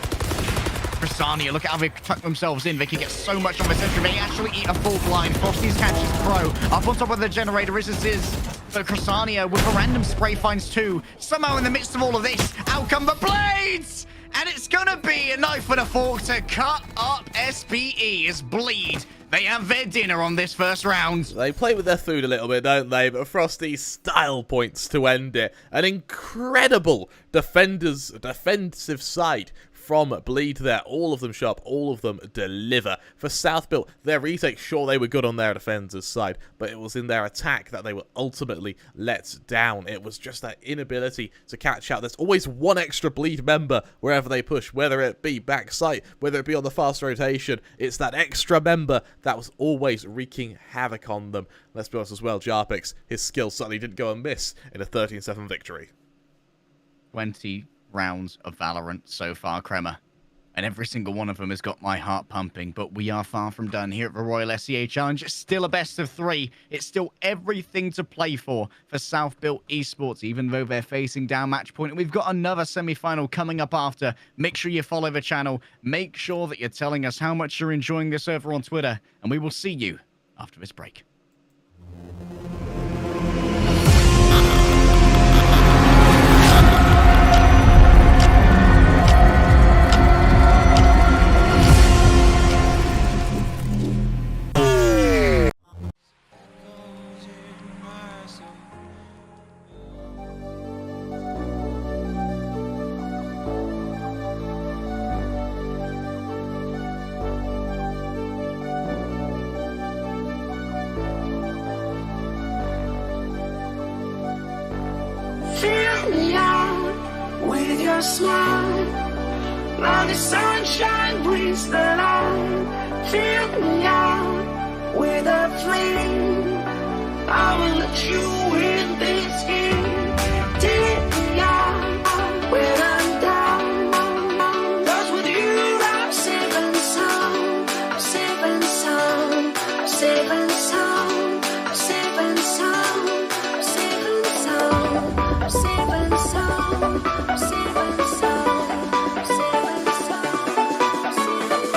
Crysania, look at how they tuck themselves in. They can get so much on the century. They actually eat a full blind. Frosties catches Pro. Up on top of the generator is but Crysania with a random spray finds 2. Somehow in the midst of all of this, out come the blades! And it's gonna be a knife and a fork to cut up SPE as Bleed. They have their dinner on this first round. They play with their food a little bit, don't they? But Frosty's style points to end it. An incredible defensive side from Bleed there. All of them sharp, all of them deliver. For South Built, their retake, sure, they were good on their defenders' side, but it was in their attack that they were ultimately let down. It was just that inability to catch out. There's always one extra Bleed member wherever they push, whether it be backside, whether it be on the fast rotation. It's that extra member that was always wreaking havoc on them. Let's be honest as well, Jarpix, his skill certainly didn't go amiss in a 13-7 victory. 20 rounds of Valorant so far, Kremer. and every single one of them has got my heart pumping. But we are far from done here at the Royal SEA Challenge. It's still a best of 3. It's still everything to play for South Built Esports, even though they're facing down match point. And we've got another semi-final coming up after. Make sure you follow the channel. Make sure that you're telling us how much you're enjoying this over on Twitter. And we will see you after this break. Fill me out with your smile. Now the sunshine brings the light. Fill me out with a flame. I will let you in this game. Take me out when I'm down. 'Cause with you I'm safe and sound. I'm safe and sound. I'm safe and sound. I'm safe and sound. I'm safe and sound. I'm safe and sound. I'm safe and sound. I'm safe and sound. I'm safe and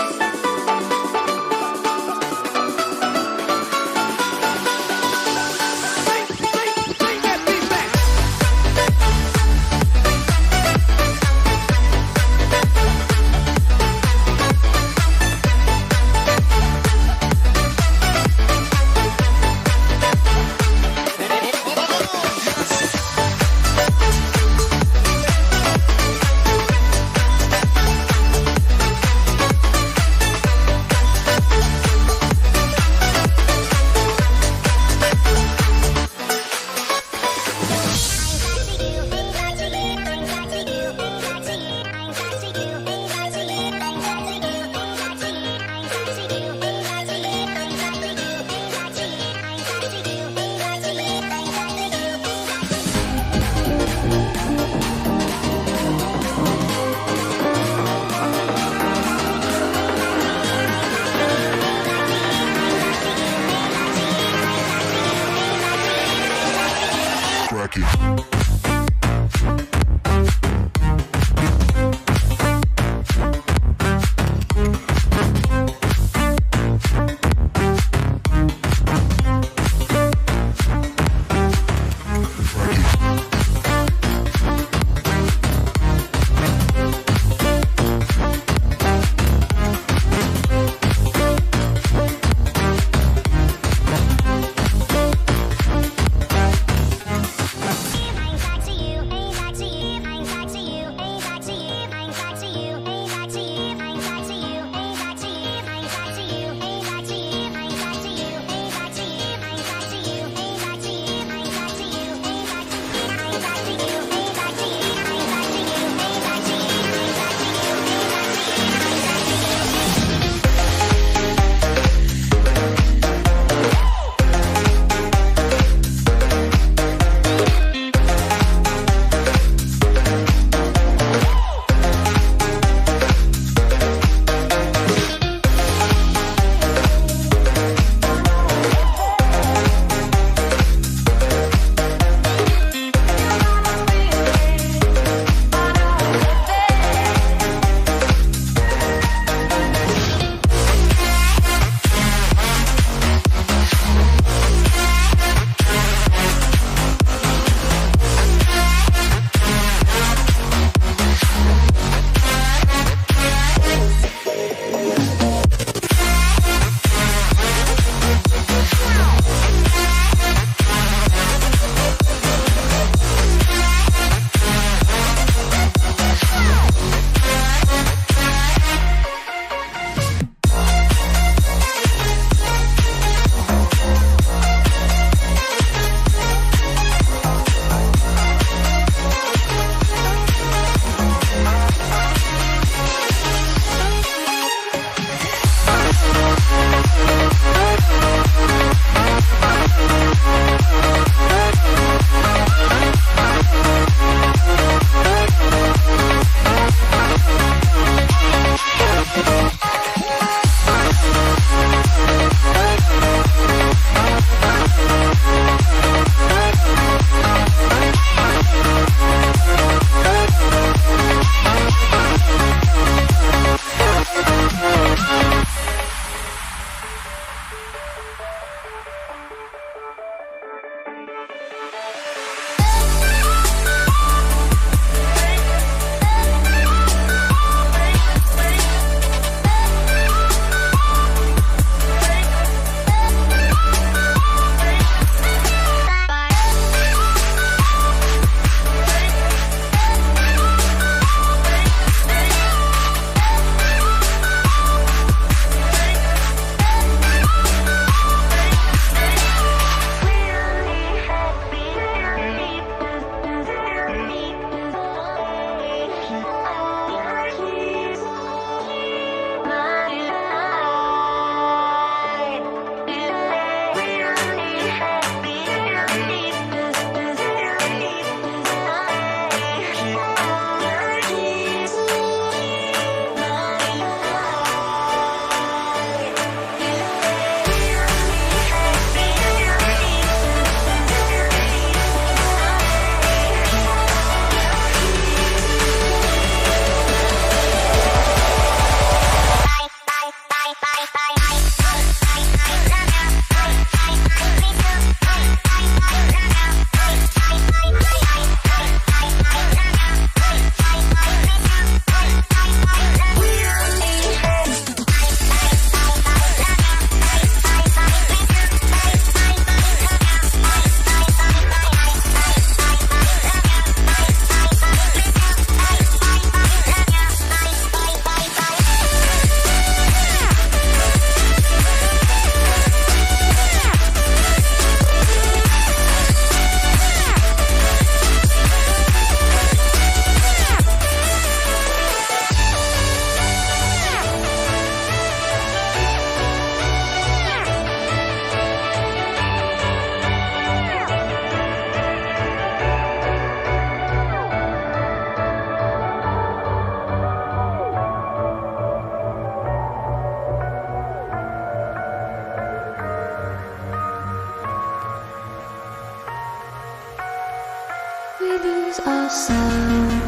lose ourselves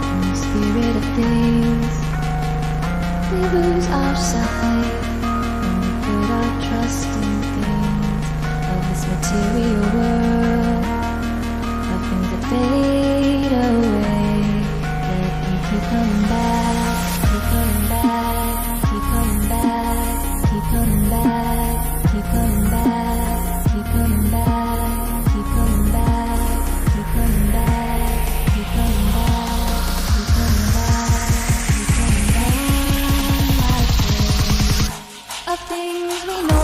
in the spirit of things. We lose our sight when we put our trust in things of this material world, of things that fade away. Yet you keep coming back, keep coming back, keep coming back, keep coming back, keep coming back, keep coming back, keep coming back, keep coming back, keep coming back, keep coming back, keep coming back. Of things we know.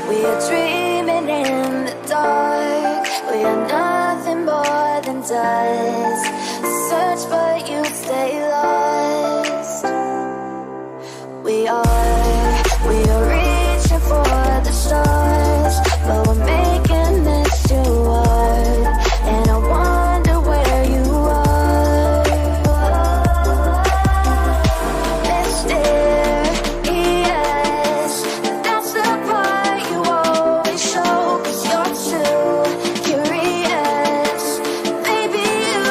We are dreaming in the dark. We are nothing more than dust. Search but you stay lost. We are reaching for the stars, but we're making this too hard. And I wonder where you are. Mysterious, that's the part you always show. 'Cause you're too curious. Maybe you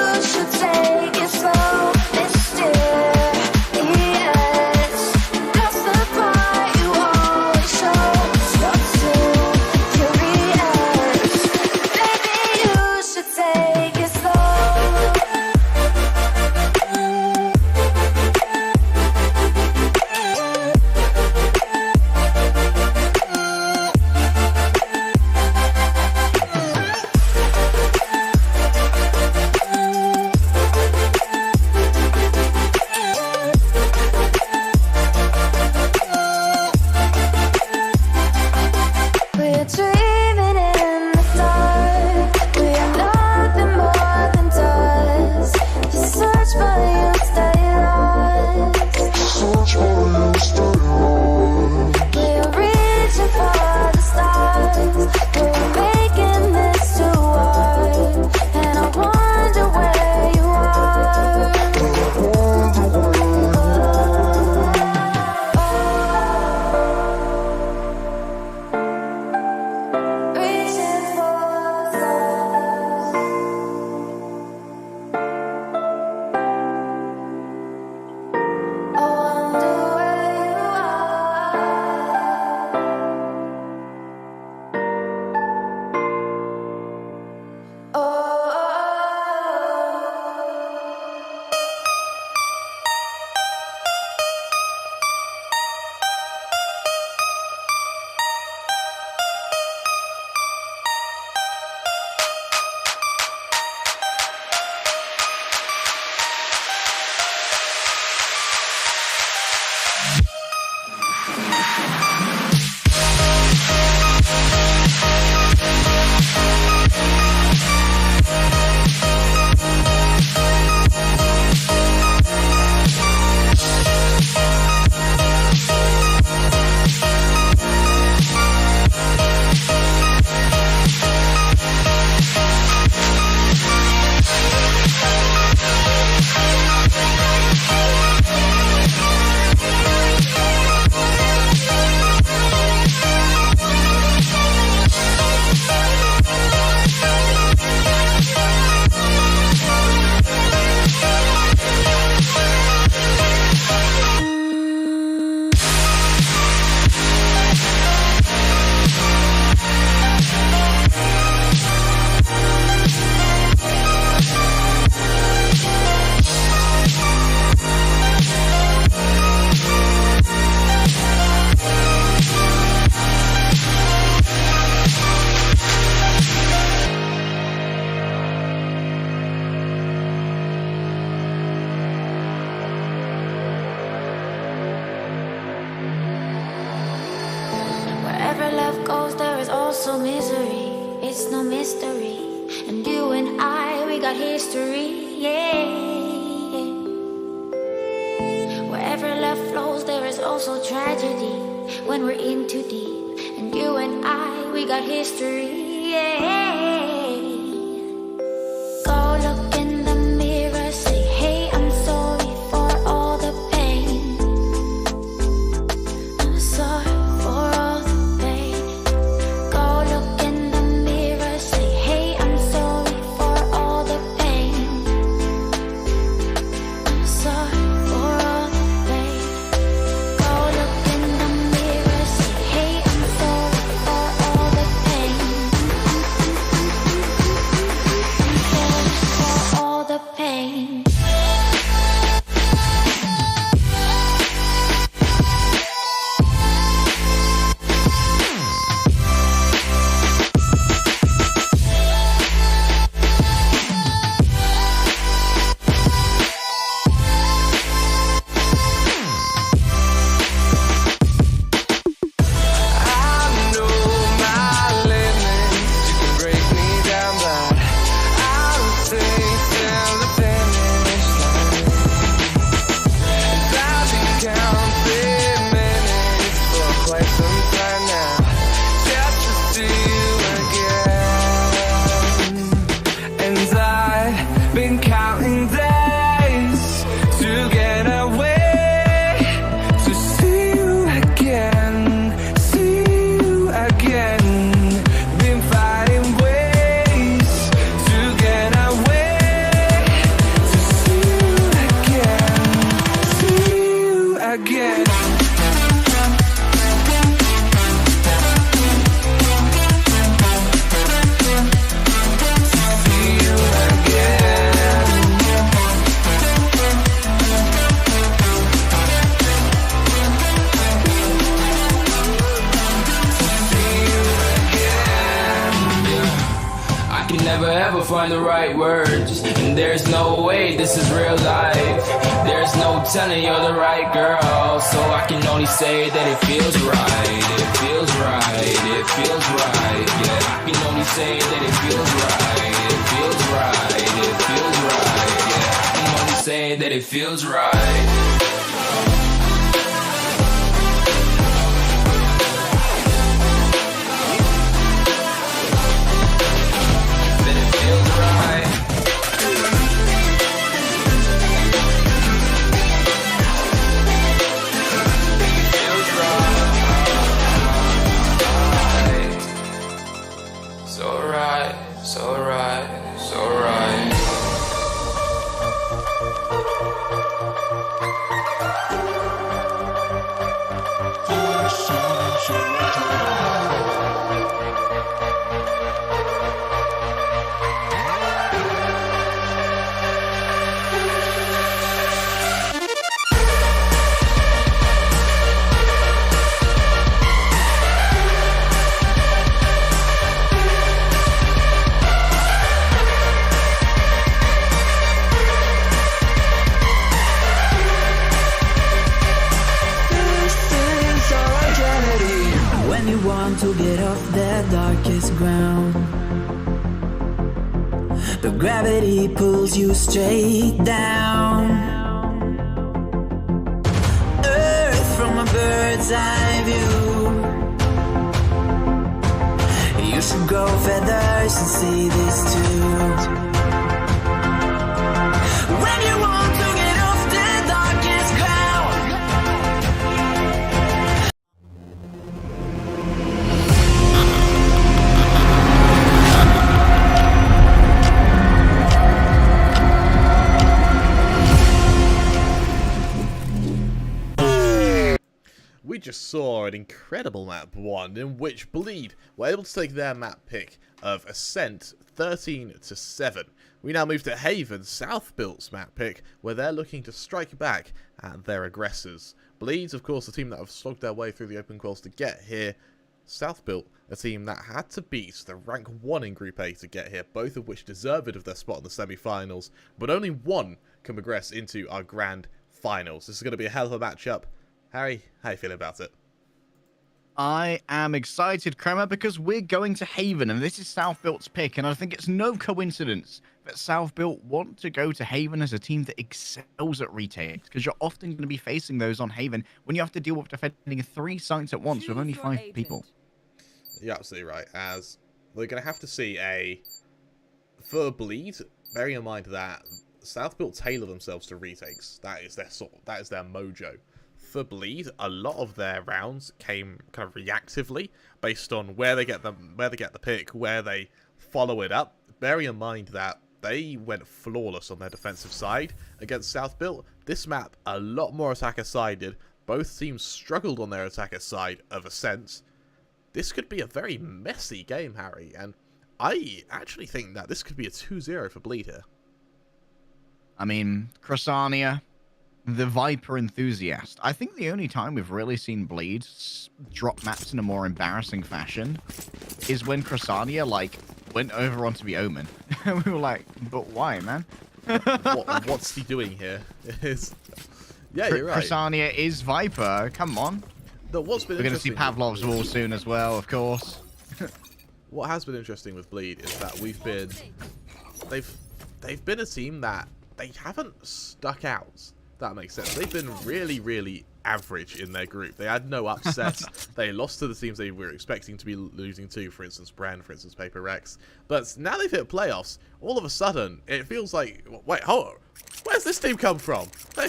misery, it's no mystery. And you and I, we got history, yeah. Wherever love flows, there is also tragedy when we're in too deep. And you and I, we got history, yeah. Go look in the mirror, say, hey, I'm sorry for all the pain. I'm sorry for all the pain. Go look in the mirror, say, hey, I'm sorry for all the pain. I'm sorry for all the pain. Go look in the mirror, say, hey, I'm sorry for all the pain. I'm sorry for all the pain. I know my limits. You can break me down, but I'll stay till the finish line. And I've been counting minutes for quite some time now, just to see you again. And I've been counting days to get away, to see you again, see you again. Been finding ways to get away, to see you again, see you again. See you again. I can never ever find the right words, and there's no way this is real life. There's no telling you're the right girl, so I can only say that it feels right. It feels right. It feels right. Yeah, I can only say that it feels right. It feels right. It feels right. Yeah, I can only say that it feels right. That it feels right. Feels right. So right, so right, so right. When you want to get off the darkest ground, but gravity pulls you straight down. Earth from a bird's eye view. You should grow feathers and see this too. When you want to get off the darkest ground, We just saw an incredible map 1 in which Bleed were able to take their map pick of Ascent 13-7. We now move to Haven, South-Built's map pick, where they're looking to strike back at their aggressors. Bleeds, of course, the team that have slogged their way through the open quals to get here. South-Built, a team that had to beat the rank 1 in Group A to get here, both of which deserved of their spot in the semi-finals, but only one can progress into our grand finals. This is going to be a hell of a matchup. Harry, how you feeling about it? I am excited, Kremer, because we're going to Haven, and this is South Built's pick, and I think it's no coincidence that South Built want to go to Haven as a team that excels at retakes, because you're often going to be facing those on Haven when you have to deal with defending 3 sites at once with only 5 people. You're absolutely right, as we're going to have to see for Bleed, bearing in mind that South Built tailor themselves to retakes. That is their mojo. For Bleed, a lot of their rounds came kind of reactively based on where they get the pick, where they follow it up. Bearing in mind that they went flawless on their defensive side against South Built. This map, a lot more attacker sided. Both teams struggled on their attacker side of Ascent. This could be a very messy game, Harry, and I actually think that this could be a 2-0 for Bleed here. I mean, Crasania, the Viper enthusiast. I think the only time we've really seen Bleed drop maps in a more embarrassing fashion is when Crasania, like, went over onto the Omen. We were like, but why, man? What's he doing here? Yeah, you're right. Crasania is Viper. Come on. We're going to see Pavlov's Wall soon as well, of course. What has been interesting with Bleed is that they've been a team that they haven't stuck out. That makes sense. They've been really, really average in their group. They had no upsets. They lost to the teams they were expecting to be losing to, for instance, Brand, for instance, Paper Rex. But now they've hit playoffs, all of a sudden, it feels like, wait, hold on. Where's this team come from? They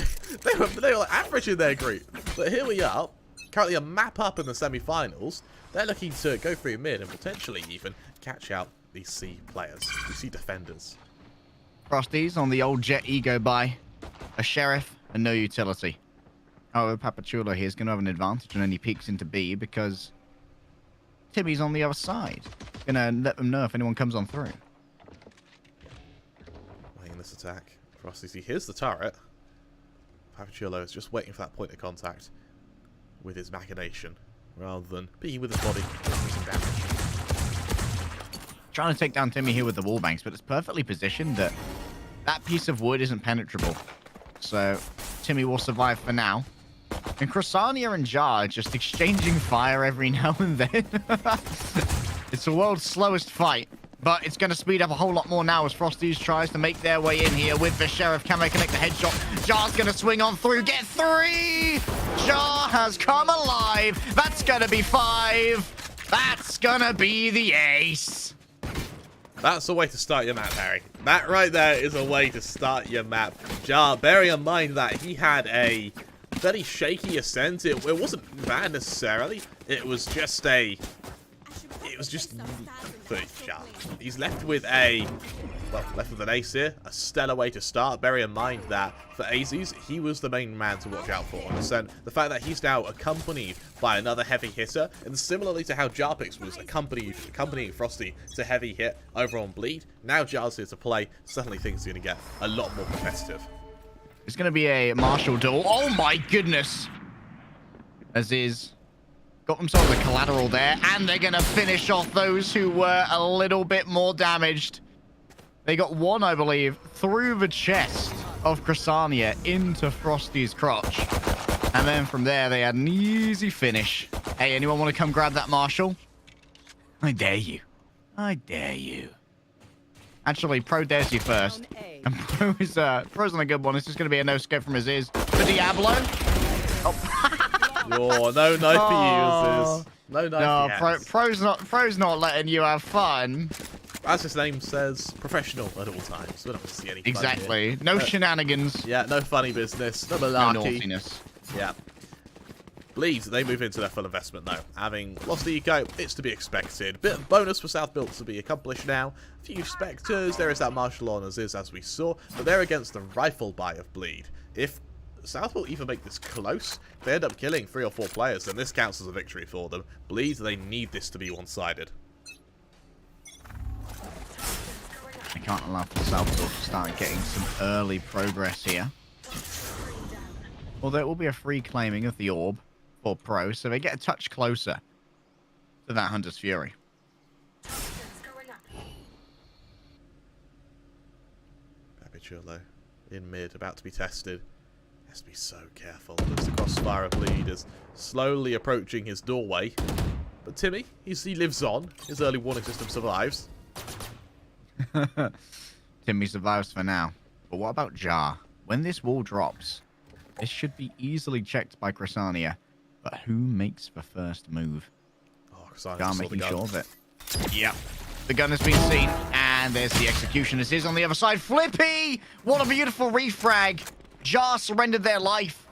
were like average in their group. But here we are, currently a map up in the semi-finals. They're looking to go through mid and potentially even catch out these C players, these C defenders. Frosties on the old Jet Ego buy. A Sheriff and no utility. However, Papachulo here is going to have an advantage when he peeks into B because Timmy's on the other side. Going to let them know if anyone comes on through. Waiting this attack. Frosties, he hears the turret. Papachulo is just waiting for that point of contact with his machination rather than being with his body. Trying to take down Timmy here with the wall banks, but it's perfectly positioned that that piece of wood isn't penetrable. So Timmy will survive for now. And Crasania and Jar just exchanging fire every now and then. It's the world's slowest fight, but it's going to speed up a whole lot more now as Frosties tries to make their way in here with the Sheriff. Can they connect the headshot? Jar's going to swing on through. Get 3! Jar has come alive. That's going to be 5. That's going to be the ace. That's a way to start your map, Harry. That right there is a way to start your map. Jar, bearing in mind that he had a very shaky ascent. It wasn't bad necessarily. It was just for Jar. He's left with an ace here. A stellar way to start. Bear in mind that for Azies, he was the main man to watch out for on Ascent. The fact that he's now accompanied by another heavy hitter, and similarly to how Jarpix was accompanying Frosty to heavy hit over on Bleed, now Jar's here to play. Suddenly things are going to get a lot more competitive. It's going to be a Marshall duel. Oh my goodness! Aziz got themselves a collateral there, and they're going to finish off those who were a little bit more damaged. They got one, I believe, through the chest of Crasania into Frosty's crotch. And then from there, they had an easy finish. Hey, anyone want to come grab that Marshall? I dare you. I dare you. Actually, Pro dares you first. And Pro's on a good one. It's just going to be a no-scope from Aziz. The Diablo. Oh, no knife for you, Aziz. No knife for you. Pro's not letting you have fun. As his name says, professional at all times. We're not going to see any fun exactly. here. No shenanigans. Yeah, no funny business. No malarkey. No naughtiness. Yeah. Bleed, they move into their full investment though. Having lost the eco, it's to be expected. Bit of bonus for South Built to be accomplished now. A few Spectres, there is that Martial on as we saw, but they're against the rifle buy of Bleed. If South Built even make this close, if they end up killing 3 or 4 players, then this counts as a victory for them. Bleed, they need this to be one-sided. I can't allow for South Built to start getting some early progress here. Although it will be a free claiming of the orb for Pro, so they get a touch closer to that Hunter's Fury. Papichulo in mid, about to be tested. Has to be so careful as the crossfire of Bleed is slowly approaching his doorway. But Timmy, he lives on. His early warning system survives. Timmy survives for now. But what about Jar? When this wall drops, this should be easily checked by Chrysania. But who makes the first move? Oh, Chrysania Jar saw the making gun. sure of it. Yep. The gun has been seen. And there's the execution. This is on the other side. Flippy! What a beautiful refrag. Jar surrendered their life.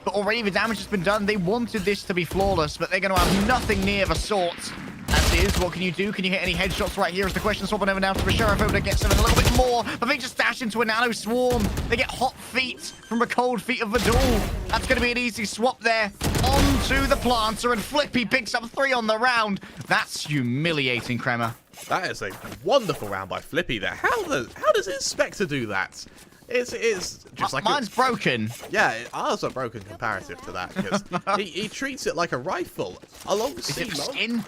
But already the damage has been done. They wanted this to be flawless, but they're going to have nothing near the sort. As is, what can you do? Can you hit any headshots right here is the question. Swapping over now to the Sheriff, over to get something a little bit more. But they just dash into a nano swarm. They get hot feet from the cold feet of Vidal. That's going to be an easy swap there. Onto the planter, and Flippy picks up 3 on the round. That's humiliating, Kremer. That is a wonderful round by Flippy there. How does his Spectre do that? It's just like mine's broken. Yeah, ours are broken comparative to that because he treats it like a rifle along Is C it long. skin?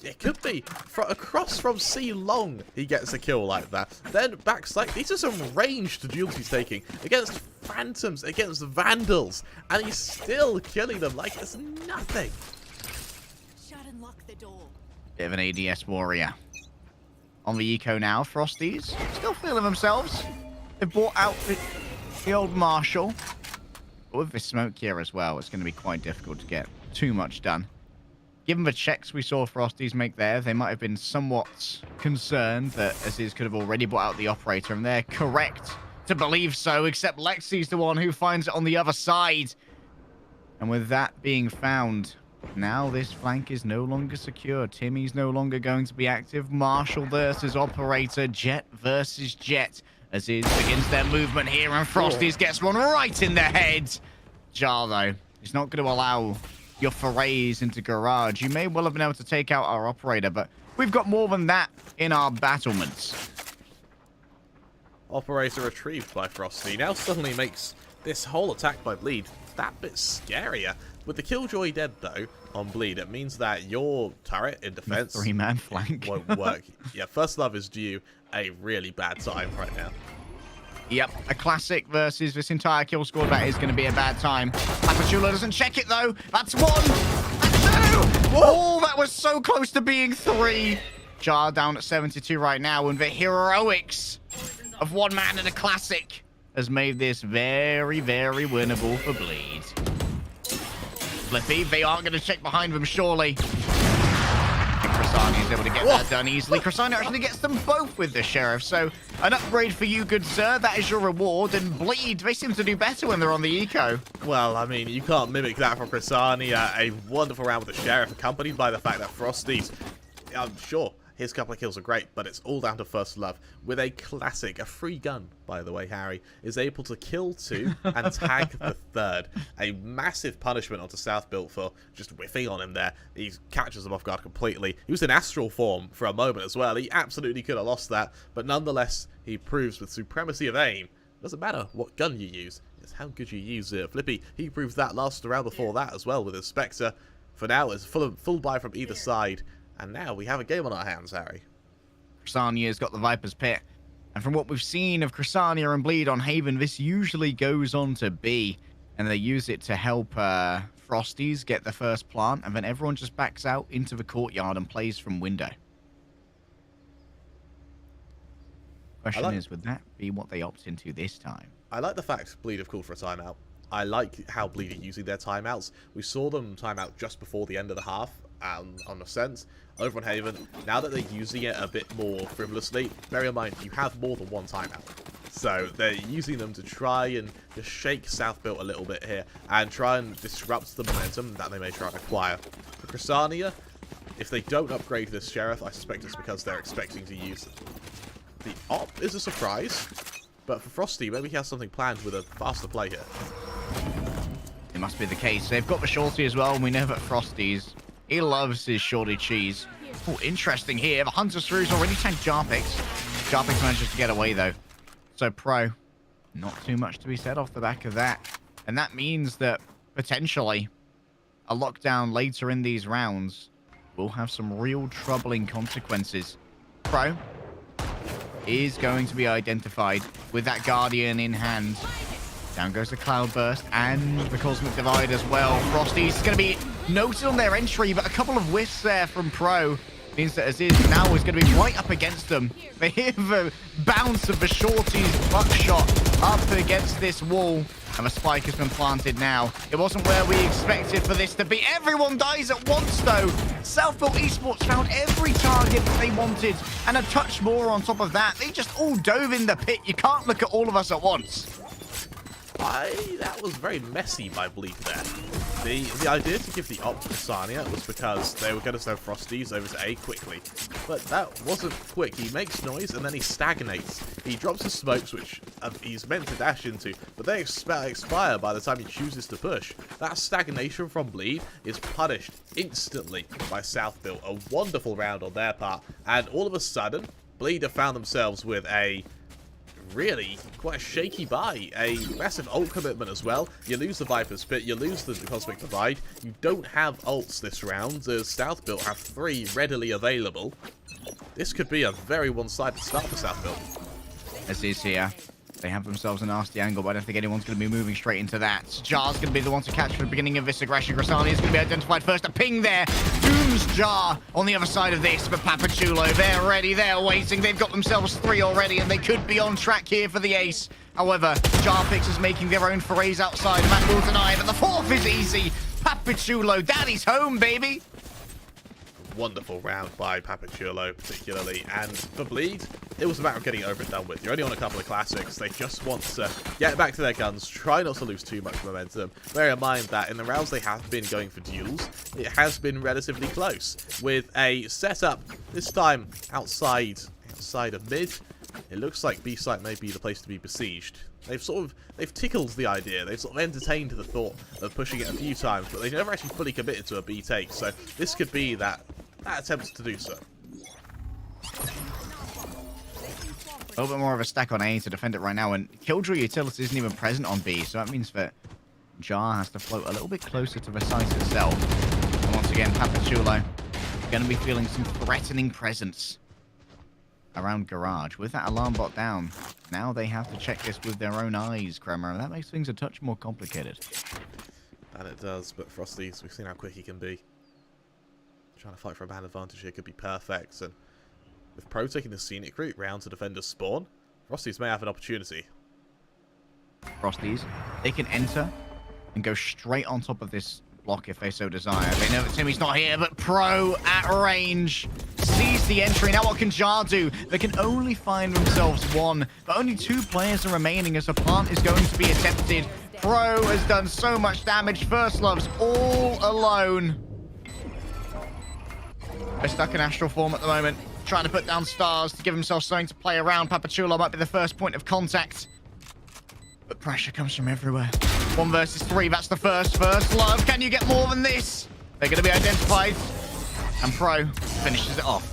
It could be across from C long. He gets a kill like that. Then backside, these are some ranged duels he's taking against phantoms, against vandals, and he's still killing them like it's nothing. Shut and lock the door. Bit of an ADS warrior. On the eco now, Frosties still feeling themselves. They brought out the old Marshall. But with this smoke here as well, it's going to be quite difficult to get too much done. Given the checks we saw Frosties make there, they might have been somewhat concerned that Aziz could have already brought out the operator, and they're correct to believe so, except Lexi's the one who finds it on the other side. And with that being found, now this flank is no longer secure. Timmy's no longer going to be active. Marshall versus operator, Jet versus Jet. Aziz begins their movement here, and Frosties gets one right in the head. Jar, though, is not going to allow your forays into garage. You may well have been able to take out our operator, but we've got more than that in our battlements. Operator retrieved by Frosty now suddenly makes this whole attack by Bleed that bit scarier. With the Killjoy dead, though, on Bleed, it means that your turret in defense 3-man flank won't work. Yeah, First Love is due a really bad time right now. Yep, a classic versus this entire kill score. That is going to be a bad time. Apachula doesn't check it, though. That's 1 and 2. Oh, that was so close to being 3. Jar down at 72 right now, and the heroics of one man in a classic has made this very, very winnable for Bleed. Flippy, they aren't going to check behind them, surely. Chrysania is able to get that done easily. Chrysania actually gets them both with the Sheriff, so an upgrade for you, good sir. That is your reward. And Bleed, they seem to do better when they're on the eco. Well, I mean, you can't mimic that from Chrysania. A wonderful round with the Sheriff, accompanied by the fact that Frosty's, I'm sure, his couple of kills are great, but it's all down to First Love. With a classic, a free gun, by the way, Harry, is able to kill 2 and tag the 3rd. A massive punishment onto South Built for just whiffing on him there. He catches them off guard completely. He was in astral form for a moment as well. He absolutely could have lost that, but nonetheless, he proves with supremacy of aim. Doesn't matter what gun you use, it's how good you use it. Flippy, he proved that last round before that as well with his Spectre. For now, it's full buy from either side. And now we have a game on our hands, Harry. Chrysania's got the Viper's Pit. And from what we've seen of Chrysania and Bleed on Haven, this usually goes on to B. And they use it to help Frosties get the first plant. And then everyone just backs out into the courtyard and plays from window. Question is, would that be what they opt into this time? I like the fact Bleed have called for a timeout. I like how Bleed are using their timeouts. We saw them timeout just before the end of the half on Ascent over on Haven. Now that they're using it a bit more frivolously, bear in mind you have more than one timeout. So they're using them to try and just shake South Built a little bit here and try and disrupt the momentum that they may try and acquire. For Chrysania, if they don't upgrade this Sheriff, I suspect it's because they're expecting to use the op is a surprise. But for Frosty, maybe he has something planned with a faster play here. It must be the case. They've got the shorty as well, and we know that Frosty's, he loves his shorty cheese. Oh, interesting here. The Hunter's Shrews already tanked Jarpix. Jarpix manages to get away, though. So, Pro, not too much to be said off the back of that. And that means that, potentially, a lockdown later in these rounds will have some real troubling consequences. Pro is going to be identified with that Guardian in hand. Down goes the Cloudburst and the Cosmic Divide as well. Frosty's going to be noted on their entry, but a couple of whiffs there from Pro means that Aziz now is going to be right up against them. They hear the bounce of the Shorty's buckshot up against this wall, and the spike has been planted now. It wasn't where we expected for this to be. Everyone dies at once, though. Self-built Esports found every target that they wanted, and a touch more on top of that. They just all dove in the pit. You can't look at all of us at once. That was very messy by Bleak there. The idea to give the op to Sania was because they were going to send Frosties over to A quickly. But that wasn't quick. He makes noise and then he stagnates. He drops the smokes, which he's meant to dash into, but they expire by the time he chooses to push. That stagnation from Bleed is punished instantly by South Built. A wonderful round on their part. And all of a sudden, Bleed have found themselves with a really quite a shaky buy, a massive ult commitment as well. You lose the Viper's Pit, you lose the Cosmic Divide. You don't have ults this round, as South Built have 3 readily available. This could be a very one-sided start for South Built. Aziz here. They have themselves a nasty angle, but I don't think anyone's going to be moving straight into that. Jar's going to be the one to catch for the beginning of this aggression. Grassani is going to be identified first. A ping there. Doom's Jar on the other side of this, but Papachulo, they're ready. They're waiting. They've got themselves 3 already, and they could be on track here for the ace. However, Jarpix is making their own forays outside. Matt will deny, but the 4th is easy. Papachulo, daddy's home, baby. Wonderful round by Papachulo, particularly, and for Bleed, it was a matter of getting it over and done with. You're only on a couple of classics. They just want to get back to their guns, try not to lose too much momentum. Bear in mind that in the rounds they have been going for duels, it has been relatively close, with a setup this time outside of mid. It looks like B site may be the place to be besieged. They've tickled the idea, they've sort of entertained the thought of pushing it a few times, but they've never actually fully committed to a B take, so this could be that attempt to do so. A little bit more of a stack on A to defend it right now, and Killjoy Utility isn't even present on B, so that means that Jar has to float a little bit closer to the site itself. And once again, Papachulo going to be feeling some threatening presence around Garage. With that alarm bot down, now they have to check this with their own eyes, Kremer, and that makes things a touch more complicated. And it does, but Frosty's, we've seen how quick he can be. Trying to fight for a man advantage here could be perfect, and with Pro taking the scenic route round to defender's spawn, Frosties may have an opportunity. Frosties, they can enter and go straight on top of this block if they so desire. They know that Timmy's not here, but Pro at range sees the entry. Now what can Jar do? They can only find themselves 1, but only 2 players are remaining as a plant is going to be attempted. Pro has done so much damage. First Love's all alone. They're stuck in astral form at the moment, trying to put down stars to give themselves something to play around. Papachulo might be the first point of contact, but pressure comes from everywhere. 1 versus 3, that's the first Love. Can you get more than this? They're going to be identified, and Pro finishes it off.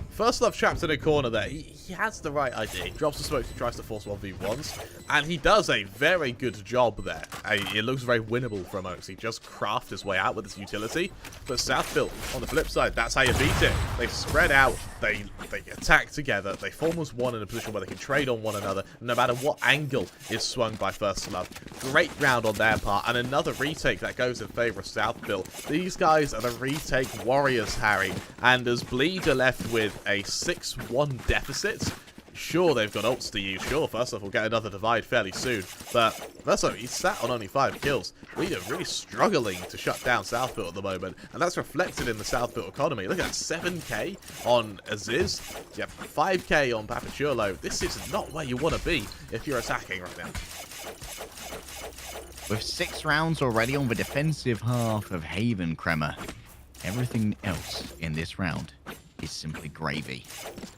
First Love trapped in a corner there. He has the right idea. He drops the smoke, he tries to force 1v1s, and he does a very good job there. It looks very winnable from Oaks. He just crafts his way out with his utility. But Southfield, on the flip side, that's how you beat it. They spread out, they attack together, they form as one in a position where they can trade on one another, no matter what angle is swung by First Love. Great round on their part, and another retake that goes in favor of Southfield. These guys are the retake warriors, Harry, and as Bleed are left with a 6-1 deficit, sure, they've got ults to use. Sure, First Love will get another divide fairly soon. But First Love, he's sat on only 5 kills. We are really struggling to shut down Southfield at the moment. And that's reflected in the Southfield economy. Look at that, 7k on Aziz. You have 5k on Papachulo. This is not where you want to be if you're attacking right now. With 6 rounds already on the defensive half of Haven, Kremer, everything else in this round is simply gravy.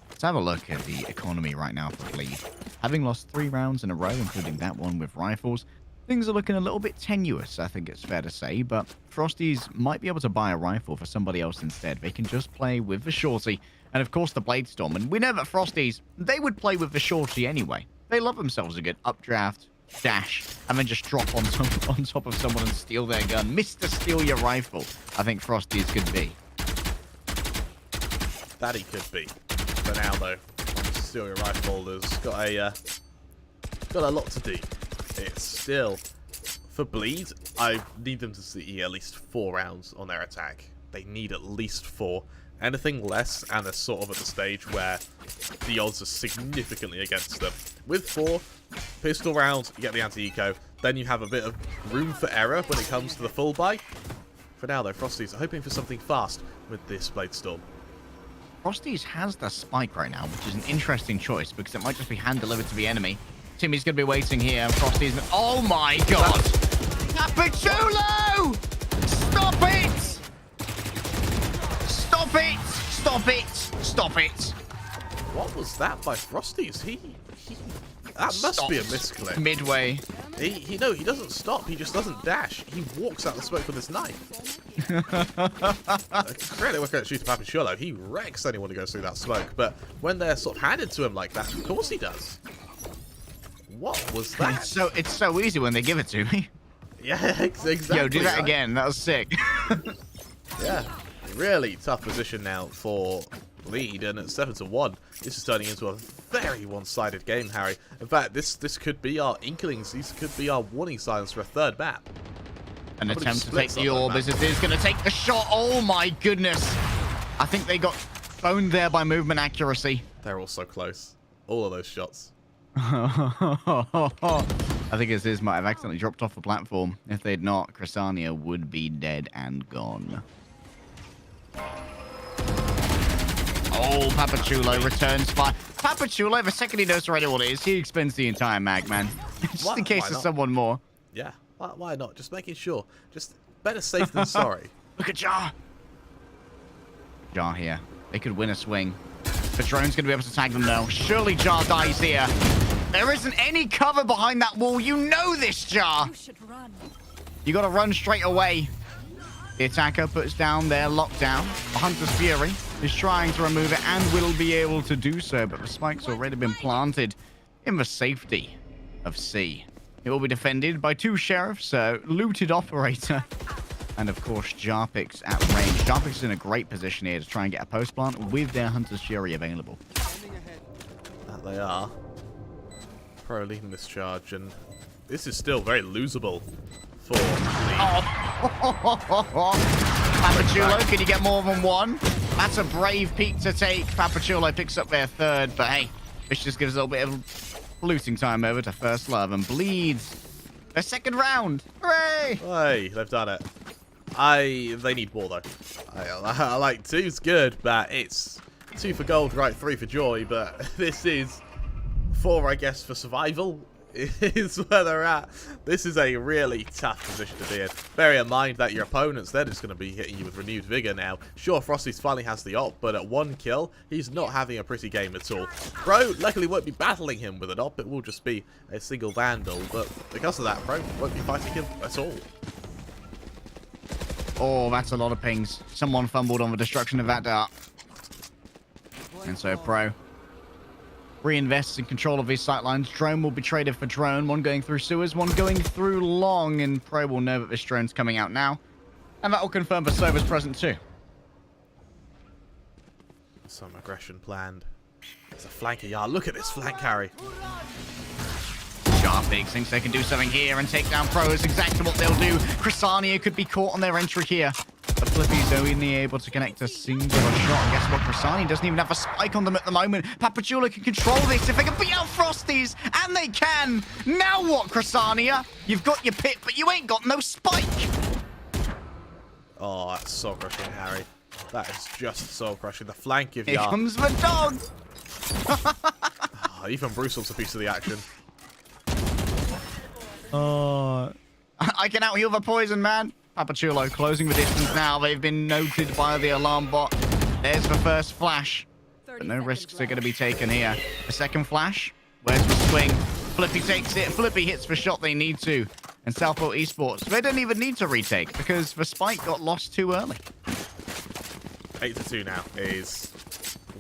Let's have a look at the economy right now for Bleed. Having lost 3 rounds in a row, including that one with rifles, things are looking a little bit tenuous, I think it's fair to say, but Frosties might be able to buy a rifle for somebody else instead. They can just play with the Shorty, and of course the Bladestorm, and we know that Frosties, they would play with the Shorty anyway. They love themselves a good updraft, dash, and then just drop on top of someone and steal their gun. Mr. Steal Your Rifle, I think Frosties could be. That he could be. For now, though, Steal Your Rifle has got a lot to do. it's still... For Bleed, I need them to see at least 4 rounds on their attack. They need at least 4. Anything less, and they're sort of at the stage where the odds are significantly against them. With 4 pistol rounds, you get the anti-eco. Then you have a bit of room for error when it comes to the full buy. For now, though, Frosty's hoping for something fast with this Blade Storm. Frosty's has the spike right now, which is an interesting choice because it might just be hand-delivered to the enemy. Timmy's going to be waiting here, and Frosty's... Oh, my God! Apachulo! Stop it! Stop it! Stop it! Stop it! What was that by Frosty's? That must be a misclick. Midway. He doesn't stop. He just doesn't dash. He walks out the smoke with his knife. Credit where credit due to Papachulo. He wrecks anyone who goes through that smoke. But when they're sort of handed to him like that, of course he does. What was that? It's so easy when they give it to me. Yeah, exactly. Yo, do that right? again. That was sick. Yeah, really tough position now for Lead, and at 7-1, this is turning into a very one-sided game, Harry. In fact, this could be our inklings. These could be our warning signs for a third map. An attempt to take the orb as it is going to take the shot. Oh my goodness. I think they got boned there by movement accuracy. They're all so close. All of those shots. I think Aziz might have accidentally dropped off the platform. If they'd not, Chrysania would be dead and gone. Oh, Papachulo returns fire. Papachulo, the second he knows already what it is, he expends the entire mag, man. Just in case there's someone more. Yeah, why not? Just making sure. Just better safe than sorry. Look at Jar. Jar here. They could win a swing. The drone's going to be able to tag them, though. Surely Jar dies here. There isn't any cover behind that wall. You know this, Jar. You should run. You got to run straight away. The attacker puts down their lockdown. The Hunter's Fury is trying to remove it and will be able to do so, but the spike's already been planted in the safety of C. It will be defended by 2 sheriffs, looted operator, and of course Jarpix at range. Jarpix is in a great position here to try and get a post plant with their Hunter's Fury available. That they are. Pro leading this charge, and this is still very losable for Lead. Papachulo, can you get more than one? That's a brave peak to take. Papachulo picks up their third, but hey, this just gives a little bit of looting time over to First Love and bleeds their second round. Hooray! Hey, they've done it. They need more though. I like 2's good, but it's 2 for gold, right? 3 for joy, but this is 4, I guess, for survival. Is where they're at. This is a really tough position to be in. Bear in mind that your opponents, they're just going to be hitting you with renewed vigor now. Sure, Frosty's finally has the op, but at 1 kill, he's not having a pretty game at all. Pro luckily won't be battling him with an op. It will just be a single Vandal, but because of that, Pro won't be fighting him at all. Oh, that's a lot of pings. Someone fumbled on the destruction of that dart. And so Pro reinvests in control of his sightlines. Drone will be traded for drone. One going through sewers, one going through long, and Pro will know that this drone's coming out now. And that will confirm the server's present too. Some aggression planned. There's a flanker yard. Look at this flank carry. Jarpix thinks they can do something here and take down Pro is exactly what they'll do. Chrysania could be caught on their entry here. But Flippy's only able to connect a singular shot. And guess what? Chrysania doesn't even have a spike on them at the moment. Papachulo can control this if they can beat out Frosties. And they can. Now what, Chrysania? You've got your pit, but you ain't got no spike. Oh, that's soul crushing, Harry. That is just soul crushing. The flank of Here Yar. comes the dog. Oh, even Bruce wants a piece of the action. I can out-heal the poison, man. Papachulo closing the distance now. They've been noted by the alarm bot. There's the first flash. But no risks are going to be taken here. The second flash. Where's the swing? Flippy takes it. Flippy hits the shot they need to. And Southport Esports, they don't even need to retake because the spike got lost too early. 8-2 now is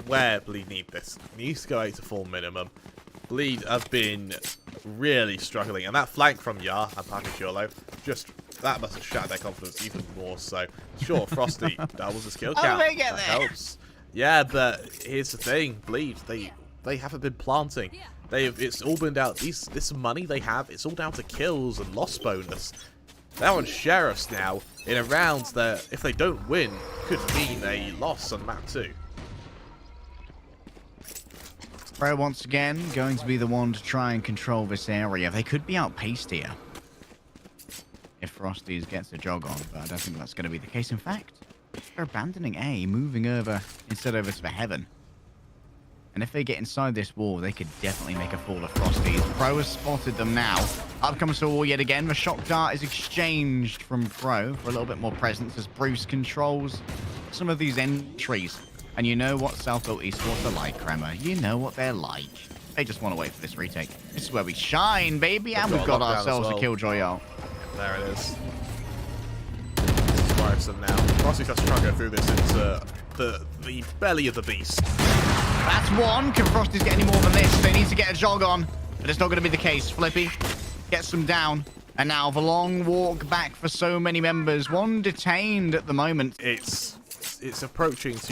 where Bleed need this. Needs to go 8-4 minimum. Bleed have been really struggling, and that flank from Yar and Papachulo, just that must have shattered their confidence even more so. Sure, Frosty doubles the skill count. They get that there. helps. Yeah, but here's the thing, Bleed, they they haven't been planting. It's all been down. This money they have, it's all down to kills and loss bonus. They're on sheriffs now in a round that, if they don't win, could mean a loss on map 2. Pro once again going to be the one to try and control this area. They could be outpaced here if Frosties gets a jog on, but I don't think that's going to be the case. In fact, they're abandoning A, moving over instead over to the heaven. And if they get inside this wall, they could definitely make a fool of Frosties. Pro has spotted them now. Up comes the wall yet again. The shock dart is exchanged from Pro for a little bit more presence as Bruce controls some of these entries. And you know what South Hill Esports are like, Kremer. You know what they're like. They just want to wait for this retake. This is where we shine, baby. And we've got ourselves a Killjoy ult. There it is. It's worrisome now. Frosty has to try and go through this into the belly of the beast. That's one. Can Frosties get any more than this? They need to get a jog on, but it's not going to be the case. Flippy gets them down. And now the long walk back for so many members. One detained at the moment. It's approaching to